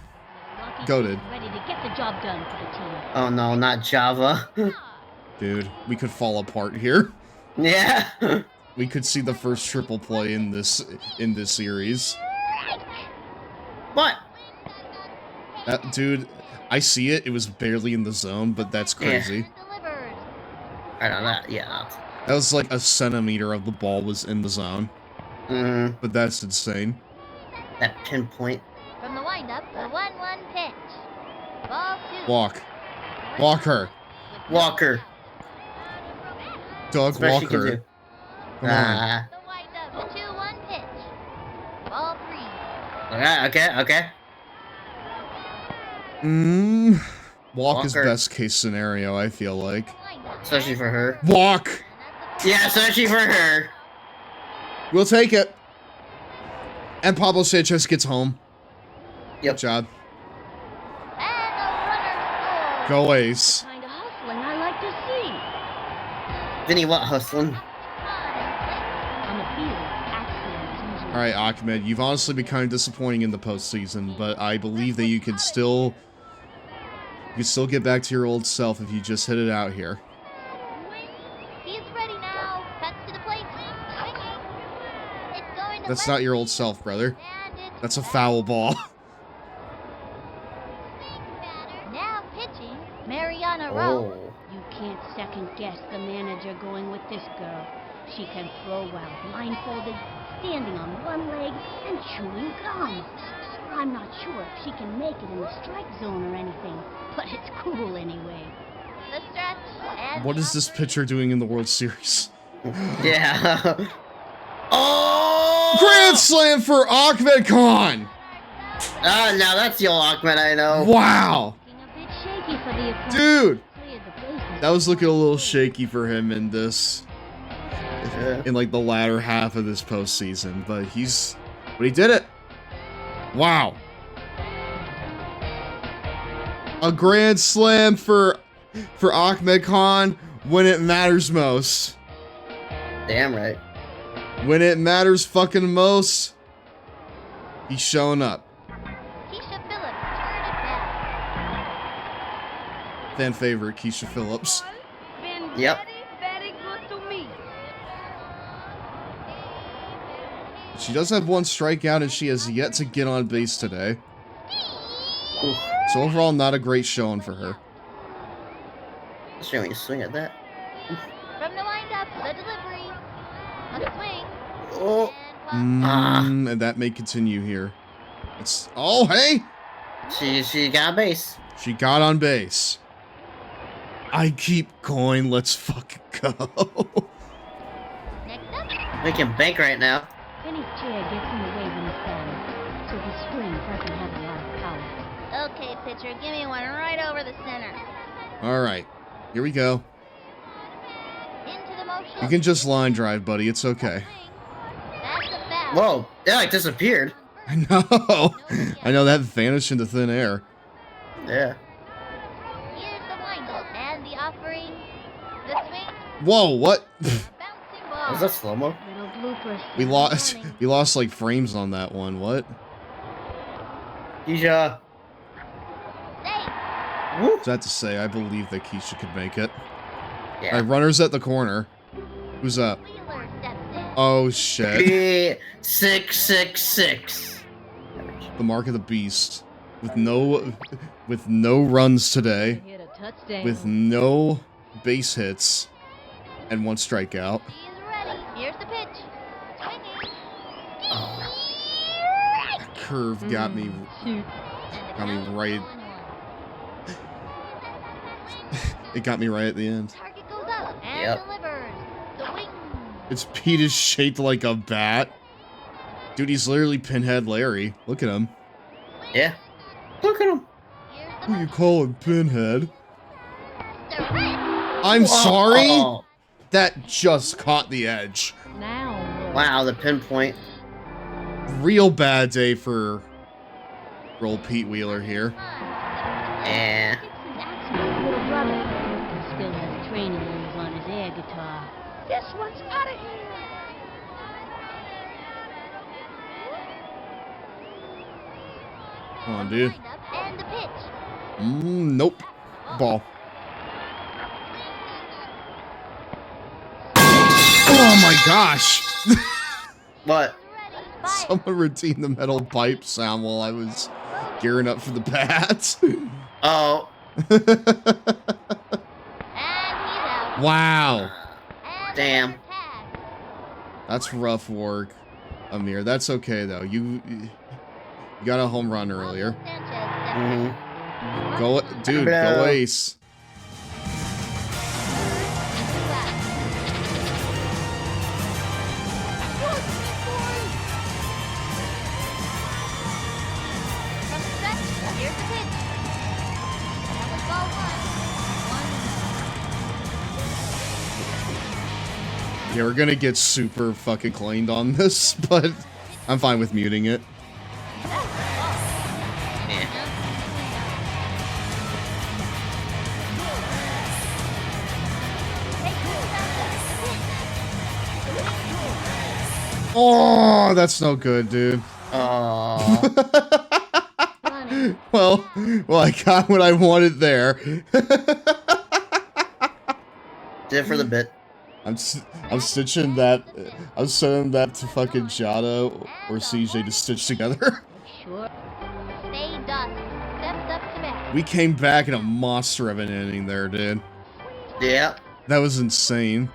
Goated.
Ready to get the job done for the team.
Oh no, not Java.
Dude, we could fall apart here.
Yeah.
We could see the first triple play in this series.
What?
Dude, I see it. It was barely in the zone, but that's crazy.
I know that. Yeah.
That was like a centimeter of the ball was in the zone. But that's insane.
That pinpoint.
From the windup, the 1-1 pitch. Ball 2.
Walk. Walker.
Walker.
Doug Walker. Come on.
The windup, the 2-1 pitch. Ball 3.
Okay.
Walk is
Walker.
best case scenario, I feel like.
Especially for her.
Walk!
Yeah, especially for her.
We'll take it. And Pablo Sanchez gets home.
Yep.
Good job. Go Ace.
Kind of hustling I like to see.
Vinny, what hustling?
On the field, accidents usually.
Alright, Ahmed, you've honestly been kind of disappointing in the postseason, but I believe that you can still get back to your old self if you just hit it out here.
He's ready now. Cuts to the plate. Swinging. It's going to
That's not your old self, brother. That's a foul ball.
Now pitching, Mariana Rowe.
Oh.
You can't second guess the manager going with this girl. She can throw while blindfolded, standing on one leg, and chewing gum. I'm not sure if she can make it in the strike zone or anything, but it's cool anyway.
The stretch and
What is this pitcher doing in the World Series?
Yeah. Oh!
Grand slam for Ahmed Khan!
Ah, now that's the old Ahmed I know.
Wow!
A bit shaky for the opponent.
Dude!
Cleared the bases.
That was looking a little shaky for him in this. In like the latter half of this postseason. But he did it! Wow. A grand slam for Ahmed Khan when it matters most.
Damn right.
When it matters fucking most, he's showing up.
Keisha Phillips turned it back.
Fan favorite, Keisha Phillips.
Been
Yep.
very good to me.
She does have one strikeout and she has yet to get on base today.
Oof.
So overall, not a great showing for her.
Showing a swing at that.
From the windup, the delivery. A swing.
Oh.
And that may continue here. Oh, hey!
She got a base.
She got on base. I keep going, let's fucking go.
Next up.
We can bank right now.
Penny's chair gets in the way when he's standing, so the swing doesn't have a lot of power.
Okay, pitcher, give me one right over the center.
Alright, here we go.
Into the motion.
You can just line drive, buddy, it's okay.
That's a foul.
Whoa, it like disappeared.
I know. I know that vanished into thin air.
Yeah.
Here's the windup and the offering. The swing.
Whoa, what?
Bouncing ball.
Was that slow-mo?
Little bloopers.
We lost like frames on that one. What?
Keisha.
Safe.
What's that to say? I believe that Keisha could make it.
Yeah.
Alright, runners at the corner. Who's up?
Wheeler steps in.
Oh shit.
666.
The mark of the beast. With no runs today.
Hit a touchdown.
With no base hits. And one strikeout.
He's ready. Here's the pitch. Swinging.
That curve got me
Shoot.
right. It got me right at the end.
Target goes up and
Yep.
delivers. The wing.
Its Pete is shaped like a bat. Dude, he's literally Pinhead Larry. Look at him.
Yeah. Look at him.
Here's the
Who you calling Pinhead?
Direct.
I'm sorry?
Oh.
That just caught the edge.
Now what?
Wow, the pinpoint.
Real bad day for old Pete Wheeler here.
Yeah.
That's my little brother. He still has training wheels on his air guitar. This one's out of here.
Come on, dude.
Windup and the pitch.
Nope. Ball. Oh my gosh!
What?
Someone redeemed the metal pipe sound while I was gearing up for the bat.
Oh.
And he's out.
Wow.
And
Damn.
another tag.
That's rough work, Amir. That's okay, though. You got a home run earlier.
Sanchez steps
Mhm.
in.
Go, dude,
Bro.
go ace.
From the stretch, here's the pitch. That was ball one.
Yeah, we're gonna get super fucking cleaned on this, but I'm fine with muting it. Oh, that's no good, dude.
Oh.
Well, I got what I wanted there.
Did it for the bit.
I'm stitching that. I'm sending that to fucking Jada or CJ to stitch together.
Sure. Stay dust. Steps up to bat.
We came back in a monster of an inning there, dude.
Yeah.
That was insane.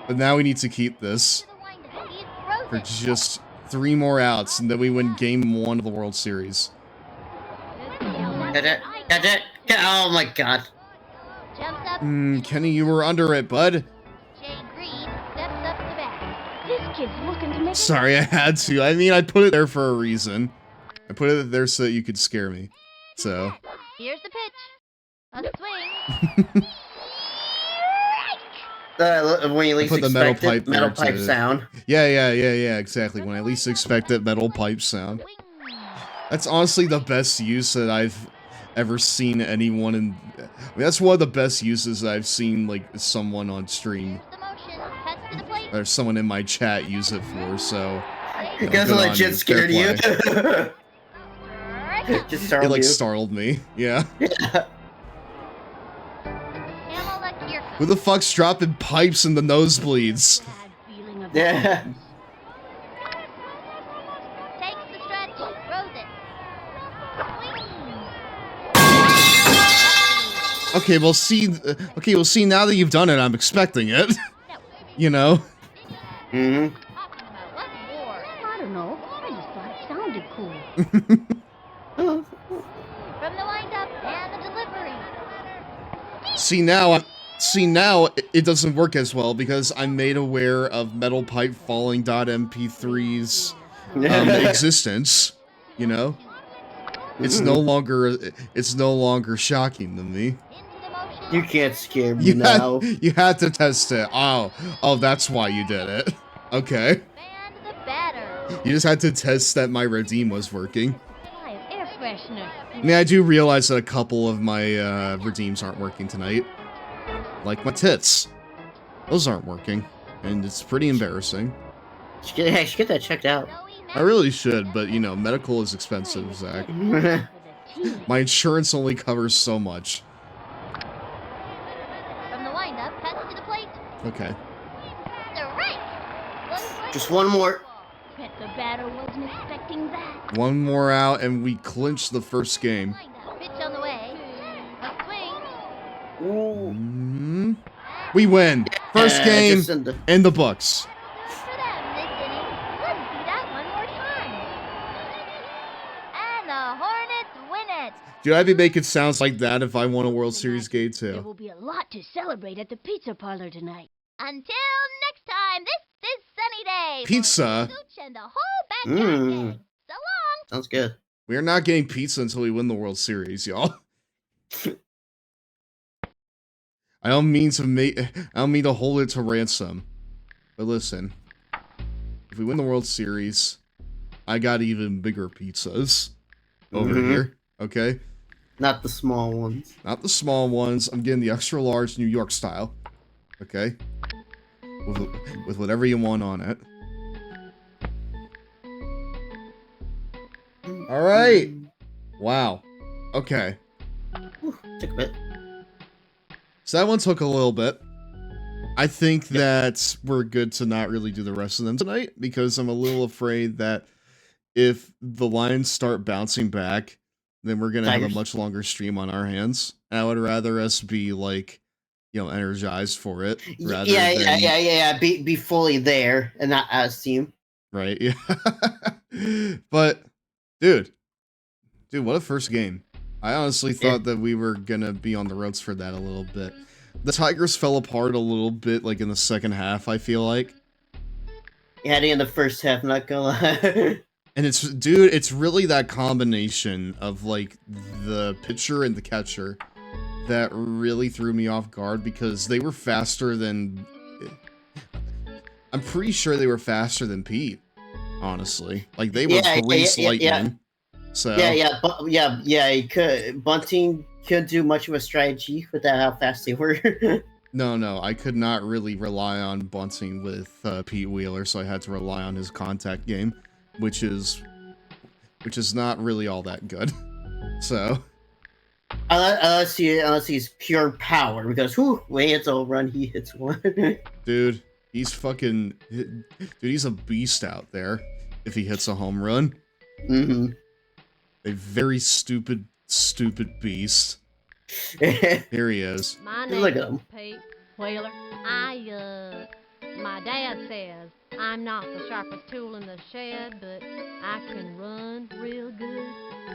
But now we need to keep this
To the windup. He's frozen.
for just 3 more outs, and then we win Game 1 of the World Series.
Oh my god.
Jumps up.
Kenny, you were under it, bud.
Jay Green steps up to bat.
This kid's looking to make.
Sorry, I had to. I mean, I put it there for a reason. I put it there so that you could scare me. So.
Here's the pitch. A swing.
When you least
put the metal
expect
pipe
it, metal
there
pipe
to-
sound.
Yeah, exactly. When I least expect it, metal pipe sound. That's honestly the best use that I've ever seen anyone in. I mean, that's one of the best uses that I've seen, like, someone on stream. Or someone in my chat use it for, so.
You guys legit scared you. Just startled
It, like,
you.
startled me. Yeah.
Pamela Kirk.
Who the fuck's dropping pipes in the nosebleeds?
Yeah.
Takes the stretch. Throws it.
Okay, well, see, now that you've done it, I'm expecting it. You know?
Mm-hmm.
I don't know. I just thought it sounded cool.
From the windup and the delivery.
See now it doesn't work as well because I'm made aware of Metal Pipe Falling .mp3's existence. You know, it's no longer shocking to me.
You can't scare me now.
You had to test it. Oh, that's why you did it. Okay. You just had to test that my redeem was working.
Air freshener.
I mean, I do realize that a couple of my redeems aren't working tonight. Like my tits. Those aren't working. And it's pretty embarrassing.
I should get that checked out.
I really should, but you know, medical is expensive, Zach. My insurance only covers so much.
From the windup, cuts to the plate.
Okay.
Just one more.
Bet the batter wasn't expecting that.
One more out and we clinch the first game.
Pitch on the way. A swing.
We win. First game
just in the-
in the books.
Let's see that one more time. And the Hornets win it.
Dude, I'd be making sounds like that if I won a World Series game
There
too.
will be a lot to celebrate at the pizza parlor tonight.
Until next time, this is Sunny Day.
Pizza?
For Scooch and the whole backyard gang. So long.
Sounds good.
We are not getting pizza until we win the World Series, y'all. I don't mean to hold it to ransom. But listen, if we win the World Series, I got even bigger pizzas over here. Okay?
Not the small ones.
Not the small ones. I'm getting the extra large New York style. Okay? With whatever you want on it. Alright. Wow. Okay.
Took a bit.
So that one took a little bit. I think that we're good to not really do the rest of them tonight because I'm a little afraid that if the lines start bouncing back, then we're going to have a much longer stream on our hands. And I would rather us be like, you know, energized for it. Rather
Yeah. Be fully there and not as team.
Right, yeah. But, dude, what a first game. I honestly thought that we were going to be on the ropes for that a little bit. The Tigers fell apart a little bit, like, in the second half, I feel like.
Yeah, in the first half, not gonna lie.
And it's really that combination of, like, the pitcher and the catcher that really threw me off guard because they were faster than... I'm pretty sure they were faster than Pete, honestly. Like, they were grease lightning. So
He could. Bunting couldn't do much of a strategy with that how fast they were.
No, I could not really rely on Bunting with Pete Wheeler, so I had to rely on his contact game, which is not really all that good. So
unless he's pure power, because when he hits a run, he hits one.
Dude, he's a beast out there. If he hits a home run, a very stupid beast. Here he is.
My
Look at
name
him.
is Pete Wheeler.
I
My dad says I'm not the sharpest tool in the shed, but I can run real good.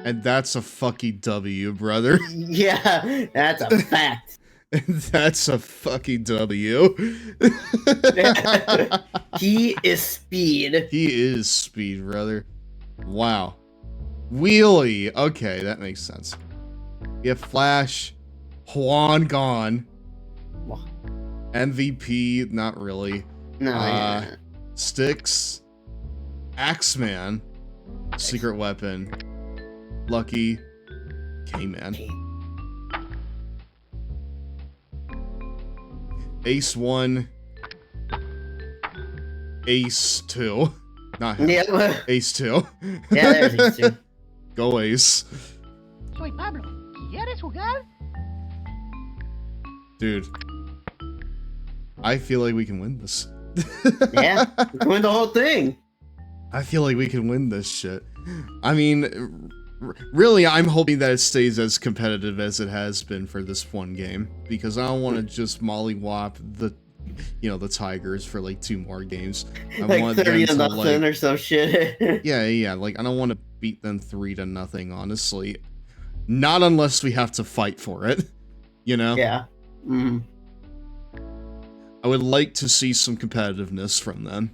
And that's a fucking W, brother.
Yeah, that's a fact.
That's a fucking W.
He is speed.
He is speed, brother. Wow. Wheelie. Okay, that makes sense. We have Flash. Juan gone. MVP, not really.
No. Yeah.
Styx. Axeman. Secret Weapon. Lucky. K-Man. Ace 1. Ace 2. Not him.
Yeah.
Ace 2.
Yeah, there's Ace 2.
Go Ace.
Soy Pablo. ¿Quieres jugar?
Dude. I feel like we can win this.
Yeah, we can win the whole thing.
I feel like we can win this shit. I mean, really, I'm hoping that it stays as competitive as it has been for this one game, because I don't want to just mollywop the Tigers for like 2 more games. I
like
want
30
them
to
to
nothing or some shit.
yeah, like I don't want to beat them 3-0, honestly. Not unless we have to fight for it, you know?
Yeah. Mm.
I would like to see some competitiveness from them.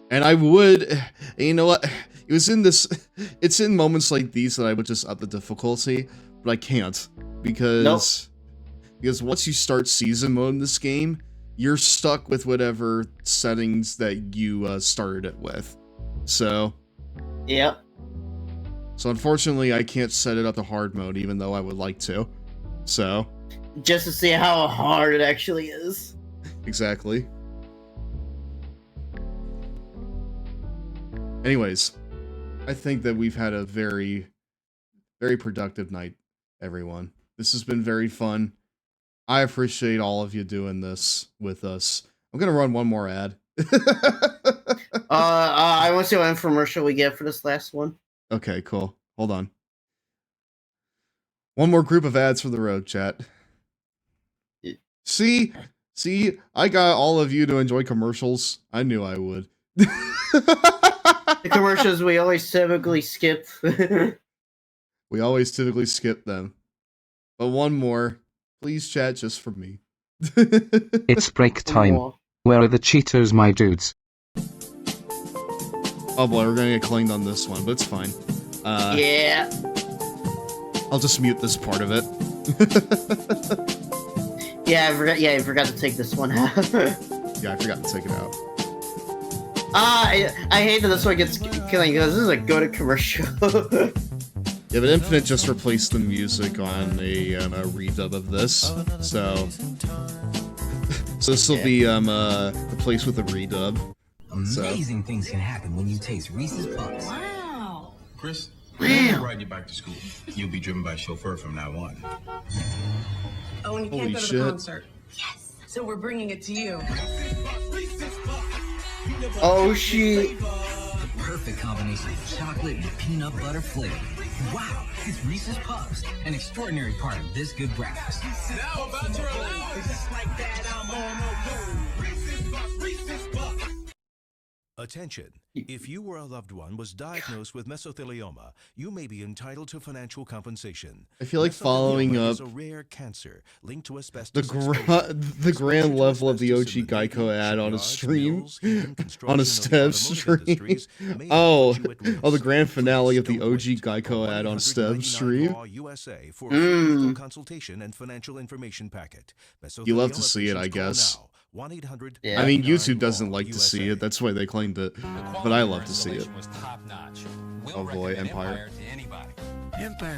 And I would, you know what, it's in moments like these that I would just up the difficulty, but I can't, because once you start season mode in this game, you're stuck with whatever settings that you started it with. So,
yep.
So unfortunately, I can't set it up to hard mode, even though I would like to. So,
just to see how hard it actually is.
Exactly. Anyways, I think that we've had a very, very productive night, everyone. This has been very fun. I appreciate all of you doing this with us. I'm gonna run one more ad.
I want to see what infomercial we get for this last one.
Okay, cool. Hold on. One more group of ads for the road, chat. See, I got all of you to enjoy commercials. I knew I would.
The commercials we always typically skip.
We always typically skip them. But one more. Please, chat, just for me.
It's break time. Where are the Cheetos, my dudes?
Oh boy, we're gonna get claimed on this one, but it's fine.
Yeah.
I'll just mute this part of it.
Yeah, I forgot to take this one out.
Yeah, I forgot to take it out.
I hate that this one gets killing because this is a good commercial.
Yeah, but Infinite just replaced the music on a redub of this, so this will be replaced with a redub.
Amazing things can happen when you taste Reese's Puffs.
Wow. Chris,
Wow.
I'll ride you back to school. You'll be driven by a chauffeur from now on.
Oh, and you
Holy
can't go to
shit.
the concert. Yes. So we're bringing it to you.
Oh shit.
The perfect combination of chocolate and peanut butter flavor. Wow, it's Reese's Puffs, an extraordinary part of this good breakfast.
Now about to relax. Just like that, I'm on a roll. Reese's Puffs.
Attention. If you or a loved one was diagnosed with mesothelioma, you may be entitled to financial compensation.
I feel like following
Mesothelioma
up
is a rare cancer linked to asbestos
the grand level of the OG Geico ad on a stream, on a Stev stream. Oh, the grand finale of the OG Geico ad on Stev stream.
USA for a free legal consultation and financial information packet.
You love to see it, I guess.
1-800.
I mean, YouTube doesn't like to see it. That's why they claimed it. But I love to see it. Oh boy, Empire.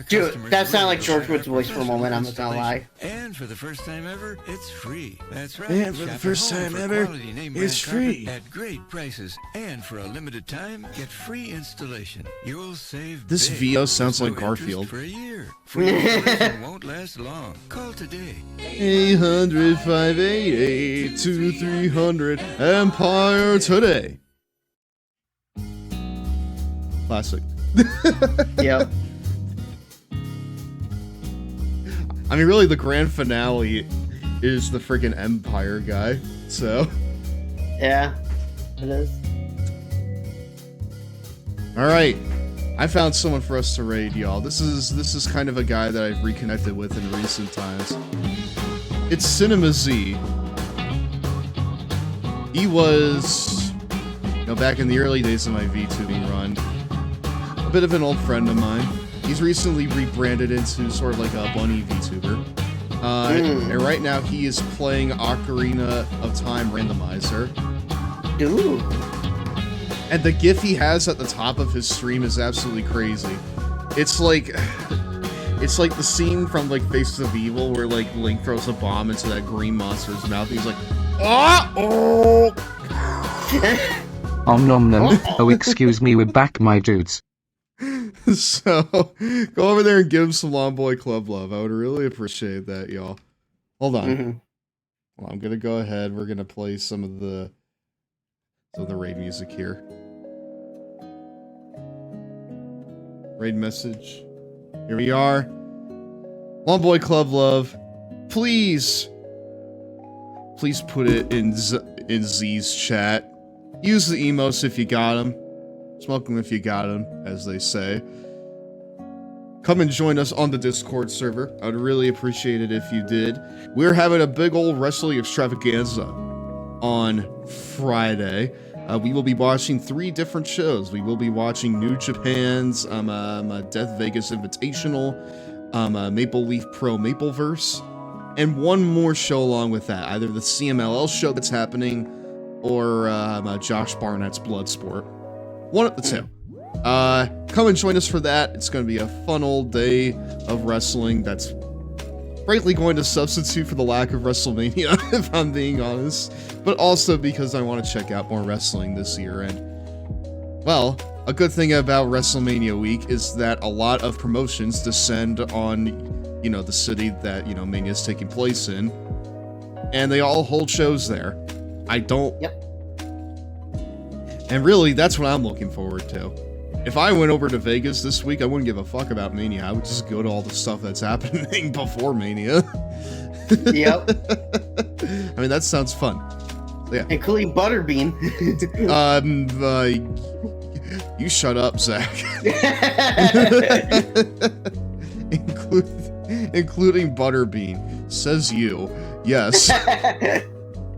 Dude, that sounded like George Wood's voice for a moment, I'm not gonna lie.
And for the first time ever, it's free. That's right.
And for the
Shop at
first
home
time
for
ever,
quality name
it's
brand carpet
free.
at great prices. And for a limited time, get free installation. You'll save
This
big.
VO sounds
No
like
interest
Garfield.
For a year. Free installation won't last long. Call today.
800-588-2300 Empire today. Classic.
Yep.
I mean, really, the grand finale is the freaking Empire guy. So,
Yeah, it is.
All right, I found someone for us to raid, y'all. This is kind of a guy that I've reconnected with in recent times. It's Cinema Z. He was, back in the early days of my VTubing run, a bit of an old friend of mine. He's recently rebranded into sort of like a bunny VTuber. And right now he is playing Ocarina of Time Randomizer.
Ooh.
And the gif he has at the top of his stream is absolutely crazy. It's like the scene from like Faces of Evil where like Link throws a bomb into that green monster's mouth. He's like, oh.
Om nom nom. Oh, excuse me, we're back, my dudes.
So, go over there and give him some Long Boy Club love. I would really appreciate that, y'all. Hold on. Well, I'm gonna go ahead. We're gonna play some of the raid music here. Raid message. Here we are. Long Boy Club love. Please put it in Z's chat. Use the emotes if you got them. Smoke them if you got them, as they say. Come and join us on the Discord server. I would really appreciate it if you did. We're having a big old wrestling extravaganza on Friday. We will be watching 3 different shows. We will be watching New Japan's Death Vegas Invitational, Maple Leaf Pro Mapleverse, and one more show along with that. Either the CMLL show that's happening, or Josh Barnett's Bloodsport. One of the two. Come and join us for that. It's going to be a fun old day of wrestling that's frankly going to substitute for the lack of WrestleMania, if I'm being honest. But also because I want to check out more wrestling this year. And, well, a good thing about WrestleMania week is that a lot of promotions descend on, the city that, Mania is taking place in. And they all hold shows there.
Yep.
And really, that's what I'm looking forward to. If I went over to Vegas this week, I wouldn't give a fuck about Mania. I would just go to all the stuff that's happening before Mania.
Yep.
I mean, that sounds fun. Yeah.
Including Butterbean.
You shut up, Zach. Including Butterbean. Says you. Yes.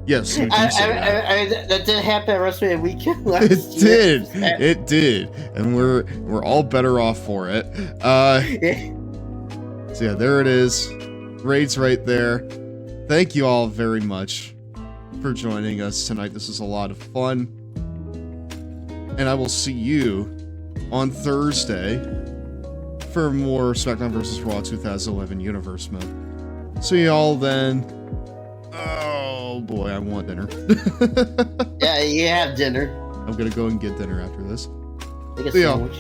Yes, you do say that.
That did happen at WrestleMania weekend last
year. It did. And we're all better off for it. So yeah, there it is. Raid's right there. Thank you all very much for joining us tonight. This is a lot of fun. And I will see you on Thursday for more SmackDown vs. Raw 2011 Universe mode. See y'all then. Oh boy, I want dinner.
Yeah, you have dinner.
I'm gonna go and get dinner after this.
Take a
See y'all.
sandwich.